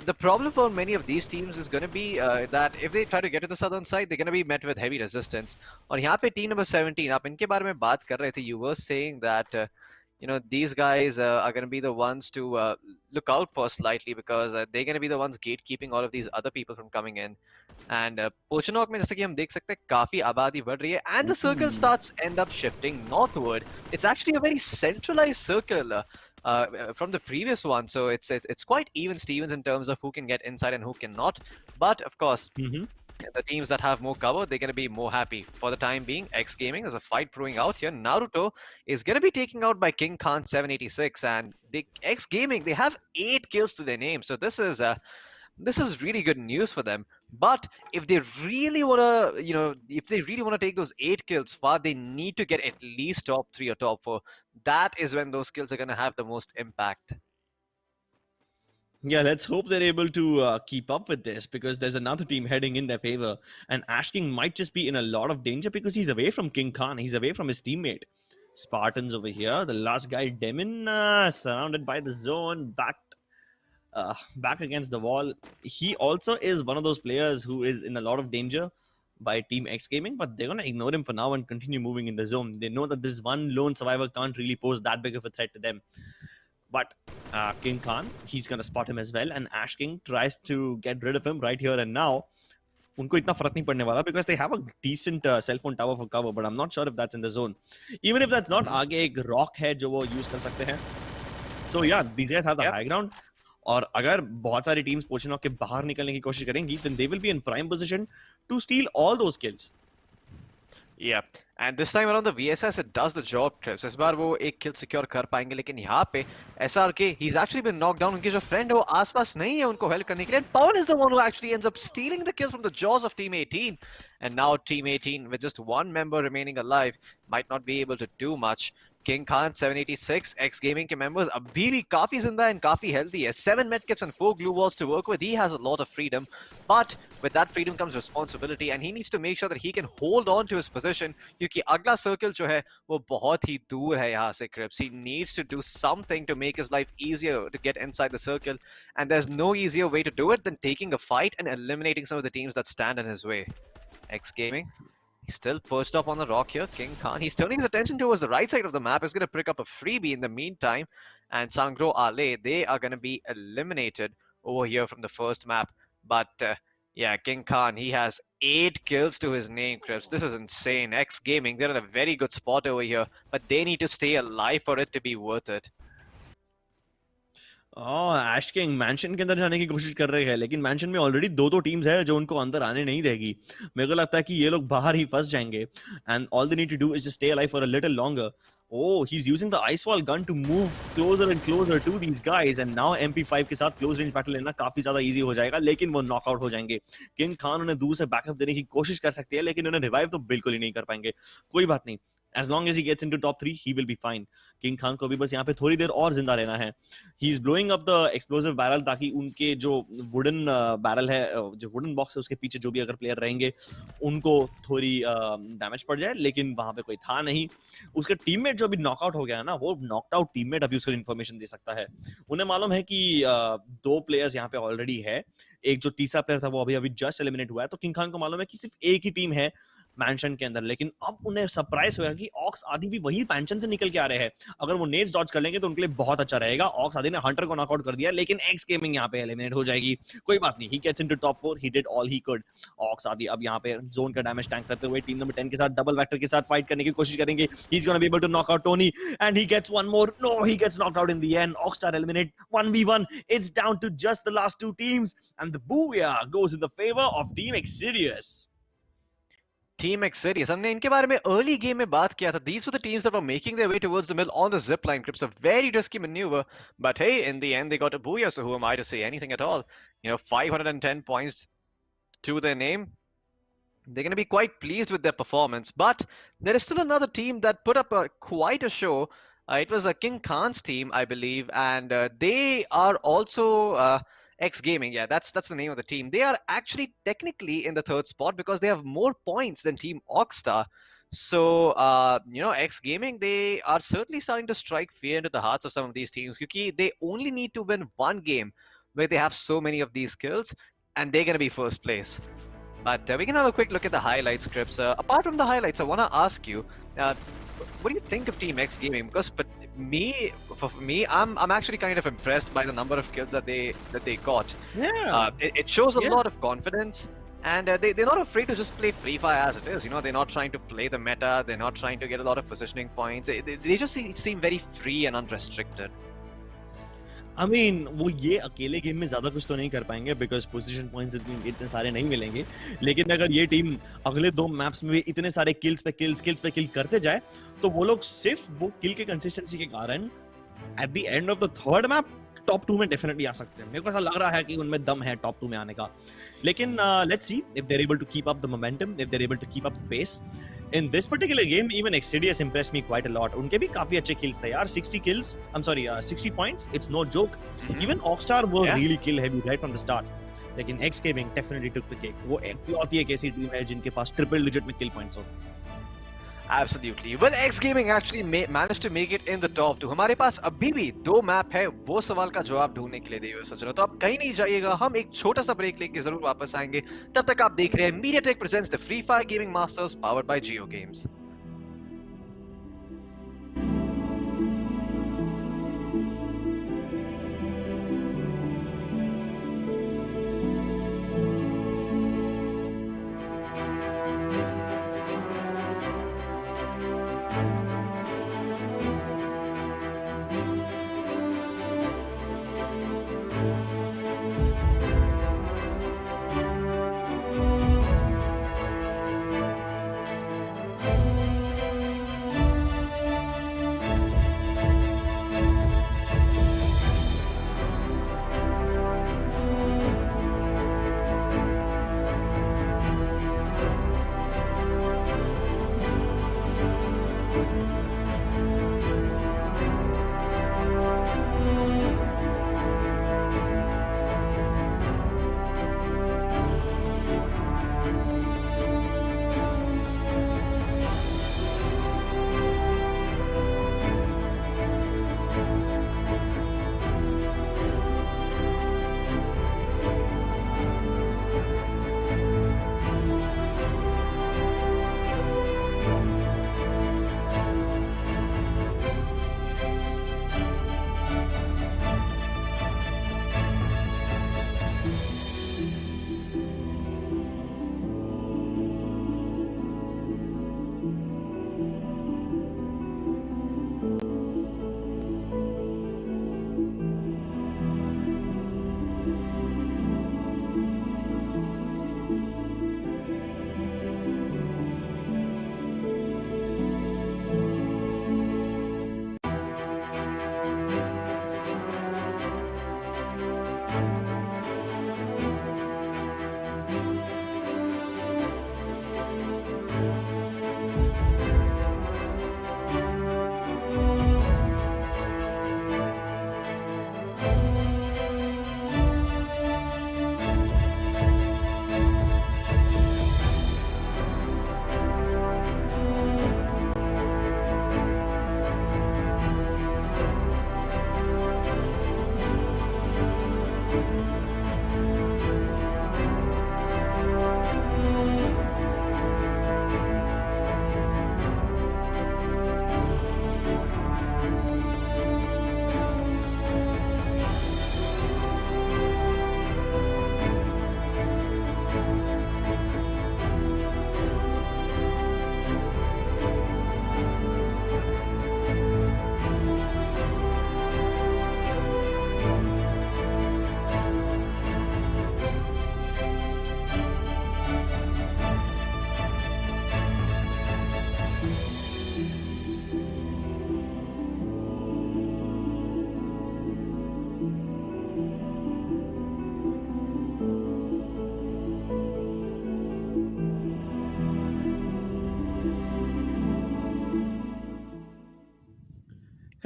Speaker 2: The problem for many of these teams is going to be that if they try to get to the southern side, they're going to be met with heavy resistance. और यहाँ पे team number 17, आप इनके बारे में बात कर रहे थे. You were saying that these guys are going to be the ones to look out for slightly because they're going to be the ones gatekeeping all of these other people from coming in. And Pochinok में जैसे कि हम देख सकते हैं काफी आबादी बढ़ रही है, and the circle starts end up shifting northward. It's actually a very centralized circle from the previous one, so it's quite even Stevens in terms of who can get inside and who cannot. But of course, the teams that have more cover, they're going to be more happy. For the time being, X Gaming, there's a fight brewing out here. Naruto is going to be taken out by King Khan 786, and the X Gaming, they have 8 kills to their name. So this is really good news for them. But if they really want to, if they really want to take those 8 kills far, they need to get at least top 3 or top 4. That is when those kills are going to have the most impact.
Speaker 3: Yeah, let's hope they're able to keep up with this because there's another team heading in their favor. And Ash King might just be in a lot of danger because he's away from King Khan. He's away from his teammate. Spartans over here. The last guy, Demon, surrounded by the zone, back against the wall. He also is one of those players who is in a lot of danger by Team X Gaming, but they're going to ignore him for now and continue moving in the zone. They know that this one lone survivor can't really pose that big of a threat to them. But King Khan, he's going to spot him as well, and Ash King tries to get rid of him right here and now. उनको इतना फर्क नहीं पड़ने वाला because they have a decent cell phone tower for cover, but I'm not sure if that's in the zone. Even if that's not, आगे एक rock है जो वो use कर सकते हैं. So yeah, these guys have the high ground. और अगर बहुत सारी teams पोचिनॉक के बाहर निकलने की कोशिश करेंगी, then they will be in prime position to steal all those kills.
Speaker 2: Yeah, and this time around the VSS it does the job, Trips. इस बार वो एक kill secure कर पाएंगे, लेकिन यहाँ पे SRK, he's actually been knocked down. उनके जो friend है वो आसपास नहीं है उनको help करने के लिए. And Pawan is the one who actually ends up stealing the kill from the jaws of Team 18. And now Team 18, with just one member remaining alive, might not be able to do much. King Khan 786 X Gaming के members अभी भी काफी जिंदा and काफी healthy है. 7 medkits and 4 glue walls to work with. He has a lot of freedom, but with that freedom comes responsibility, and he needs to make sure that he can hold on to his position. क्योंकि अगला circle जो है वो बहुत ही दूर है यहाँ से Crips. He needs to do something to make his life easier to get inside the circle, and there's no easier way to do it than taking a fight and eliminating some of the teams that stand in his way. X Gaming. He's still perched up on the rock here. King Khan, he's turning his attention towards the right side of the map. He's going to pick up a freebie in the meantime. And Sangro Ale, they are going to be eliminated over here from the first map. But yeah, King Khan, he has 8 kills to his name, Crips. This is insane. X Gaming, they're in a very good spot over here. But they need to stay alive for it to be worth it.
Speaker 3: Ash King mansion के अंदर जाने की कोशिश कर रहे हैं, लेकिन mention में ऑलरेडी दो टीम्स है जो उनको अंदर आने नहीं देगी. मेरे को लगता है कि ये लोग बाहर ही फंस जाएंगे, and all they need to do is just stay alive for a little longer. Oh, he's using the ice wall gun to move closer and closer to these guys, and now MP5 के साथ close range battle लेना काफी ज्यादा easy हो जाएगा, लेकिन वो knockout हो जाएंगे. किंग खान उन्हें दूर से बैकअप देने की कोशिश कर सकते हैं, लेकिन उन्हें रिवाइव तो बिल्कुल ही नहीं कर पाएंगे. कोई बात नहीं, as long as he gets into top 3 he will be fine. King Khan को भी बस यहाँ पे थोड़ी देर और जिंदा रहना है. He is blowing up the explosive barrel ताकि उनके जो wooden barrel है, जो wooden box है उसके पीछे जो भी अगर प्लेयर रहेंगे उनको थोड़ी डैमेज पड़ जाए, लेकिन वहां पे कोई था नहीं. उसका टीममेट जो अभी नॉकआउट हो गया है ना, वो नॉकड आउट टीममेट अभी उसको इन्फॉर्मेशन दे सकता है. उन्हें मालूम है कि 2 प्लेयर्स यहाँ पे ऑलरेडी है. एक जो तीसरा प्लेयर था वो अभी जस्ट एलिमिनेट हुआ है, तो किंग खान को मालूम है कि सिर्फ एक ही टीम है मैंशन के अंदर. लेकिन अब उन्हें सरप्राइज होगा कि ऑक्स आदि भी वही मैंशन से निकल के आ रहे हैं. अगर वो नेट्स डॉज कर लेंगे तो उनके लिए बहुत अच्छा रहेगा. ऑक्स आदि ने हंटर को नॉकआउट कर दिया, लेकिन एक्स गेमिंग यहाँ पे एलिमिनेट हो जाएगी. कोई बात नहीं, he gets into top 4. He did all he could. Ox आदि अब यहाँ पे जोन का डैमेज टैंक करते हुए टीम नंबर 10 के साथ डबल वेक्टर के साथ फाइट करने की कोशिश करेंगे. He is gonna be able to knock out Tony, and he gets one more. No, he gets knocked out in the end. Ox Star eliminate 1v1. It's down to just the last 2 teams, and the booyah goes in the favor of Team X Sirius.
Speaker 2: Team X Series, हमने इनके बारे में early game में बात किया था. These were the teams that were making their way towards the middle on the zip line. Crips, a very risky maneuver, but hey, in the end they got a booyah, so who am I to say anything at all? 510 points to their name. They're going to be quite pleased with their performance, but there is still another team that put up quite a show. It was a King Khan's team, I believe, and they are also X Gaming. Yeah, that's the name of the team. They are actually technically in the 3rd spot because they have more points than Team Oxstar. So, X Gaming, they are certainly starting to strike fear into the hearts of some of these teams because they only need to win one game where they have so many of these kills, and they're going to be first place. But we can have a quick look at the highlight scripts. Apart from the highlights, I want to ask you, what do you think of Team X Gaming? Because for me, I'm actually kind of impressed by the number of kills that they got.
Speaker 3: Yeah.
Speaker 2: It shows a lot of confidence, and they're not afraid to just play Free Fire as it is. They're not trying to play the meta. They're not trying to get a lot of positioning points. They just seem very free and unrestricted.
Speaker 3: I mean, वो ये अकेले game में ज्यादा कुछ तो नहीं कर पाएंगे बिकॉज पोजीशन पॉइंट्स इतने सारे नहीं मिलेंगे. लेकिन अगर ये टीम अगले 2 मैप्स में भी इतने सारे किल्स पे किल करते जाए, तो वो लोग सिर्फ वो किल के कंसिस्टेंसी के कारण at the end of the 3rd map top 2 में डेफिनेटली आ सकते हैं. मेरे को ऐसा लग रहा है कि उनमें दम है टॉप 2 में आने का. लेकिन let's see if they are able to keep up the momentum, if they are able to keep up the pace. In this particular game, even Exodius impressed me quite a lot. उनके भी काफी अच्छे kills थे यार. 60 kills. I'm sorry, 60 points. It's no joke. Even Oxstar were really kill heavy right from the start. लेकिन X Gaming definitely took the cake. वो इकलौती एक ऐसी टीम है जिनके पास triple digit में kill points हो.
Speaker 2: Absolutely. Well, X Gaming actually managed to make it in the top 2. हमारे पास अभी भी 2 मैप है वो सवाल का जवाब ढूंढने के लिए देवी सज्जनों. तो आप कहीं नहीं जाइएगा, हम एक छोटा सा ब्रेक लेके जरूर वापस आएंगे. तब तक आप देख रहे हैं MediaTek presents the Free Fire Gaming Masters powered by JioGames.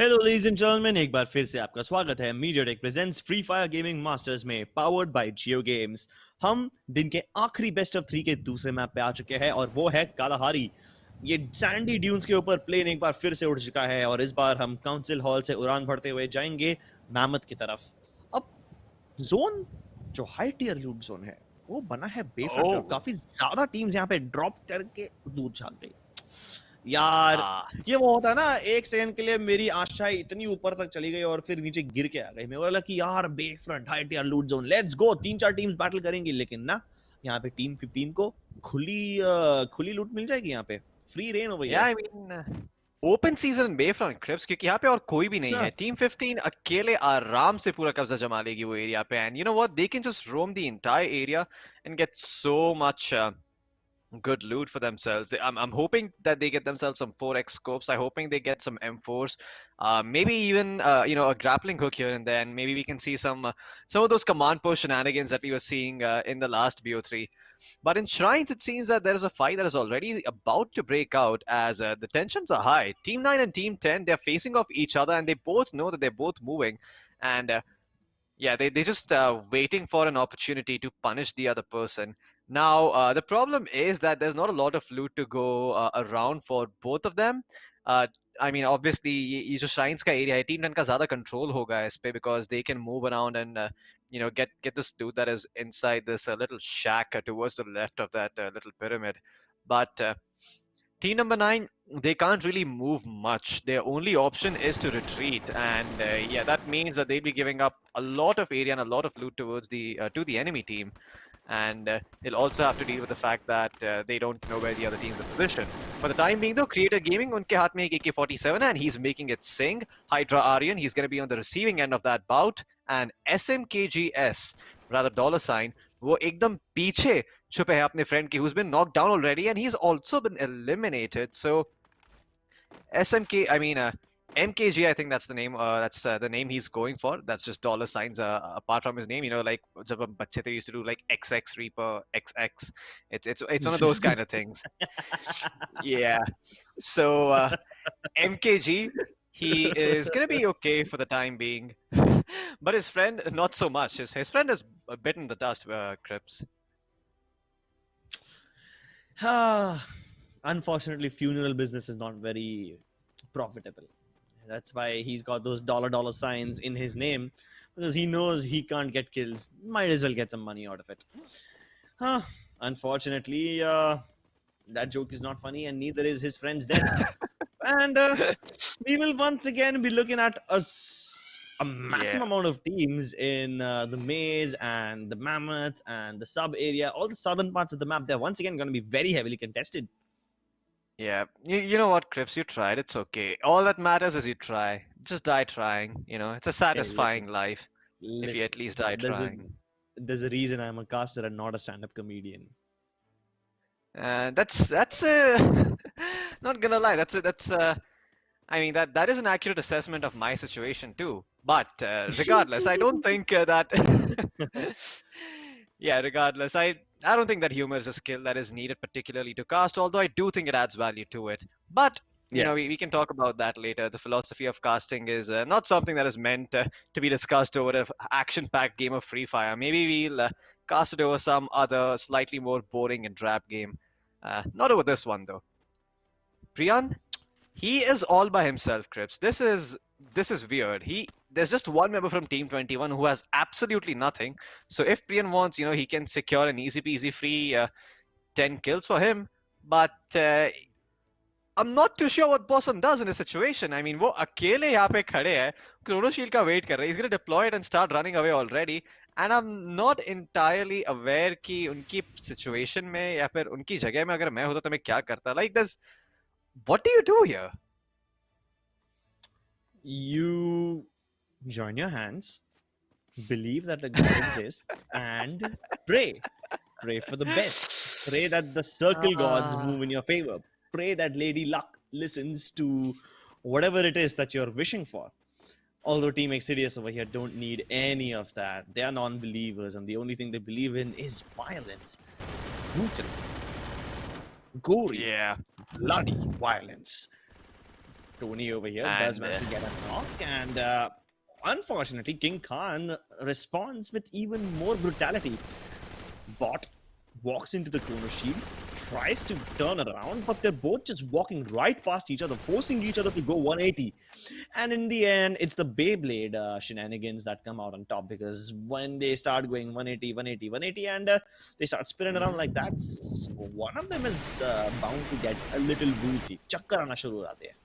Speaker 3: Hello ladies and gentleman, एक बार फिर से आपका स्वागत है MediaTek presents free fire gaming masters में, पावर्ड बाय जियो गेम्स। हम दिन के आखिरी बेस्ट ऑफ 3 के दूसरे मैप पे आ चुके हैं और वो है कालाहारी। ये सैंडी ड्यून्स के ऊपर प्लेन एक बार फिर से उड़ चुका है और इस बार हम काउंसिल हॉल से उड़ान भरते हुए जाएंगे मैमथ की तरफ। अब जोन जो हाई टियर लूट जोन है वो बना है बेफ्रंट और काफी ज्यादा टीम्स यहाँ पे ड्रॉप करके दूर भाग गई। यार ये वो होता है ना, एक सेकंड के लिए मेरी आशाएं इतनी ऊपर तक चली गई और फिर नीचे गिर के आ गई। मैं बोला कि यार बे front high tier loot zone, let's go, 3-4 teams battle करेंगी, लेकिन ना, यहाँ पे टीम 15 को खुली लूट मिल जाएगी, यहाँ पे फ्री रेन हो गई है।
Speaker 2: I mean open season in bayfront Crips, क्योंकि यहाँ पे और कोई भी नहीं है। टीम 15 अकेले आराम से पूरा कब्जा जमा लेगी वो एरिया पे, and you know what, they can just roam the entire area and get so much good loot for themselves. I'm hoping that they get themselves some 4x scopes. I'm hoping they get some M4s, maybe even you know, a grappling hook here and there, and maybe we can see some of those command post shenanigans that we were seeing in the last BO3. But in Shrines, it seems that there is a fight that is already about to break out, as the tensions are high. Team 9 and Team 10, they're facing off each other, and they both know that they're both moving, and yeah, they just waiting for an opportunity to punish the other person. Now, the problem is that there's not a lot of loot to go around for both of them. I mean, obviously, ये जो Shrines का area है, Team 10 का ज़्यादा control होगा इस पे, because they can move around and you know, get this loot that is inside this little shack towards the left of that little pyramid. But team number 9, they can't really move much. Their only option is to retreat, and yeah, that means that they'll be giving up a lot of area and a lot of loot towards the to the enemy team. And they'll also have to deal with the fact that they don't know where the other teams are positioned. For the time being though, Creator Gaming, unke haath mein ek AK-47 and he's making it sing. Hydra Aryan, he's going to be on the receiving end of that bout. And SMKGS, rather $, वो एकदम पीछे छुपे है अपने friend की, who's been knocked down already and he's also been eliminated. So SMK, I mean, MKG, I think that's the name. That's the name he's going for. That's just $, apart from his name. You know, like जब हम बच्चे थे, used to do like XX Reaper, XX. It's one of those kind of things. Yeah. So MKG, he is gonna be okay for the time being, but his friend not so much. His friend has bitten the dust. Crips.
Speaker 3: Unfortunately, funeral business is not very profitable. That's why he's got those $signs in his name, because he knows he can't get kills. Might as well get some money out of it. Unfortunately, that joke is not funny, and neither is his friend's death. And we will once again be looking at a massive amount of teams in the maze and the mammoth and the sub area, all the southern parts of the map. They're once again going to be very heavily contested.
Speaker 2: Yeah, you know what, Crips, you tried. It's okay. All that matters is you try. Just die trying. You know, it's a satisfying life if you at least die trying.
Speaker 3: There's a reason I'm a caster and not a stand-up comedian.
Speaker 2: That's not gonna lie. That's I mean, that is an accurate assessment of my situation too. But regardless, I don't think that. Yeah, regardless, I don't think that humor is a skill that is needed particularly to cast, although I do think it adds value to it. But you know, we can talk about that later. The philosophy of casting is not something that is meant to be discussed over an action-packed game of Free Fire. Maybe we'll cast it over some other slightly more boring and drab game. Not over this one though. Priyan, he is all by himself, Crips. This is weird. There's just one member from Team 21 who has absolutely nothing. So if Priyan wants, you know, he can secure an easy peasy free 10 kills for him. But I'm not too sure what Bossum does in this situation. I mean, वो अकेले यहाँ पे खड़े हैं, Chrono Shield का wait कर रहे हैं. He's gonna deploy it and start running away already. And I'm not entirely aware कि उनकी situation में या फिर उनकी जगह में अगर मैं होता तो मैं क्या करता. Like this, what do you do here?
Speaker 3: You join your hands, believe that a God exists, and pray. Pray for the best. Pray that the circle gods move in your favor. Pray that Lady Luck listens to whatever it is that you're wishing for. Although Team Exodus over here don't need any of that. They are non-believers, and the only thing they believe in is violence. Brutal. Gory.
Speaker 2: Yeah.
Speaker 3: Bloody violence. Tony over here
Speaker 2: And,
Speaker 3: does manage to get a knock, and unfortunately, King Khan responds with even more brutality. Bot walks into the Chrono Shield, tries to turn around, but they're both just walking right past each other, forcing each other to go 180. And in the end, it's the Beyblade shenanigans that come out on top, because when they start going 180, 180, 180, and they start spinning around like that, one of them is bound to get a little woozy. Chakkar aana shuru ho jate hain.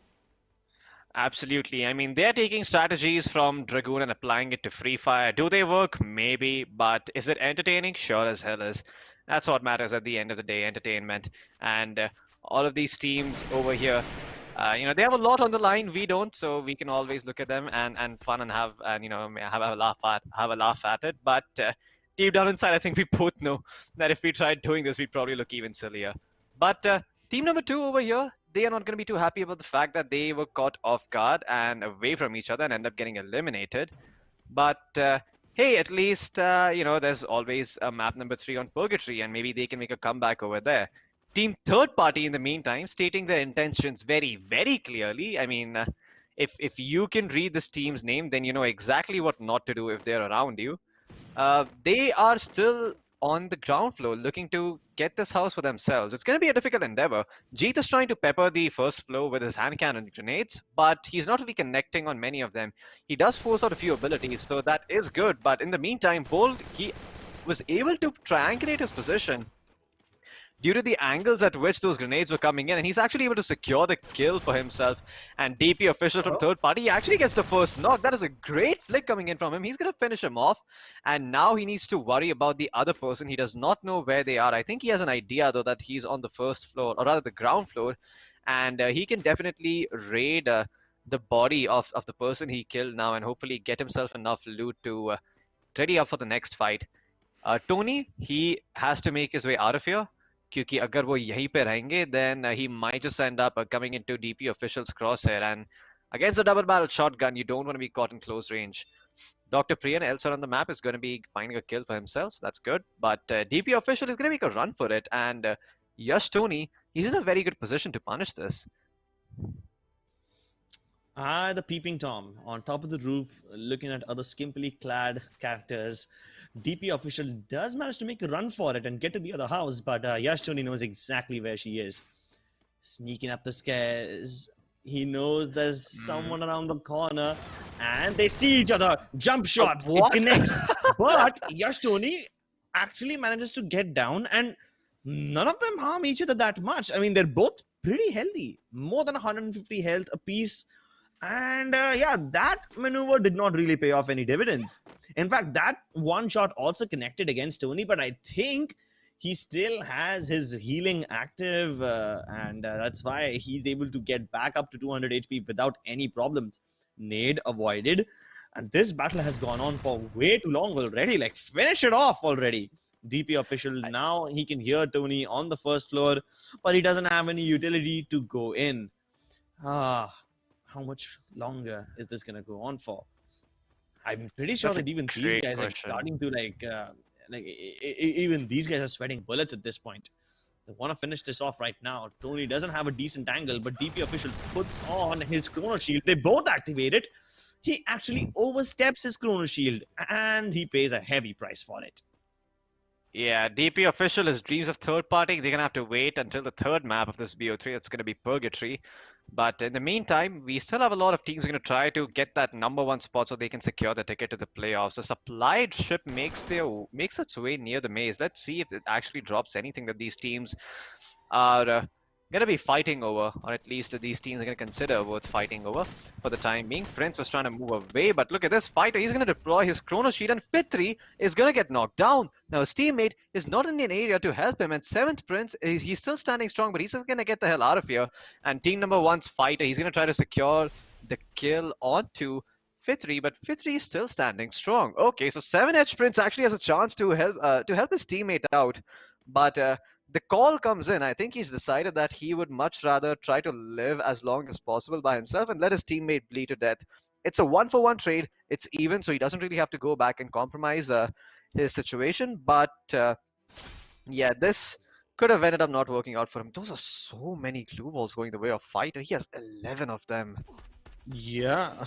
Speaker 2: absolutely. I mean, they're taking strategies from Dragoon and applying it to Free Fire. Do they work? Maybe. But is it entertaining? Sure as hell is. That's what matters at the end of the day, entertainment. And all of these teams over here, they have a lot on the line. We don't, so we can always look at them and fun and have have a laugh at it. But deep down inside, I think we both know that if we tried doing this, we'd probably look even sillier. But team number 2 over here, they are not going to be too happy about the fact that they were caught off guard and away from each other and end up getting eliminated. But hey, at least there's always a map number 3 on Purgatory, and maybe they can make a comeback over there. Team third party, in the meantime, stating their intentions very, very clearly. I mean, if you can read this team's name, then you know exactly what not to do if they're around you. They are still on the ground floor looking to get this house for themselves. It's going to be a difficult endeavor. Jeet is trying to pepper the first floor with his hand cannon grenades, but he's not really connecting on many of them. He does force out a few abilities, so that is good. But in the meantime, Bold, he was able to triangulate his position due to the angles at which those grenades were coming in, and he's actually able to secure the kill for himself. And DP official from third party, he actually gets the first knock. That is a great flick coming in from him. He's going to finish him off, and now he needs to worry about the other person. He does not know where they are. I think he has an idea, though, that he's on the first floor, or rather the ground floor, and he can definitely raid the body of the person he killed now, and hopefully get himself enough loot to ready up for the next fight. Tony, he has to make his way out of here. क्योंकि अगर वो यहीं पे रहेंगे, then he might just end up coming into DP officials crosshair, and against a double barrel shotgun, you don't want to be caught in close range. Dr. Priyan elsewhere on the map is going to be finding a kill for himself, so that's good. But DP official is going to make a run for it, and Yash Tony, he's in a very good position to punish this.
Speaker 3: The peeping Tom on top of the roof, looking at other skimpily clad characters. DP official does manage to make a run for it and get to the other house, but Yash Tony knows exactly where she is. Sneaking up the stairs. He knows there's someone around the corner, and they see each other. Jump shot. It connects. But Yash Tony actually manages to get down, and none of them harm each other that much. I mean, they're both pretty healthy. More than 150 health apiece. And yeah, that maneuver did not really pay off any dividends. In fact, that one shot also connected against Tony, but I think he still has his healing active, and that's why he's able to get back up to 200 HP without any problems. Nade avoided, and this battle has gone on for way too long already. Like, finish it off already. DP official, now he can hear Tony on the first floor, but he doesn't have any utility to go in. How much longer is this gonna go on for? I'm pretty sure that even these guys are starting to even these guys are sweating bullets at this point. They want to finish this off right now. Tony doesn't have a decent angle, but DP official puts on his Chrono Shield. They both activate it. He actually oversteps his Chrono Shield, and he pays a heavy price for it.
Speaker 2: Yeah, DP official, his dreams of third party, they're gonna have to wait until the third map of this BO3. It's gonna be Purgatory. But in the meantime, we still have a lot of teams going to try to get that #1 spot so they can secure the ticket to the playoffs. The supplied ship makes its way near the maze. Let's see if it actually drops anything that these teams are going to be fighting over, or at least these teams are going to consider worth fighting over for the time being. Prince was trying to move away, but look at this fighter. He's going to deploy his Chrono Shield, and Fitri is going to get knocked down. Now, his teammate is not in an area to help him, and 7th Prince, he's still standing strong, but he's just going to get the hell out of here. And team number 1's fighter, he's going to try to secure the kill onto Fitri, but Fitri is still standing strong. Okay, so 7H Prince actually has a chance to help his teammate out, but the call comes in. I think he's decided that he would much rather try to live as long as possible by himself and let his teammate bleed to death. It's a 1-for-1 trade. It's even, so he doesn't really have to go back and compromise his situation. But yeah, this could have ended up not working out for him. Those are so many glue balls going the way of Fighter. He has 11 of them.
Speaker 3: Yeah.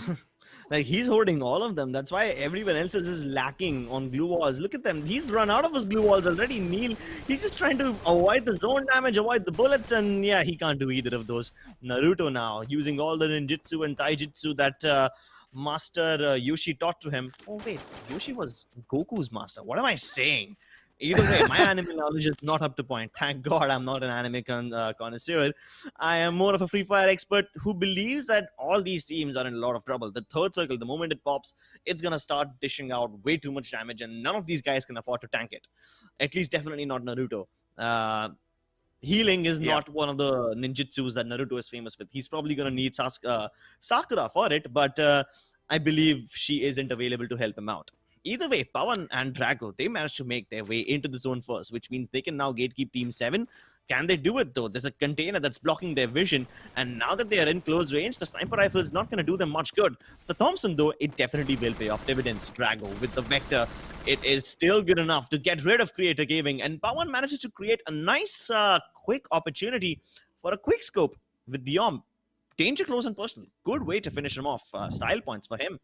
Speaker 3: Like he's holding all of them. That's why everyone else is just lacking on glue walls. Look at them. He's run out of his glue walls already. Neil, he's just trying to avoid the zone damage, avoid the bullets, and yeah, he can't do either of those. Naruto now using all the ninjutsu and taijutsu that Master Yoshi taught to him. Oh wait, Yoshi was Goku's master. What am I saying? Either way, my anime knowledge is not up to point. Thank God I'm not an anime connoisseur. I am more of a Free Fire expert who believes that all these teams are in a lot of trouble. The third circle, the moment it pops, it's going to start dishing out way too much damage, and none of these guys can afford to tank it. At least, definitely not Naruto. Healing is not one of the ninjutsus that Naruto is famous with. He's probably going to need Sakura for it, but I believe she isn't available to help him out. Either way, Pawan and Drago, they managed to make their way into the zone first, which means they can now gatekeep Team 7. Can they do it though? There's a container that's blocking their vision, and now that they are in close range, the sniper rifle is not going to do them much good. The Thompson though, it definitely will pay off dividends. Drago with the Vector, it is still good enough to get rid of Creator Gaming, and Pawan manages to create a nice quick opportunity for a quick scope with the danger close and personal. Good way to finish him off. Style points for him.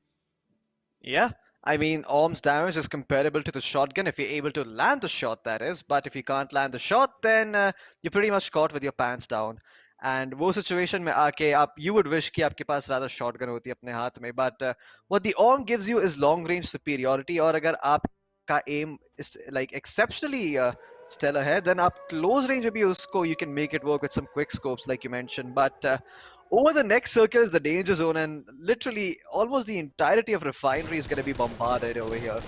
Speaker 2: Yeah. I mean, Orm's damage is comparable to the shotgun if you're able to land the shot, that is. But if you can't land the shot, then you're pretty much caught with your pants down. And वो situation में आके आप you would wish कि आपके पास rather shotgun होती अपने हाथ में. But what the Orm gives you is long range superiority. और अगर आपका aim is like exceptionally stellar है, then आप close range में भी उसको you can make it work with some quick scopes like you mentioned. But over the next circle is the danger zone, and literally almost the entirety of Refinery is going to be bombarded over here.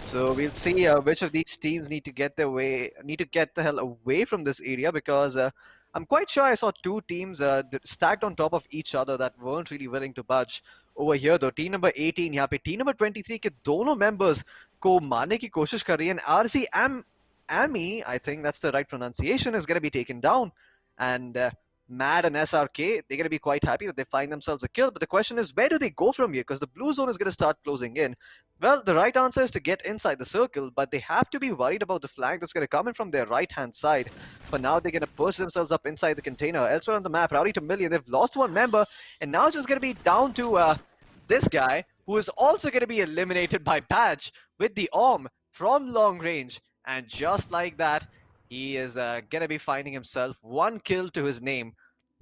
Speaker 2: So we'll see which of these teams need to get the hell away from this area, because I'm quite sure I saw two teams stacked on top of each other that weren't really willing to budge. Over here though, team number 18 यहाँ पे team number 23 के दोनों members को मारने की कोशिश कर रही है, and RC Ami, I think that's the right pronunciation, is going to be taken down. And Mad and SRK, they're going to be quite happy that they find themselves a kill. But the question is, where do they go from here? Because the blue zone is going to start closing in. Well, the right answer is to get inside the circle, but they have to be worried about the flank that's going to come in from their right-hand side. For now, they're going to push themselves up inside the container. Elsewhere on the map, Rowdy to Million, they've lost one member, and now it's just going to be down to this guy, who is also going to be eliminated by Badge with the Orm from long range. And just like that, he is going to be finding himself one kill to his name.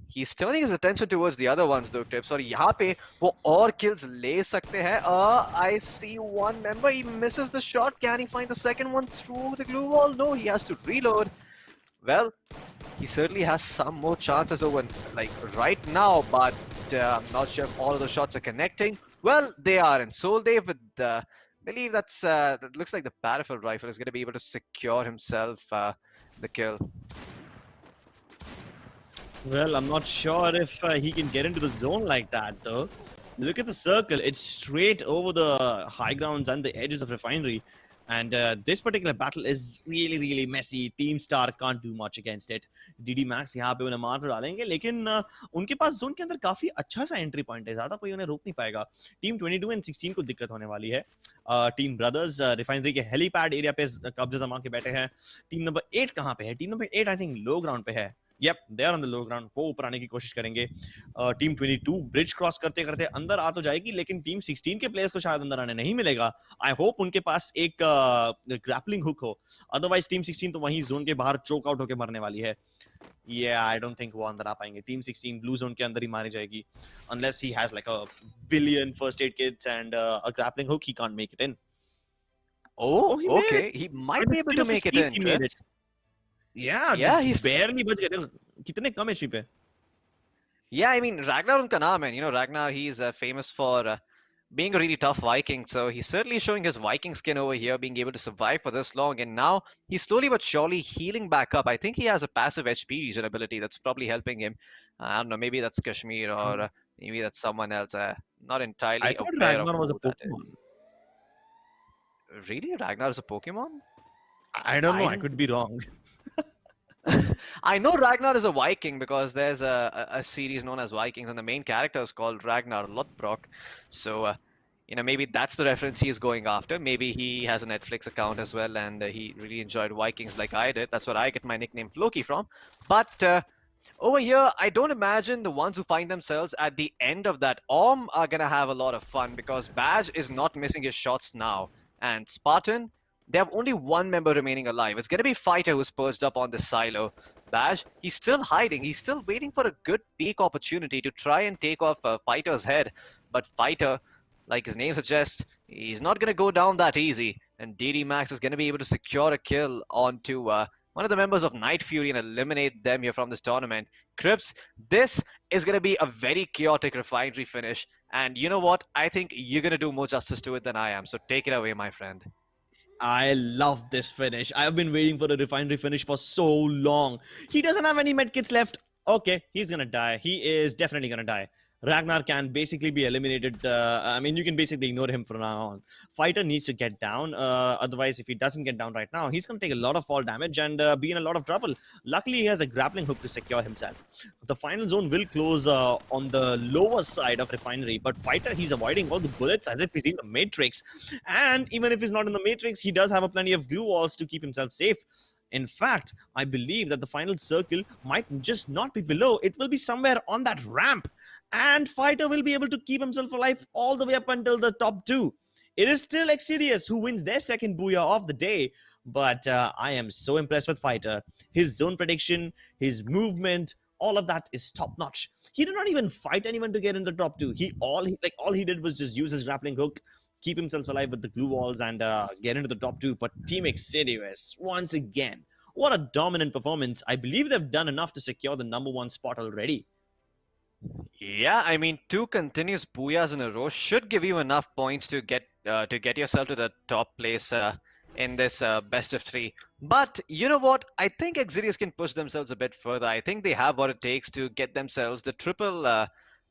Speaker 2: He's turning his attention towards the other ones though, Tips. और यहाँ पे वो और kills ले सकते हैं. I see one member. He misses the shot. Can he find the second one through the glue wall? No, he has to reload. Well, he certainly has some more chances over like right now, but I'm not sure if all of the shots are connecting. Well, they are, and Soul Dave with believe that looks like the Battlefield rifle is going to be able to secure himself the kill.
Speaker 3: Well, I'm not sure if he can get into the zone like that, though. Look at the circle. It's straight over the high grounds and the edges of Refinery. And this particular battle is really, really messy. Team Star can't do much against it. DD Max यहाँ पे उन्हें मार तो डालेंगे, लेकिन उनके पास zone के अंदर काफी अच्छा सा एंट्री पॉइंट है. ज़्यादा कोई उन्हें रोक नहीं पाएगा. टीम 22 एंड 16 को दिक्कत होने वाली है. टीम ब्रदर्स रिफाइनरी के हेलीपैड एरिया पे कब्जा जमा के बैठे हैं. टीम नंबर 8 कहाँ पे है? Team number 8 I think low ground पे है. Yep, they are on the low ground. वो ऊपर आने की कोशिश करेंगे. टीम 22 ब्रिज क्रॉस करते करते अंदर आ तो जाएगी, लेकिन टीम 16 के प्लेयर्स को शायद अंदर आने नहीं मिलेगा. आई होप उनके पास एक ग्रैपलिंग हुक हो. अदरवाइज टीम 16 तो वहीं जोन के बाहर चोक आउट होकर मरने वाली है. Yeah, I don't think वो अंदर आ पाएंगे. टीम 16 ब्लू जोन के अंदर ही मारी जाएगी. Unless he has like a billion first aid kits and a grappling hook, he can't make it in.
Speaker 2: Oh, okay. He might be able to make it in.
Speaker 3: Yeah, he's barely बच गए थे. कितने कम HP पे?
Speaker 2: Yeah, I mean Ragnar उनका नाम है. You know, Ragnar, he's famous for being a really tough Viking. So he's certainly showing his Viking skin over here, being able to survive for this long. And now he's slowly but surely healing back up. I think he has a passive HP regen ability that's probably helping him. I don't know, maybe that's Kashmir or maybe that's someone else. Not entirely
Speaker 3: I thought
Speaker 2: aware
Speaker 3: Ragnar
Speaker 2: of
Speaker 3: was a
Speaker 2: who that
Speaker 3: Pokemon.
Speaker 2: is. Really? Ragnar is a Pokemon?
Speaker 3: I don't know. I could be wrong.
Speaker 2: I know Ragnar is a Viking because there's a series known as Vikings, and the main character is called Ragnar Lothbrok. So maybe that's the reference he's going after. Maybe he has a Netflix account as well, and he really enjoyed Vikings like I did. That's what I get my nickname Floki from. But over here, I don't imagine the ones who find themselves at the end of that arm are gonna have a lot of fun because Badge is not missing his shots now. And Spartan, they have only one member remaining alive. It's gonna be Fighter who's perched up on the silo. Badge, he's still hiding. He's still waiting for a good peak opportunity to try and take off Fighter's head. But Fighter, like his name suggests, he's not gonna go down that easy. And DD Max is gonna be able to secure a kill onto one of the members of Night Fury and eliminate them here from this tournament. Crips, this is going to be a very chaotic refinery finish. And you know what? I think you're going to do more justice to it than I am. So take it away, my friend.
Speaker 3: I love this finish. I've been waiting for a refinery finish for so long. He doesn't have any medkits left. Okay, he's gonna die. He is definitely gonna die. Ragnar can basically be eliminated. I mean, you can basically ignore him from now on. Fighter needs to get down. Otherwise, if he doesn't get down right now, he's going to take a lot of fall damage and be in a lot of trouble. Luckily, he has a grappling hook to secure himself. The final zone will close on the lower side of Refinery, but Fighter, he's avoiding all the bullets as if he's in the Matrix. And even if he's not in the Matrix, he does have a plenty of glue walls to keep himself safe. In fact, I believe that the final circle might just not be below. It will be somewhere on that ramp. And Fighter will be able to keep himself alive all the way up until the top two. It is still Exilius who wins their second booyah of the day. But I am so impressed with Fighter. His zone prediction, his movement, all of that is top notch. He did not even fight anyone to get in the top two. All he did was just use his grappling hook, keep himself alive with the glue walls, and get into the top two. But Team Exilius, once again, what a dominant performance. I believe they've done enough to secure the number one spot already.
Speaker 2: Yeah, I mean, 2 continuous booyahs in a row should give you enough points to get yourself to the top place in this best of 3. But you know what? I think Exilius can push themselves a bit further. I think they have what it takes to get themselves the triple,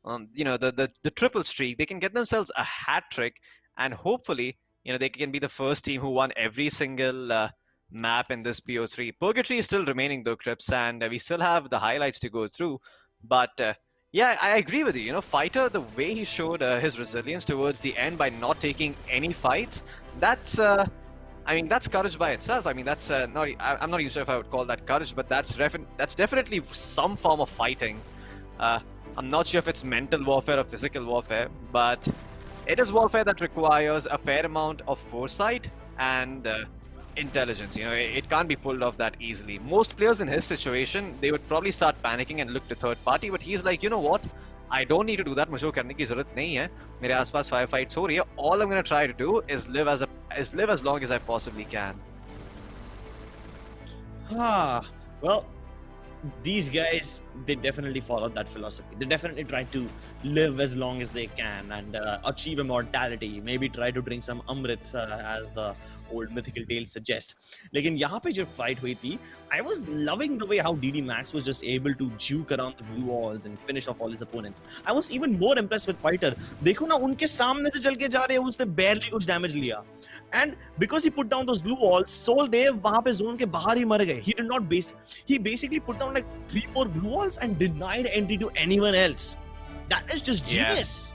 Speaker 2: the triple streak. They can get themselves a hat trick, and hopefully, they can be the first team who won every single map in this BO3. Purgatory is still remaining though, Crips, and we still have the highlights to go through. But yeah, I agree with you. Fighter, the way he showed his resilience towards the end by not taking any fights, that's courage by itself. I mean, that's not. I'm not even sure if I would call that courage, but that's definitely some form of fighting. I'm not sure if it's mental warfare or physical warfare, but it is warfare that requires a fair amount of foresight and intelligence. It can't be pulled off that easily. Most players in his situation, they would probably start panicking and look to third party, but he's like, you know what, I don't need to do that. मुझे वो करने की जरूरत नहीं है. मेरे आसपास firefights हो रही है. All I'm going to try to do is live as long as I possibly can.
Speaker 3: Well, these guys, they definitely followed that philosophy. They definitely try to live as long as they can and achieve immortality. Maybe try to drink some amrit as the old mythical tales suggest. Lekin yahan pe jab fight hui thi, I was loving the way how DD Max was just able to juke around the blue walls and finish off all his opponents. I was even more impressed with Fighter. Dekho na, unke samne se chal ke ja rahe, usne barely kuch damage liya. And because he put down those blue walls, Soul Dave wahan pe zone ke bahar hi mar gaye. He did not he basically put down like 3-4 blue walls and denied entry to anyone else. That is just genius.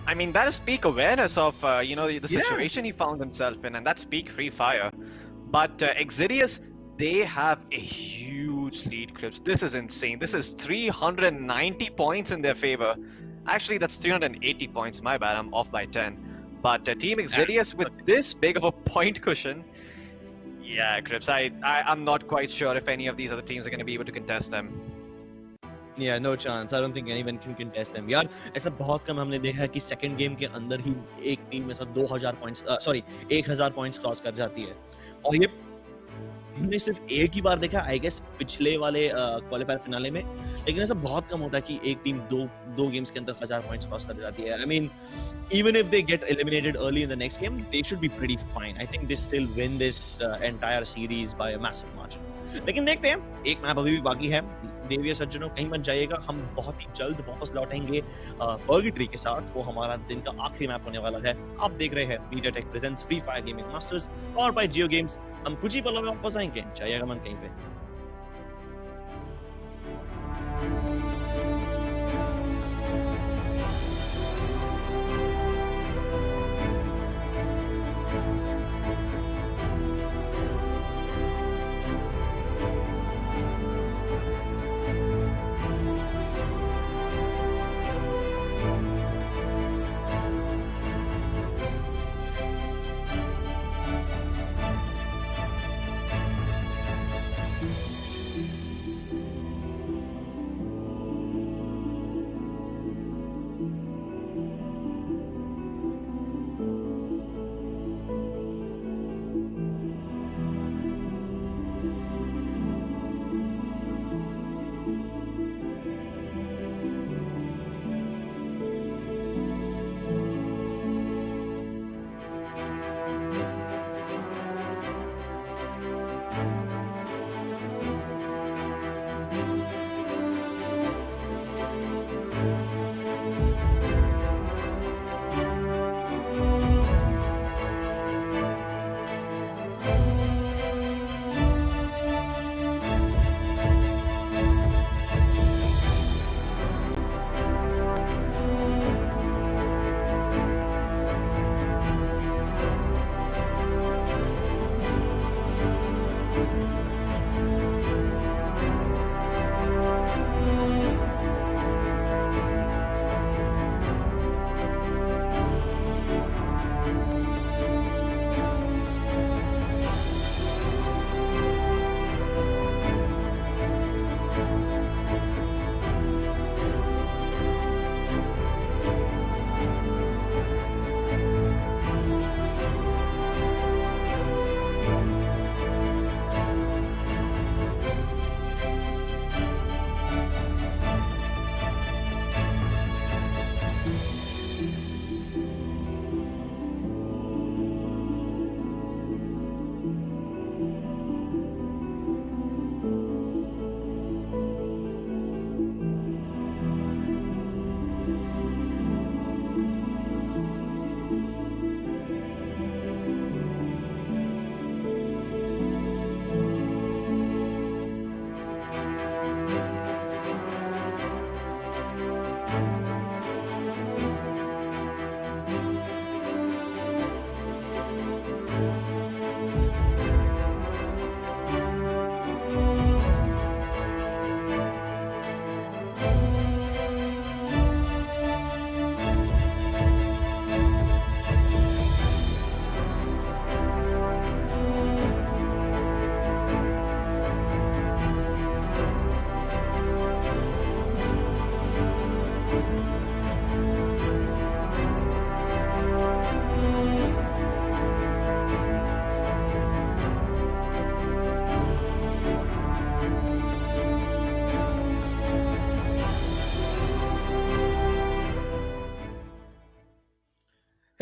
Speaker 2: I mean, that is peak awareness of the situation he found himself in, and that's peak free fire. But Exilius, they have a huge lead, Crips. This is insane. This is 390 points in their favor. Actually, that's 380 points. My bad, I'm off by 10. But Team Exilius with this big of a point cushion, yeah, Crips, I'm not quite sure if any of these other teams are going to be able to contest them.
Speaker 3: Yeah, no chance. I don't think anyone can contest them. यार ऐसा बहुत कम हमने देखा है कि second game के अंदर ही एक टीम ऐसा 1000 पॉइंट्स क्रॉस कर जाती है. और ये हमने सिर्फ एक ही बार देखा, आई गेस पिछले वाले क्वालिफायर फिनाले में. लेकिन ऐसा बहुत कम होता है कि एक टीम दो गेम्स के अंदर 1000 पॉइंट्स क्रॉस कर जाती है. I mean, even if they get eliminated early in the next game, they should be pretty fine. I think they still win this entire series by a massive margin. लेकिन देखते हैं, एक map अभी भी बाकी है. देविया सज्जनों, कहीं मत जाइएगा. हम बहुत ही जल्द वापस लौटेंगे पर्गेटरी के साथ. वो हमारा दिन का आखिरी मैप होने वाला है. आप देख रहे हैं MediaTek presents free fire gaming masters और बाय JioGames. हम कुछ ही पलों में वापस आएंगे. जाइएगा मन कहीं पे.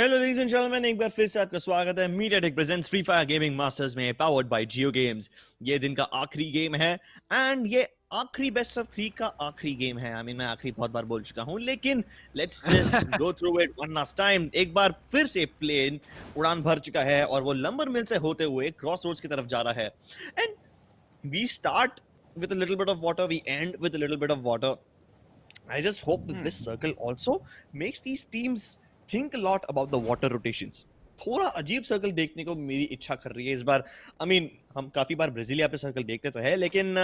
Speaker 3: हेलो ladies and gentlemen, एक बार फिर से आपका स्वागत है MediaTek presents Free Fire Gaming Masters में powered by JioGames। ये दिन का आखिरी गेम है एंड ये आखिरी बेस्ट ऑफ 3 का आखिरी गेम है। मैं आखिरी बहुत बार बोल चुका हूँ, लेकिन let's just go through it one last time. एक बार फिर से प्लेन उड़ान भर चुका है और वो लंबर मिल से होते हुए क्रॉस रोड्स की तरफ जा रहा है। And we start with a little bit of water, we end with a little bit of water. I just hope that this circle also makes these teams think a lot about the water rotations. थोड़ा अजीब circle देखने को मेरी इच्छा कर रही है इस बार। हम काफी बार ब्राजीलिया पे सर्कल देखते तो है, लेकिन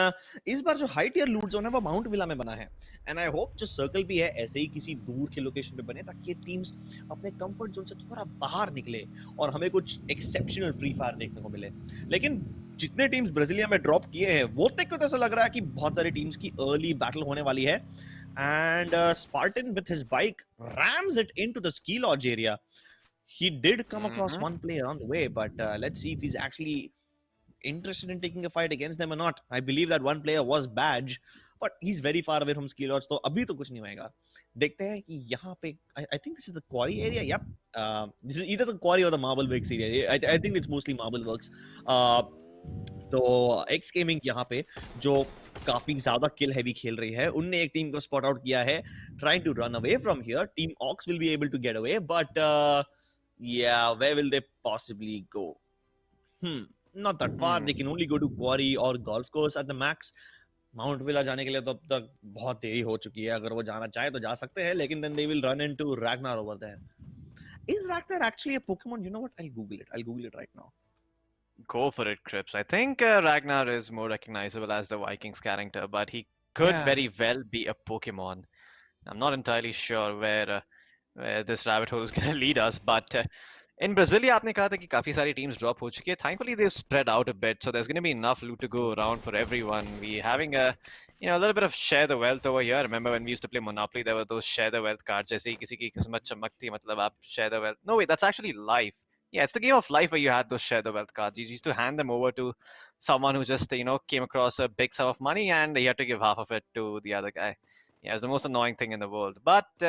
Speaker 3: इस बार जो हाई टियर लूट जोन है वो माउंट विला में बना है। एंड आई होप जो सर्कल भी है ऐसे ही किसी दूर के लोकेशन पे बने, ताकि ये टीम्स अपने कंफर्ट जोन से थोड़ा बाहर निकले और हमें कुछ एक्सेप्शनल फ्री फायर देखने को मिले। लेकिन जितने टीम्स ब्राजीलिया में ड्रॉप किए हैं वो देख के तो ऐसा लग रहा है कि बहुत सारी टीम्स की अर्ली बैटल होने वाली है। And Spartan with his bike rams it into the ski lodge area. He did come across one player on the way, but let's see if he's actually interested in taking a fight against them or not. I believe that one player was Badge, but he's very far away from ski lodge, तो अभी तो कुछ नहीं होएगा। देखते हैं कि यहाँ पे I think this is the quarry area. Yep, this is either the quarry or the Marble Works area. I think it's mostly Marble Works. तो एक्स गेमिंग यहाँ पे जो काफी ज्यादा किल हैवी खेल रही है, उनने एक टीम को स्पॉट आउट किया है, trying to run away from here. Team Ox will be able to get away, but yeah where will they possibly go? Not that far. They can only go to Quarry और Golf Course at the max. Mount Villa जाने के लिए तो अब तक बहुत देरी हो चुकी है। अगर वो जाना चाहे तो जा सकते हैं, लेकिन then they will run into Ragnar over there. Is Ragnar actually a Pokemon? You know what, I'll google it right now.
Speaker 2: Go for it, Crips. I think Ragnar is more recognizable as the Vikings character, but he could very well be a Pokemon. I'm not entirely sure where this rabbit hole is going to lead us, but in Brasilia, आपने कहा था कि काफी सारी teams drop हो चुकी है. Thankfully, they've spread out a bit, so there's going to be enough loot to go around for everyone. We're having a little bit of share the wealth over here. Remember when we used to play Monopoly, there were those share the wealth cards. जैसे ही किसी की किस्मत चमकती, मतलब आप share the wealth. No, wait, that's actually life. Yeah, it's the game of life where you had those share the wealth cards. You used to hand them over to someone who just, came across a big sum of money and you had to give half of it to the other guy. Yeah, it's the most annoying thing in the world. But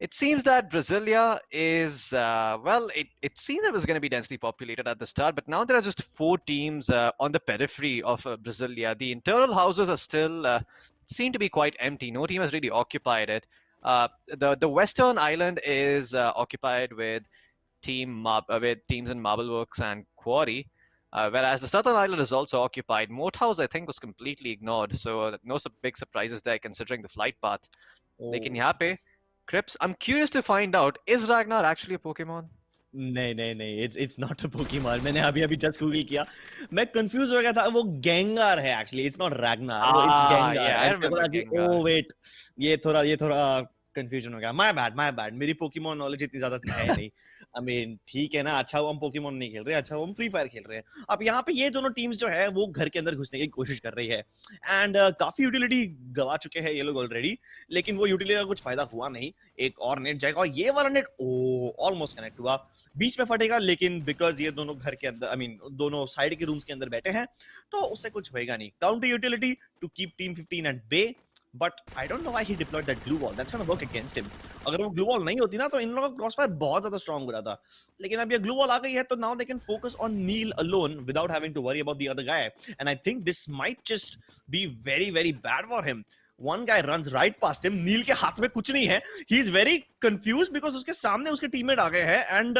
Speaker 2: it seems that Brasilia is, it seemed it was going to be densely populated at the start, but now there are just 4 teams on the periphery of Brasilia. The internal houses are still seem to be quite empty. No team has really occupied it. The western island is occupied with teams in Marble Works and Quarry, whereas the southern island is also occupied. Moat House, I think, was completely ignored, so no big surprises there considering the flight path. लेकिन यहाँ पे, Crips, I'm curious to find out, is Ragnar actually a Pokemon?
Speaker 3: नहीं, it's not a Pokemon. मैंने अभी just Google किया, मैं confused हो गया था। वो Gengar है actually, it's not Ragnar. It's Gengar.
Speaker 2: Yeah, I remember Gengar.
Speaker 3: Oh wait, ये थोड़ा कंफ्यूजन हो गया। My bad. मेरी पोकेमॉन नॉलेज इतनी ज्यादा है नहीं। ठीक है ना, अच्छा वो हम पोकेमॉन नहीं खेल रहे, अच्छा वो हम फ्री फायर खेल रहे हैं। अब यहाँ पे ये दोनों टीम्स जो है वो घर के अंदर घुसने की कोशिश कर रही है एंड काफी यूटिलिटी गवा चुके हैं ये लोग ऑलरेडी, लेकिन वो यूटिलिटी का कुछ फायदा हुआ नहीं। एक और नेट जाएगा और ये वाला नेट ऑलमोस्ट कनेक्ट हुआ, बीच में फटेगा, लेकिन बिकॉज ये दोनों घर के अंदर दोनों साइड के रूम्स के अंदर बैठे हैं तो उससे कुछ होएगा नहीं। Counter utility to keep team 15 at bay, but I don't know why he deployed that glue wall. That's going to work against him. अगर वो glue wall नहीं होती ना तो इन लोगों का क्रॉसफायर बहुत ज्यादा स्ट्रांग हो रहा था, लेकिन अब ये glue wall आ गई है तो now they can focus on Neil alone without having to worry about the other guy. And I think this might just be very, very bad for him. One guy runs right past him. Neil के हाथ में कुछ नहीं है. He is very confused because उसके सामने उसके teammate आ गए हैं and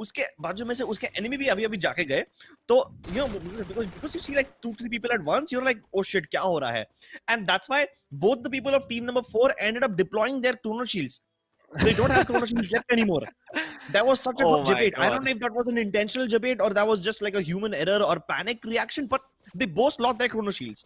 Speaker 3: उसके बाजू में से उसके एनिमी भी अभी जाके गए। तो because you see like 2-3 people at once, you're like, oh shit, क्या हो रहा है? And that's why both the people of team number 4 ended up deploying their chrono shields. They don't have chrono shields left anymore. That was such a good debate. I don't know if that was an intentional debate or that was just like a human error or panic reaction, but they both lost their chrono shields.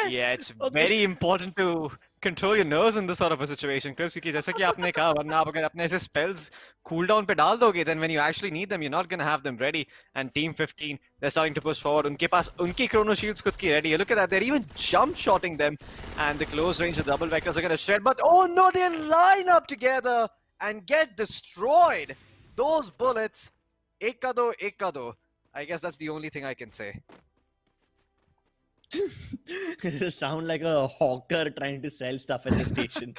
Speaker 2: Yeah, it's very important to control your nerves in this sort of a situation, Chris, क्योंकि जैसे कि आपने कहा, वरना आप अगर अपने ऐसे spells cooldown पे डाल दोगे, then when you actually need them, you're not going to have them ready. And Team 15, they're starting to push forward. उनके पास उनकी chrono shields खुद की ready. Look at that, they're even jump shotting them, and the close range, the double vectors are going to shred. But oh no, they line up together and get destroyed. Those bullets, ek ka do. I guess that's the only thing I can say.
Speaker 3: Sound like a hawker trying to sell stuff at the station.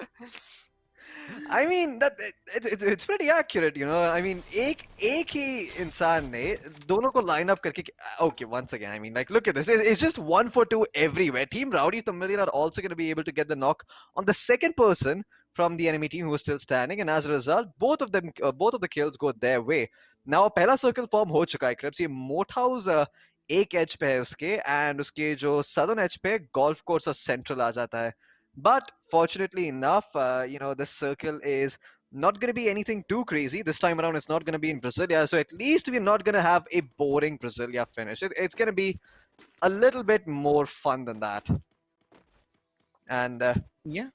Speaker 2: I mean that it's pretty accurate, you know. I mean, एक ही इंसान ने दोनों को line up करके okay, once again, I mean, like look at this. It's just 1 for 2 everywhere. Team Rowdy Tamilian are also going to be able to get the knock on the second person from the enemy team who is still standing, and as a result, both of the kills go their way. Now पहला circle form हो चुका है Crips. ये Moat House एक edge पे है उसके, and उसके जो southern edge पे golf course और central आ जाता है. But fortunately enough, the circle is not going to be anything too crazy. This time around, it's not going to be in Brasilia. So at least we're not going to have a boring Brasilia finish. It's going to be a little bit more fun than that. And
Speaker 3: Yeah.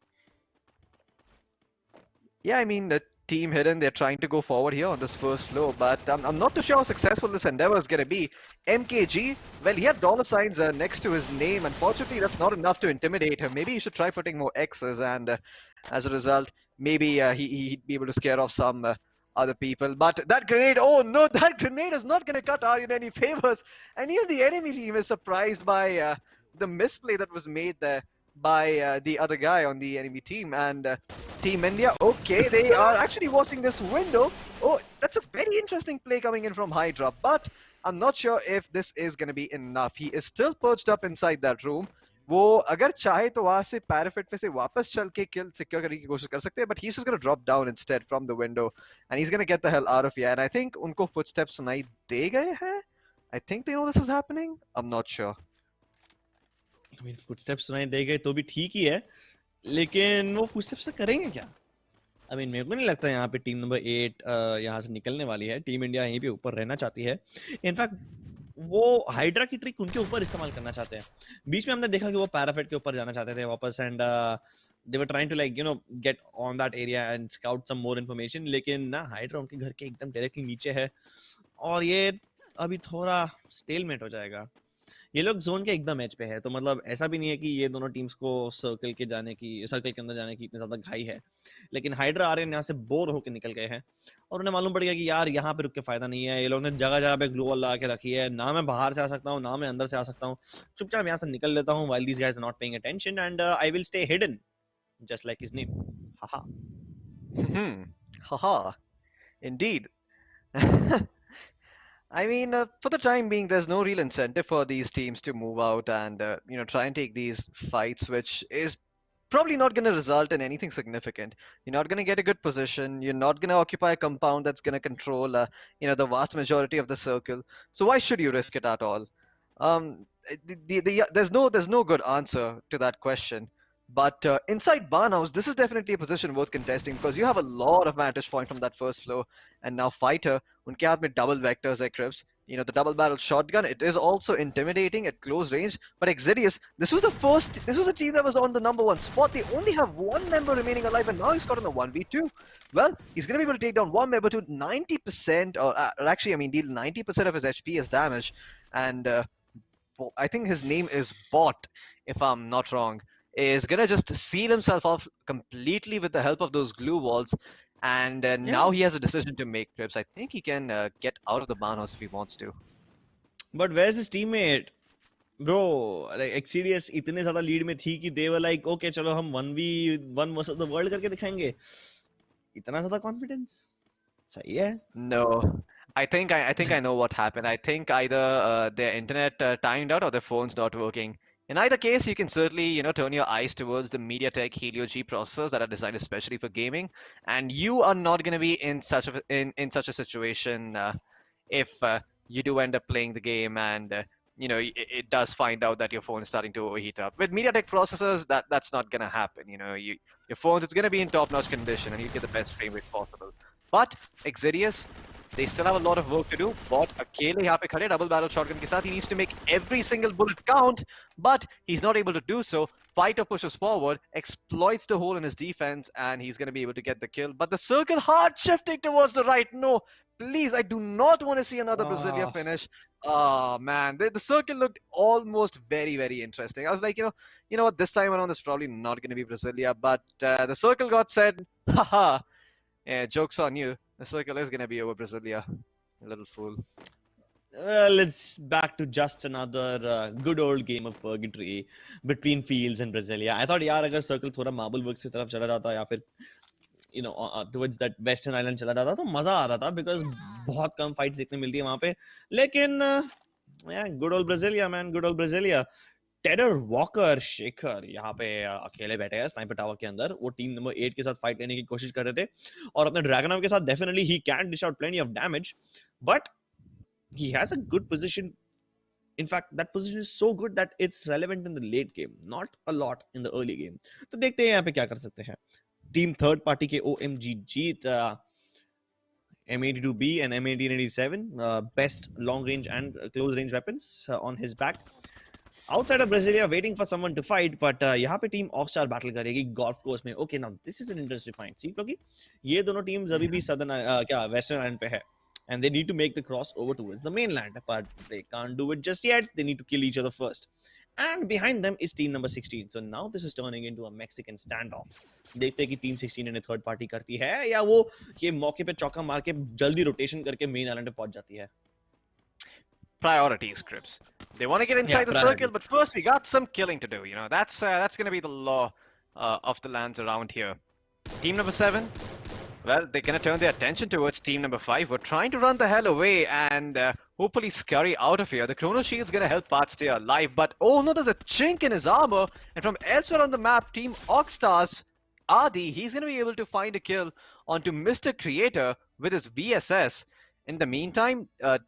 Speaker 2: yeah, I mean, the team hidden, they're trying to go forward here on this first floor, but I'm not too sure how successful this endeavor is going to be. MKG, well, he had dollar signs next to his name. Unfortunately, that's not enough to intimidate him. Maybe he should try putting more X's, and as a result, maybe he'd be able to scare off some other people. But that grenade, oh no, that grenade is not going to cut Aryan any favors. And even the enemy team is surprised by the misplay that was made there by the other guy on the enemy team. And Team India, okay, they are actually watching this window. Oh, that's a very interesting play coming in from Hydra, but I'm not sure if this is going to be enough. He is still perched up inside that room. वो अगर चाहे तो वहां से parapet पे से वापस चल के किल सिक्योर करने की कोशिश कर सकते हैं, but he's just going to drop down instead from the window and he's going to get the hell out of here. And I think उनको footsteps सुनाई दे गए हैं. I think they know this is happening. I'm not sure.
Speaker 3: I mean, footsteps सुनाई दे गए तो भी ठीक ही है, लेकिन वो footsteps से करेंगे क्या? I mean, मेरे को नहीं लगता यहाँ पे टीम नंबर 8 यहाँ से निकलने वाली है. टीम इंडिया यहीं पे ऊपर रहना चाहती है. इनफैक्ट वो हाइड्रा की ट्रिक उनके ऊपर इस्तेमाल करना चाहते हैं. बीच में हमने देखा कि वो पैराफिट के ऊपर जाना चाहते थे वापस, and they were trying to like get on that area and scout some more information, लेकिन ना हाइड्रा उनके घर के एकदम डायरेक्टली नीचे है और ये अभी थोड़ा स्टेलमेट हो जाएगा. ये लोग जोन के एकदम एज पे है, तो मतलब ऐसा भी नहीं है कि ये दोनों टीम्स को सर्कल के अंदर जाने की इतनी ज्यादा घाई है. लेकिन हाइड्रा आर्यन यहाँ से बोर होकर निकल गए हैं और उन्हें मालूम पड़ गया कि यार यहाँ पे रुक के फायदा नहीं है. ये लोग ने जगह जगह पे ग्लू वॉल लगा के रखी है. ना मैं बाहर से आ सकता हूँ, ना मैं अंदर से आ सकता हूँ. चुपचाप यहाँ से निकल लेता हूँ while these guys are not paying attention, and I will stay hidden just like his name. Haha.
Speaker 2: Haha. Indeed. I mean, for the time being, there's no real incentive for these teams to move out and try and take these fights, which is probably not going to result in anything significant. You're not going to get a good position. You're not going to occupy a compound that's going to control, the vast majority of the circle. So why should you risk it at all? There's no good answer to that question. But inside Barnhouse, this is definitely a position worth contesting because you have a lot of vantage point from that first floor. And now Fighter, unke haath mein double vectors hai Crips. The double barrel shotgun, it is also intimidating at close range. But Exidius, this was a team that was on the number 1 spot. They only have one member remaining alive, and now he's got on the 1v2. Well, he's going to be able to take down one member to 90%, or actually, I mean, deal 90% of his HP as damage. And I think his name is Bot, if I'm not wrong, is gonna just seal himself off completely with the help of those glue walls, and now he has a decision to make. Trips. I think he can get out of the barnhouse if he wants to.
Speaker 3: But where's his teammate? Bro, like Exodius इतने ज़्यादा lead में थी कि they were like, okay, चलो हम 1v1 versus the world करके दिखाएंगे. इतना ज़्यादा confidence? सही है.
Speaker 2: No. I think I know what happened. I think either their internet timed out or their phone's not working. In either case, you can certainly, turn your eyes towards the MediaTek Helio G processors that are designed especially for gaming, and you are not going to be in such a situation if you do end up playing the game and it does find out that your phone is starting to overheat up. With MediaTek processors, that's not going to happen. Your phone is going to be in top-notch condition, and you get the best frame rate possible. But Exidius, they still have a lot of work to do. Bot अकेले यहाँ पे खड़े double barrel shotgun के साथ. He needs to make every single bullet count, but he's not able to do so. Fighter pushes forward, exploits the hole in his defense, and he's going to be able to get the kill. But the circle hard shifting towards the right. No, please, I do not want to see another Brasilia finish. Oh man, the circle looked almost very, very interesting. I was like, you know what, this time around it's probably not going to be Brasilia, but the circle got said, haha, yeah, joke's on you. The circle is going to be over Brasilia. You little fool.
Speaker 3: Well, it's back to just another good old game of purgatory between Fields and Brasilia. I thought यार अगर circle थोड़ा marble works की तरफ चला जाता या फिर towards that western island चला जाता तो मजा आ रहा था because बहुत कम fights देखने मिलती है वहां पे. लेकिन good old Brasilia, man, good old Brasilia. Terror walker Shekhar यहाँ पे अकेले बैठे हैं स्नाइपर टावर के अंदर. वो टीम नंबर 8 के साथ फाइट करने की कोशिश कर रहे थे और अपने ड्रैगन के साथ definitely he can dish out plenty of damage, but he has a good position. In fact, that position is so good that it's relevant in the late game, not a lot in the early game. तो देखते हैं यहाँ पे क्या कर सकते हैं. Team third party के OMG Jeet M82B and M1887 best long range and close range weapons on his back. Outside of Brasilia, waiting for someone to fight, but यहाँ पे टीम ऑफस्टार बैटल करेगी गोल्फ कोर्स में. Okay, now this is an interesting point. See, क्योंकि ये दोनों teams अभी भी southern क्या वेस्टर्न आइलैंड पे है. And they need to make the cross over towards the mainland, but they can't do it just yet. They need to kill each other first. And behind them is team number 16. So now this is turning into a Mexican standoff. देखते हैं कि team 16 इन्हें third party करती है या वो ये मौके पे चौका मार के जल्दी रोटेशन करके मेन आइलैंड पे पहुंच जाती है.
Speaker 2: Priorities, Crips. They want to get inside the circle, but first we got some killing to do. You know, that's going to be the law of the lands around here. Team number 7. Well, they're going to turn their attention towards team number 5. We're trying to run the hell away and hopefully scurry out of here. The Chrono Shield's going to help Part stay alive, but oh no, there's a chink in his armor. And from elsewhere on the map, Team Oxstars, Adi, he's going to be able to find a kill onto Mr. Creator with his VSS. In the meantime,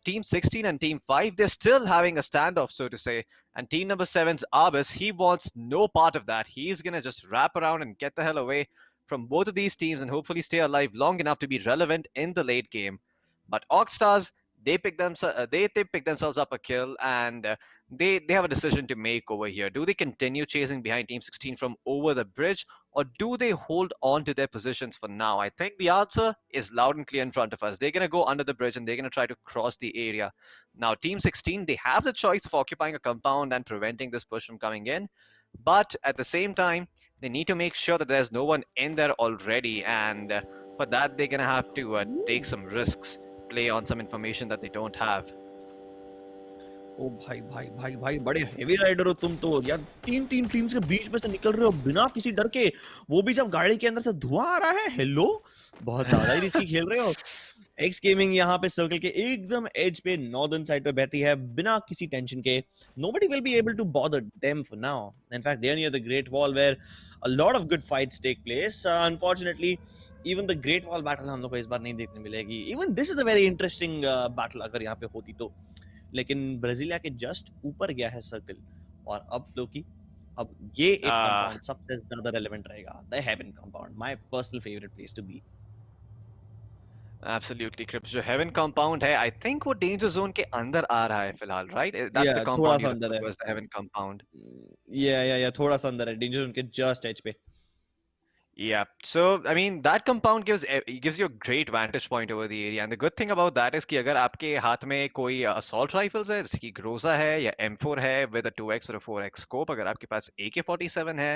Speaker 2: Team 16 and Team 5, they're still having a standoff, so to say. And Team number 7's Arbis, he wants no part of that. He's going to just wrap around and get the hell away from both of these teams and hopefully stay alive long enough to be relevant in the late game. But Oxstars, they pick themselves up a kill, and they have a decision to make over here. Do they continue chasing behind Team 16 from over the bridge, or do they hold on to their positions for now? I think the answer is loud and clear in front of us. They're going to go under the bridge and they're going to try to cross the area. Now, Team 16, they have the choice of occupying a compound and preventing this push from coming in, but at the same time, they need to make sure that there's no one in there already, and for that, they're going to have to take some risks, play on some information that they don't have.
Speaker 3: ओ भाई बड़े heavy rider हो तुम तो यार. तीन teams के बीच में से निकल रहे हो बिना किसी डर के, वो भी जब गाड़ी के अंदर से धुआं आ रहा है. हेलो, बहुत ज्यादा ही रिस्की खेल रहे हो. एक्स गेमिंग यहाँ पे सर्कल के एकदम एज पे नॉर्दर्न साइड पे बैठी है बिना किसी टेंशन के. Nobody will be able to bother them for now. In fact, they are near the Great Wall where a lot of good fights take place. Unfortunately, even the Great Wall battle हम लोग को इस बार नहीं देखने मिलेगी. Even this is a very interesting battle अगर यहाँ पे होती तो. लेकिन ब्राजीलिया के जस्ट ऊपर गया है सर्कल, और अब फ्लोकी, अब ये एक कंपाउंड सबसे ज्यादा रेलेवेंट रहेगा. The Heaven Compound, my personal favourite place to be.
Speaker 2: Absolutely, Crips. जो हेवन कंपाउंड है, आई थिंक वो डेंजर जोन के अंदर आ रहा है फिलहाल, right? That's the compound you अंदर है, द हेवन कंपाउंड.
Speaker 3: या थोड़ा सा अंदर है, डेंजर जोन के जस्ट एज पे.
Speaker 2: Yeah, so I mean that compound gives you a great vantage point over the area, and the good thing about that is कि अगर आपके हाथ में कोई assault rifles है, जैसे कि Groza है या M4 है with a 2x or a 4x scope, अगर आपके पास AK-47 है,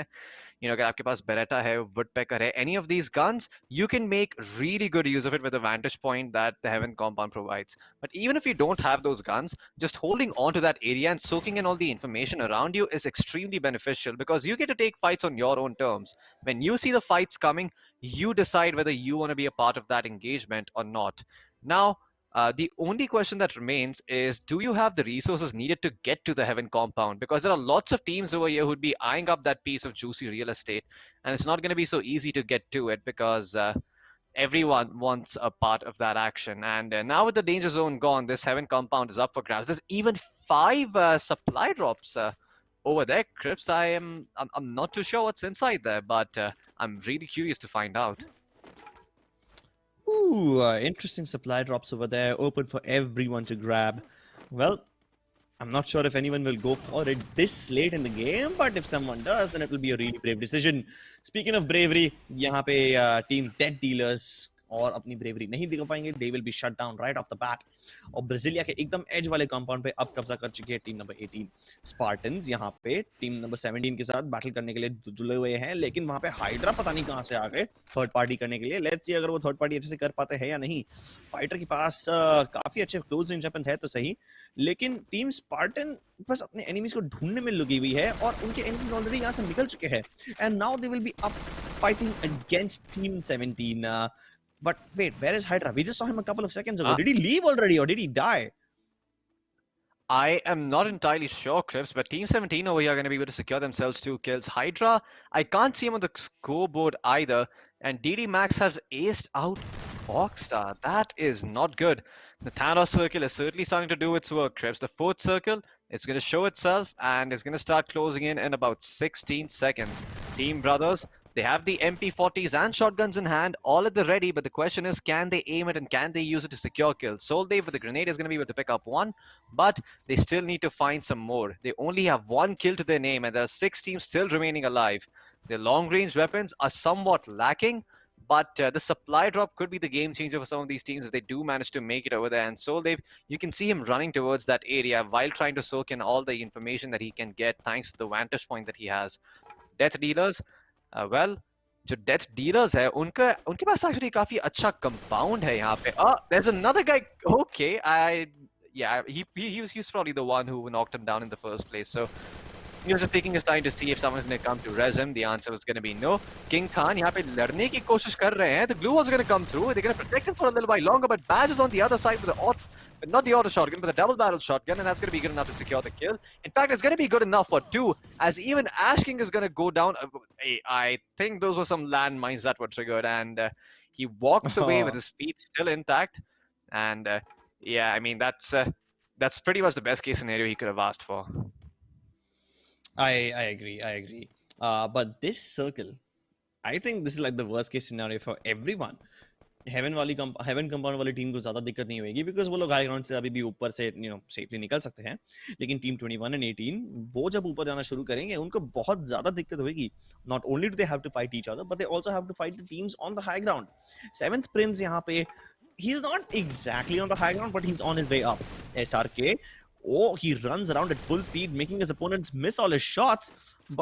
Speaker 2: अगर आपके पास Beretta है, Woodpecker है, any of these guns, you can make really good use of it with the vantage point that the Heaven compound provides. But even if you don't have those guns, just holding on to that area and soaking in all the information around you is extremely beneficial, because you get to take fights on your own terms. When you see the fights coming, you decide whether you want to be a part of that engagement or not. Now, the only question that remains is, do you have the resources needed to get to the Heaven compound? Because there are lots of teams over here who'd be eyeing up that piece of juicy real estate, and it's not going to be so easy to get to it because everyone wants a part of that action. And now with the danger zone gone, this Heaven compound is up for grabs. There's even 5 supply drops over there, Crips. I'm not too sure what's inside there, but I'm really curious to find out.
Speaker 3: Ooh, interesting supply drops over there, open for everyone to grab. Well, I'm not sure if anyone will go for it this late in the game, but if someone does, then it will be a really brave decision. Speaking of bravery, यहाँ पे team Dead Dealers और अपनी bravery नहीं दिखा पाएंगे. They will be shut down right off the bat. और Brasilia के एकदम एज वाले कंपाउंड पे अब कब्जा कर चुकी है टीम नंबर 18 स्पार्टन्स. यहाँ पे टीम नंबर 17 के साथ बैटल करने के लिए जुड़े हुए हैं, लेकिन वहां पे हाइड्रा पता नहीं कहां से आ गए थर्ड पार्टी करने के लिए. लेट्स सी अगर वो थर्ड पार्टी अच्छे से कर पाते हैं या नहीं. फाइटर के पास काफी अच्छे क्लोज रेंज वेपन्स है तो सही, लेकिन टीम स्पार्टन बस अपने एनिमीज को ढूंढने में लगी हुई है और उनके एनिमीज ऑलरेडी यहाँ से निकल चुके हैं. And now they will be up fighting against Team 17. But wait, where is Hydra? We just saw him a couple of seconds ago.
Speaker 2: Ah.
Speaker 3: Did he leave already or did he die?
Speaker 2: I am not entirely sure, Crips, but Team 17 over here are going to be able to secure themselves 2 kills. Hydra, I can't see him on the scoreboard either. And DD Max has aced out Oxstar. That is not good. The Thanos circle is certainly starting to do its work, Crips. The 4th circle, it's going to show itself and it's going to start closing in about 16 seconds. Team Brothers, they have the MP40s and shotguns in hand, all at the ready, but the question is, can they aim it and can they use it to secure kills? Soldave with the grenade is going to be able to pick up 1, but they still need to find some more. They only have 1 kill to their name and there are 6 teams still remaining alive. Their long-range weapons are somewhat lacking, but the supply drop could be the game changer for some of these teams if they do manage to make it over there. And Soldave, you can see him running towards that area while trying to soak in all the information that he can get thanks to the vantage point that he has. Death Dealers, well, जो death dealers है उनके पास actually काफी अच्छा compound है यहाँ पे. There's another guy. Okay, he's probably the one who knocked him down in the first place. So he was just taking his time to see if someone's going to come to res him. The answer was going to be no. King Khan यहाँ पे लड़ने की कोशिश कर रहे हैं. The glue walls are going to come through. They're going to protect him for a little while longer, but Badge is on the other side with the not the auto shotgun, but the double barrel shotgun, and that's going to be good enough to secure the kill. In fact, it's going to be good enough for 2, as even Ash King is going to go down. I think those were some landmines that were triggered, and he walks away with his feet still intact. And yeah, I mean, that's pretty much the best case scenario he could have asked for.
Speaker 3: I agree. But this circle, I think this is like the worst case scenario for everyone. Heaven Compound वाली team को ज्यादा दिक्कत नहीं होगी because वो लोग high ground से अभी भी ऊपर से सेफली निकल सकते हैं. लेकिन टीम 21 एंड 18 वो जब ऊपर जाना शुरू करेंगे उनको बहुत ज्यादा दिक्कत होगी. Not only do they have to fight each other but they also have to fight the teams on the high ground. 7th Prince यहाँ पे he's not exactly on the high ground but he's on his way up. SRK, he runs around at full speed making his opponents miss all his shots.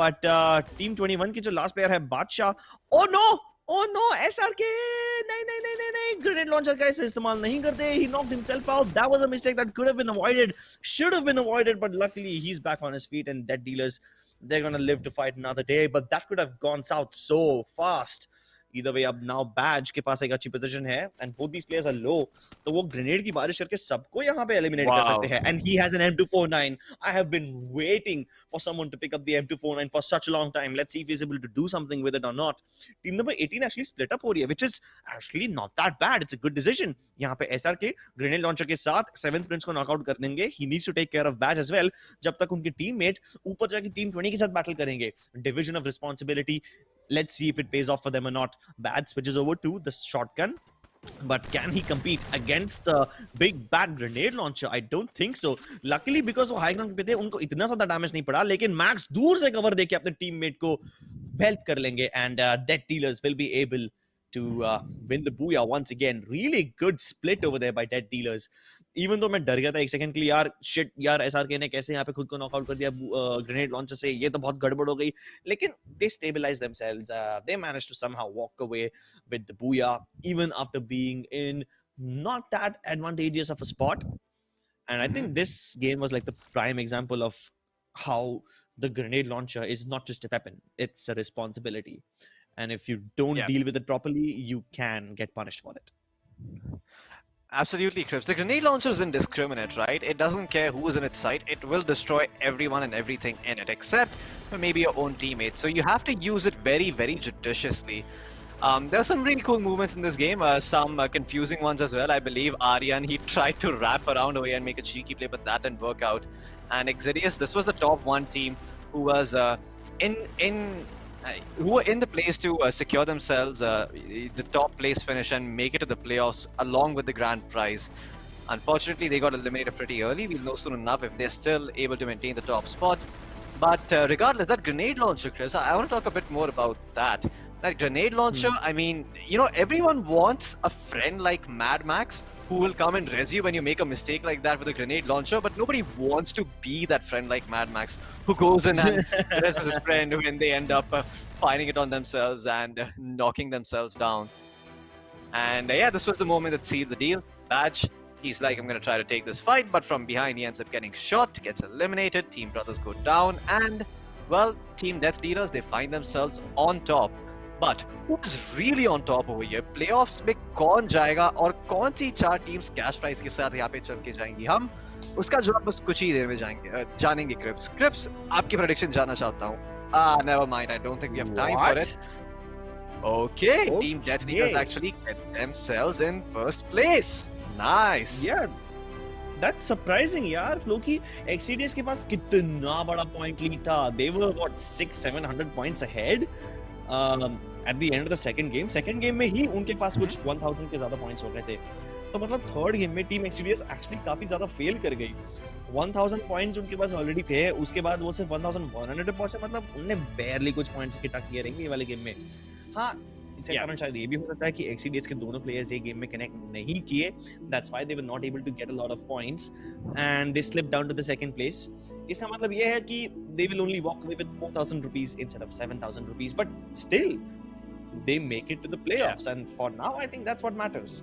Speaker 3: But team 21 के जो last player है बादशाह, oh no, SRK नहीं grenade launcher का ऐसे इस्तेमाल नहीं करते. He knocked himself out. That was a mistake that could have been avoided, should have been avoided, but luckily he's back on his feet. And Dead Dealers, they're gonna live to fight another day, but that could have gone south so fast. Either way, अब now Badge के पास एक अच्छी position है and both these players are low, तो वो grenade की बारिश करके सबको यहाँ पे एलिमिनेट कर सकते हैं. And he has an M249. I have been waiting for someone to pick up the M249 for such a long time. Let's see if he's able to do something with it or not. Team number 18 actually split up हो रही है, which is actually not that bad. It's a good decision. यहाँ पे SRK grenade launcher के साथ 7th Prince को knockout कर देंगे. He needs to take care of Badge as well. जब तक उनके टीममेट ऊपर जाके टीम 20 के साथ बैटल करेंगे. Division of responsibility. Let's see if it pays off for them or not. Bad switches over to the shotgun. But can he compete against the big bad grenade launcher? I don't think so. Luckily, because वो high ground पे थे, उनको इतना ज़्यादा damage नहीं पड़ा. लेकिन Max दूर से cover देके अपने teammate को help कर लेंगे. And Dead Dealers will be able to win the booyah once again. Really good split over there by Dead Dealers. Even though मैं डर गया था एक सेकंड के लिए, यार SRK ने कैसे यहाँ पे खुद को नॉकआउट कर दिया ग्रेनेड लॉन्चर से, ये तो बहुत गड़बड़ हो गई. लेकिन they stabilized themselves. They managed to somehow walk away with the booyah even after being in not that advantageous of a spot. And I think this game was like the prime example of how the grenade launcher is not just a weapon, it's a responsibility. And if you don't deal with it properly, you can get punished for it.
Speaker 2: Absolutely, Crips. The grenade launcher is indiscriminate, right? It doesn't care who is in its sight. It will destroy everyone and everything in it, except maybe your own teammates. So you have to use it very, very judiciously. There are some really cool movements in this game, some confusing ones as well. I believe Aryan, he tried to wrap around away and make a cheeky play, but that didn't work out. And Exidius, this was the top 1 team who was who were in the place to secure themselves the top place finish and make it to the playoffs along with the grand prize. Unfortunately, they got eliminated pretty early. We'll know soon enough if they're still able to maintain the top spot. But regardless, that grenade launcher, Chris, I want to talk a bit more about that. That grenade launcher, I mean, everyone wants a friend like Mad Max who will come and res you when you make a mistake like that with a grenade launcher, but nobody wants to be that friend like Mad Max who goes in and reses his friend when they end up finding it on themselves and knocking themselves down. And yeah, this was the moment that sealed the deal. Badge, he's like, I'm going to try to take this fight, but from behind he ends up getting shot, gets eliminated, Team Brothers go down, and, well, Team Death Dealers, they find themselves on top. But who's really on top over here? Playoffs में कौन जाएगा और कौन सी 4 teams cash price के साथ यहाँ पे चल के जाएंगी? हम उसका जवाब बस कुछ ही देर में जानेंगे। क्रिप्स, आपकी प्रेडिक्शन जानना चाहता हूँ। Never mind. I don't think we have time for it. Okay, Team Detonators actually get themselves in first place. Nice.
Speaker 3: Yeah, that's surprising, यार. Floki, XCDS के पास कितना बड़ा point lead था. They were what 600-700 points ahead. At the end of the second game में ही उनके पास कुछ 1000 के ज्यादा points हो गए थे. तो मतलब थर्ड गेम में टीम XCDS एक्चुअली काफी ज्यादा फेल कर गई. 1000 पॉइंट्स उनके पास ऑलरेडी थे, उसके बाद वो सिर्फ 1100 पे पहुंचे. मतलब उन्होंने barely कुछ पॉइंट्स इकट्ठा किए रहेंगे ये वाले गेम में. हाँ, इसका कारण शायद ये भी हो सकता है कि XCDS के दोनों प्लेयर्स ये गेम में कनेक्ट नहीं किए. That's why they were not able to get a lot of points and they slipped down to the second place. इसका मतलब ये है कि they will only walk away with 4000 rupees instead of 7000 rupees, but still they make it to the playoffs, and for now I think that's what matters.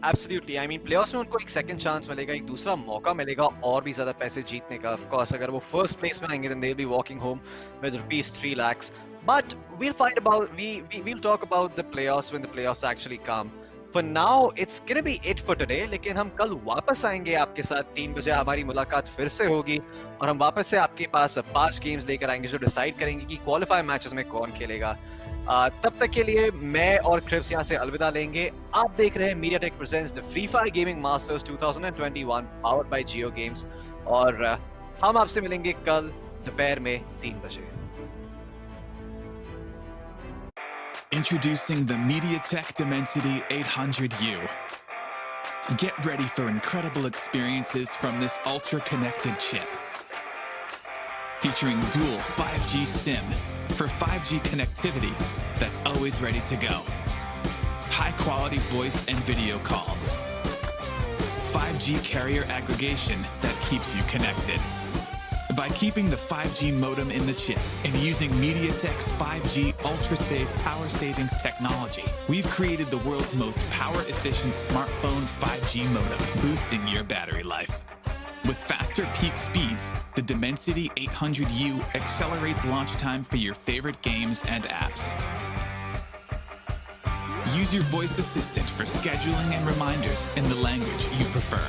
Speaker 2: Absolutely. I mean, playoffs में उनको एक second chance मिलेगा, एक दूसरा मौका मिलेगा और भी ज्यादा पैसे जीतने का. Of course, अगर वो first place में आएंगे, then they'll be walking home with rupees 3 lakhs. But we'll talk about the playoffs when the playoffs actually come. For now, it's gonna be it for today. लेकिन हम कल वापस आएंगे आपके साथ 3 बजे. हमारी मुलाकात फिर से होगी और हम वापस से आपके पास 5 गेम्स लेकर आएंगे जो डिसाइड करेंगे कि क्वालिफायर मैचेस में कौन खेलेगा. तब तक के लिए मैं और क्रिप्स यहाँ से अलविदा लेंगे. आप देख रहे हैं MediaTek presents the Free Fire Gaming Masters 2021 powered by JioGames और हम आपसे मिलेंगे कल दोपहर में 3 बजे.
Speaker 1: Introducing the MediaTek Dimensity 800U. Get ready for incredible experiences from this ultra-connected chip. Featuring dual 5G SIM for 5G connectivity that's always ready to go. High-quality voice and video calls. 5G carrier aggregation that keeps you connected. By keeping the 5G modem in the chip and using MediaTek's 5G ultra-safe power savings technology, we've created the world's most power-efficient smartphone 5G modem, boosting your battery life. With faster peak speeds, the Dimensity 800U accelerates launch time for your favorite games and apps. Use your voice assistant for scheduling and reminders in the language you prefer.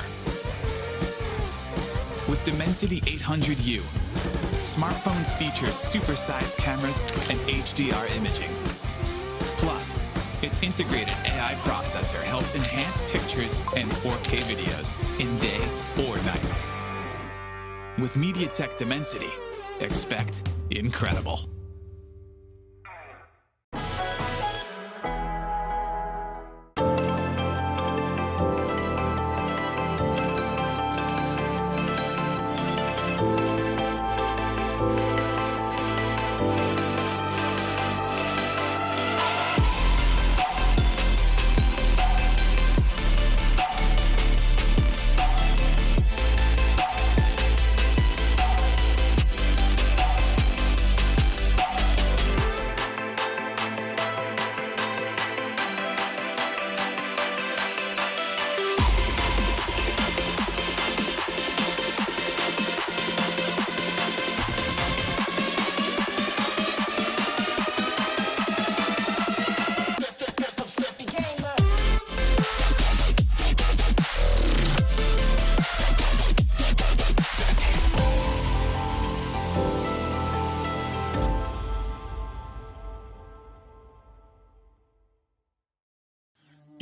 Speaker 1: With Dimensity 800U, smartphones feature supersized cameras and HDR imaging. Plus, its integrated AI processor helps enhance pictures and 4K videos in day or night. With MediaTek Dimensity, expect incredible.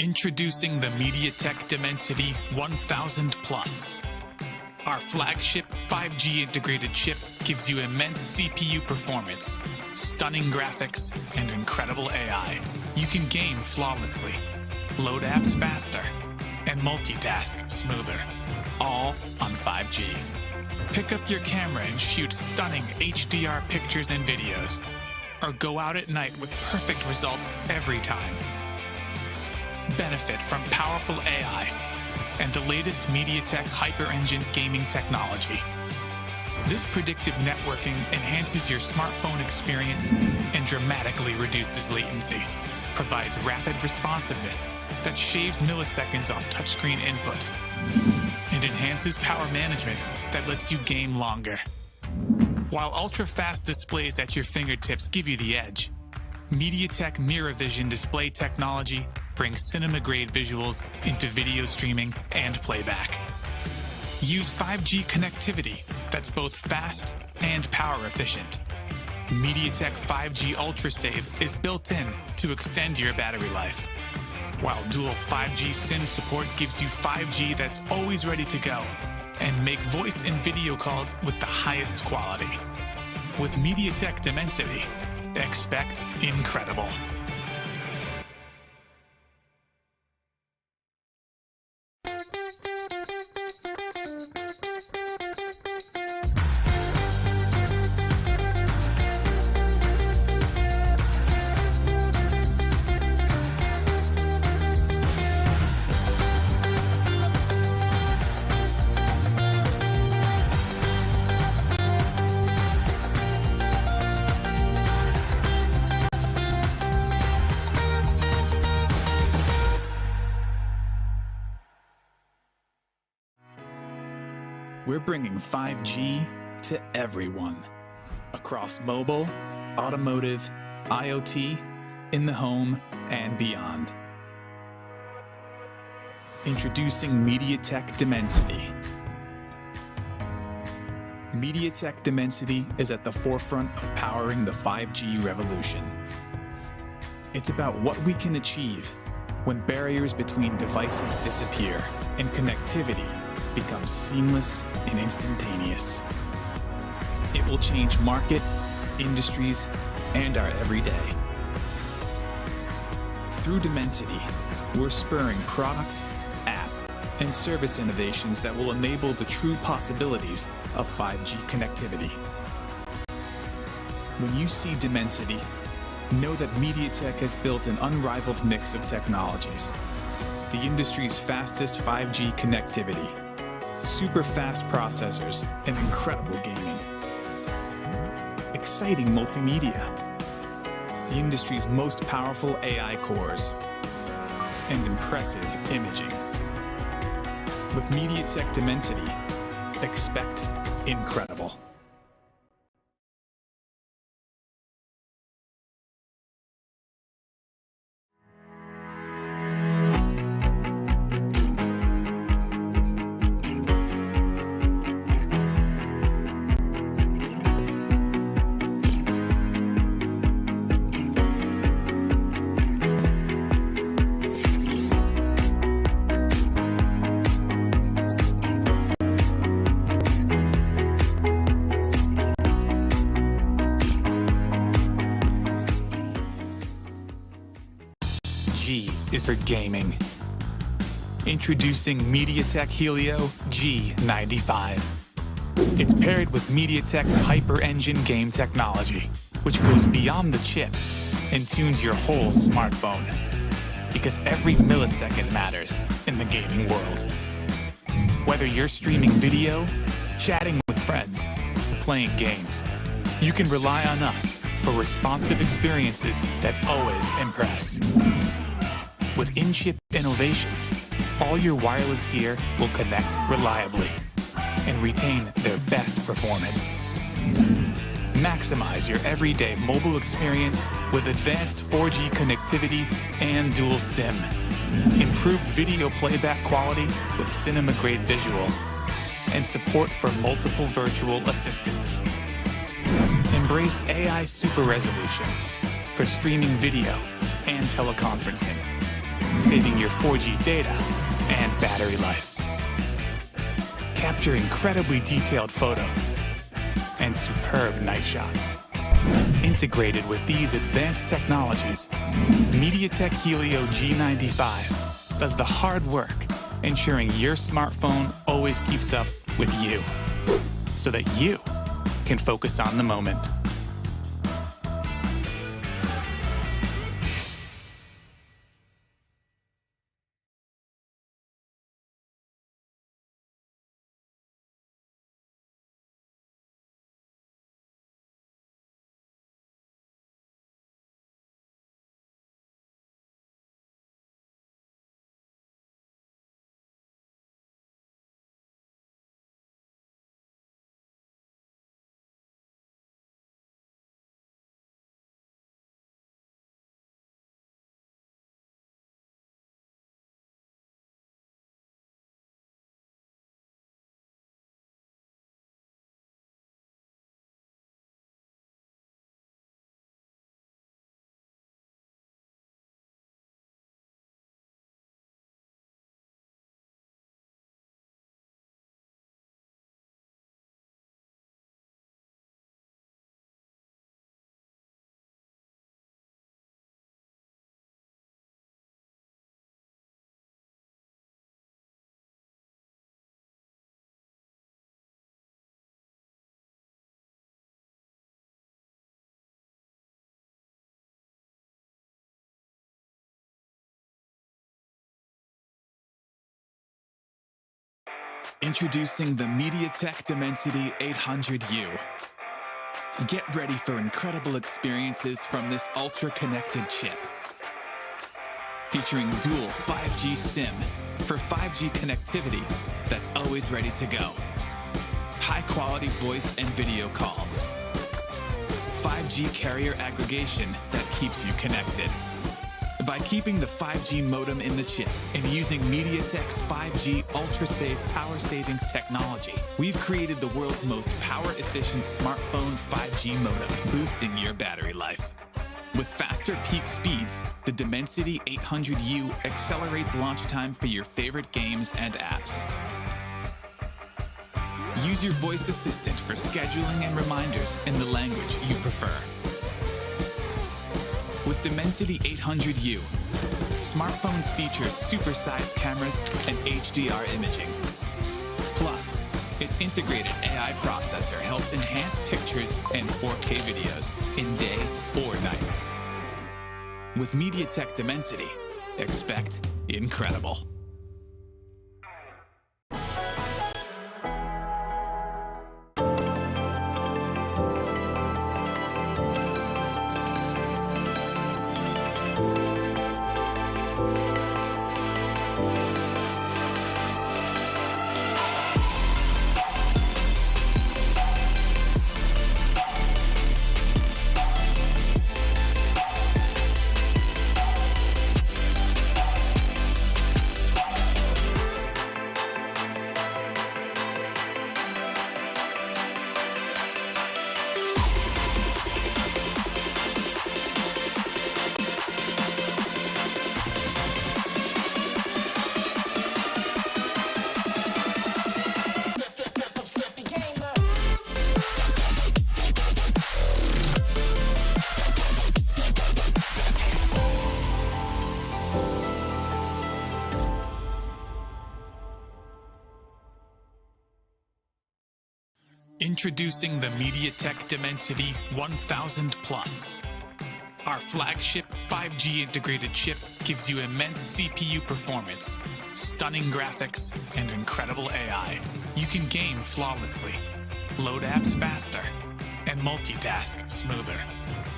Speaker 1: Introducing the MediaTek Dimensity 1000 Plus. Our flagship 5G integrated chip gives you immense CPU performance, stunning graphics, and incredible AI. You can game flawlessly, load apps faster, and multitask smoother, all on 5G. Pick up your camera and shoot stunning HDR pictures and videos, or go out at night with perfect results every time. Benefit from powerful AI and the latest MediaTek Hyper-Engine gaming technology. This predictive networking enhances your smartphone experience and dramatically reduces latency, provides rapid responsiveness that shaves milliseconds off touchscreen input, and enhances power management that lets you game longer. While ultra-fast displays at your fingertips give you the edge, MediaTek Mirror Vision display technology brings cinema-grade visuals into video streaming and playback. Use 5G connectivity that's both fast and power efficient. MediaTek 5G UltraSave is built in to extend your battery life, while dual 5G SIM support gives you 5G that's always ready to go and make voice and video calls with the highest quality. With MediaTek Dimensity, expect incredible. We're bringing 5G to everyone. Across mobile, automotive, IoT, in the home, and beyond. Introducing MediaTek Dimensity. MediaTek Dimensity is at the forefront of powering the 5G revolution. It's about what we can achieve when barriers between devices disappear and connectivity becomes seamless and instantaneous. It will change market, industries, and our everyday. Through Dimensity, we're spurring product, app, and service innovations that will enable the true possibilities of 5G connectivity. When you see Dimensity, know that MediaTek has built an unrivaled mix of technologies. The industry's fastest 5G connectivity, super fast processors, and incredible gaming. Exciting multimedia, the industry's most powerful AI cores, and impressive imaging. With MediaTek Dimensity, expect incredible. G is for gaming. Introducing MediaTek Helio G95. It's paired with MediaTek's Hyper Engine game technology, which goes beyond the chip and tunes your whole smartphone. Because every millisecond matters in the gaming world. Whether you're streaming video, chatting with friends, or playing games, you can rely on us for responsive experiences that always impress. With in-chip innovations, all your wireless gear will connect reliably and retain their best performance. Maximize your everyday mobile experience with advanced 4G connectivity and dual SIM. Improved video playback quality with cinema-grade visuals and support for multiple virtual assistants. Embrace AI super resolution for streaming video and teleconferencing, saving your 4G data and battery life. Capture incredibly detailed photos and superb night shots. Integrated with these advanced technologies, MediaTek Helio G95 does the hard work, ensuring your smartphone always keeps up with you, so that you can focus on the moment. Introducing the MediaTek Dimensity 800U. Get ready for incredible experiences from this ultra-connected chip. Featuring dual 5G SIM for 5G connectivity that's always ready to go. High-quality voice and video calls. 5G carrier aggregation that keeps you connected. By keeping the 5G modem in the chip and using MediaTek's 5G ultra-safe power savings technology, we've created the world's most power-efficient smartphone 5G modem, boosting your battery life. With faster peak speeds, the Dimensity 800U accelerates launch time for your favorite games and apps. Use your voice assistant for scheduling and reminders in the language you prefer. With Dimensity 800U, smartphones feature supersized cameras and HDR imaging. Plus, its integrated AI processor helps enhance pictures and 4K videos in day or night. With MediaTek Dimensity, expect incredible. Introducing the MediaTek Dimensity 1000 Plus. Our flagship 5G integrated chip gives you immense CPU performance, stunning graphics, and incredible AI. You can game flawlessly, load apps faster, and multitask smoother,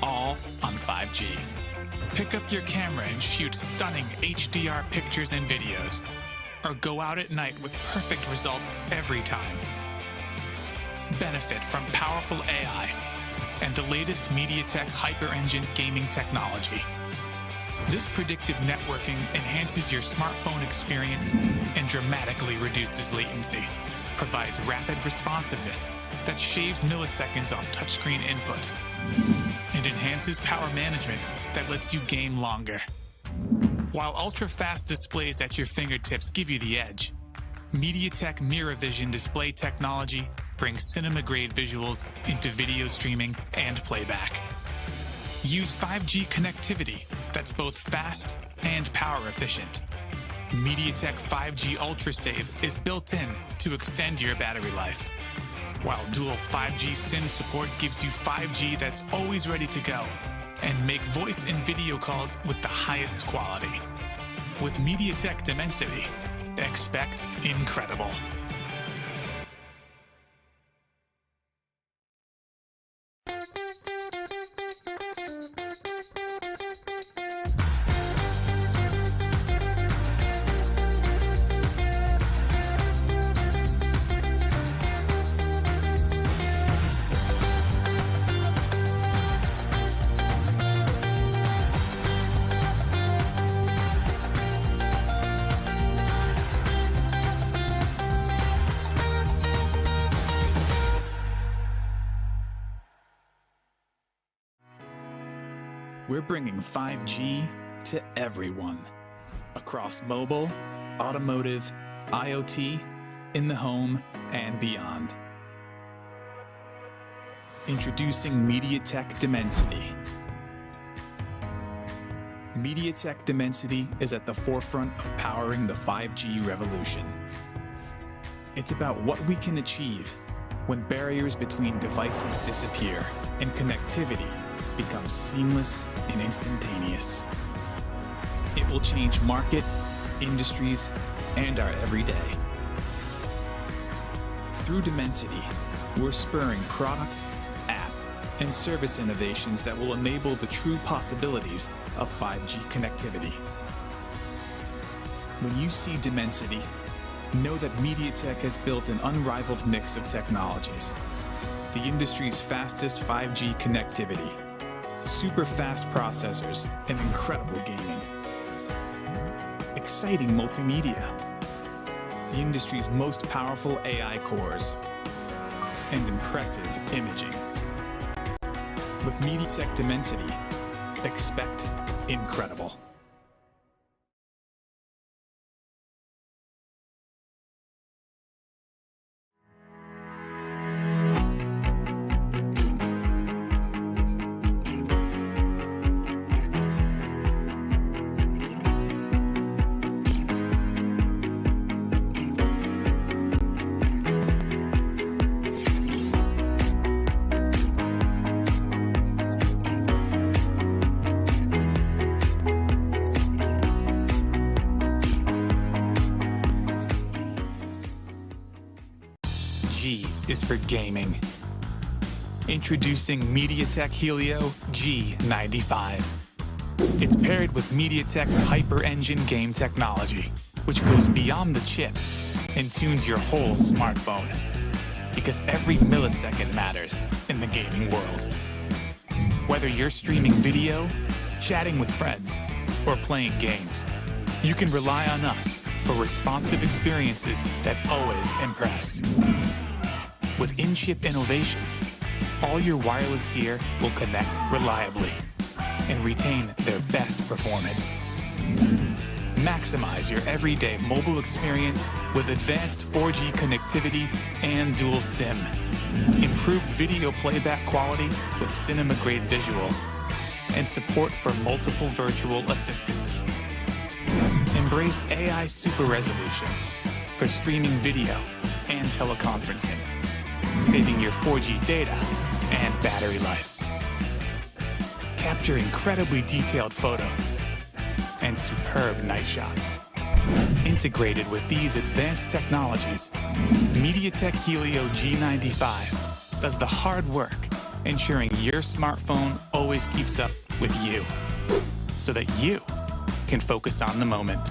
Speaker 1: all on 5G. Pick up your camera and shoot stunning HDR pictures and videos, or go out at night with perfect results every time. Benefit from powerful AI and the latest MediaTek Hyper-Engine gaming technology. This predictive networking enhances your smartphone experience and dramatically reduces latency, provides rapid responsiveness that shaves milliseconds off touchscreen input, and enhances power management that lets you game longer. While ultra-fast displays at your fingertips give you the edge, MediaTek Mirror Vision display technology brings cinema-grade visuals into video streaming and playback. Use 5G connectivity that's both fast and power efficient. MediaTek 5G UltraSave is built in to extend your battery life, while dual 5G SIM support gives you 5G that's always ready to go and make voice and video calls with the highest quality. With MediaTek Dimensity, expect incredible. We're bringing 5G to everyone, across mobile, automotive, IoT, in the home, and beyond. Introducing MediaTek Dimensity. MediaTek Dimensity is at the forefront of powering the 5G revolution. It's about what we can achieve when barriers between devices disappear and connectivity becomes seamless and instantaneous. It will change market, industries, and our everyday. Through Dimensity, we're spurring product, app, and service innovations that will enable the true possibilities of 5G connectivity. When you see Dimensity, know that MediaTek has built an unrivaled mix of technologies. The industry's fastest 5G connectivity, super fast processors, and incredible gaming. Exciting multimedia, the industry's most powerful AI cores, and impressive imaging. With MediaTek Dimensity, expect incredible. G is for gaming. Introducing MediaTek Helio G95. It's paired with MediaTek's Hyper Engine game technology, which goes beyond the chip and tunes your whole smartphone. Because every millisecond matters in the gaming world. Whether you're streaming video, chatting with friends, or playing games, you can rely on us for responsive experiences that always impress. With in-chip innovations, all your wireless gear will connect reliably and retain their best performance. Maximize your everyday mobile experience with advanced 4G connectivity and dual SIM. Improved video playback quality with cinema-grade visuals and support for multiple virtual assistants. Embrace AI super resolution for streaming video and teleconferencing, saving your 4G data and battery life. Capture incredibly detailed photos and superb night shots. Integrated with these advanced technologies, MediaTek Helio G95 does the hard work, ensuring your smartphone always keeps up with you, so that you can focus on the moment.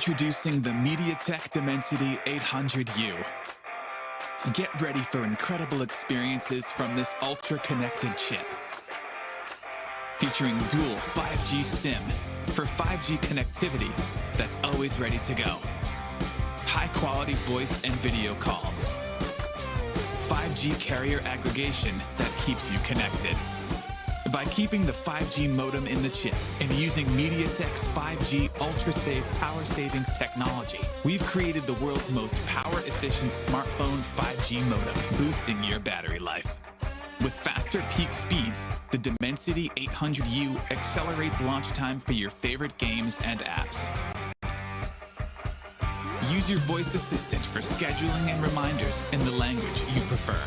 Speaker 1: Introducing the MediaTek Dimensity 800U. Get ready for incredible experiences from this ultra-connected chip. Featuring dual 5G SIM for 5G connectivity that's always ready to go. High-quality voice and video calls. 5G carrier aggregation that keeps you connected. By keeping the 5G modem in the chip and using MediaTek's 5G ultra-safe power savings technology, we've created the world's most power-efficient smartphone 5G modem, boosting your battery life. With faster peak speeds, the Dimensity 800U accelerates launch time for your favorite games and apps. Use your voice assistant for scheduling and reminders in the language you prefer.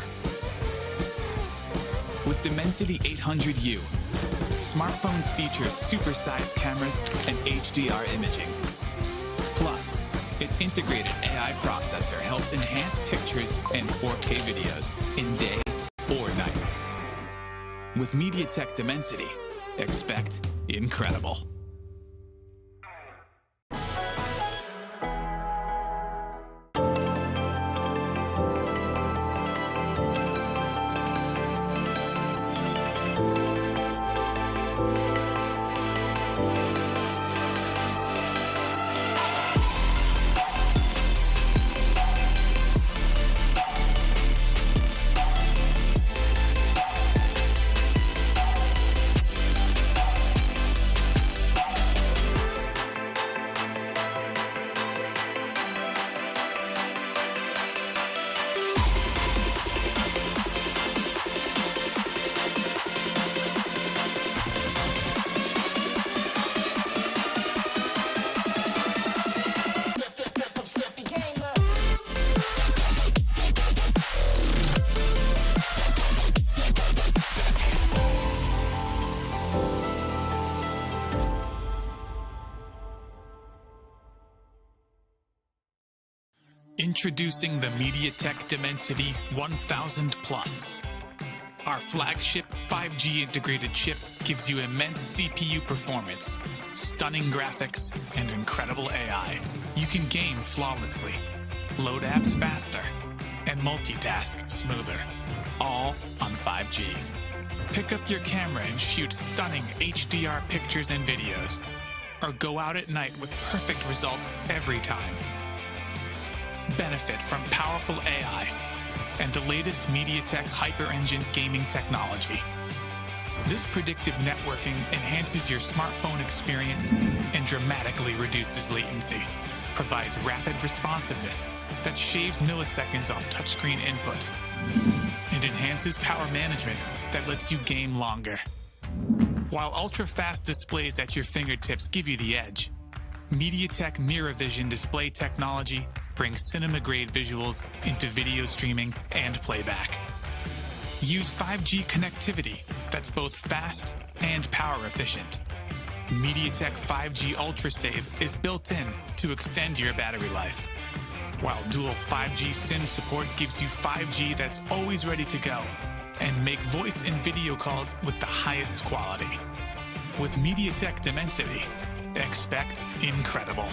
Speaker 1: With Dimensity 800U, smartphones feature supersized cameras and HDR imaging. Plus, its integrated AI processor helps enhance pictures and 4K videos in day or night. With MediaTek Dimensity, expect incredible. Introducing the MediaTek Dimensity 1000 Plus. Our flagship 5G integrated chip gives you immense CPU performance, stunning graphics, and incredible AI. You can game flawlessly, load apps faster, and multitask smoother, all on 5G. Pick up your camera and shoot stunning HDR pictures and videos, or go out at night with perfect results every time. Benefit from powerful AI and the latest MediaTek Hyper Engine gaming technology. This predictive networking enhances your smartphone experience and dramatically reduces latency, provides rapid responsiveness that shaves milliseconds off touchscreen input, and enhances power management that lets you game longer. While ultra-fast displays at your fingertips give you the edge, MediaTek Mirror Vision display technology brings cinema-grade visuals into video streaming and playback. Use 5G connectivity that's both fast and power efficient. MediaTek 5G Ultra Save is built in to extend your battery life, while dual 5G SIM support gives you 5G that's always ready to go and make voice and video calls with the highest quality. With MediaTek Dimensity, expect incredible.